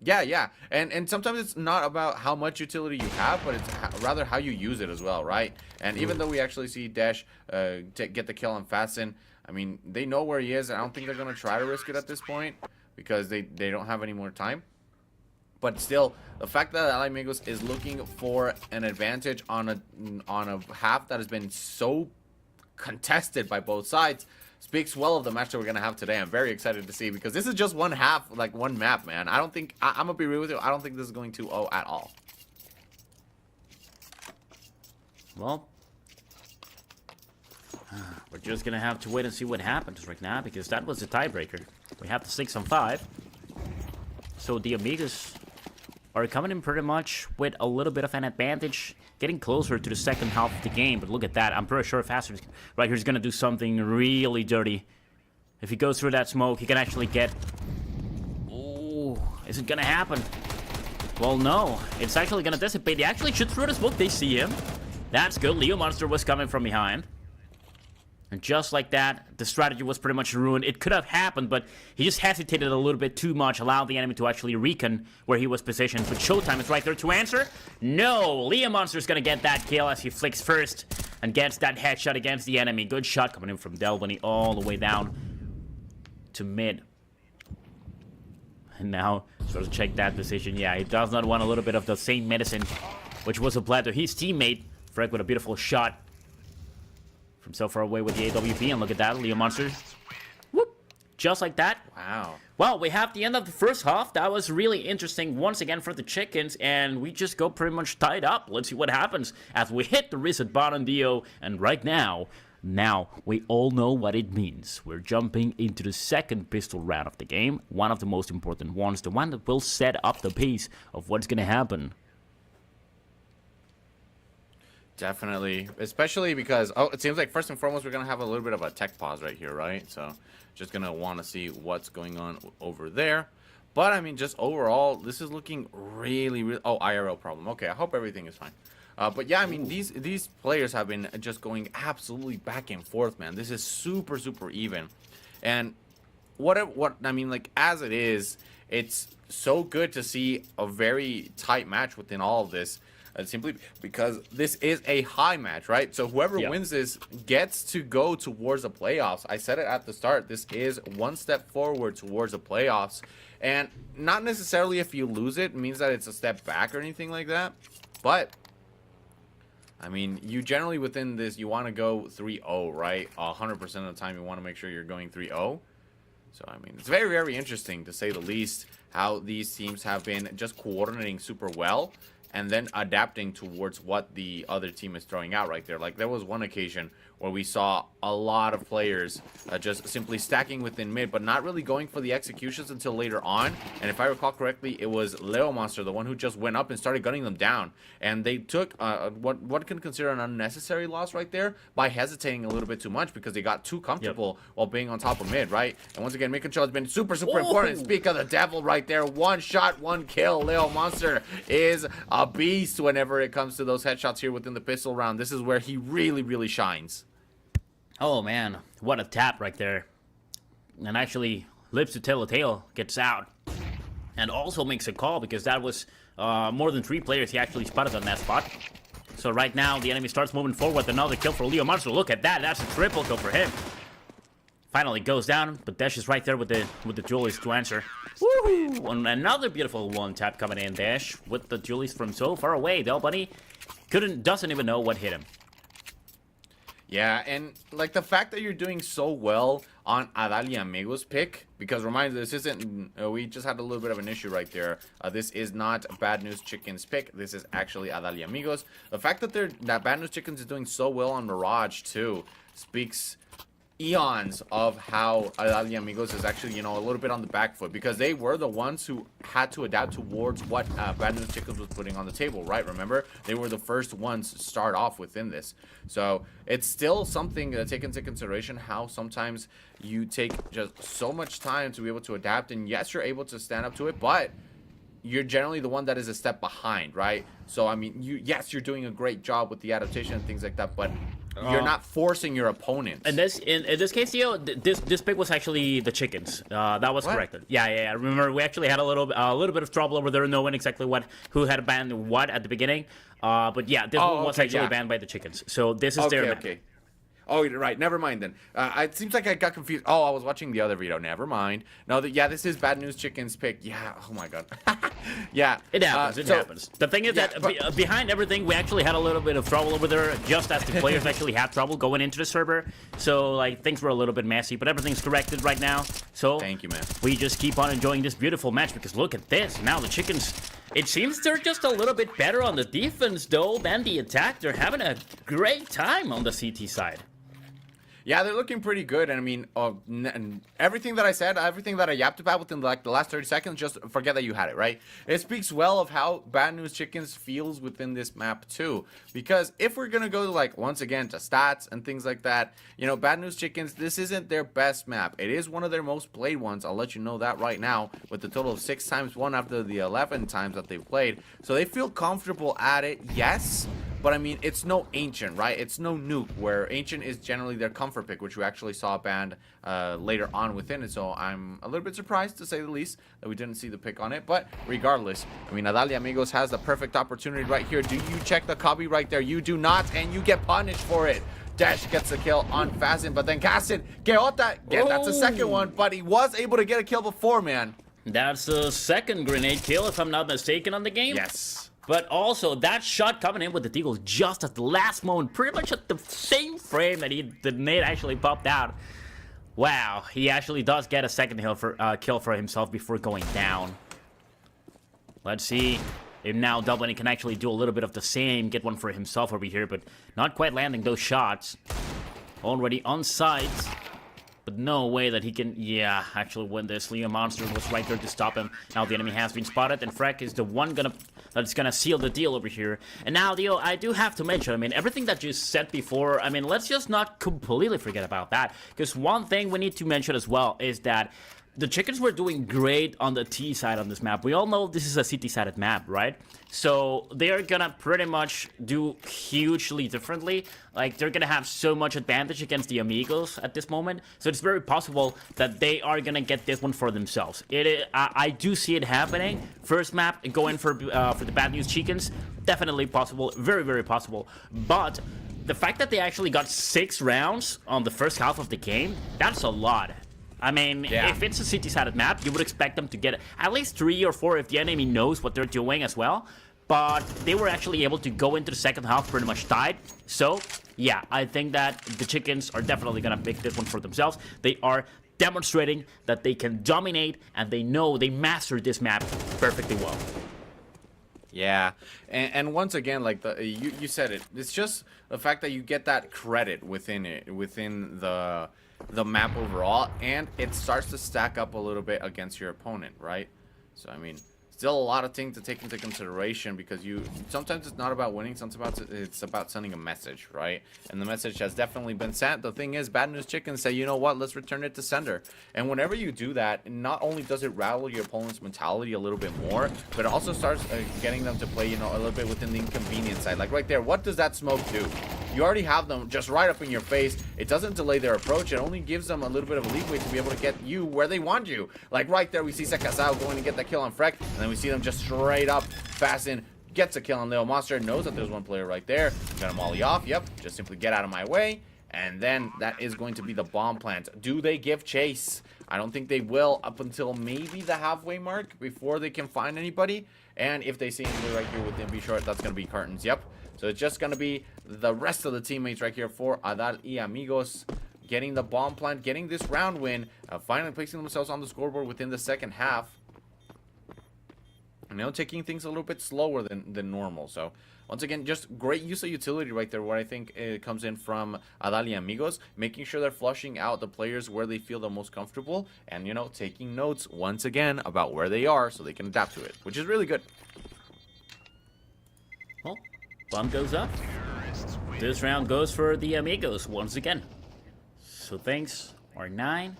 Yeah. And sometimes it's not about how much utility you have, but it's rather how you use it as well, right? And even though we actually see Dash get the kill on Fasten, I mean, they know where he is, and I don't think they're going to try to risk it at this point because they don't have any more time. But still, the fact that Ali Amigos is looking for an advantage on a half that has been so contested by both sides speaks well of the match that we're gonna have today. I'm very excited to see, because this is just one half, like one map, man. I don't think I'm gonna be real with you. I don't think this is going 2-0 at all. Well, we're just gonna have to wait and see what happens right now, because that was the tiebreaker. We have the 6-on-5. So the Amigos are coming in pretty much with a little bit of an advantage, getting closer to the second half of the game. But look at that. I'm pretty sure Faster right here is going to do something really dirty. If he goes through that smoke, he can actually get... Oh, is it going to happen? Well, no. It's actually going to dissipate. They actually shoot through the smoke. They see him. That's good. Leo Monster was coming from behind. And just like that, the strategy was pretty much ruined. It could have happened, but he just hesitated a little bit too much, allowed the enemy to actually recon where he was positioned. But Showtime is right there to answer. No, Leo Monster's gonna get that kill as he flicks first and gets that headshot against the enemy. Good shot coming in from Delbany all the way down to mid. And now, sort of check that decision. Yeah, he does not want a little bit of the same medicine, which was applied to his teammate. Freg with a beautiful shot from so far away with the AWP, and look at that, Leo Monster. Whoop! Just like that. Wow. Well, we have the end of the first half. That was really interesting once again for the Chickens, and we just go pretty much tied up. Let's see what happens as we hit the reset button, Dio. And right now we all know what it means. We're jumping into the second pistol round of the game, one of the most important ones, the one that will set up the pace of what's gonna happen. Definitely, especially because, it seems like first and foremost we're gonna have a little bit of a tech pause right here, right? So just gonna want to see what's going on over there. But I mean, just overall, this is looking really oh, IRL problem. Okay, I hope everything is fine. But yeah, I mean, these players have been just going absolutely back and forth, man. This is super even. And what I mean, like, as it is, it's so good to see a very tight match within all of this. Simply because this is a high match, right? So whoever wins this gets to go towards the playoffs. I said it at the start. This is one step forward towards the playoffs. And not necessarily if you lose it means that it's a step back or anything like that. But, I mean, you generally within this, you want to go 3-0, right? 100% of the time you want to make sure you're going 3-0. So, I mean, it's very interesting, to say the least, how these teams have been just coordinating super well and then adapting towards what the other team is throwing out right there. Like, there was one occasion where we saw a lot of players just simply stacking within mid, but not really going for the executions until later on. And if I recall correctly, it was Leo Monster, the one who just went up and started gunning them down. And they took what can consider an unnecessary loss right there by hesitating a little bit too much, because they got too comfortable while being on top of mid, right? And once again, mid control has been super important. Speak of the devil right there. One shot, one kill. Leo Monster is a beast whenever it comes to those headshots here within the pistol round. This is where he really shines. Oh man, what a tap right there. And actually, Lips to Telltale gets out. And also makes a call, because that was more than 3 players he actually spotted on that spot. So right now, the enemy starts moving forward. Another kill for Leo Monster. Look at that, that's a triple kill for him. Finally goes down, but Dash is right there with the Julies to answer. Woohoo! And another beautiful one tap coming in, Dash, with the Julies from so far away. Del Bunny doesn't even know what hit him. Yeah, and like the fact that you're doing so well on Adalia Amigos pick, because remind this isn't, we just had a little bit of an issue right there. This is not Bad News Chickens pick. This is actually Adalia Amigos. The fact that Bad News Chickens is doing so well on Mirage too speaks eons of how Adalia Amigos is actually, a little bit on the back foot, because they were the ones who had to adapt towards what Bad News Chickens was putting on the table, right? Remember, they were the first ones to start off within this. So it's still something to take into consideration, how sometimes you take just so much time to be able to adapt, and yes, you're able to stand up to it, but you're generally the one that is a step behind, right? So I mean, you're doing a great job with the adaptation and things like that, but you're not forcing your opponents. And in this case, Theo, this pick was actually the Chickens. That was corrected. Yeah. Remember, we actually had a little bit of trouble over there, knowing exactly who had banned what at the beginning. But yeah, this one was actually banned by the Chickens. So this is their map. Oh, you're right. Never mind then. It seems like I got confused. Oh, I was watching the other Veto. Never mind. No, yeah, this is Bad News Chicken's pick. Yeah. Oh my god. Yeah. It happens. It happens. The thing is that behind everything, we actually had a little bit of trouble over there, just as the players actually had trouble going into the server. So like things were a little bit messy, but everything's corrected right now. So thank you, man. We just keep on enjoying this beautiful match because look at this. Now the chickens. It seems they're just a little bit better on the defense, though, than the attack. They're having a great time on the CT side. Yeah, they're looking pretty good. And I mean, everything that I said, everything that I yapped about within like the last 30 seconds, just forget that you had it, right? It speaks well of how Bad News Chickens feels within this map too. Because if we're going to go like, once again, to stats and things like that, you know, Bad News Chickens, this isn't their best map. It is one of their most played ones. I'll let you know that right now, with the total of 6 times 1 after the 11 times that they've played. So they feel comfortable at it, yes. But I mean, it's no Ancient, right? It's no Nuke, where Ancient is generally their comfort pick, which we actually saw banned later on within it. So I'm a little bit surprised, to say the least, that we didn't see the pick on it. But regardless, I mean, Adalia Amigos has the perfect opportunity right here. Do you check the copy right there? You do not, and you get punished for it. Dash gets a kill on Fasten, but then Cassin, that's a second one, but he was able to get a kill before, man. That's the second grenade kill, if I'm not mistaken, on the game. Yes. But also, that shot coming in with the deagle just at the last moment, pretty much at the same frame that the nade actually popped out. Wow, he actually does get a second kill for himself before going down. Let's see if now Dublin can actually do a little bit of the same, get one for himself over here, but not quite landing those shots. Already on site. But no way that he can, actually win this. Leo Monster was right there to stop him. Now the enemy has been spotted, and Freck is the one that's gonna seal the deal over here. And now, Dio, I do have to mention, I mean, everything that you said before, I mean, let's just not completely forget about that. Because one thing we need to mention as well is that the chickens were doing great on the T side on this map. We all know this is a CT-sided map, right? So they're gonna pretty much do hugely differently. Like, they're gonna have so much advantage against the Amigos at this moment. So it's very possible that they are gonna get this one for themselves. I do see it happening. First map, going for the Bad News Chickens, definitely possible. Very, very possible. But the fact that they actually got 6 rounds on the first half of the game, that's a lot. I mean, if it's a CT-sided map, you would expect them to get at least 3 or 4 if the enemy knows what they're doing as well. But they were actually able to go into the second half pretty much tied. So, yeah, I think that the chickens are definitely going to pick this one for themselves. They are demonstrating that they can dominate, and they know they mastered this map perfectly well. Yeah, and once again, like you said it, it's just the fact that you get that credit within the map overall, and it starts to stack up a little bit against your opponent, right? So I mean, still a lot of things to take into consideration, because sometimes it's not about winning, sometimes it's about sending a message, right? And the message has definitely been sent. The thing is, Bad News Chickens say, you know what, let's return it to sender. And whenever you do that, not only does it rattle your opponent's mentality a little bit more, but it also starts getting them to play, you know, a little bit within the inconvenience side. Like right there, what does that smoke do? You already have them just right up in your face. It doesn't delay their approach. It only gives them a little bit of a leeway to be able to get you where they want you. Like right there, we see Sekasao going to get that kill on Freck, and then we see them just straight up Fasten gets a kill on Leo Monster, knows that there's one player right there, gonna molly off. Yep, just simply get out of my way, and then that is going to be the bomb plant. Do they give chase? I don't think they will, up until maybe the halfway mark before they can find anybody. And if they see anybody right here with MB short, that's gonna be Cartons. Yep, so it's just gonna be the rest of the teammates right here for Adal y Amigos getting the bomb plant, getting this round win, finally placing themselves on the scoreboard within the second half. You know, taking things a little bit slower than normal. So once again, just great use of utility right there, where I think it comes in from Adalia Amigos, making sure they're flushing out the players where they feel the most comfortable, and, you know, taking notes once again about where they are so they can adapt to it, which is really good. Well, bomb goes up. This round goes for the Amigos once again. So things are 9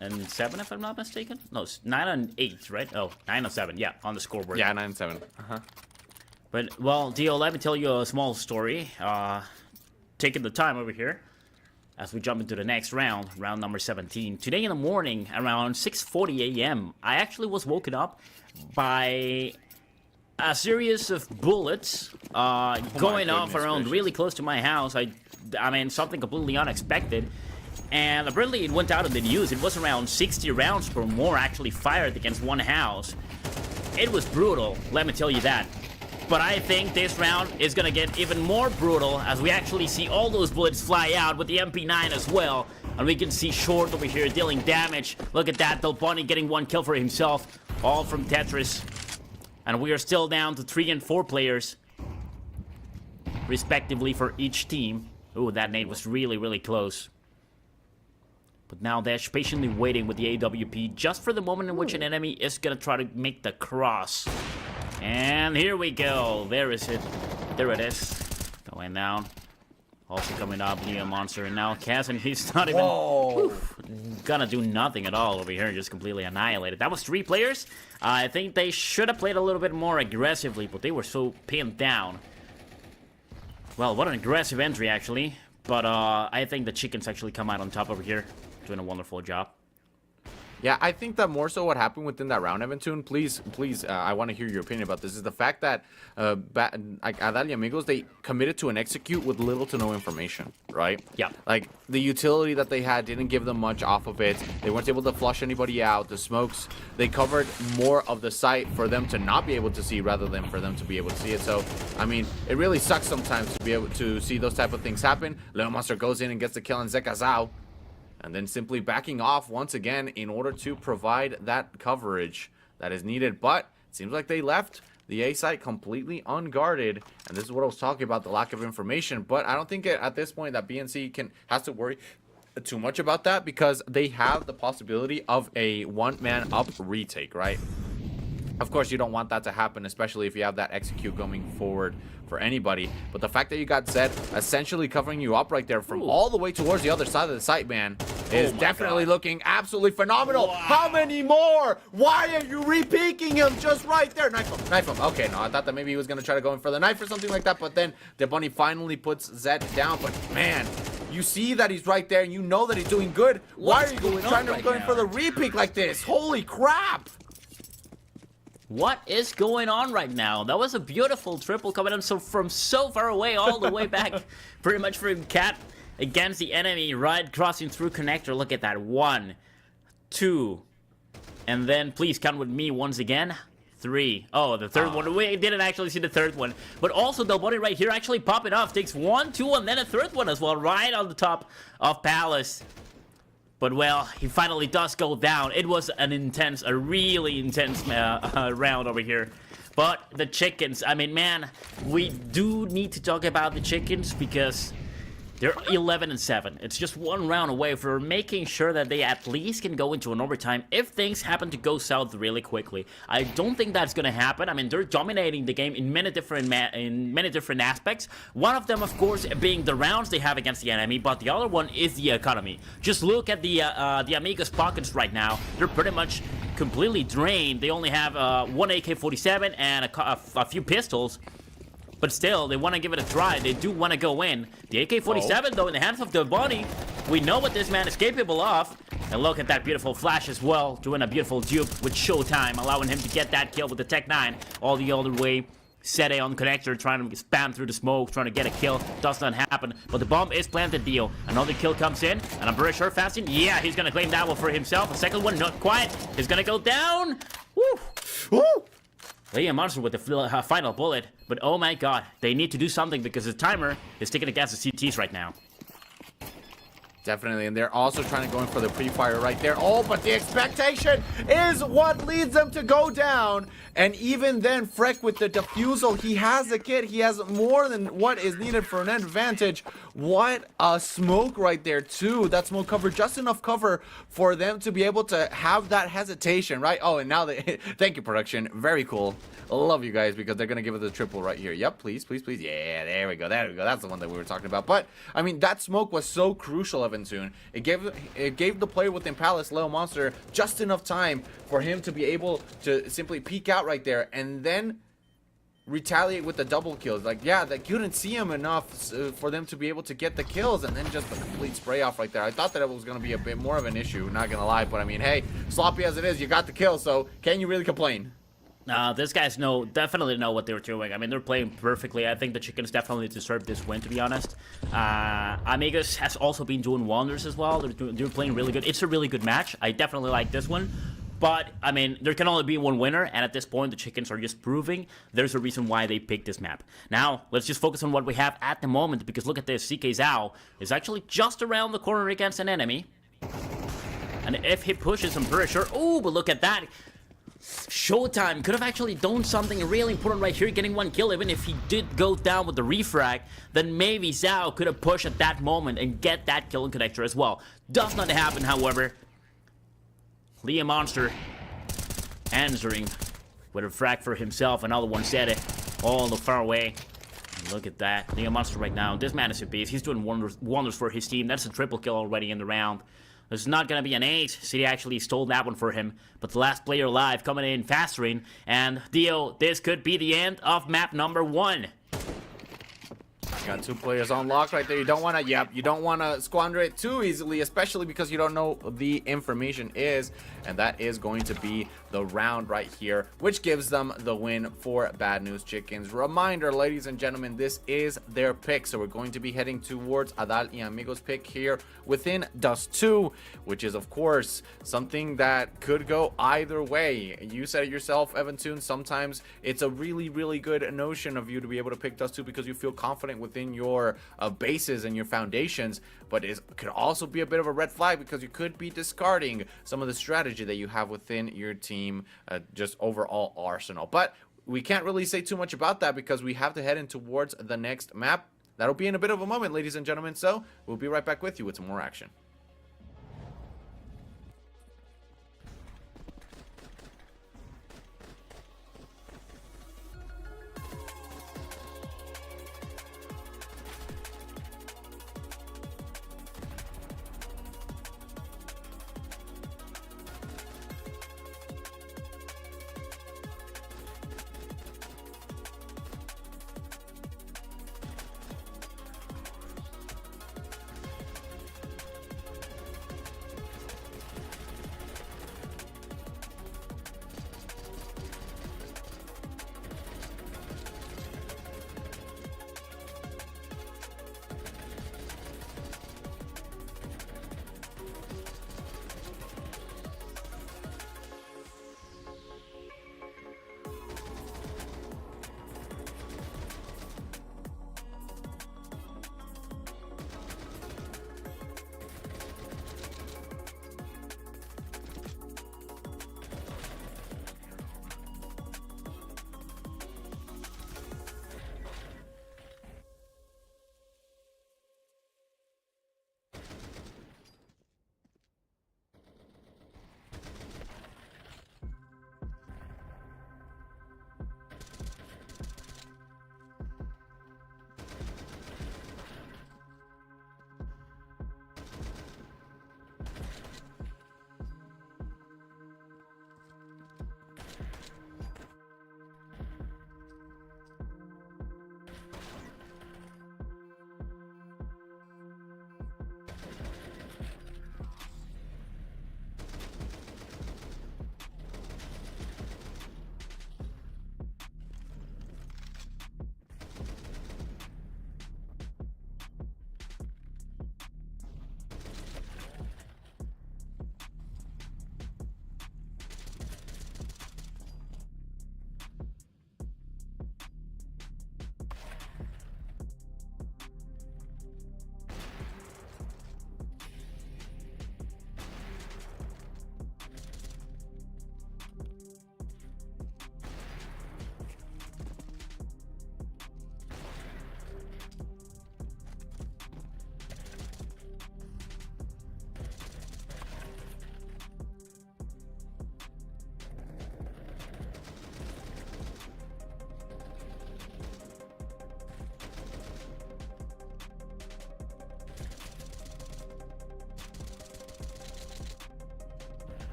and 7, if I'm not mistaken. No, it's 9 and 8, right? Oh, 9 and 7. Yeah, on the scoreboard. Yeah, 9 and 7. But, well, Dio, let me tell you a small story. Taking the time over here as we jump into the next round, round number 17. Today in the morning, around 6:40 a.m., I actually was woken up by a series of bullets going off around really close to my house. I mean, something completely unexpected. And apparently it went out of the news. It was around 60 rounds or more actually fired against one house. It was brutal, let me tell you that. But I think this round is gonna get even more brutal as we actually see all those bullets fly out with the MP9 as well. And we can see Short over here dealing damage. Look at that, Del Bunny getting one kill for himself. All from Tetris. And we are still down to 3 and 4 players, respectively, for each team. Ooh, that nade was really, really close. But now Dash patiently waiting with the AWP just for the moment in which an enemy is gonna try to make the cross. And here we go. There is it. There it is. Going down. Also coming up, Neo Monster. And now Cass, and he's not even gonna do nothing at all over here. Just completely annihilated. That was 3 players. I think they should have played a little bit more aggressively, but they were so pinned down. Well, what an aggressive entry, actually. But I think the chickens actually come out on top over here. Doing a wonderful job. Yeah, I think that more so what happened within that round, Eventune, please, I want to hear your opinion about this, is the fact that Adal y Amigos, they committed to an execute with little to no information, right? Yeah. Like, the utility that they had didn't give them much off of it. They weren't able to flush anybody out. The smokes, they covered more of the site for them to not be able to see rather than for them to be able to see it. So, I mean, it really sucks sometimes to be able to see those type of things happen. Leo Monster goes in and gets the kill on Zekazao. And then simply backing off once again in order to provide that coverage that is needed. But it seems like they left the A site completely unguarded. And this is what I was talking about, the lack of information. But I don't think at this point that BNC has to worry too much about that, because they have the possibility of a one-man up retake, right? Of course, you don't want that to happen, especially if you have that execute going forward for anybody. But the fact that you got Zed essentially covering you up right there from all the way towards the other side of the site, man, is definitely looking absolutely phenomenal. Wow. How many more? Why are you re-peeking him just right there? Knife him, knife him. Okay, no, I thought that maybe he was going to try to go in for the knife or something like that. But then the bunny finally puts Zed down. But man, you see that he's right there and you know that he's doing good. Why are you trying to go in for the re-peek like this? Holy crap. What is going on right now? That was a beautiful triple coming in from so far away, all the way back, pretty much from Cat against the enemy, right? Crossing through connector. Look at that. 1, 2, and then please count with me once again. 3. Oh, the third one. We didn't actually see the third one. But also, the body right here actually popping off. Takes 1, 2, and then a third one as well, right on the top of Palace. But, well, he finally does go down. It was a really intense round over here. But the chickens, I mean, man, we do need to talk about the chickens because they're 11 and 7. It's just one round away for making sure that they at least can go into an overtime if things happen to go south really quickly. I don't think that's going to happen. I mean, they're dominating the game in many different aspects. One of them, of course, being the rounds they have against the enemy, but the other one is the economy. Just look at the Amigos pockets right now. They're pretty much completely drained. They only have one AK-47 and a few pistols. But still, they want to give it a try. They do want to go in. The AK-47, though, in the hands of the body, we know what this man is capable of. And look at that beautiful flash as well, doing a beautiful dupe with Showtime, allowing him to get that kill with the Tech 9 all the other way. Sede on connector, trying to spam through the smoke, trying to get a kill. Does not happen, but the bomb is planted, Dio. Another kill comes in, and I'm pretty sure Fasting, yeah, he's going to claim that one for himself. The second one, not quite. He's going to go down. Woo! Woo! Leo Monster with the final bullet, but oh my god, they need to do something because the timer is ticking against the CTs right now. Definitely, and they're also trying to go in for the pre-fire right there. Oh, but the expectation is what leads them to go down. And even then, Freck with the defusal, he has the kit. He has more than what is needed for an advantage. What a smoke right there, too. That smoke cover, just enough cover for them to be able to have that hesitation, right? Oh, and now they... Thank you, production. Very cool. Love you guys because they're going to give it the triple right here. Yep, please, please, please. Yeah, there we go. There we go. That's the one that we were talking about. But, I mean, that smoke was so crucial, Evansoon. It gave the player within Palace, Leo Monster, just enough time for him to be able to simply peek out right there and then retaliate with the double kills. Like, yeah, that couldn't see him enough for them to be able to get the kills and then just the complete spray off right there. I thought that it was going to be a bit more of an issue, not going to lie. But, I mean, hey, sloppy as it is, you got the kill, so can you really complain? These guys definitely know what they're doing. I mean, they're playing perfectly. I think the Chickens definitely deserve this win, to be honest. Amigos has also been doing wonders as well. They're playing really good. It's a really good match. I definitely like this one. But, I mean, there can only be one winner, and at this point, the Chickens are just proving there's a reason why they picked this map. Now, let's just focus on what we have at the moment, because look at this. CK Zhao is actually just around the corner against an enemy. And if he pushes, I'm pretty sure... Oh, but look at that. Showtime could have actually done something really important right here, getting one kill. Even if he did go down with the refrag, then maybe Zhao could have pushed at that moment and get that kill in connector as well. Does not happen, however. Liam Monster answering with a frag for himself. Another one set it all the far away. Look at that. Liam Monster right now. This man is a beast. He's doing wonders for his team. That's a triple kill already in the round. There's not going to be an ace. City actually stole that one for him. But the last player alive coming in, Fastering. And Dio, this could be the end of map number 1. Got 2 players on lock right there. You don't want to, you don't want to squander it too easily, especially because you don't know the information is, and that is going to be the round right here, which gives them the win for Bad News Chickens. Reminder, ladies and gentlemen, this is their pick, so we're going to be heading towards Adal y Amigos' pick here within Dust 2, which is, of course, something that could go either way. You said it yourself, Evan Toon, sometimes it's a really, really good notion of you to be able to pick Dust 2 because you feel confident within your bases and your foundations, but it could also be a bit of a red flag because you could be discarding some of the strategy that you have within your team, just overall arsenal. But we can't really say too much about that because we have to head in towards the next map. That'll be in a bit of a moment, ladies and gentlemen, so we'll be right back with you with some more action.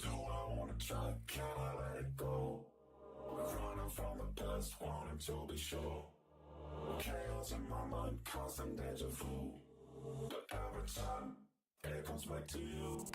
Do I wanna try? Can I let it go? We're running from the past, wanting to be sure. Chaos in my mind, constant deja vu. But every time, it comes back to you.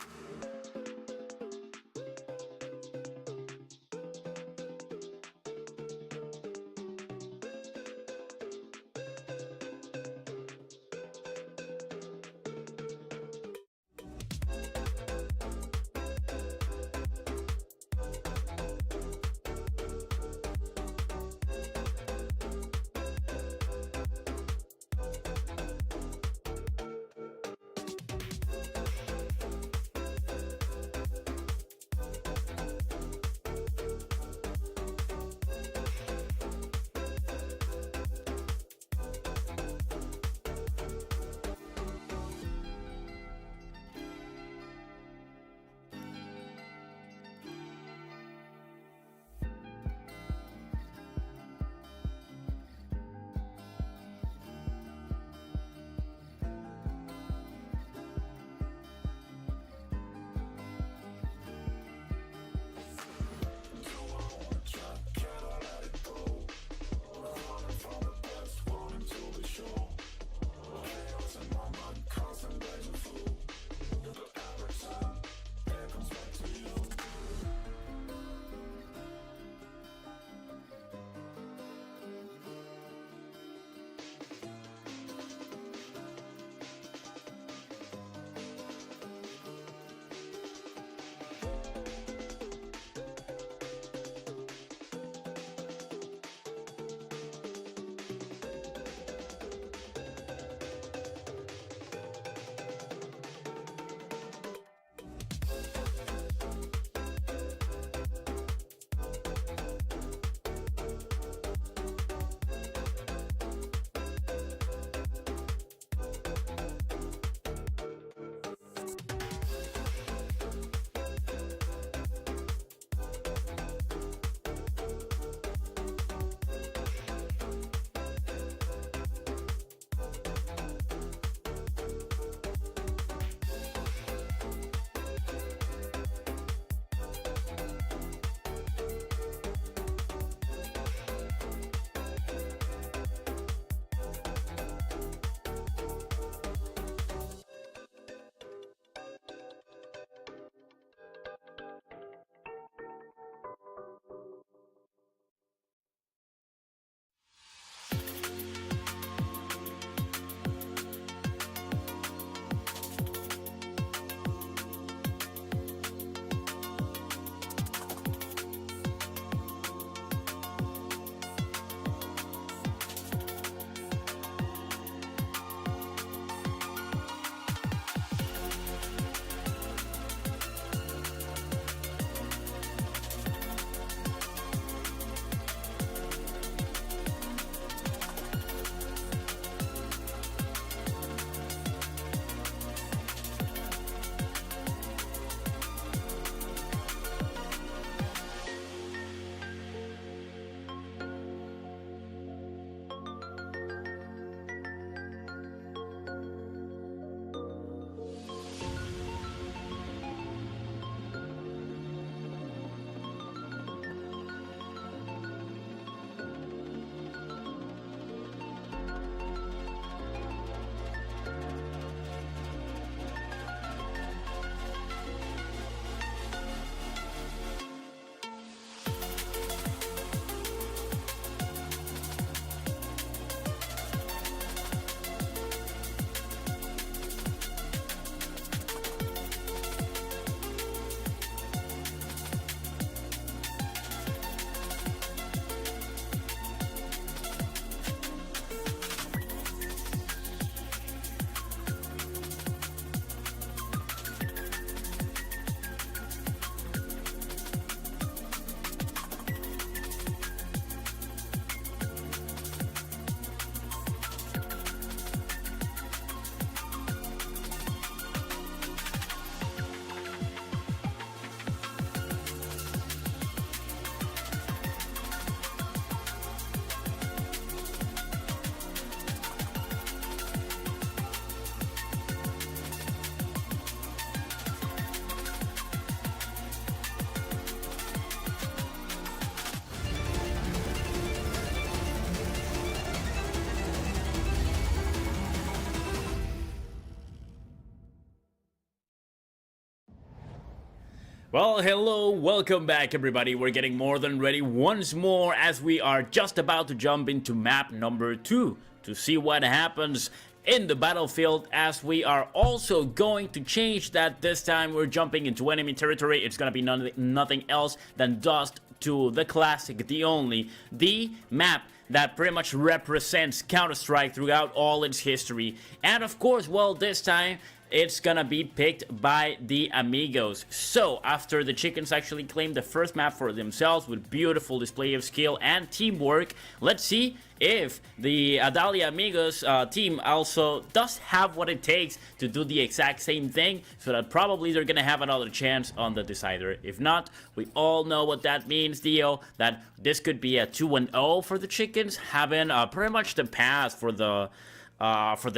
Well, hello, welcome back everybody. We're getting more than ready once more as we are just about to jump into map number 2 to see what happens in the battlefield, as we are also going to change that. This time we're jumping into enemy territory. It's gonna be nothing else than Dust 2, the classic, the map that pretty much represents Counter-Strike throughout all its history. And of course, well, this time it's gonna be picked by the Amigos. So, after the Chickens actually claimed the first map for themselves with beautiful display of skill and teamwork, let's see if the Adalia Amigos team also does have what it takes to do the exact same thing, so that probably they're gonna have another chance on the decider. If not, we all know what that means, Dio, that this could be a 2-0 for the Chickens, having pretty much the pass for the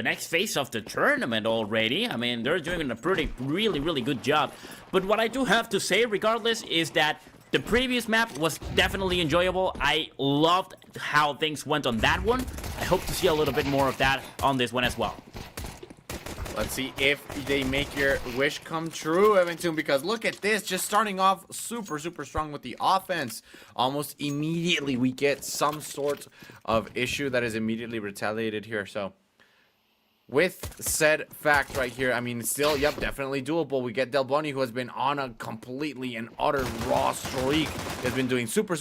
next phase of the tournament already. I mean, they're doing a really good job. But what I do have to say, regardless, is that the previous map was definitely enjoyable. I loved how things went on that one. I hope to see a little bit more of that on this one as well. Let's see if they make your wish come true, Evan, because look at this, just starting off super strong with the offense. Almost immediately we get some sort of issue that is immediately retaliated here. So with said fact right here, I mean, still, yep, definitely doable. We get Del Bunny, who has been on a completely and utter raw streak. Has been doing super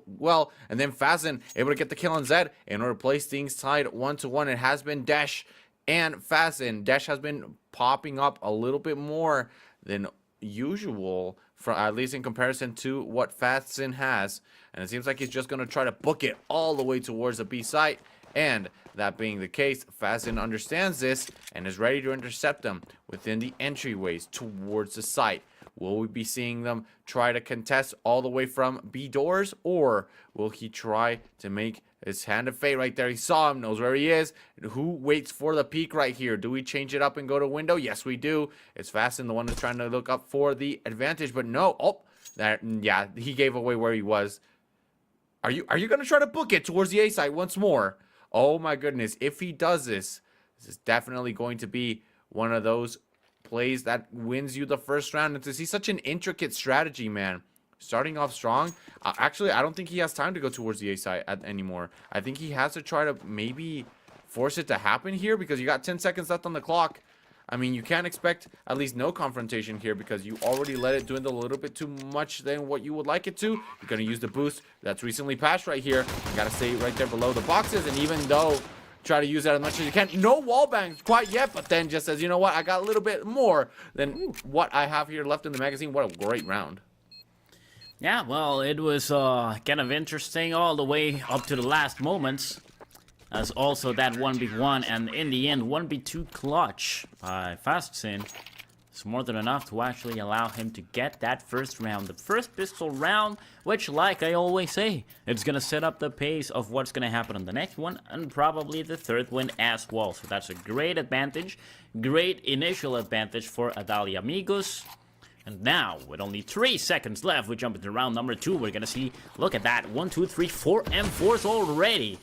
well. And then Fazen able to get the kill on Zed in order to place things tied 1-1. It has been Dash and Fazen. Dash has been popping up a little bit more than usual, from at least in comparison to what Fazen has. And it seems like he's just going to try to book it all the way towards the B site. And that being the case, Fazen understands this and is ready to intercept them within the entryways towards the site. Will we be seeing them try to contest all the way from B doors, or will he try to make his hand of fate right there? He saw him, knows where he is. Who waits for the peak right here? Do we change it up and go to window? Yes, we do. It's Fazen, the one who's trying to look up for the advantage, but no. Oh, yeah, he gave away where he was. Are you going to try to book it towards the A site once more? Oh my goodness, if he does this, this is definitely going to be one of those plays that wins you the first round. And to see such an intricate strategy, man. Starting off strong. Actually, I don't think he has time to go towards the A side anymore. I think he has to try to maybe force it to happen here, because you got 10 seconds left on the clock. I mean, you can't expect at least no confrontation here, because you already let it dwindle a little bit too much than what you would like it to. You're going to use the boost that's recently passed right here. You got to stay right there below the boxes, and even though, try to use that as much as you can. No wall bangs quite yet, but then just says, you know what, I got a little bit more than what I have here left in the magazine. What a great round. Yeah, well, it was kind of interesting all the way up to the last moments. As also that 1v1, and in the end 1v2 clutch by Fazen. It's more than enough to actually allow him to get that first round. The first pistol round, which, like I always say, it's going to set up the pace of what's going to happen on the next one, and probably the third one as well. So that's a great advantage, great initial advantage for Adalia Amigos. And now, with only 3 seconds left, we jump into round number 2. We're going to see, look at that, 1, 2, 3, 4 M4s already.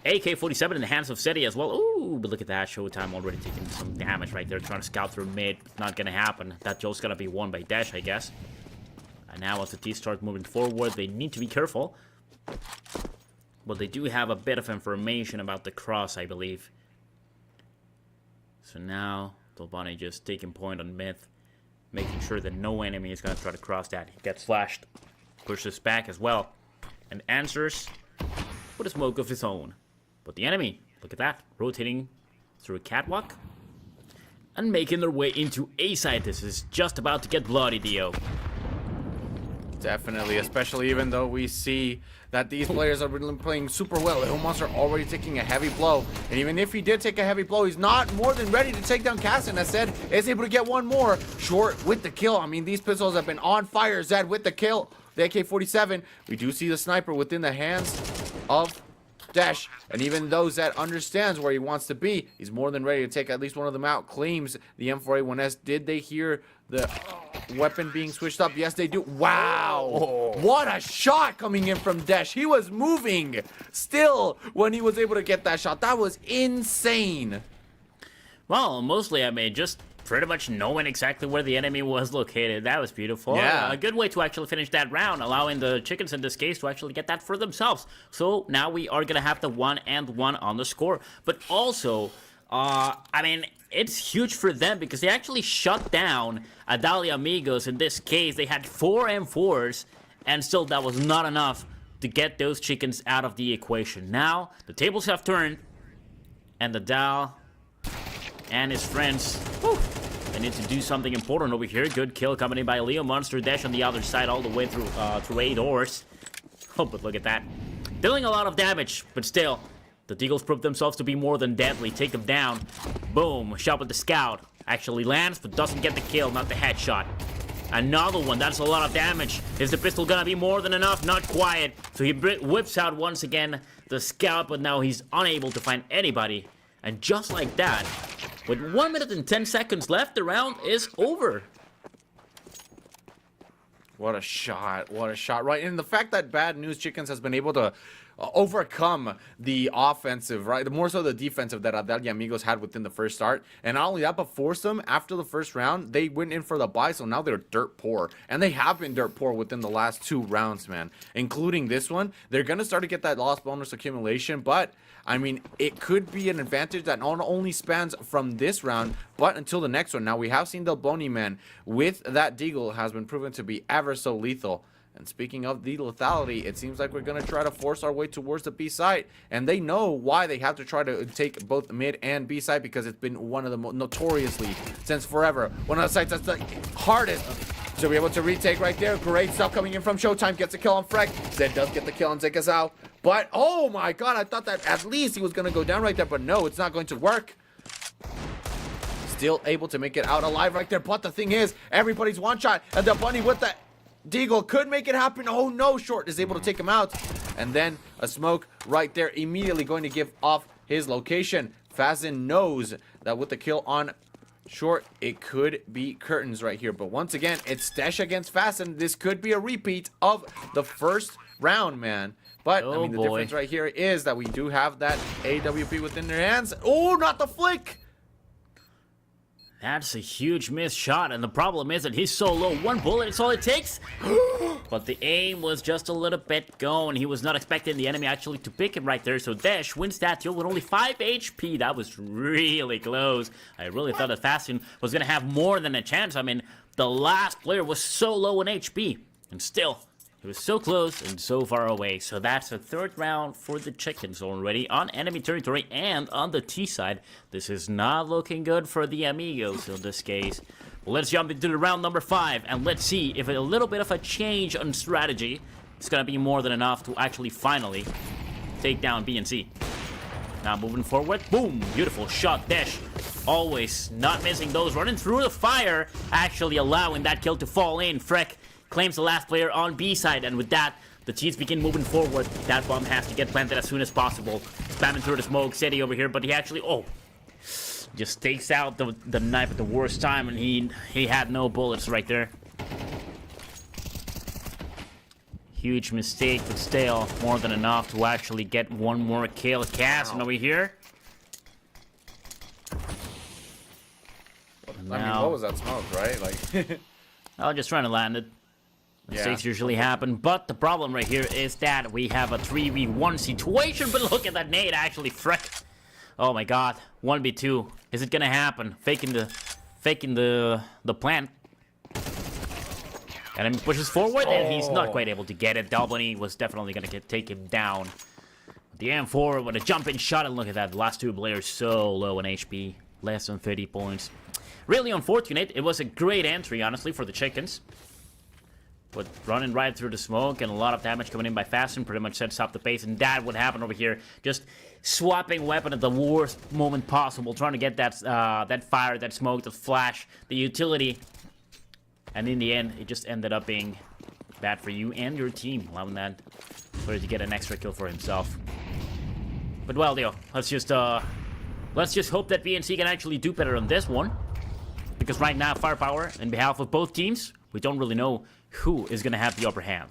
AK-47 in the hands of Seti as well. Ooh, but look at that. Showtime already taking some damage right there. Trying to scout through mid. Not going to happen. That Joe's going to be won by Dash, I guess. And now as the T starts moving forward, they need to be careful. But they do have a bit of information about the cross, I believe. So now, Dolbani just taking point on mid. Making sure that no enemy is going to try to cross that. He gets flashed. Pushes back as well. And answers with a smoke of his own. But the enemy, look at that, rotating through a catwalk and making their way into A side. This is just about to get bloody, Dio. Definitely, especially even though we see that these players are really playing super well. Little Monster already taking a heavy blow. And even if he did take a heavy blow, he's not more than ready to take down Cassin. As said, is able to get one more short with the kill. I mean, these pistols have been on fire. Zed with the kill. The AK-47. We do see the sniper within the hands of Dash, and even though Zed understands where he wants to be, he's more than ready to take at least one of them out. Claims the M4A1S. Did they hear the weapon being switched up? Yes, they do. Wow. What a shot coming in from Dash. He was moving still when he was able to get that shot. That was insane. Well, mostly, I mean, just pretty much knowing exactly where the enemy was located. That was beautiful. Yeah. A good way to actually finish that round, allowing the chickens in this case to actually get that for themselves. So now we are going to have the 1-1 on the score. But also, I mean, it's huge for them because they actually shut down Adalia Amigos. In this case, they had 4 M4s, and still that was not enough to get those chickens out of the equation. Now, the tables have turned, and the Dal and his friends, whew, they need to do something important over here. Good kill coming in by Leo Monster Dash on the other side all the way through 8 doors. Oh, but look at that. Dealing a lot of damage, but still, the Deagles prove themselves to be more than deadly. Take them down. Boom, shot with the Scout. Actually lands, but doesn't get the kill, not the headshot. Another one, that's a lot of damage. Is the pistol gonna be more than enough? Not quite. So he whips out once again the Scout, but now he's unable to find anybody. And just like that, with 1 minute and 10 seconds left, the round is over. What a shot. What a shot. Right. And the fact that Bad News Chickens has been able to overcome the offensive, right? More so the defensive that Adalia Amigos had within the first start. And not only that, but forced them after the first round, they went in for the buy. So now they're dirt poor. And they have been dirt poor within the last 2 rounds, man. Including this one. They're going to start to get that loss bonus accumulation. But, I mean, it could be an advantage that not only spans from this round, but until the next one. Now, we have seen the Bony Man with that Deagle has been proven to be ever so lethal. And speaking of the lethality, it seems like we're going to try to force our way towards the B side. And they know why they have to try to take both mid and B side, because it's been one of the notoriously since forever. One of the sites that's the hardest to be able to retake right there. Great stuff coming in from Showtime. Gets a kill on Freck. Zed does get the kill on Zekazao. But, oh my god, I thought that at least he was going to go down right there. But no, it's not going to work. Still able to make it out alive right there. But the thing is, everybody's one shot. And the Bunny with the Deagle could make it happen. Oh no, Short is able to take him out. And then a smoke right there, immediately going to give off his location. Fazin knows that with the kill on Short, it could be curtains right here. But once again, it's Stesh against Fazin. This could be a repeat of the first round, man. But, I mean, the difference right here is that we do have that AWP within their hands. Oh, not the flick! That's a huge missed shot, and the problem is that he's so low. 1 bullet is all it takes. But the aim was just a little bit gone. He was not expecting the enemy actually to pick him right there. So Dash wins that kill with only 5 HP. That was really close. I really thought that Fashion was going to have more than a chance. I mean, the last player was so low in HP. And still, it was so close and so far away. So that's the 3rd round for the Chickens already on enemy territory and on the T side. This is not looking good for the Amigos in this case. Well, let's jump into the round number 5 and let's see if a little bit of a change on strategy is going to be more than enough to actually finally take down B and C. Now moving forward. Boom! Beautiful shot. Dash. Always not missing those. Running through the fire. Actually allowing that kill to fall in. Freck claims the last player on B side, and with that, the Chiefs begin moving forward. That bomb has to get planted as soon as possible. Spamming through the smoke, City over here, but he actually, just takes out the knife at the worst time, and he had no bullets right there. Huge mistake, but still more than enough to actually get one more kill. Cass, and over here. I mean, what was that smoke, right? Like, I was just trying to land it. Mistakes usually happen, but the problem right here is that we have a 3v1 situation. But look at that nade, actually, Freck. Oh my god, 1v2. Is it gonna happen? Faking the plant. And he pushes forward, and he's not quite able to get it. Dalbany was definitely gonna take him down. The M4 with a jump-in shot, and look at that. The last 2 players so low in HP, less than 30 points. Really unfortunate. It was a great entry, honestly, for the Chickens. But running right through the smoke and a lot of damage coming in by Fasten pretty much sets up the pace. And that would happen over here. Just swapping weapon at the worst moment possible. Trying to get that that fire, that smoke, the flash, the utility. And in the end, it just ended up being bad for you and your team. Allowing that player to get an extra kill for himself. But well, Leo, let's just hope that BNC can actually do better on this one. Because right now, firepower, in behalf of both teams, we don't really know who is going to have the upper hand.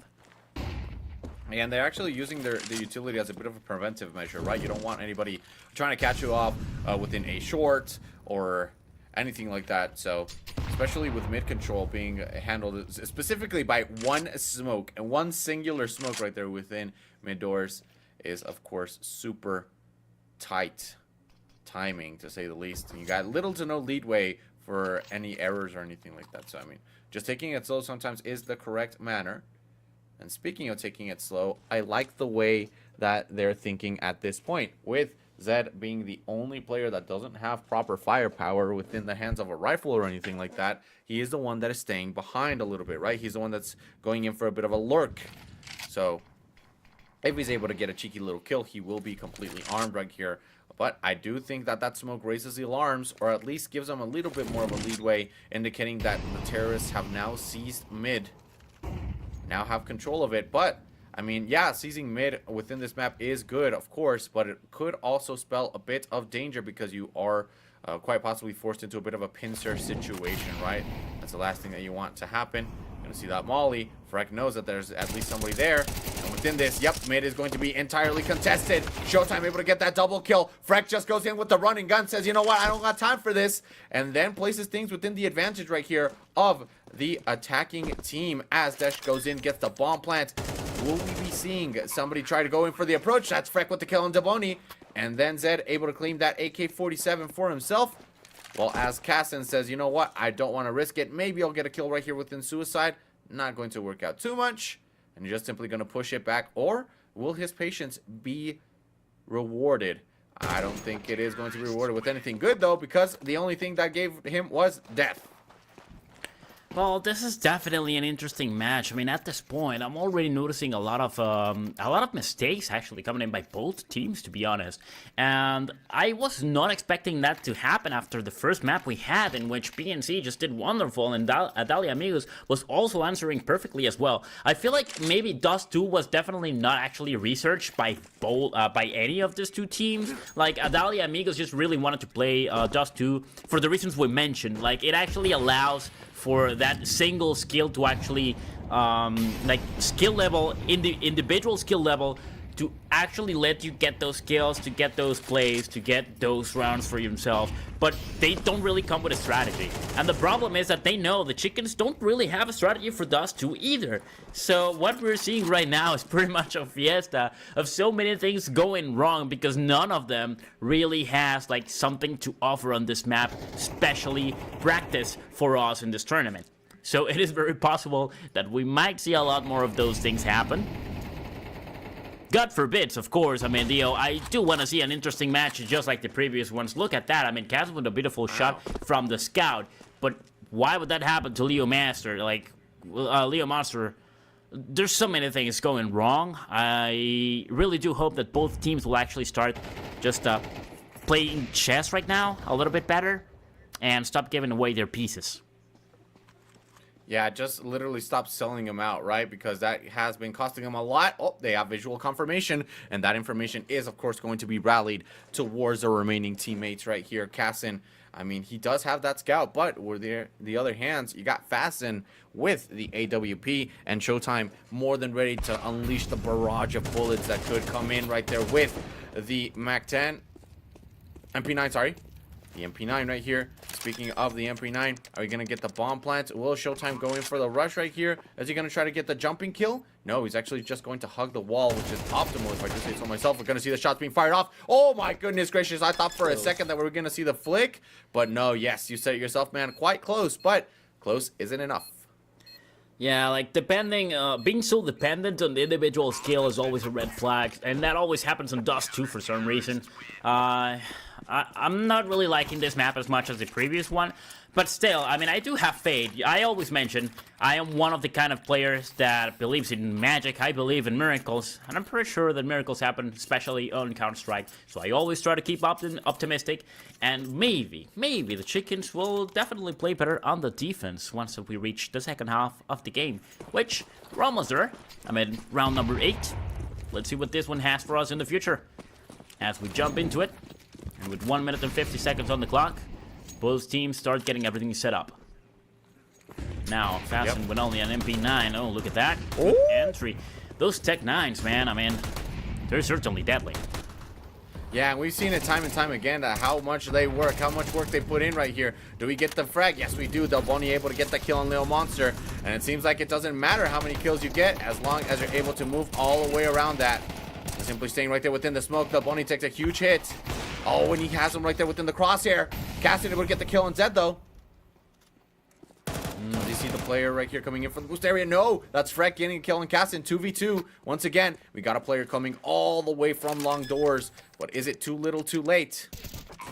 And they're actually using the utility as a bit of a preventive measure, right? You don't want anybody trying to catch you off within a short or anything like that. So especially with mid control being handled specifically by one smoke, and one singular smoke right there within mid doors is of course super tight timing, to say the least. You got little to no leadway for any errors or anything like that. So I mean, just taking it slow sometimes is the correct manner. And speaking of taking it slow, I like the way that they're thinking at this point, with Zed being the only player that doesn't have proper firepower within the hands of a rifle or anything like that. He is the one that is staying behind a little bit, right? He's the one that's going in for a bit of a lurk. So if he's able to get a cheeky little kill, he will be completely armed right here. But I do think that that smoke raises the alarms, or at least gives them a little bit more of a leadway, indicating that the terrorists have now seized mid, now have control of it. But I mean, yeah, seizing mid within this map is good, of course, but it could also spell a bit of danger, because you are quite possibly forced into a bit of a pincer situation, right? That's the last thing that you want to happen. You're gonna see that molly. Freck knows that there's at least somebody there. And within this, yep, mid is going to be entirely contested. Showtime able to get that double kill. Freck just goes in with the running gun, says, you know what, I don't got time for this. And then places things within the advantage right here of the attacking team, as Desh goes in, gets the bomb plant. Will we be seeing somebody try to go in for the approach? That's Freck with the kill on Deboni. And then Zed able to claim that AK-47 for himself. Well, as Cassin says, you know what, I don't want to risk it. Maybe I'll get a kill right here within suicide. Not going to work out too much. And you're just simply going to push it back. Or will his patience be rewarded? I don't think it is going to be rewarded with anything good, though, because the only thing that gave him was death. Well, this is definitely an interesting match. I mean, at this point, I'm already noticing a lot of mistakes actually coming in by both teams, to be honest. And I was not expecting that to happen after the first map we had, in which PNC just did wonderful, and Adalia Amigos was also answering perfectly as well. I feel like maybe Dust 2 was definitely not actually researched by any of these two teams. Like, Adalia Amigos just really wanted to play Dust 2 for the reasons we mentioned. Like, it actually allows for that single skill to actually, like, skill level, individual skill level, to actually let you get those skills, to get those plays, to get those rounds for yourself. But they don't really come with a strategy. And the problem is that they know the chickens don't really have a strategy for Dust 2 either. So what we're seeing right now is pretty much a fiesta of so many things going wrong, because none of them really has like something to offer on this map, especially practice for us in this tournament. So it is very possible that we might see a lot more of those things happen. God forbids, of course. I mean, I do want to see an interesting match just like the previous ones. Look at that. I mean, Cass with a beautiful shot from the scout. But why would that happen to Leo Master? Like, Leo Monster, there's so many things going wrong. I really do hope that both teams will actually start just playing chess right now a little bit better and stop giving away their pieces. Yeah, just literally stop selling them out, right? Because that has been costing them a lot. Oh, they have visual confirmation, and that information is, of course, going to be rallied towards the remaining teammates right here. Cassin, I mean, he does have that scout, but with the other hands, you got Fasten with the AWP, and Showtime more than ready to unleash the barrage of bullets that could come in right there with the MAC-10. MP9, sorry. The MP9 right here. Speaking of the MP9, are you going to get the bomb plant? Will Showtime go in for the rush right here? Is he going to try to get the jumping kill? No, he's actually just going to hug the wall, which is optimal if I just say so myself. We're going to see the shots being fired off. Oh my goodness gracious. I thought for a second that we were going to see the flick. But no, yes, you said it yourself, man. Quite close, but close isn't enough. Yeah, like being so dependent on the individual skill is always a red flag, and that always happens on Dust 2 for some reason. I'm not really liking this map as much as the previous one, but still, I mean, I do have faith. I always mention I am one of the kind of players that believes in magic. I believe in miracles, and I'm pretty sure that miracles happen, especially on Counter-Strike. So I always try to keep optimistic, and maybe the chickens will definitely play better on the defense once we reach the second half of the game, which we're almost there. I mean, round number 8. Let's see what this one has for us in the future as we jump into it. And with 1 minute and 50 seconds on the clock, both teams start getting everything set up. Now, Fasten with only an MP9. Oh, look at that. Good entry. Those Tech 9s, man, I mean, they're certainly deadly. Yeah, and we've seen it time and time again that how much they work, how much work they put in right here. Do we get the frag? Yes, we do. Delboni able to get the kill on Lil Monster. And it seems like it doesn't matter how many kills you get as long as you're able to move all the way around that. Simply staying right there within the smoke. Delboni takes a huge hit. Oh, and he has him right there within the crosshair. Cassie able to get the kill on Zed, though. Do you see the player right here coming in from the boost area? No, that's Freck getting a kill on Cassin. 2v2. Once again, we got a player coming all the way from long doors. But is it too little too late?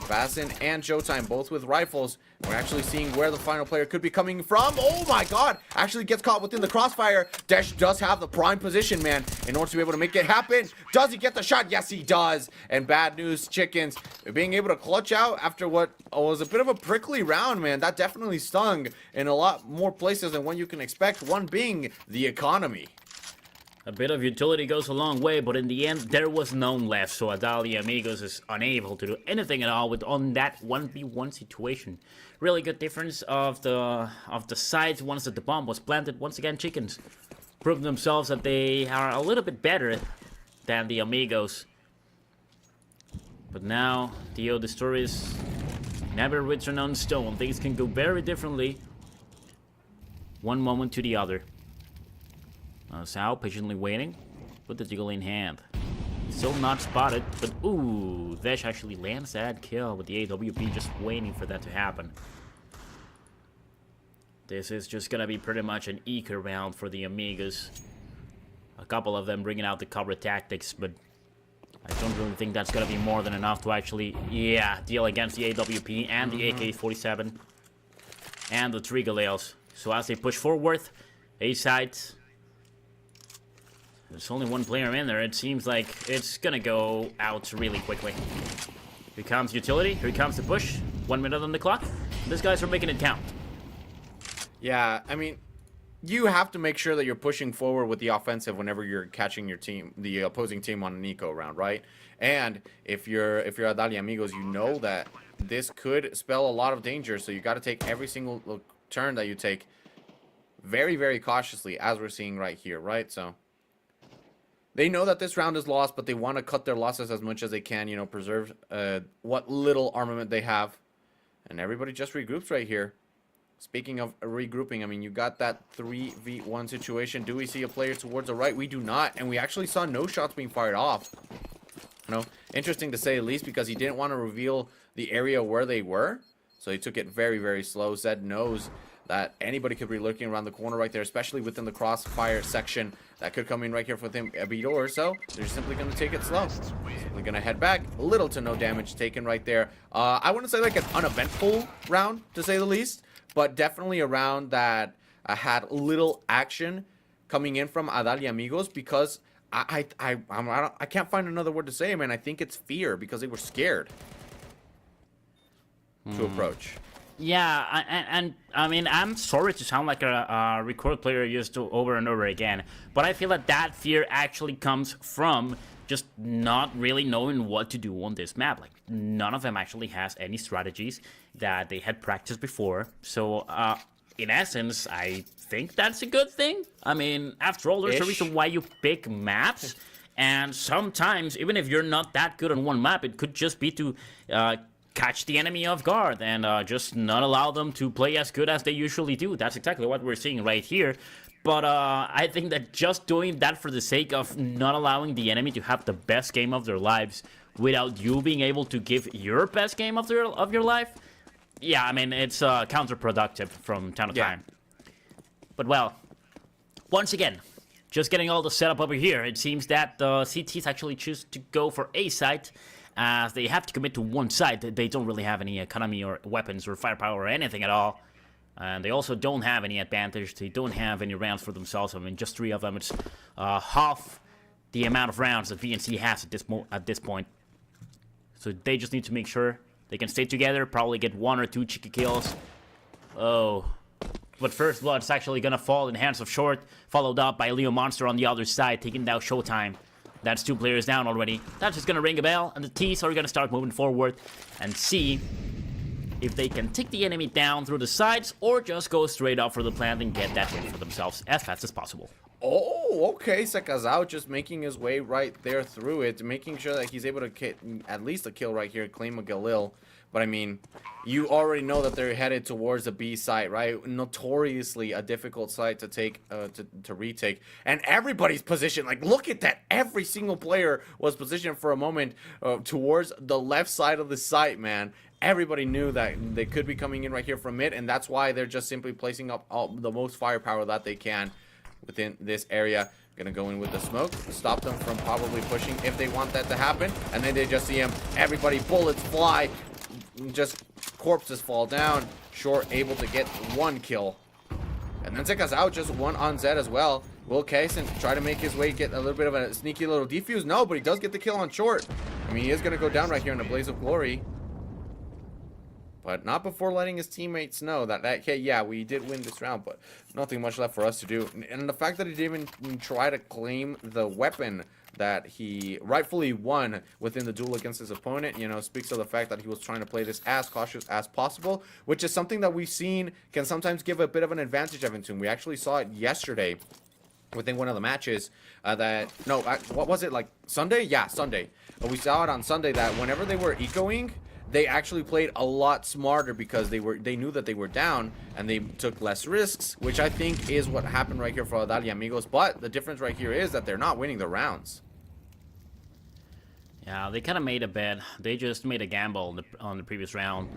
Bassin and Showtime, both with rifles. We're actually seeing where the final player could be coming from. Oh my god! Actually gets caught within the crossfire. Desh does have the prime position, man, in order to be able to make it happen. Does he get the shot? Yes, he does. And bad news, Chickens, being able to clutch out after what was a bit of a prickly round, man. That definitely stung in a lot more places than what you can expect. One being the economy. A bit of utility goes a long way, but in the end, there was none left, so Adalia Amigos is unable to do anything at all on that 1v1 situation. Really good difference of the sides once that the bomb was planted. Once again, Chickens proved themselves that they are a little bit better than the Amigos. But now, Dio, the story is never written on stone. Things can go very differently one moment to the other. Sao patiently waiting with the deagle in hand. Still not spotted, but ooh, Vesh actually lands that kill with the AWP, just waiting for that to happen. This is just gonna be pretty much an eco round for the Amigos. A couple of them bringing out the cover tactics, but I don't really think that's gonna be more than enough to actually, deal against the AWP and the AK-47 and the 3 Galeos. So as they push forward, A side. There's only one player in there. It seems like it's gonna go out really quickly. Here comes utility. Here comes the push. 1 minute on the clock. These guys are making it count. Yeah, I mean, you have to make sure that you're pushing forward with the offensive whenever you're catching your team, the opposing team on an eco round, right? And if you're Adalia Amigos, you know that this could spell a lot of danger. So you got to take every single turn that you take very, very cautiously, as we're seeing right here, right? So they know that this round is lost, but they want to cut their losses as much as they can, you know, preserve what little armament they have. And everybody just regroups right here. Speaking of regrouping, I mean, you got that 3v1 situation. Do we see a player towards the right? We do not, and we actually saw no shots being fired off. You know, interesting to say at least, because he didn't want to reveal the area where they were. So he took it very, very slow. Zed knows that anybody could be lurking around the corner right there, especially within the crossfire section that could come in right here with him a beat or so. They're simply going to take it slow. Simply going to head back. Little to no damage taken right there. I wouldn't say like an uneventful round, to say the least, but definitely a round that had little action coming in from Adalia Amigos, because I can't find another word to say, man. I think it's fear, because they were scared to approach. Yeah, and I mean, I'm sorry to sound like a record player used to over and over again, but I feel that fear actually comes from just not really knowing what to do on this map. Like, none of them actually has any strategies that they had practiced before. So, in essence, I think that's a good thing. I mean, after all, there's a reason why you pick maps. And sometimes, even if you're not that good on one map, it could just be to catch the enemy off guard and just not allow them to play as good as they usually do. That's exactly what we're seeing right here. But I think that just doing that for the sake of not allowing the enemy to have the best game of their lives without you being able to give your best game of your life, yeah, I mean, it's counterproductive from time to time. But well, once again, just getting all the setup over here, it seems that the CTs actually choose to go for A site, as they have to commit to one side. They don't really have any economy or weapons or firepower or anything at all. And they also don't have any advantage. They don't have any rounds for themselves. I mean, just 3 of them. It's half the amount of rounds that VNC has at this point. So they just need to make sure they can stay together, probably get 1 or 2 cheeky kills. Oh. But First Blood's actually gonna fall in the hands of Short, followed up by Leo Monster on the other side, taking down Showtime. That's 2 players down already. That's just gonna ring a bell, and the T's are gonna start moving forward and see if they can take the enemy down through the sides, or just go straight up for the plant and get that win for themselves as fast as possible. Oh, okay. Sekazao just making his way right there through it, making sure that he's able to get at least a kill right here, claim a Galil. But I mean, you already know that they're headed towards the B site, right? Notoriously a difficult site to take, to retake. And everybody's positioned. Like, look at that. Every single player was positioned for a moment towards the left side of the site, man. Everybody knew that they could be coming in right here from mid, and that's why they're just simply placing up the most firepower that they can within this area. Gonna go in with the smoke, stop them from probably pushing if they want that to happen. And then they just see him. Everybody, bullets fly. Just corpses fall down. Short able to get one kill. And then Sekazao just one on Zed as well. Will Kaysen try to make his way, get a little bit of a sneaky little defuse? No, but he does get the kill on Short. I mean, he is gonna go down right here in a blaze of glory. But not before letting his teammates know that, okay, yeah, we did win this round, but nothing much left for us to do. And the fact that he didn't even try to claim the weapon that he rightfully won within the duel against his opponent, you know, speaks of the fact that he was trying to play this as cautious as possible, which is something that we've seen can sometimes give a bit of an advantage of Entomb. We actually saw it yesterday within one of the matches what was it, like Sunday? Yeah, Sunday. We saw it on Sunday that whenever they were ecoing, they actually played a lot smarter because they knew that they were down and they took less risks, which I think is what happened right here for Adalia Amigos. But the difference right here is that they're not winning the rounds. Yeah, they kind of made a bet. They just made a gamble on the previous round.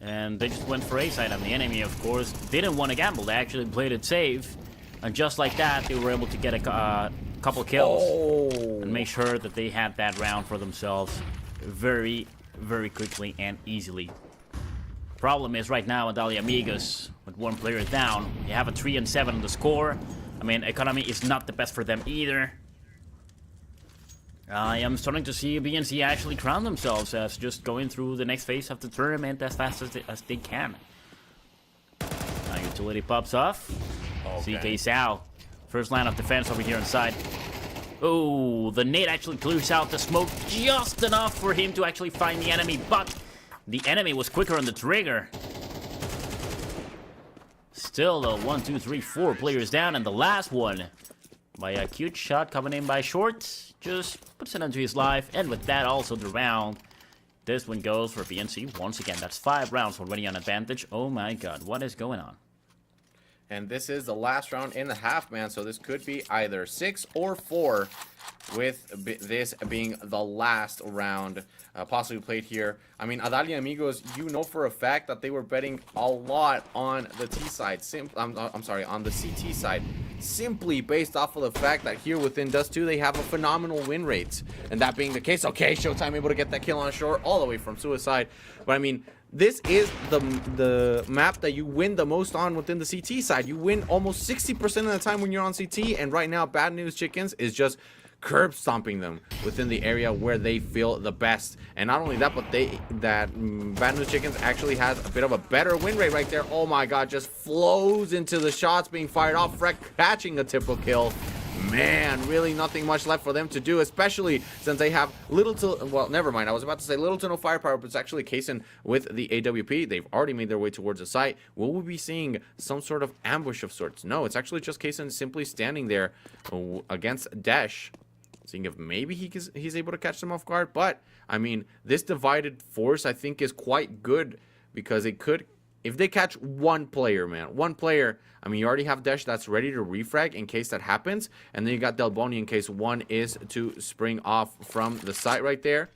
And they just went for A side, and the enemy, of course, didn't want to gamble. They actually played it safe. And just like that, they were able to get a couple kills and make sure that they had that round for themselves very, very quickly and easily. Problem is right now, Adalia Amigos, with one player down, they have a 3-7 on the score. I mean, economy is not the best for them either. I am starting to see BNC actually crown themselves as just going through the next phase of the tournament as fast as they can. Now utility pops off. Okay. CK Sao, first line of defense over here inside. Oh, the nade actually clears out the smoke just enough for him to actually find the enemy, but the enemy was quicker on the trigger. Still, though, 1, 2, 3, 4 players down, and the last one by a cute shot coming in by Short just puts it into his life, and with that also the round. This one goes for BNC once again. That's 5 rounds already on advantage. Oh my god, what is going on? And this is the last round in the half, man. So this could be either 6 or 4, with this being the last round possibly played here. I mean, Adalia Amigos, you know for a fact that they were betting a lot on the T side. I'm sorry, on the CT side. Simply based off of the fact that here within Dust 2, they have a phenomenal win rate. And that being the case, okay, Showtime able to get that kill on shore all the way from Suicide. But I mean, this is the map that you win the most on within the CT side. You win almost 60% of the time when you're on CT, and right now Bad News Chickens is just curb stomping them within the area where they feel the best. And not only that, but Bad News Chickens actually has a bit of a better win rate right there. Oh my god, just flows into the shots being fired off. Freck catching a triple kill. Man, really nothing much left for them to do, especially since they have little to, well, never mind. I was about to say little to no firepower, but it's actually Kaysen with the AWP. They've already made their way towards the site. Will we be seeing some sort of ambush of sorts? No, it's actually just Kaysen simply standing there against Dash, seeing if maybe he's able to catch them off guard. But, I mean, this divided force, I think, is quite good because it could, if they catch one player, man, one player, I mean, you already have Dash that's ready to refrag in case that happens. And then you got Del Boni in case one is to spring off from the site right there.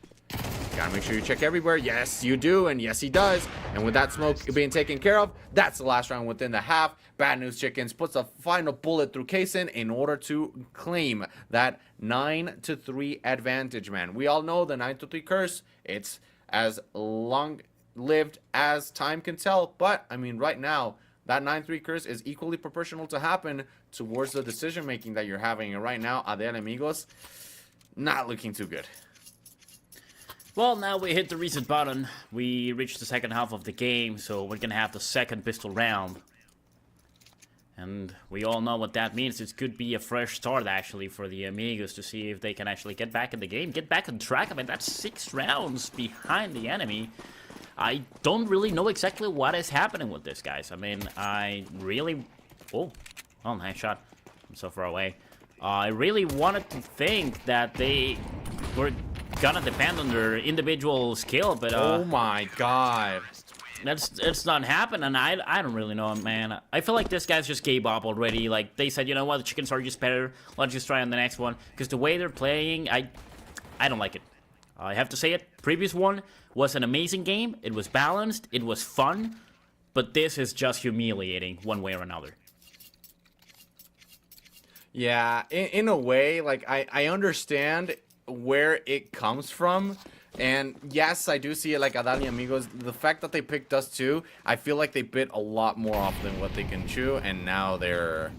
Gotta make sure you check everywhere. Yes, you do. And yes, he does. And with that smoke being taken care of, that's the last round within the half. Bad News Chickens puts a final bullet through Kaysen in order to claim that 9-3 advantage, man. We all know the 9-3 curse. It's as long-lived as time can tell. But, I mean, right now, that 9-3 curse is equally proportional to happen towards the decision-making that you're having. And right now, Adalia Amigos, not looking too good. Well, now we hit the reset button. We reached the second half of the game, so we're gonna have the second pistol round. And we all know what that means. It could be a fresh start, actually, for the Amigos to see if they can actually get back in the game, get back on track. I mean, that's 6 rounds behind the enemy. I don't really know exactly what is happening with this, guys. I mean, I really... Oh, nice shot. from so far away. I really wanted to think that they were gonna depend on their individual skill, but Oh my god. it's not happening. I don't really know, man. I feel like this guy's just gave up already. Like, they said, you know what, the chickens are just better. Let's just try on the next one. Because the way they're playing, I don't like it. I have to say it. Previous one was an amazing game. It was balanced. It was fun. But this is just humiliating one way or another. Yeah, in a way, like, I understand where it comes from. And yes, I do see it like Adal y Amigos. The fact that they picked Dust 2, I feel like they bit a lot more off than what they can chew, and now they're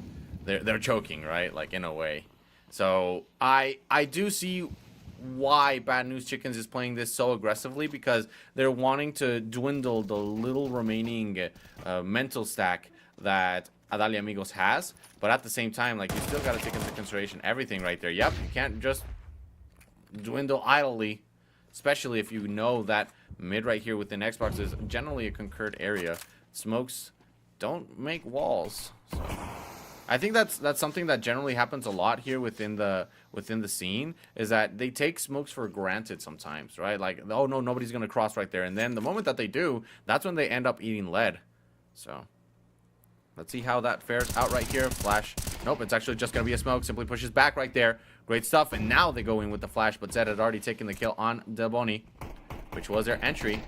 choking, right? Like, in a way. So I do see why Bad News Chickens is playing this so aggressively, because they're wanting to dwindle the little remaining mental stack that Adal y Amigos has. But at the same time, like, you still got to take into consideration everything right there. Yep, you can't just dwindle idly. Especially if you know that mid right here within Xbox is generally a concurred area. Smokes don't make walls. So I think that's something that generally happens a lot here within the scene, is that they take smokes for granted sometimes, right? Like, oh no, nobody's gonna cross right there, and then the moment that they do, that's when they end up eating lead. So let's see how that fares out right here. Flash. Nope, it's actually just going to be a smoke. Simply pushes back right there. Great stuff. And now they go in with the flash. But Zed had already taken the kill on Delboni, which was their entry.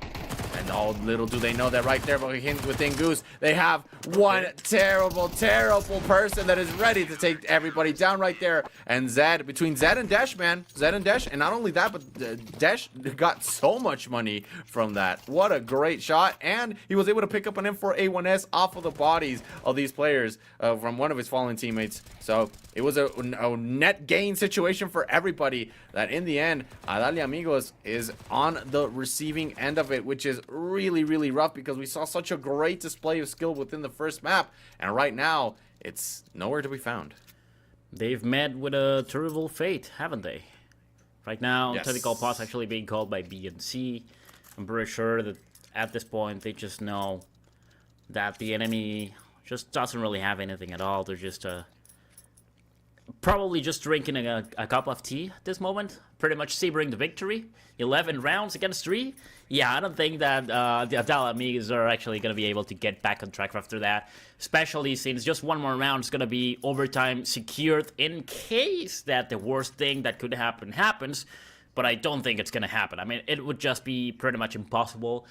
And oh, little do they know that right there within Goose, they have one terrible, terrible person that is ready to take everybody down right there. And Zed, between Zed and Desh, man. Zed and Desh. And not only that, but Desh got so much money from that. What a great shot. And he was able to pick up an M4A1S off of the bodies of these players from one of his fallen teammates. So it was a net gain situation for everybody, that in the end, Adal y Amigos is on the receiving end of it, which is really, really rough, because we saw such a great display of skill within the first map, and right now it's nowhere to be found. They've met with a terrible fate, haven't they? Right now, Yes. technical pause actually being called by B and C. I'm pretty sure that at this point they just know that the enemy just doesn't really have anything at all. They're just probably just drinking a cup of tea at this moment, pretty much savoring the victory. 11 rounds against 3. Yeah, I don't think that the Adal Amigos are actually going to be able to get back on track after that, especially since just one more round is going to be overtime secured in case that the worst thing that could happen happens, but I don't think it's going to happen. I mean, it would just be pretty much impossible.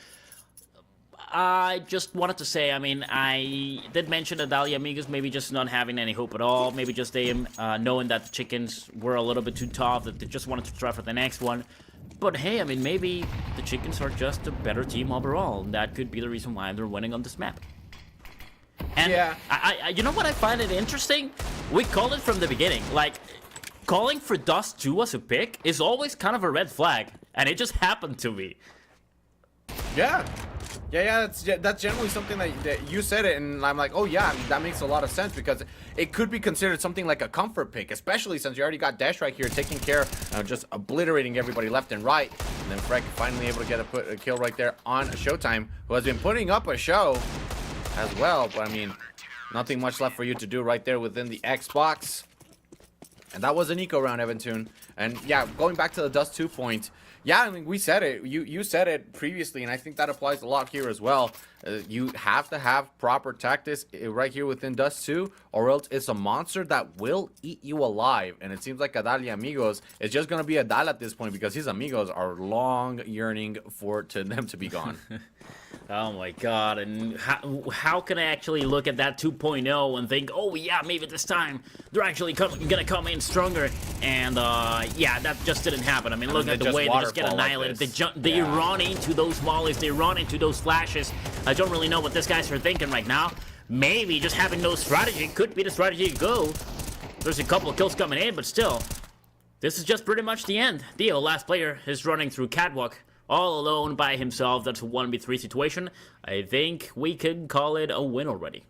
I just wanted to say, I mean, I did mention Adal y Amigos maybe just not having any hope at all. Maybe just them knowing that the chickens were a little bit too tough, that they just wanted to try for the next one. But hey, I mean, maybe the chickens are just a better team overall. That could be the reason why they're winning on this map. And Yeah. I you know what I find it interesting? We called it from the beginning. Like, calling for Dust 2 as a pick is always kind of a red flag. And it just happened to me. Yeah. Yeah, that's generally something that you said it, and I'm like, oh yeah, that makes a lot of sense, because it could be considered something like a comfort pick, especially since you already got Dash right here taking care of just obliterating everybody left and right. And then Freck finally able to get a kill right there on Showtime, who has been putting up a show as well. But I mean, nothing much left for you to do right there within the Xbox. And that was an eco round, Eventune. And yeah, going back to the Dust 2 point, yeah, I mean, we said it. You said it previously, and I think that applies a lot here as well. You have to have proper tactics right here within Dust 2, or else it's a monster that will eat you alive. And it seems like Adal y Amigos is just going to be Adal at this point, because his amigos are long yearning for them to be gone. Oh my god, and how can I actually look at that 2.0 and think, oh yeah, maybe this time they're actually gonna come in stronger, and yeah, that just didn't happen. I mean, look at the way they just get annihilated. Like they run into those volleys, they run into those flashes. I don't really know what these guys are thinking right now. Maybe just having no strategy could be the strategy to go. There's a couple of kills coming in, but still, this is just pretty much the end. Dio, last player, is running through Catwalk all alone by himself. That's a 1v3 situation. I think we can call it a win already.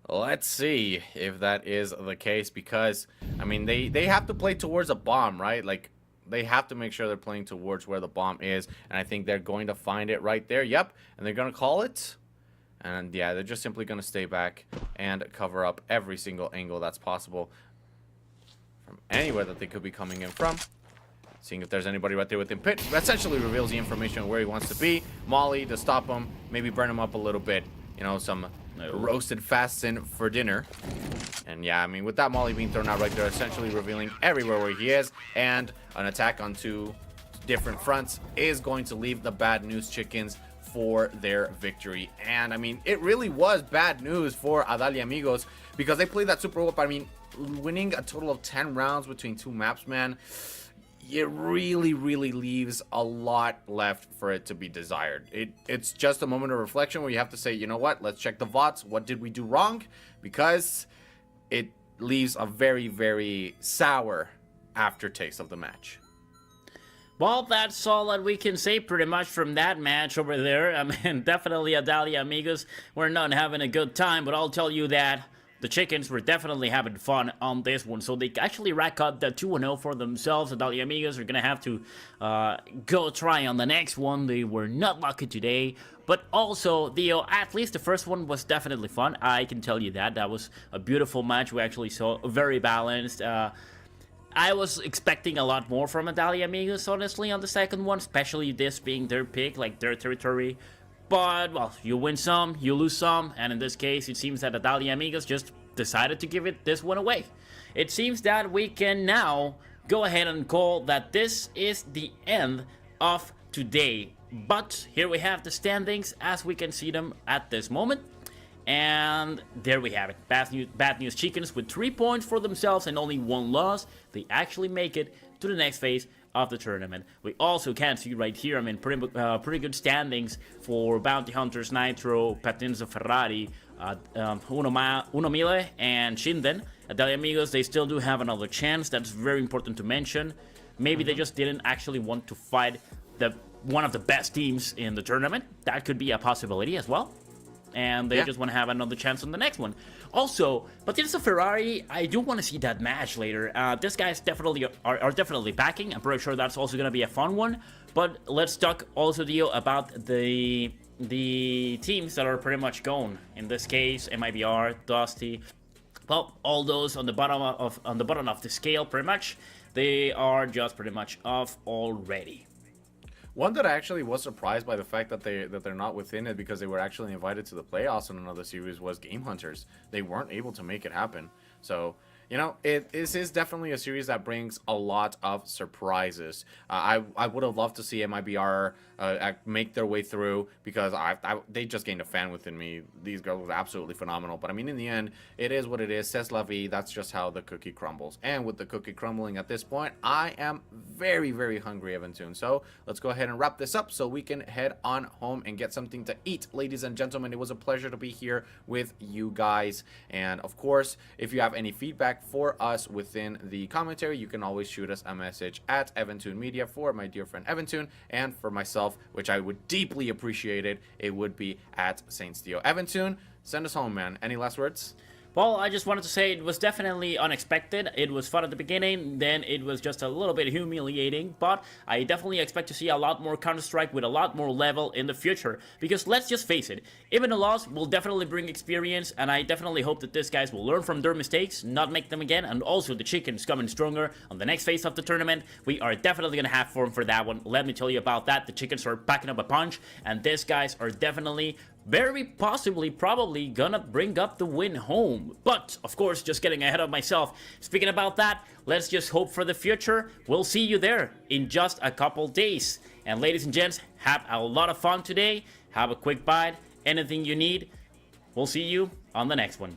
Let's see if that is the case, because, I mean, they have to play towards a bomb, right? Like, they have to make sure they're playing towards where the bomb is, and I think they're going to find it right there. Yep, and they're going to call it. And yeah, they're just simply going to stay back and cover up every single angle that's possible from anywhere that they could be coming in from. Seeing if there's anybody right there within pit. Essentially reveals the information on where he wants to be. Molly to stop him, maybe burn him up a little bit. You know, some roasted fasten for dinner. And yeah, I mean, with that Molly being thrown out right there, essentially revealing everywhere where he is. And an attack on 2 different fronts is going to leave the Bad News Chickens for their victory. And I mean, it really was bad news for Adalia Amigos because they played that super well. I mean, winning a total of 10 rounds between 2 maps, man, it really leaves a lot left for it to be desired. It's just a moment of reflection where you have to say, you know what, let's check the VODs. What did we do wrong? Because it leaves a very sour aftertaste of the match. Well, that's all that we can say pretty much from that match over there. I mean, definitely Adalia Amigos were not having a good time, but I'll tell you that the Chickens were definitely having fun on this one. So they actually rack up the 2-0 for themselves. Adalia Amigos are going to have to go try on the next one. They were not lucky today. But also, at least the first one was definitely fun. I can tell you that. That was a beautiful match. We actually saw very balanced. I was expecting a lot more from Adalia Amigos, honestly, on the second one, especially this being their pick, like their territory. But, well, you win some, you lose some, and in this case, it seems that Adalia Amigos just decided to give this one away. It seems that we can now go ahead and call that this is the end of today. But here we have the standings as we can see them at this moment. And there we have it. Bad News Chickens with 3 points for themselves and only 1 loss. They actually make it to the next phase of the tournament. We also can see right here, I mean, pretty good standings for Bounty Hunters, Nitro, Patinzo Ferrari, Uno Mille, and Shinden. Adalia Amigos, they still do have another chance. That's very important to mention. Maybe they just didn't actually want to fight one of the best teams in the tournament. That could be a possibility as well. And they just want to have another chance on the next one. Also, Patinzo Ferrari, I do want to see that match later. These guys definitely are definitely backing. I'm pretty sure that's also going to be a fun one. But let's talk also, Dio, about the teams that are pretty much gone. In this case, MIBR, Dusty, well, all those on the bottom of the scale, pretty much. They are just pretty much off already. One that I actually was surprised by the fact that they're not within it because they were actually invited to the playoffs in another series was Game Hunters. They weren't able to make it happen. So, you know, this is definitely a series that brings a lot of surprises. I would have loved to see MIBR make their way through because they just gained a fan within me. These girls were absolutely phenomenal. But I mean, in the end, it is what it is. C'est la vie. That's just how the cookie crumbles. And with the cookie crumbling at this point, I am very hungry, Evantoon. So let's go ahead and wrap this up so we can head on home and get something to eat. Ladies and gentlemen, it was a pleasure to be here with you guys. And of course, if you have any feedback for us within the commentary, you can always shoot us a message at Evantoon Media for my dear friend Evantoon, and for myself, which I would deeply appreciate it would be at Saints Dio. Evantoon, send us home, man. Any last words? Well, I just wanted to say it was definitely unexpected. It was fun at the beginning, then it was just a little bit humiliating, but I definitely expect to see a lot more Counter-Strike with a lot more level in the future, because let's just face it, even a loss will definitely bring experience, and I definitely hope that these guys will learn from their mistakes, not make them again, and also the Chickens coming stronger on the next phase of the tournament. We are definitely going to have form for that one. Let me tell you about that. The Chickens are packing up a punch, and these guys are definitely very possibly, probably gonna bring up the win home. But, of course, just getting ahead of myself. Speaking about that, let's just hope for the future. We'll see you there in just a couple days. And ladies and gents, have a lot of fun today. Have a quick bite. Anything you need. We'll see you on the next one.